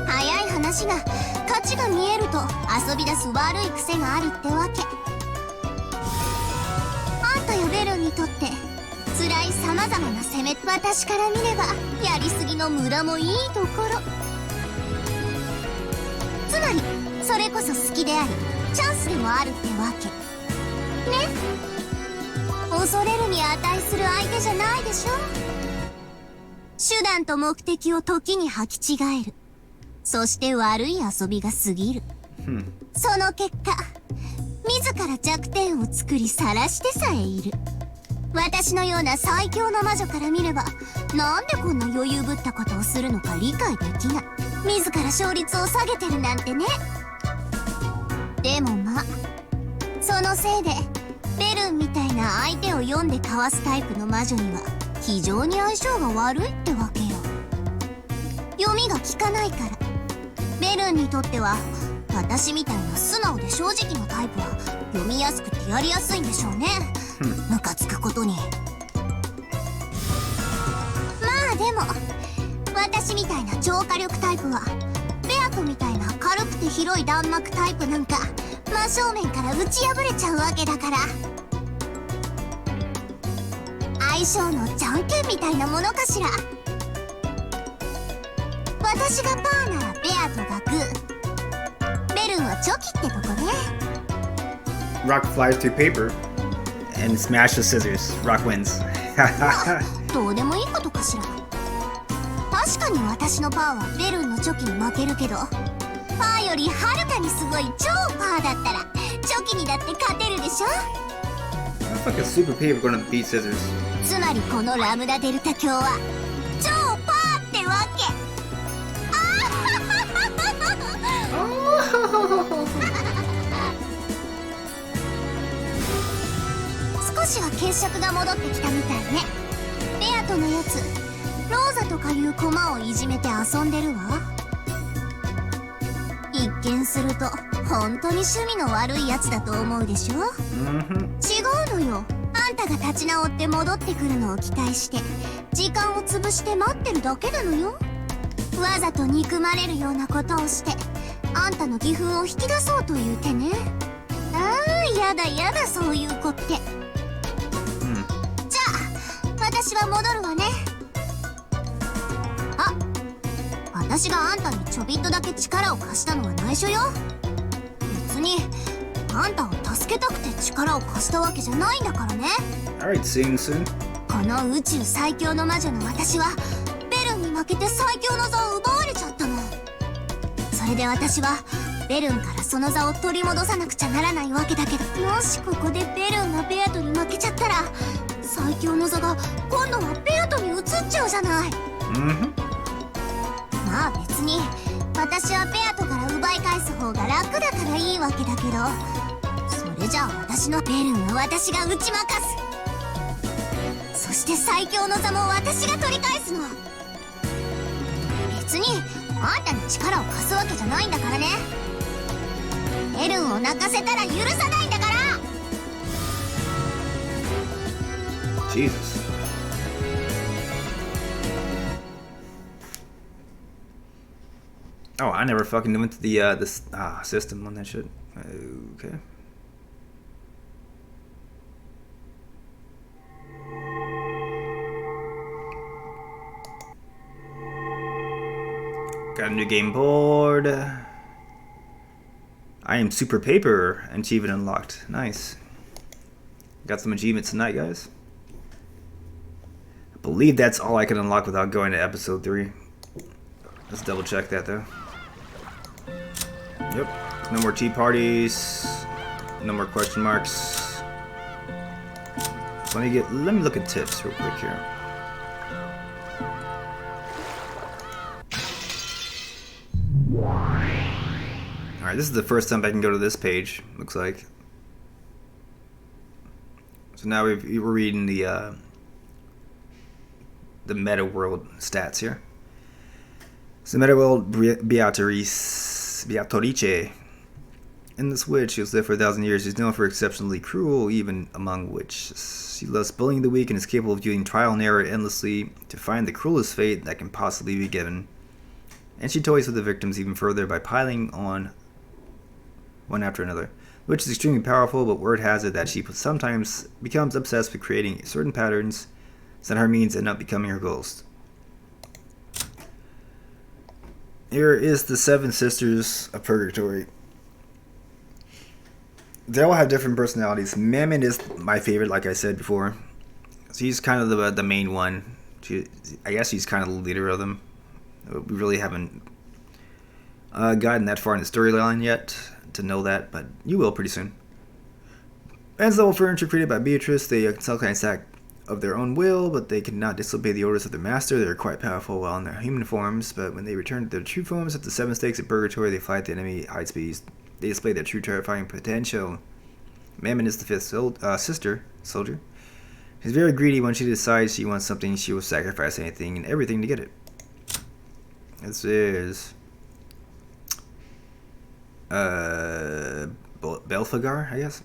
早い話が勝ちが見えると遊び出す悪い癖があるってわけ。あんたやベルンにとって辛い様々な攻め、私から見ればやりすぎの無駄もいいところ。つまりそれこそ好きでありチャンスでもあるってわけね。恐れるに値する相手じゃないでしょ。手段と目的を時に履き違える。そして悪い遊びが過ぎる。その結果自ら弱点を作り晒してさえいる。私のような最強の魔女から見ればなんでこんな余裕ぶったことをするのか理解できない。自ら勝率を下げてるなんてね。でもまあそのせいでベルンみたいな相手を読んでかわすタイプの魔女には非常に相性が悪いってわけよ。読みが効かないから。ベルンにとっては私みたいな素直で正直なタイプは読みやすくてやりやすいんでしょうね。ムカつくことに。まあでも私みたいな超火力タイプはベアトみたいな軽くて広い弾幕タイプなんか真正面から打ち破れちゃうわけだから、相性のじゃんけんみたいなものかしら。私がパーならベアトがグー、ベルンはチョキってとこね。 Rock flies to paper and smash the scissors. Rock wins. どうでもいいことかしら。確かに私のパーはベルンのチョキに負けるけど、パーよりはるかにすごい超パーだったらチョキにだって勝てるでしょ。 That's like a super paper gonna beat scissors. つまりこのラムダデルタ卿は超パーってわけ。少しは血色が戻ってきたみたいね。ベアトのやつローザとかいう駒をいじめて遊んでるわ。一見すると本当に趣味の悪いやつだと思うでしょ。違うのよ。あんたが立ち直って戻ってくるのを期待して時間を潰して待ってるだけなのよ。わざと憎まれるようなことをしてあんたの義憤を引き出そうという手ね。ああ、やだやだ、そういう子って。じゃあ私は戻るわね。あ、私があんたにちょびっとだけ力を貸したのは内緒よ。別にあんたを助けたくて力を貸したわけじゃないんだからね。 Alright, see you soon. この宇宙最強の魔女の私はベルンに負けて最強の座を奪われちゃったの。それで私はベルンからその座を取り戻さなくちゃならないわけだけど、もしここでベルンがベアトに負けちゃったら最強の座が今度はベアトに移っちゃうじゃない。まあ別に私はベアトから奪い返す方が楽だからいいわけだけど、それじゃあ私のベルンは私が打ち負かす。そして最強の座も私が取り返すの。別にあんたに力を貸すわけじゃないんだからね。ベルンを泣かせたら許さないんだから。 Jesus. Oh, I never fucking went to the system on that shit. Okay. Got a new game board. I am Super Paper. Achievement unlocked. Nice. Got some achievements tonight, guys. I believe that's all I can unlock without going to episode 3. Let's double check that though. Yep. No more tea parties. No more question marks. So let me look at tips real quick here. Alright, this is the first time I can go to this page, looks like. So now we're reading the meta world stats here. So meta world Beatorice. In this witch, she was lived for 1,000 years. She's known for exceptionally cruel, even among witches. She loves bullying the weak and is capable of doing trial and error endlessly to find the cruelest fate that can possibly be given. And she toys with the victims even further by piling on one after another. The witch is extremely powerful, but word has it that she sometimes becomes obsessed with creating certain patterns, so that her means end up becoming her goals. Here is the 7 Sisters of Purgatory. They all have different personalities. Mammon is my favorite, like I said before. She's kind of the main one. I guess she's kind of the leader of them. We really haven't gotten that far in the storyline yet to know that, but you will pretty soon. As the old furniture created by Beatrice, they sometimes act of their own will, but they cannot disobey the orders of their master. They are quite powerful while in their human forms, but when they return to their true forms at the 7 stakes of Purgatory, they fly at the enemy at high speeds. They display their true terrifying potential. Mammon is the 5th sister soldier. She's very greedy. When she decides she wants something, she will sacrifice anything and everything to get it. This is Belfagar, I guess.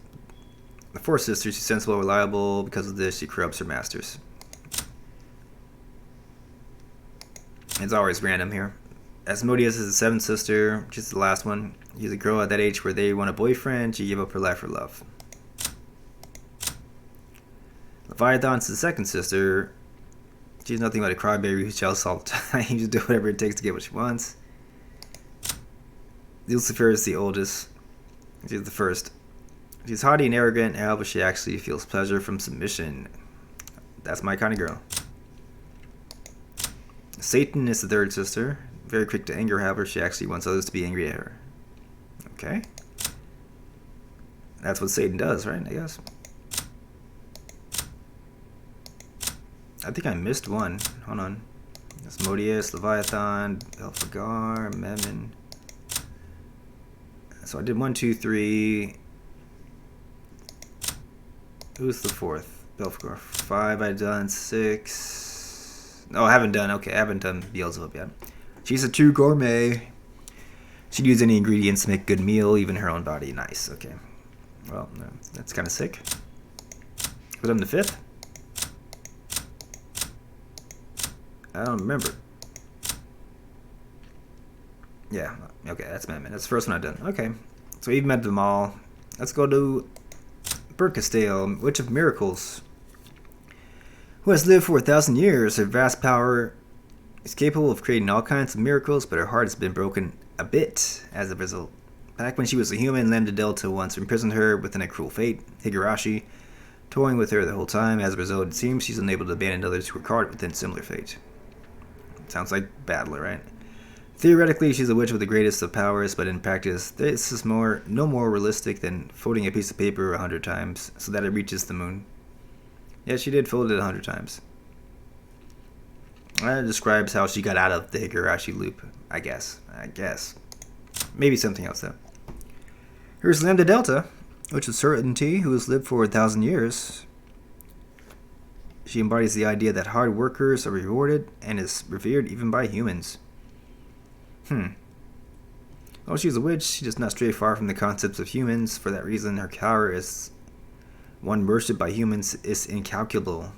The 4th sister, she's sensible and reliable. Because of this, she corrupts her masters. It's always random here. Asmodeus is the 7th sister. She's the last one. She's a girl at that age where they want a boyfriend. She gave up her life for love. Leviathan's the 2nd sister. She's nothing but a crybaby who's jealous all the time. Just do whatever it takes to get what she wants. Lucifer is the oldest. She's the 1st. She's haughty and arrogant, but she actually feels pleasure from submission. That's my kind of girl. Satan is the 3rd sister. Very quick to anger, however, she actually wants others to be angry at her. Okay. That's what Satan does, right? I guess. I think I missed one. Hold on. Asmodeus, Leviathan, Belfagar, Mammon. So I did 1, 2, 3. Who's the 4th? Belfagar. 5. I've done 6. No, I haven't done. Okay, I haven't done Beelzebub yet. She's a true gourmet. She'd use any ingredients to make a good meal, even her own body. Nice. Okay. Well, no, that's kind of sick. But I'm the 5th. I don't remember. Yeah. Okay, that's Mammon. That's the first one I've done. Okay. So we've met them all. Let's go to Burkastale, Witch of Miracles, who has lived for 1,000 years. Her vast power She's capable of creating all kinds of miracles, but her heart has been broken a bit as a result. Back when she was a human, Lambda Delta once imprisoned her within a cruel fate. Higurashi, toying with her the whole time. As a result, it seems she's unable to abandon others who were caught within similar fate. Sounds like Battler, right? Theoretically, she's a witch with the greatest of powers, but in practice, this is no more realistic than folding a piece of paper 100 times so that it reaches the moon. Yeah, she did fold it 100 times. That describes how she got out of the Higurashi loop, I guess. Maybe something else, though. Here's Lambda Delta, which is certainty, who has lived for 1,000 years. She embodies the idea that hard workers are rewarded and is revered even by humans. While she's a witch, she does not stray far from the concepts of humans. For that reason, her power as one worshipped by humans is incalculable.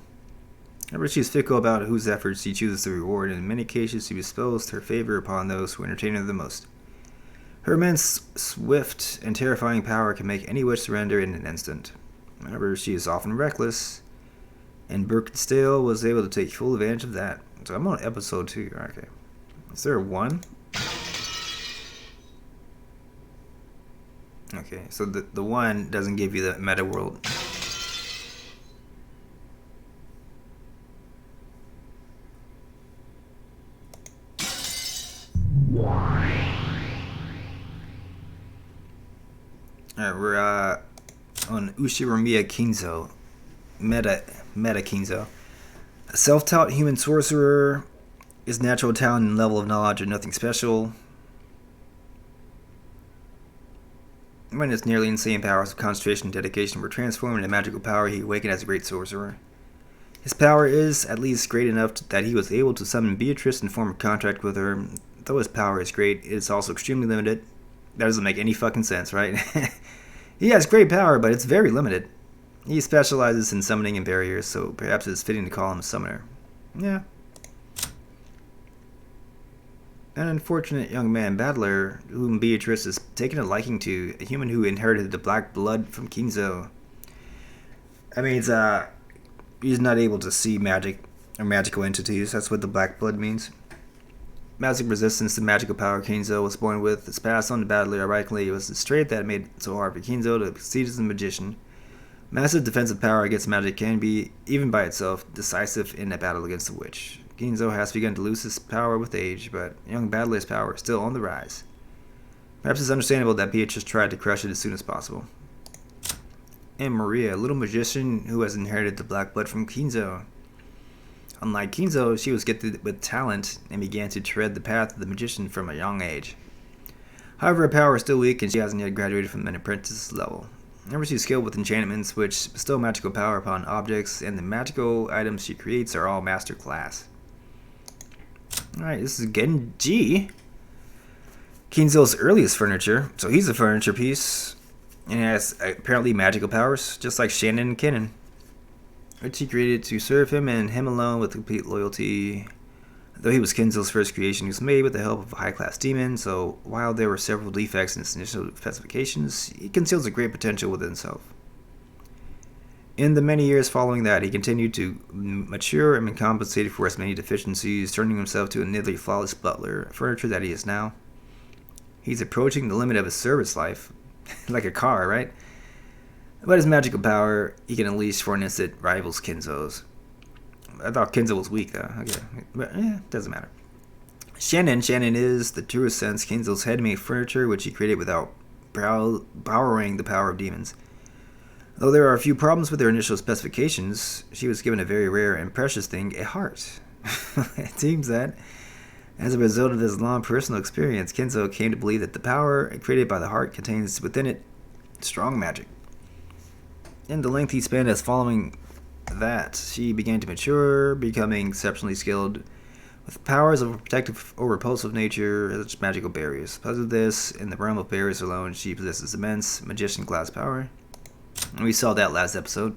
However, she is fickle about whose efforts she chooses to reward, and in many cases she bestows her favor upon those who entertain her the most. Her immense, swift, and terrifying power can make any witch surrender in an instant. However, she is often reckless, and Birkenstale was able to take full advantage of that. So I'm on episode 2. Okay. Is there a 1? Okay, so the 1 doesn't give you the meta world. Alright, we're on Ushiromiya Kinzo. Meta Kinzo. A self-taught human sorcerer. His natural talent and level of knowledge are nothing special. When his nearly insane powers of concentration and dedication were transformed into magical power, he awakened as a great sorcerer. His power is at least great enough that he was able to summon Beatrice and form a contract with her. Though his power is great, it is also extremely limited. That doesn't make any fucking sense, right? He has great power, but it's very limited. He specializes in summoning and barriers, so perhaps it's fitting to call him a summoner. Yeah. An unfortunate young man, Battler, whom Beatrice has taken a liking to, a human who inherited the black blood from Kinzo. I mean, he's not able to see magic or magical entities. That's what the black blood means. Magic resistance to magical power Kinzo was born with is passed on to Battler. Ironically, it was the trait that made it so hard for Kinzo to succeed as a magician. Massive defensive power against magic can be, even by itself, decisive in a battle against a witch. Kinzo has begun to lose his power with age, but young Battler's power is still on the rise. Perhaps it's understandable that Beatrice tried to crush it as soon as possible. And Maria, a little magician who has inherited the black blood from Kinzo. Unlike Kinzo, she was gifted with talent and began to tread the path of the magician from a young age. However, her power is still weak and she hasn't yet graduated from an apprentice level. However, she's skilled with enchantments which bestow magical power upon objects, and the magical items she creates are all master class. Alright, this is Genji. Kinzo's earliest furniture. So he's a furniture piece. And has apparently magical powers, just like Shannon and Kennen. Which he created to serve him and him alone with complete loyalty. Though he was Kinzo's first creation, he was made with the help of a high-class demon, so while there were several defects in his initial specifications, he conceals a great potential within himself. In the many years following that, he continued to mature and been compensated for his many deficiencies, turning himself to a nearly flawless butler, furniture that he is now. He's approaching the limit of his service life, like a car, right? But his magical power, he can unleash for an instant rivals Kinzo's. I thought Kinzo was weak, though. Okay, but doesn't matter. Shannon is, the truest sense, Kinzo's head-made furniture, which he created without borrowing the power of demons. Though there are a few problems with her initial specifications, she was given a very rare and precious thing, a heart. It seems that, as a result of his long personal experience, Kinzo came to believe that the power created by the heart contains within it strong magic. In the length he spent as following that, she began to mature, becoming exceptionally skilled with powers of a protective or repulsive nature, such as magical barriers. Because of this, in the realm of barriers alone, she possesses immense magician-class power. And we saw that last episode.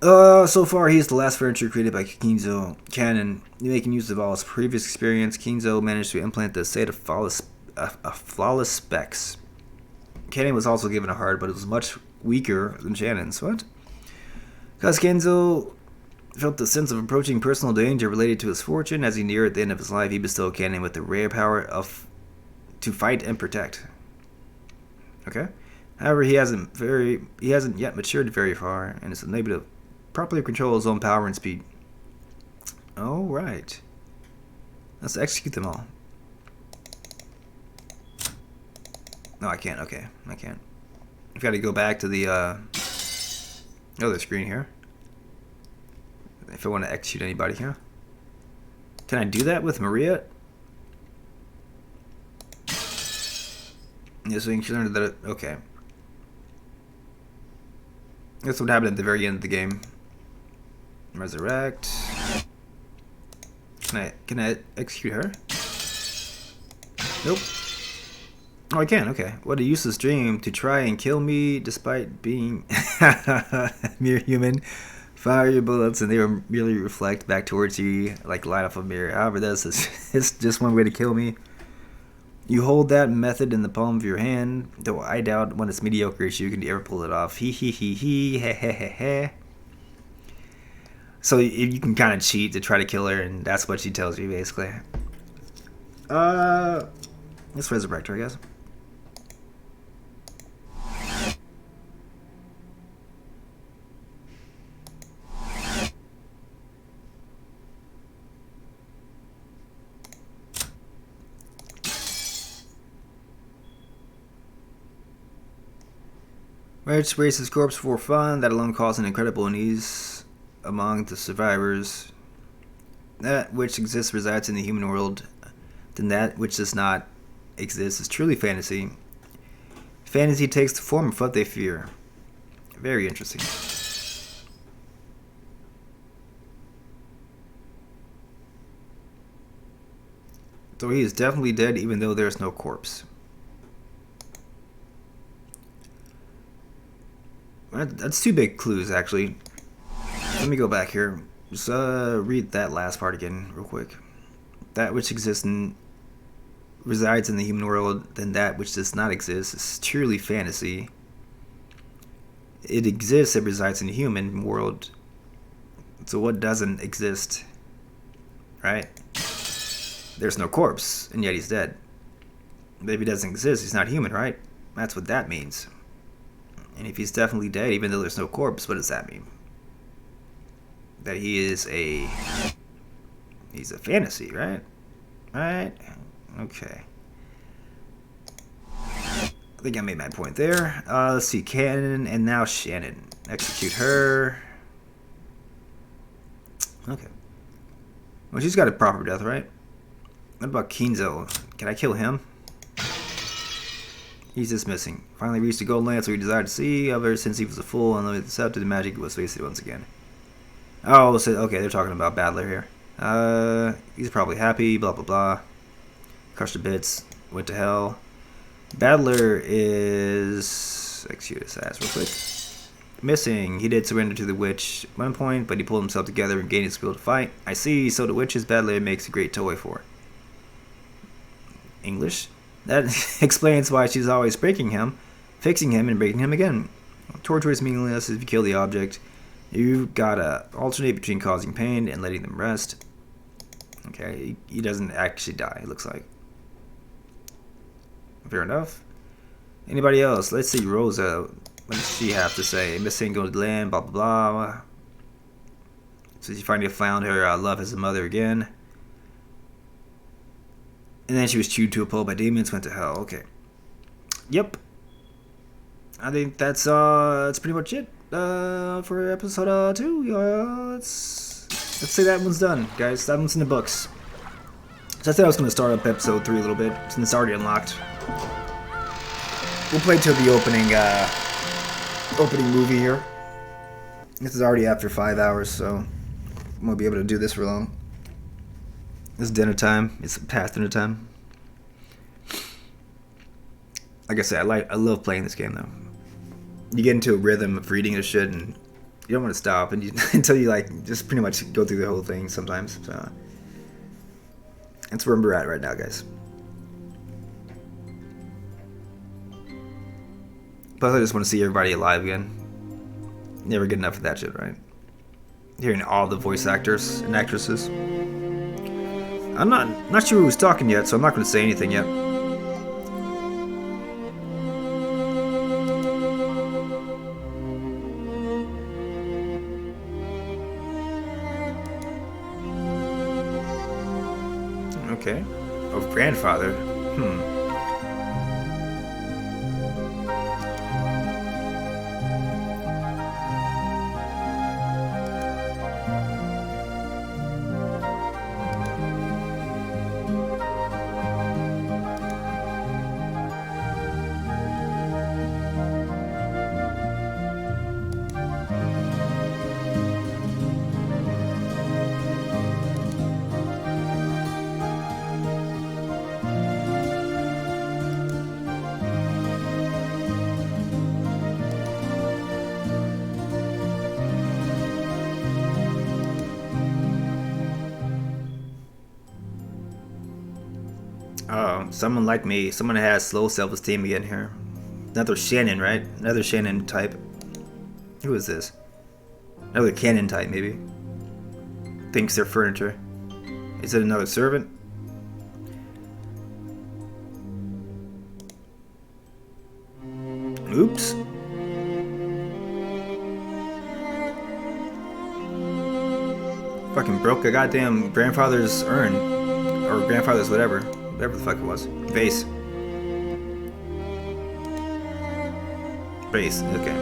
So far, he is the last furniture created by Kinzo Canon. Making use of all his previous experience, Kinzo managed to implant the state of flawless specs. Canon was also given a heart, but it was much weaker than Shannon's. What? Because Kinzo felt the sense of approaching personal danger related to his fortune. As he neared the end of his life, he bestowed Cannon with the rare power to fight and protect. Okay. However, he hasn't yet matured very far, and is unable to properly control his own power and speed. All right. Let's execute them all. No, I can't. Okay, I can't. I've got to go back to the other screen here. If I want to execute anybody here. Can I do that with Maria? Yes, so she learned that. Okay. That's what happened at the very end of the game. Resurrect. Can I execute her? Nope. Oh, I can. Okay. What a useless dream to try and kill me despite being mere human. Fire your bullets and they will merely reflect back towards you like light off a mirror. However, it's just one way to kill me. You hold that method in the palm of your hand, though I doubt when it's mediocre you can ever pull it off. He he he. So you can kind of cheat to try to kill her, and that's what she tells you basically. Let's resurrect her, I guess. Rich raised his corpse for fun. That alone caused an incredible unease among the survivors. That which exists resides in the human world, then that which does not exist is truly fantasy. Fantasy takes the form of what they fear. Very interesting. So he is definitely dead even though there's no corpse. That's two big clues, actually. Let me go back here. Just read that last part again, real quick. That which exists and resides in the human world, then that which does not exist is truly fantasy. It exists, it resides in the human world. So what doesn't exist? Right? There's no corpse, and yet he's dead. But if he doesn't exist, he's not human, right? That's what that means. And if he's definitely dead, even though there's no corpse, what does that mean? That he's a fantasy, right? Right? Okay. I think I made my point there. Let's see, Cannon, and now Shannon. Execute her. Okay. Well, she's got a proper death, right? What about Kinzo? Can I kill him? He's just missing. Finally reached the gold land, so he desired to see. Ever since he was a fool, unlimited scepter, the magic was wasted once again. Oh, so, okay, they're talking about Battler here. He's probably happy, blah, blah, blah. Crushed to bits, went to hell. Battler is... execute his ass real quick. Missing. He did surrender to the witch at one point, but he pulled himself together and gained his will to fight. I see, so the witch's Battler makes a great toy for. English? That explains why she's always breaking him, fixing him, and breaking him again. Torture is meaningless if you kill the object. You've gotta alternate between causing pain and letting them rest. Okay, he doesn't actually die, it looks like. Fair enough. Anybody else? Let's see, Rosa. What does she have to say? Missing gold land, blah blah blah. So she finally found her love as a mother again. And then she was chewed to a pulp by demons, went to hell. Okay. Yep. I think that's pretty much it for episode 2. Let's say that one's done, guys. That one's in the books. So I said I was going to start up episode 3 a little bit, since it's already unlocked. We'll play till the opening movie here. This is already after 5 hours, so I won't be able to do this for long. It's dinner time. It's past dinner time. Like I said, I love playing this game though. You get into a rhythm of reading this shit, and you don't want to stop until you like just pretty much go through the whole thing sometimes. So that's where we're at right now, guys. Plus, I just want to see everybody alive again. Never get enough of that shit, right? Hearing all the voice actors and actresses. I'm not sure who's talking yet, so I'm not going to say anything yet. Okay. Of grandfather. Oh, someone like me. Someone that has low self-esteem again here. Another Shannon, right? Another Shannon type. Who is this? Another cannon type, maybe. Thinks they're furniture. Is it another servant? Oops. Fucking broke a goddamn grandfather's urn. Or grandfather's whatever. Whatever the fuck it was. Vase. Vase, okay.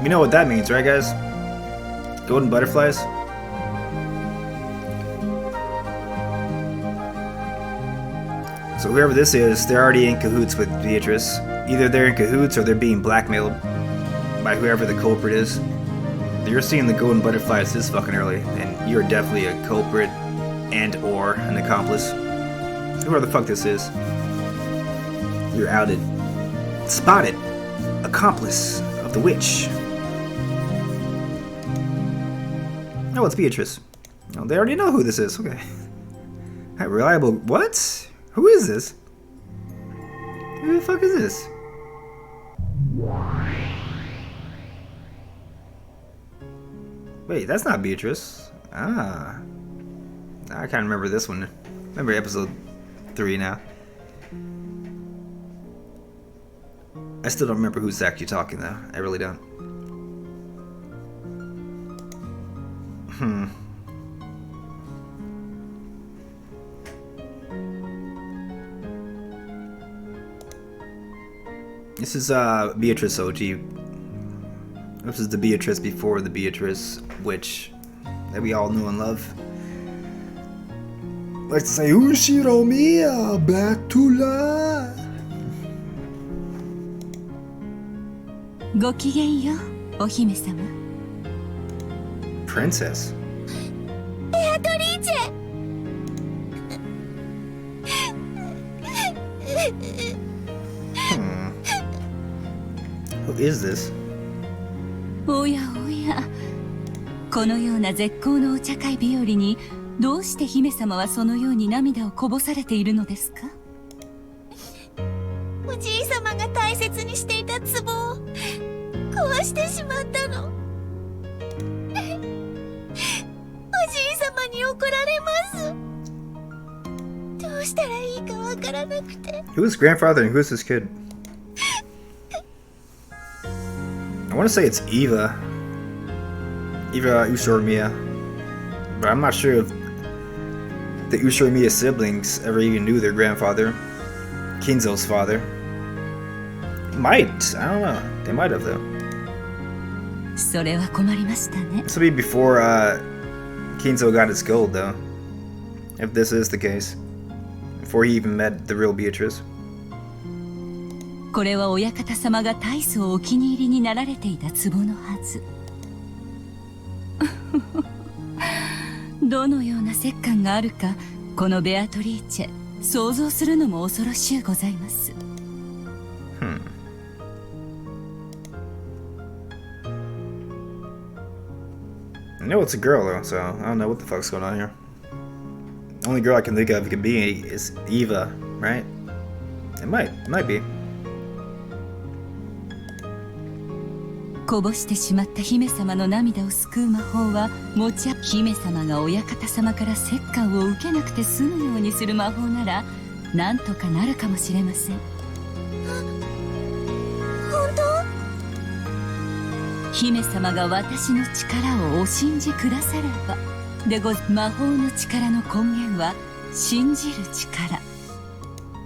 You know what that means, right guys? Golden butterflies? So whoever this is, they're already in cahoots with Beatrice. Either they're in cahoots or they're being blackmailed by whoever the culprit is. You're seeing the golden butterflies this fucking early, and you're definitely a culprit and or an accomplice. Whoever the fuck this is. You're outed. Spotted. Accomplice of the witch. Oh, it's Beatrice. Oh, they already know who this is. Okay. Reliable. What? Who is this? Who the fuck is this? Wait, that's not Beatrice. Ah. I can't remember this one. Remember episode 3 now. I still don't remember who's actually talking though. I really don't. This is Beatrice OG. This is the Beatrice before the Beatrice witch that we all knew and love. Let's say Ushiro Mia Batula. ごきげんよう、お姫様。Princess. ベアトリーチェ。Who is this? おやおや、このような絶好のお茶会日和にどうして姫様はそのように涙をこぼされているのですか？おじいさまが大切にしていた壺を壊してしまったの。おじいさまに怒られます。どうしたらいいかわからなくて。Who's grandfather and who's this kid? I want to say it's Eva Ushorimiya, but I'm not sure if the Ushorimiya siblings ever even knew their grandfather, Kinzo's father. Might, I don't know. They might have though. それは困りましたね。 This will be before Kinzo got his gold though, if this is the case, before he even met the real Beatrice. これは親方様が大層お気に入りになられていた壺のはず。どのような折感があるか、このベアトリーチェ、想像するのも恐ろしゅうございます。I know it's a girl though, so I don't know what the fuck's going on here. only girl I can think of it could be is Eva, right? It might be. こぼしてしまった姫様の涙を救う魔法は姫様が親方様から折檻を受けなくて済むようにする魔法ならなんとかなるかもしれません。本当？姫様が私の力をお信じくだされば魔法の力の根源は信じる力。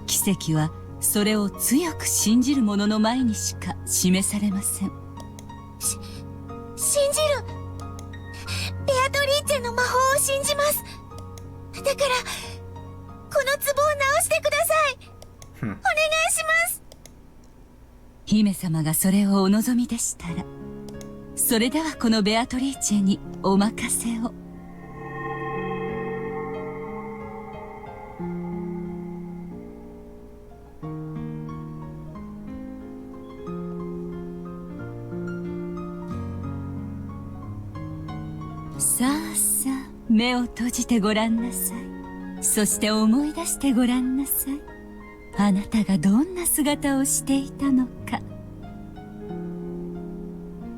奇跡はそれを強く信じる者の前にしか示されません。信じる。ベアトリーチェの魔法を信じます。だからこの壺を直してください。お願いします。姫様がそれをお望みでしたら、それではこのベアトリーチェにお任せを。さあさあ、目を閉じてごらんなさい。そして思い出してごらんなさい。あなたがどんな姿をしていたのか。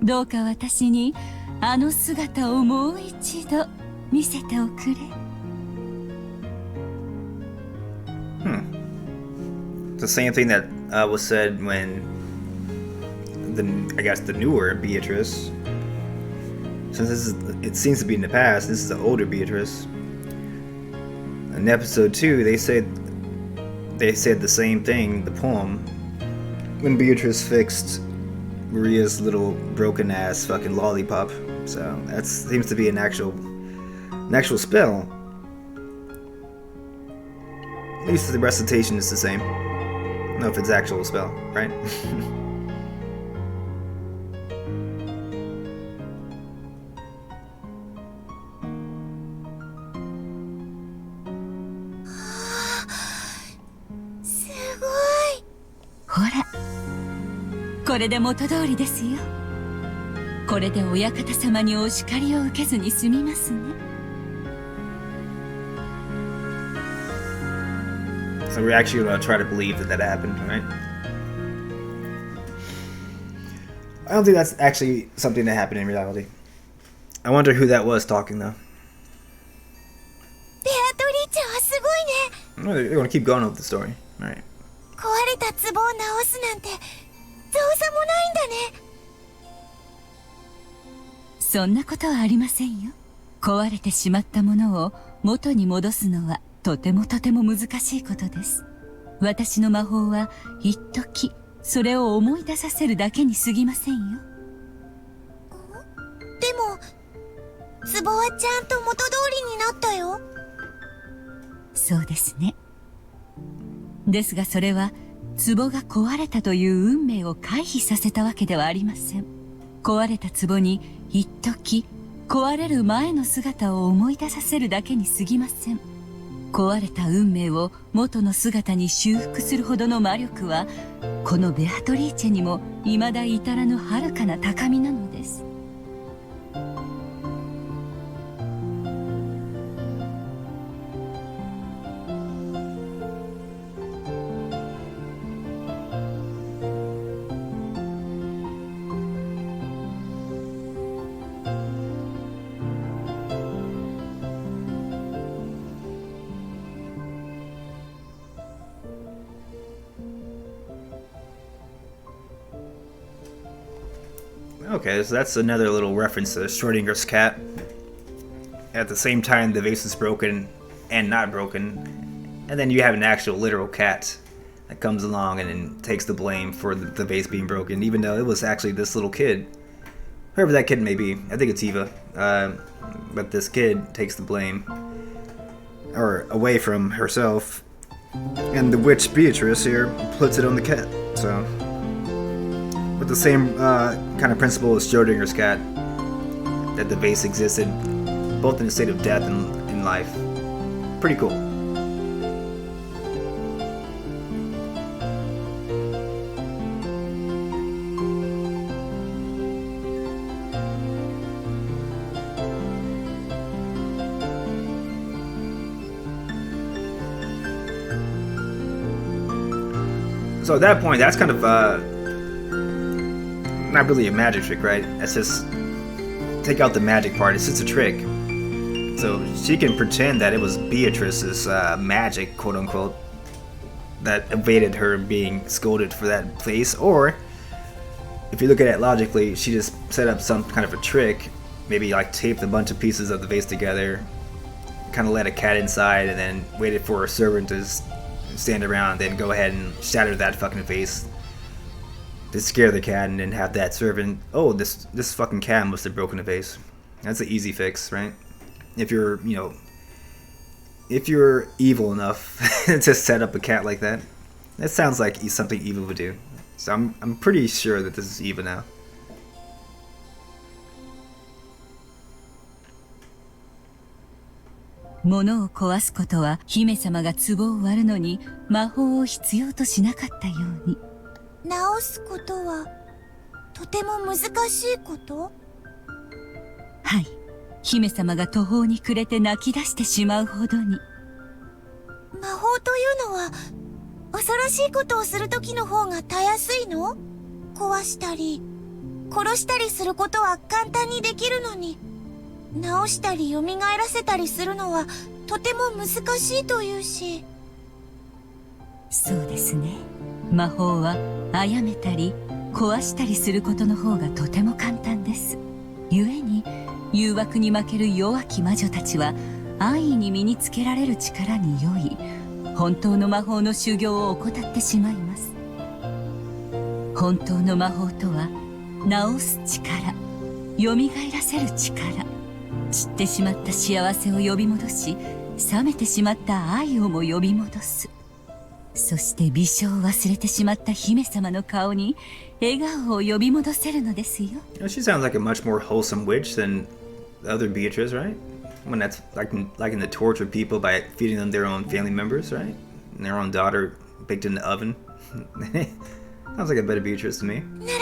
どうか私にあの姿をもう一度見せておくれ。It's the same thing that was said when I guess the newer Beatrice. Since it seems to be in the past, this is the older Beatrice. In episode 2, they said the same thing, the poem, when Beatrice fixed Maria's little broken ass fucking lollipop. So that seems to be an actual spell. At least the recitation is the same. I don't know if it's actual spell, right? これで元通りですよ。これで親方様にお叱りを受けずに済みますね。So we're actually going to try to believe that happened, right? I don't think that's actually something that happened in reality. I wonder who that was talking though. ベアトリーチェはすごいね。They're going to keep going with the story, right? 壊れた壺を直すなんて造作もないんだね。そんなことはありませんよ。壊れてしまったものを元に戻すのはとても難しいことです。私の魔法は一時それを思い出させるだけに過ぎませんよ。でも壺はちゃんと元通りになったよ。そうですね。ですがそれは壺が壊れたという運命を回避させたわけではありません。壊れた壺に一時壊れる前の姿を思い出させるだけに過ぎません。壊れた運命を元の姿に修復するほどの魔力はこのベアトリーチェにも未だ至らぬ遥かな高みなのです。Okay, so that's another little reference to Schrodinger's cat. At the same time, the vase is broken and not broken, and then you have an actual literal cat that comes along and then takes the blame for the vase being broken, even though it was actually this little kid. Whoever that kid may be, I think it's Eva, but this kid takes the blame, or away from herself, and the witch Beatrice here puts it on the cat, so... With the same kind of principle as Schrodinger's cat, that the vase existed both in a state of death and in life. Pretty cool. So at that point, that's kind of not really a magic trick, right? That's just take out the magic part. It's just a trick. So she can pretend that it was Beatrice's magic, quote unquote, that evaded her being scolded for that place, or if you look at it logically, she just set up some kind of a trick, maybe like taped a bunch of pieces of the vase together, kind of let a cat inside, and then waited for a servant to stand around, then go ahead and shatter that fucking vase to scare the cat, and then have that servant, oh, this fucking cat must have broken the vase. That's an easy fix, right? If you're, you know, if you're evil enough to set up a cat like that. That sounds like something evil would do. So I'm pretty sure that this is evil now. 物を壊すことは姫様が壺を割るのに魔法を必要としなかったように。直すことはとても難しいこと？はい。姫様が途方に暮れて泣き出してしまうほどに。魔法というのは恐ろしいことをする時の方がたやすいの？壊したり殺したりすることは簡単にできるのに、直したり蘇らせたりするのはとても難しいというし。そうですね。魔法は殺めたり壊したりすることの方がとても簡単です。故に誘惑に負ける弱き魔女たちは安易に身につけられる力に酔い、本当の魔法の修行を怠ってしまいます。本当の魔法とは治す力、蘇らせる力、散ってしまった幸せを呼び戻し、冷めてしまった愛をも呼び戻す。そして微笑を忘れてしまった姫様の顔に笑顔を呼び戻せるのですよ。She sounds like a much more wholesome witch than the other Beatrice, right? When that's like in the torture people by feeding them their own family members, right? And their own daughter baked in the oven. Sounds like a better Beatrice to me. なら、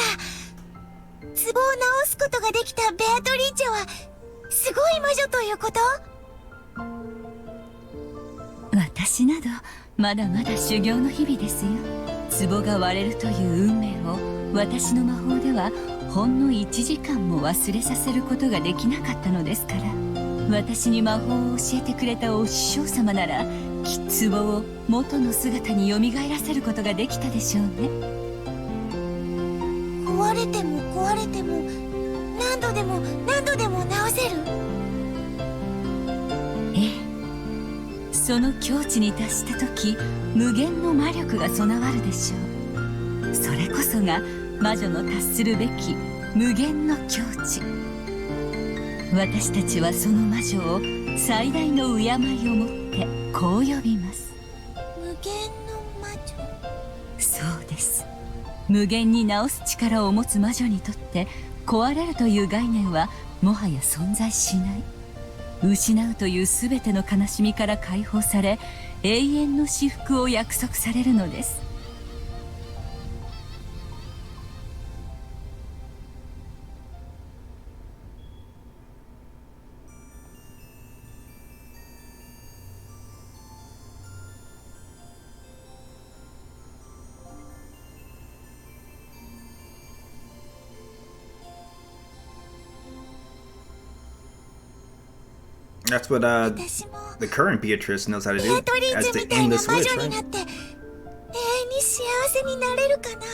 壺を直すことができたベアトリーチェはすごい魔女ということ？私などまだまだ修行の日々ですよ。壺が割れるという運命を私の魔法ではほんの1時間も忘れさせることができなかったのですから、私に魔法を教えてくれたお師匠様ならきっ壺を元の姿に蘇らせることができたでしょうね。壊れても壊れても何度でも何度でも直せる？ええ、その境地に達した時無限の魔力が備わるでしょう。それこそが魔女の達するべき無限の境地。私たちはその魔女を最大の敬いをもってこう呼びます。無限の魔女。そうです。無限に治す力を持つ魔女にとって壊れるという概念はもはや存在しない。失うというすべての悲しみから解放され、永遠の至福を約束されるのです。That's what the current Beatrice knows how to do. As the endless witch, right? 永遠に幸せになれるかな？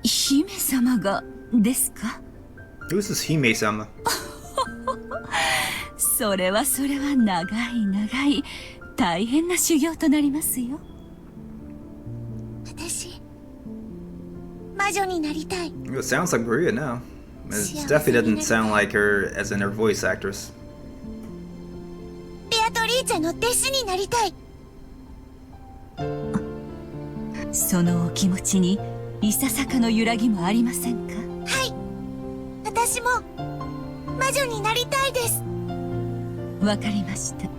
姫様がですか？ Who's this Hime-sama? それは長い大変な修行となりますよ。私魔女になりたい。It sounds like Maria now. It definitely doesn't sound like her as in her voice actress. ベアトリーチェの弟子になりたい。そのお気持ちにいささかの揺らぎもありませんか？はい、私も魔女になりたいです。わかりました。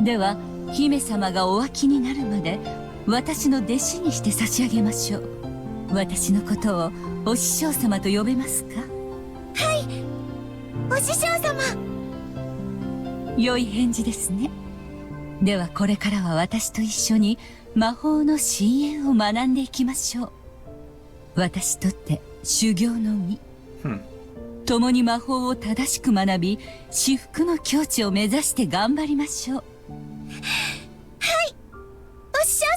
では姫様がお飽きになるまで私の弟子にして差し上げましょう。私のことをお師匠様と呼べますか？はい、お師匠様。良い返事ですね。ではこれからは私と一緒に魔法の深淵を学んでいきましょう。私とって修行の身、共に魔法を正しく学び、至福の境地を目指して頑張りましょう。はい、お師匠様。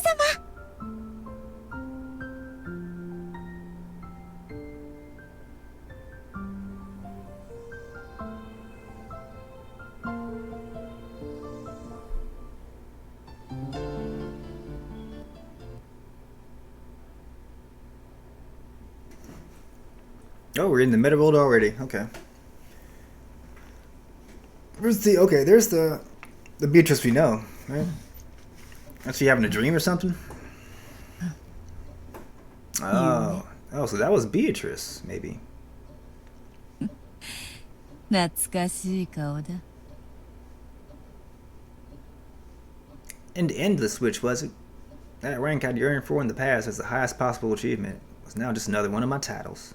Oh, we're in the meta world already. Okay. There's the Beatrice we know, right? Is she having a dream or something? Oh, so that was Beatrice, maybe. 懐かしい顔だ。 And endless witch, was it? That rank I'd yearned for in the past as the highest possible achievement was now just another one of my titles.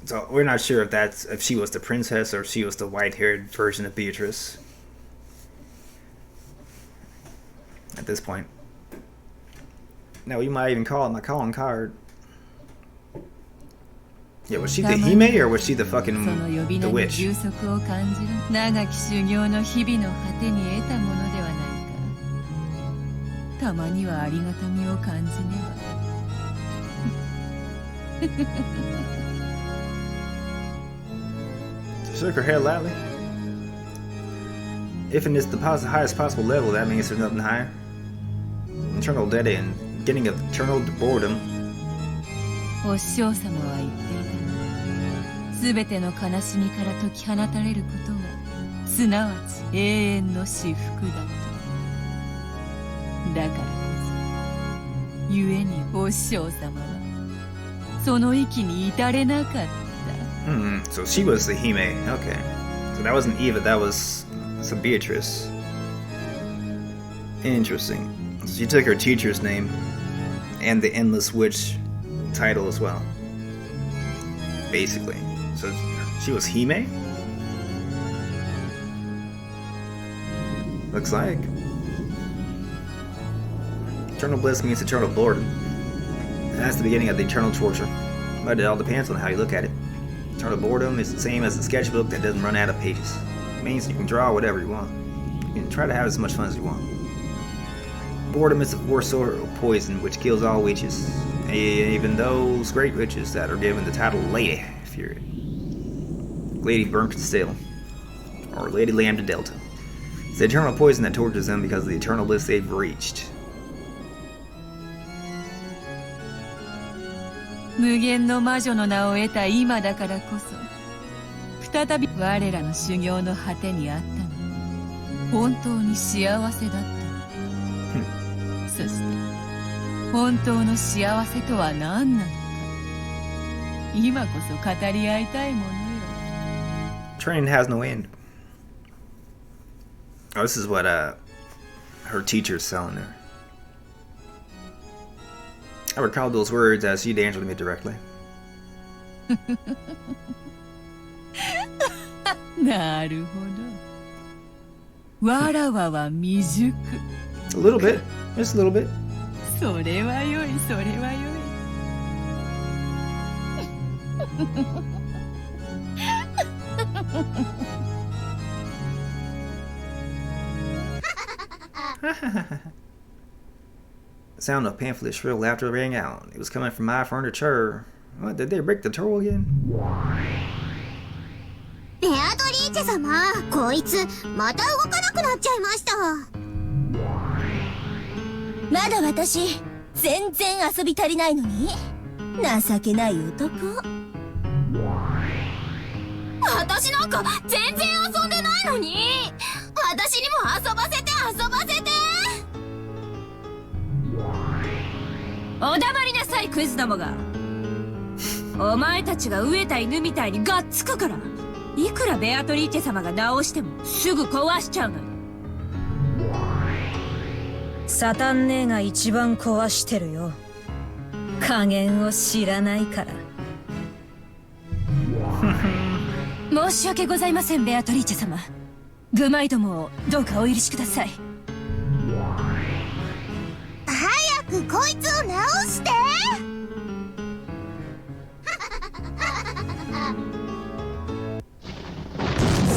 So we're not sure if she was the princess or if she was the white-haired version of Beatrice. At this point. Now you might even call it my calling card. Yeah, was she the Hime or was she the fucking the witch? 長き修行の日々の果てに得たものではないか。たまにはありがたみを感じねば。She shook her head loudly. If it is the highest possible level, that means there's nothing higher. Eternal dead end, getting of eternal boredom. お師匠様は言っていた。すべての悲しみから解き放たれることが、すなわち永遠の至福だと。だからこそ、故にお師匠様は、その域に至れなかった。So she was the Hime. Okay. So that wasn't Eva, that was Beatrice. Interesting. So she took her teacher's name and the Endless Witch title as well. Basically. So she was Hime? Looks like. Eternal bliss means eternal boredom. That's the beginning of the eternal torture. But it all depends on how you look at it. Eternal boredom is the same as a sketchbook that doesn't run out of pages. It means you can draw whatever you want. You can try to have as much fun as you want. Boredom is the worst sort of poison which kills all witches, even those great witches that are given the title Lady, if you're Lady Burnt Still, or Lady Lambda Delta. It's the eternal poison that tortures them because of the eternal bliss they've reached. 無限の魔女の名を得た今だからこそ、再び我らの修行の果てにあったのは本当に幸せだった。そして本当の幸せとは何なのか、今こそ語り合いたいものよ。 Training has no end. Oh, this is what her teacher's telling her. I recall those words as she'd answered me directly. なるほど。わらわは未熟。A little bit. Just a little bit. それはよい、それはよい。Sound of pamphlet shrill laughter rang out. It was coming from my furniture. What, did they break the toe again? ベアトリーチェ様、こいつまた動かなくなっちゃいました。まだ私全然遊び足りないのに、情けない男。私なんか全然遊んでないのに、私にも遊ばせて遊ばせて。お黙りなさい、クズどもが。お前たちが飢えた犬みたいにがっつくから、いくらベアトリーチェ様が直してもすぐ壊しちゃうのよ。サタン姉が一番壊してるよ。加減を知らないから。申し訳ございません、ベアトリーチェ様。グマイどもをどうかお許しください。早くこいつを直して。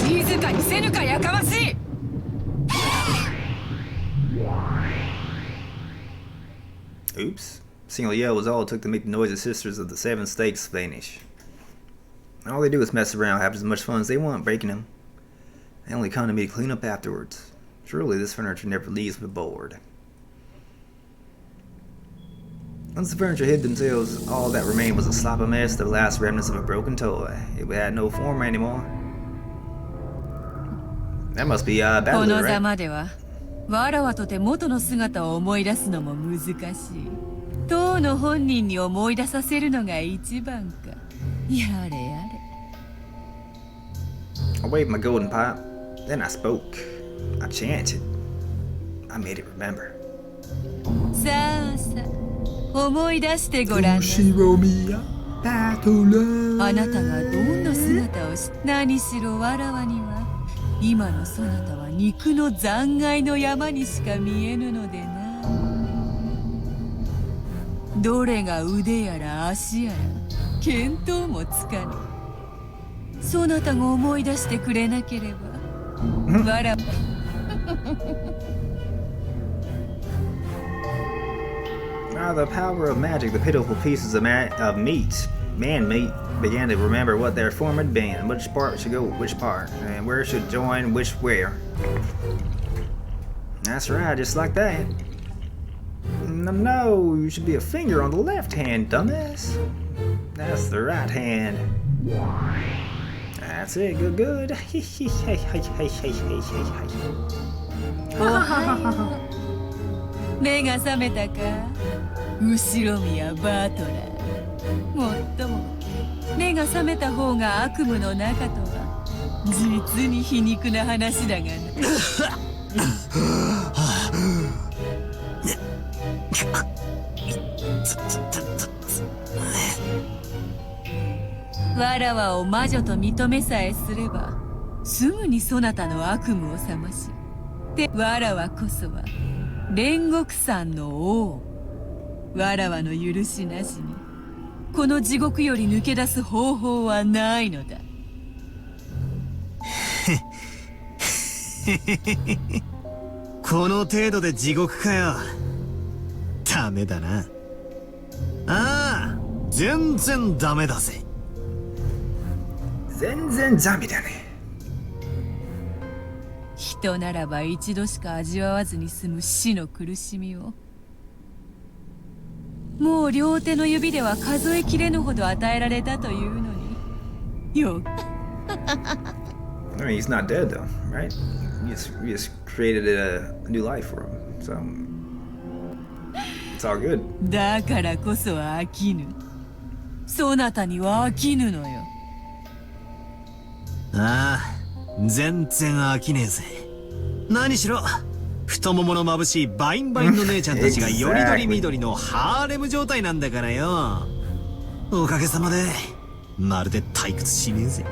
静かにせぬかやかましい。Oops. Single yell was all it took to make the noisy sisters of the Seven Stakes vanish. All they do is mess around, have as much fun as they want breaking them. They only come to me to clean up afterwards. Surely this furniture never leaves me bored. Once the furniture hid themselves, all that remained was a sloppy mess, the last remnants of a broken toy. It had no form anymore. That must be こ Battle, の right? ざまではわらわとて元の姿を思い出すのも難しい。当の本人に思い出させるのが一番か。やれやれ。 I waved my golden pipe. Then I spoke. I chanted. I made it remember. さあさあ思い出してごらんな。あなたがどんな姿をし、何しろわらわには今のそなたは肉の残骸の山にしか見えぬのでな。どれが腕やら足やら見当もつかぬ。そなたが思い出してくれなければわらBy the power of magic, the pitiful pieces of meat, man meat, began to remember what their form had been, which part should go with which part, and where should join which where. That's right, just like that. No, you should be a finger on the left hand, dumbass. That's the right hand. That's it, good, good.おはよう。目が覚めたか。後ろ宮バートラー。もっとも目が覚めた方が悪夢の中とは実に皮肉な話だがな。わらわを魔女と認めさえすればすぐにそなたの悪夢を覚まし、でわらわこそは煉獄山の王。わらわの許しなしにこの地獄より抜け出す方法はないのだ。この程度で地獄かよ。ダメだな。ああ、全然ダメだぜ。全然ダメだね。人ならば一度しか味わわずに済む死の苦しみをもう両手の指では数えきれぬほど与えられたというのによ。I mean, he's not dead though, right? You just created a new life for him, so it's all good. だからこそ飽きぬ。そなたには飽きぬのよ。ああ、全然飽きねえぜ。何しろ太ももの眩しいバインバインの姉ちゃんたちがよりどりみどりのハーレム状態なんだからよ。おかげさまでまるで退屈しねえぜ。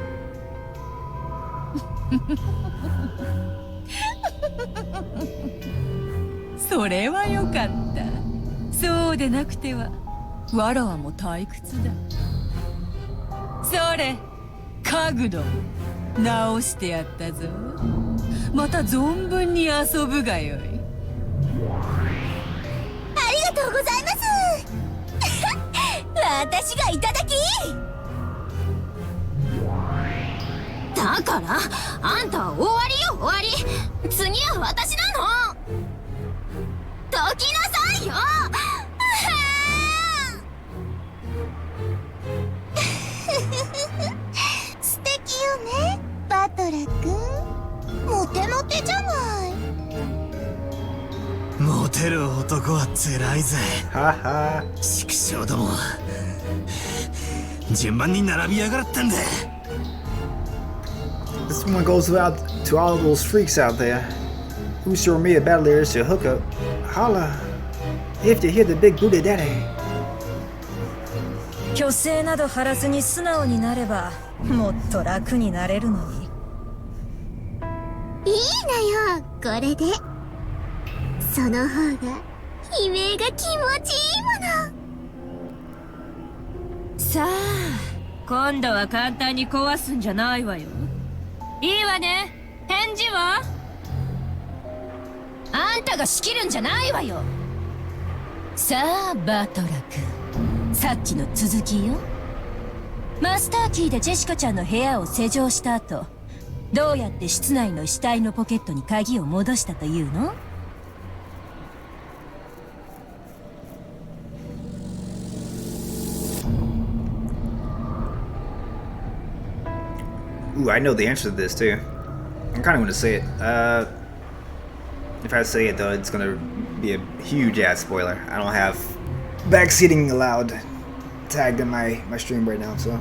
それはよかった。そうでなくてはわらわも退屈だ。それ家具ども直してやったぞ。また存分に遊ぶがよい。ありがとうございます。私がいただき。だからあんたは終わりよ終わり。次は私なの。どきなさいよ。素敵よねバトラ君。モテモテじゃない。モテる男は辛いぜ。畜生ども、順番に並びやがったんだ。This one goes out to all those freaks out there who sure me a battle ears to hook up. Holla if you hear the big booty daddy. 虚勢など張らずに素直になればもっと楽になれるのに。いいのよこれで。その方が悲鳴が気持ちいいもの。さあ今度は簡単に壊すんじゃないわよ。いいわね、返事は。あんたが仕切るんじゃないわよ。さあバトラ君、さっきの続きよ。マスターキーでジェシカちゃんの部屋を施錠した後、どうやって室内の死体のポケットに鍵を戻したというの？Ooh, I know the answer to this too. I'm kind of going to say it. If I say it though, it's going to be a huge ass spoiler. I don't have backseating allowed tagged in my stream right now, so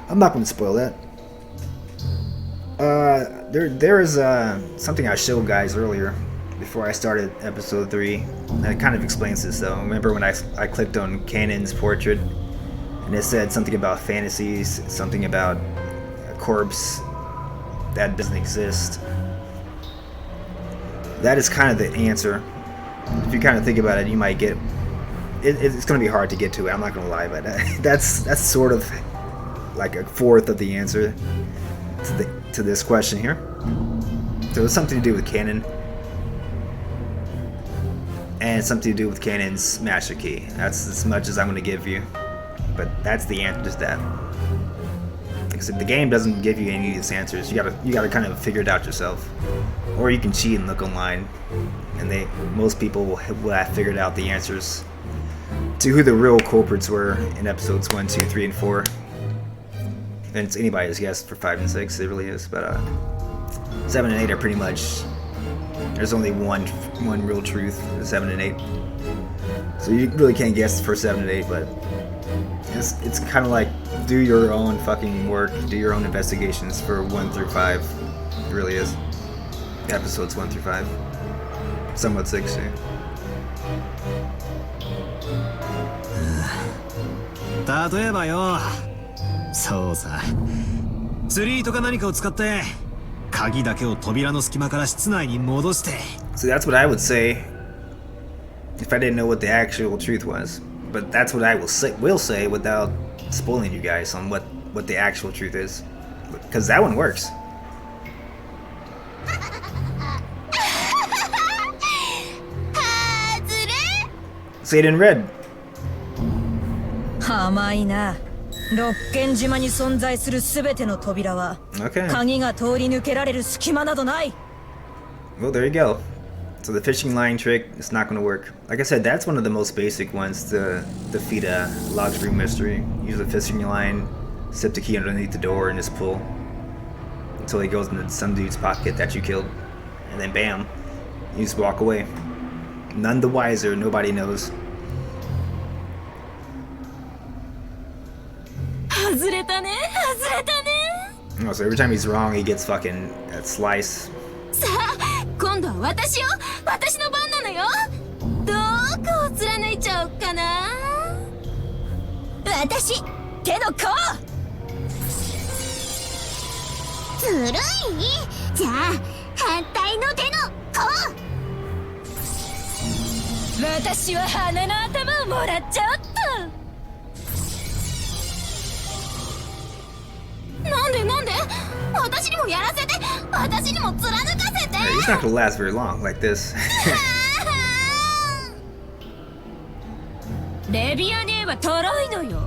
I'm not going to spoil that. There is something I showed guys earlier before I started episode 3 that kind of explains this though. Remember when I clicked on Cannon's portrait and it said something about fantasies, something about corpse that doesn't exist. That is kind of the answer. If you kind of think about it, you might get it's going to be hard to get to it. I'm not going to lie, but that's sort of like a fourth of the answer to this question here. So it's something to do with Cannon, and something to do with Cannon's master key. That's as much as I'm going to give you, but that's the answer to that. Like I said, the game doesn't give you any of these answers. You gotta kind of figure it out yourself, or you can cheat and look online, and most people will have figured out the answers to who the real culprits were in episodes 1, 2, 3, and 4. And it's anybody's guess for 5 and 6. It really is, but 7 and 8 are pretty much. There's only one real truth. 7 and 8. So you really can't guess for 7 and 8, but it's kind of like do your own fucking work, do your own investigations for 1 through 5. It really is. Episodes 1 through 5. Somewhat 6 too. 例えばよ、そうさ、釣り糸か何かを使って鍵だけを扉の隙間から室内に戻して。 So that's what I would say if I didn't know what the actual truth was. But that's what I will say without spoiling you guys on what the actual truth is, because that one works. Say it in red. 甘いな。六軒島に存在するすべての扉は、鍵が通り抜けられる隙間などない。 Well, there you go. So the fishing line trick, it's not going to work. Like I said, that's one of the most basic ones to defeat a locked room mystery. Use a fishing line, slip the key underneath the door, and just pull until it goes into some dude's pocket that you killed, and then bam, you just walk away. None the wiser. Nobody knows. 外れたね、外れたね。 Oh, so every time he's wrong, he gets fucking a slice. さあ、今度は私よ。私の番なのよ。どこを貫いちゃおうかな。私、手の甲。ずるい。じゃあ反対の手の甲。私は花の頭をもらっちゃおっと。なんで私にもやらせて、私にも貫かせて。He's not gonna last very long like this. レビア姉はとろいのよ。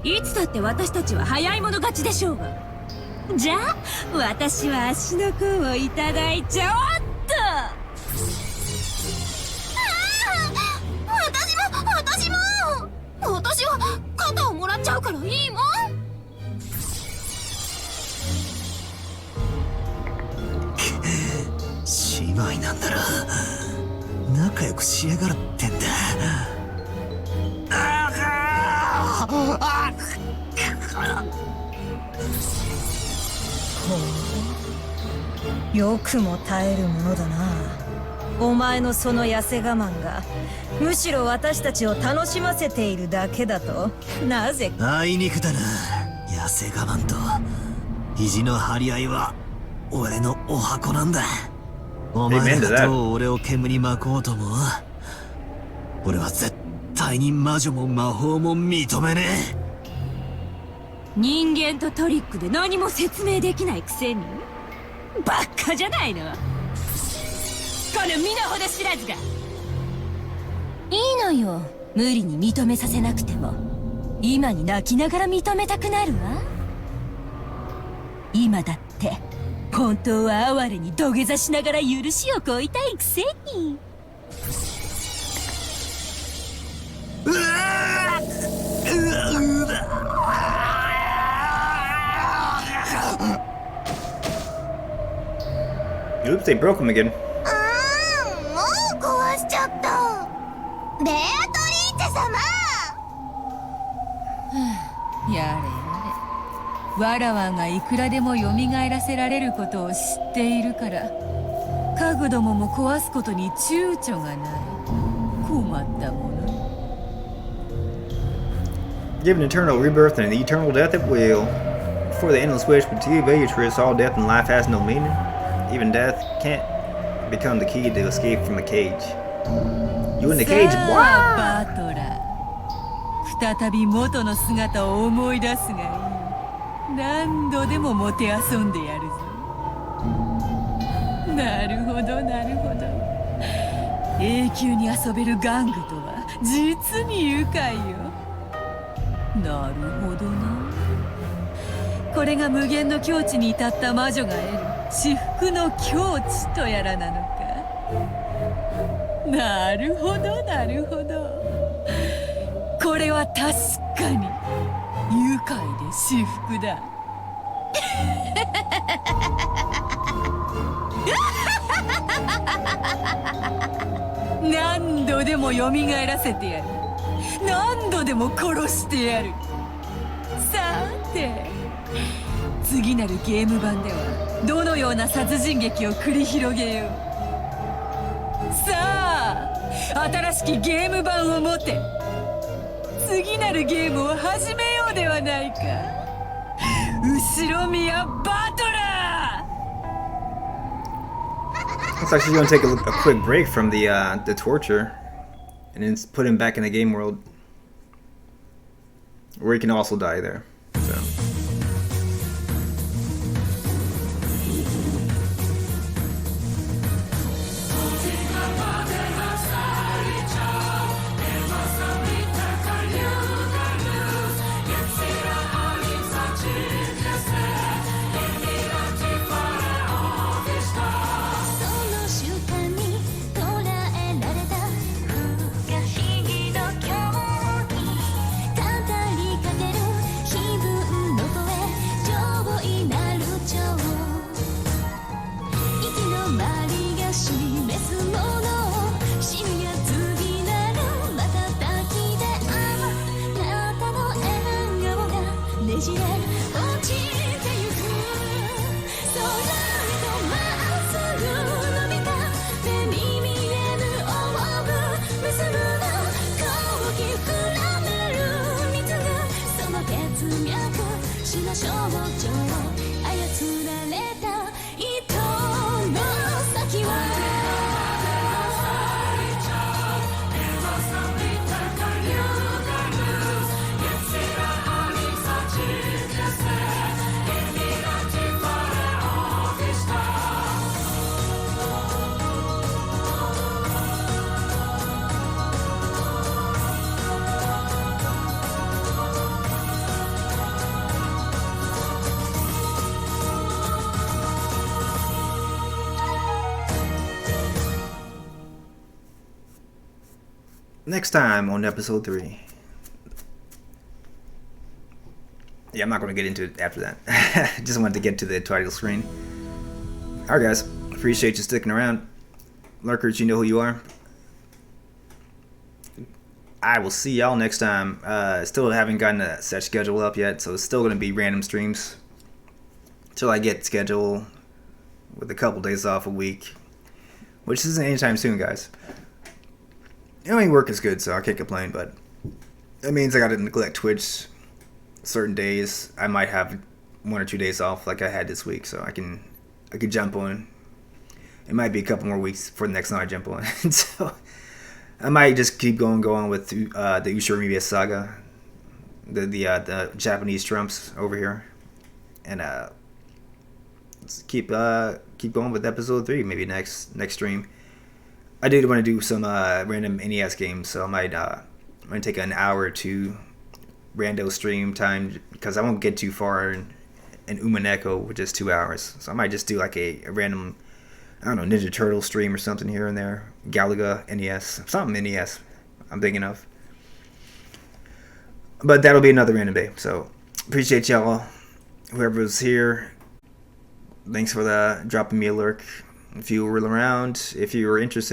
いつだって私たちは早い者勝ちでしょうが。じゃあ私は足の甲をいただいちゃおっと。私は肩をもらっちゃうからいいもん。姉妹なんだろ。仲良くしやがってんだ。よくも耐えるものだな。お前のその痩せ我慢がむしろ私たちを楽しませているだけだと。なぜあいにくだな。痩せ我慢と意地の張り合いは俺のお箱なんだ。お Amen 前 to ら that. と俺を煙に巻こうとも、俺は絶対に魔女も魔法も認めね人間とトリックで何も説明できないくせにバッカじゃないの。この身の程知らずが。いいのよ、無理に認めさせなくても。今に泣きながら認めたくなるわ。今だって本当は哀れに土下座しながら許しを請いたいくせに。Oops, they broke him again. もう壊しちゃった。ベアトリーチェ様。やれやれ、わらわがいくらでも蘇らせられることを知っているから、家具どもも壊すことに躊躇がない。困ったもの。 Given eternal rebirth and eternal death at will. Before the endless wish but to Beatrice, all death in life has no meaning. Even death can't become the key to escape from the cage. You in the cage, さ what? あバトラー、再び元の姿を思い出すがいい。何度でももてあそんでやるぞ。なるほどなるほど、永久に遊べる玩具とは実に愉快よ。なるほどな。これが無限の境地に至った魔女が得る至福の境地とやらなのか。なるほどなるほど、これは確かに愉快で至福だ。何度でも蘇らせてやる。何度でも殺してやる。さて、次なるゲーム版ではどのような殺人劇を繰り広げよう。さあ、新しきゲーム版を持て。次なるゲームを始めようではないか。後ろ宮バトラー。 Looks like she's gonna take a quick break from the torture, and then put him back in the game world, where he can also die there. So. Next time on episode 3. Yeah, I'm not going to get into it after that. Just wanted to get to the title screen. Alright guys, appreciate you sticking around. Lurkers, you know who you are. I will see y'all next time. Still haven't gotten a set schedule up yet, so it's still going to be random streams till I get schedule with a couple days off a week, which isn't anytime soon, guys. I mean, work is good, so I can't complain, but that means I gotta neglect Twitch certain days. I might have 1 or 2 days off like I had this week, so I can I could jump on. It might be a couple more weeks for the next one I jump on. So I might just keep going with the Ushirimiya saga, the Japanese trumps over here, and let's keep going with episode 3. Maybe next stream. I did want to do some random NES games, so I'm gonna take an hour or two rando stream time because I won't get too far in Umineko, which is 2 hours. So I might just do like a random, I don't know, Ninja Turtle stream or something here and there. Galaga NES, something NES I'm thinking of. But that'll be another random day. So appreciate y'all, whoever was here. Thanks for dropping me a lurk. If you were around, if you were interested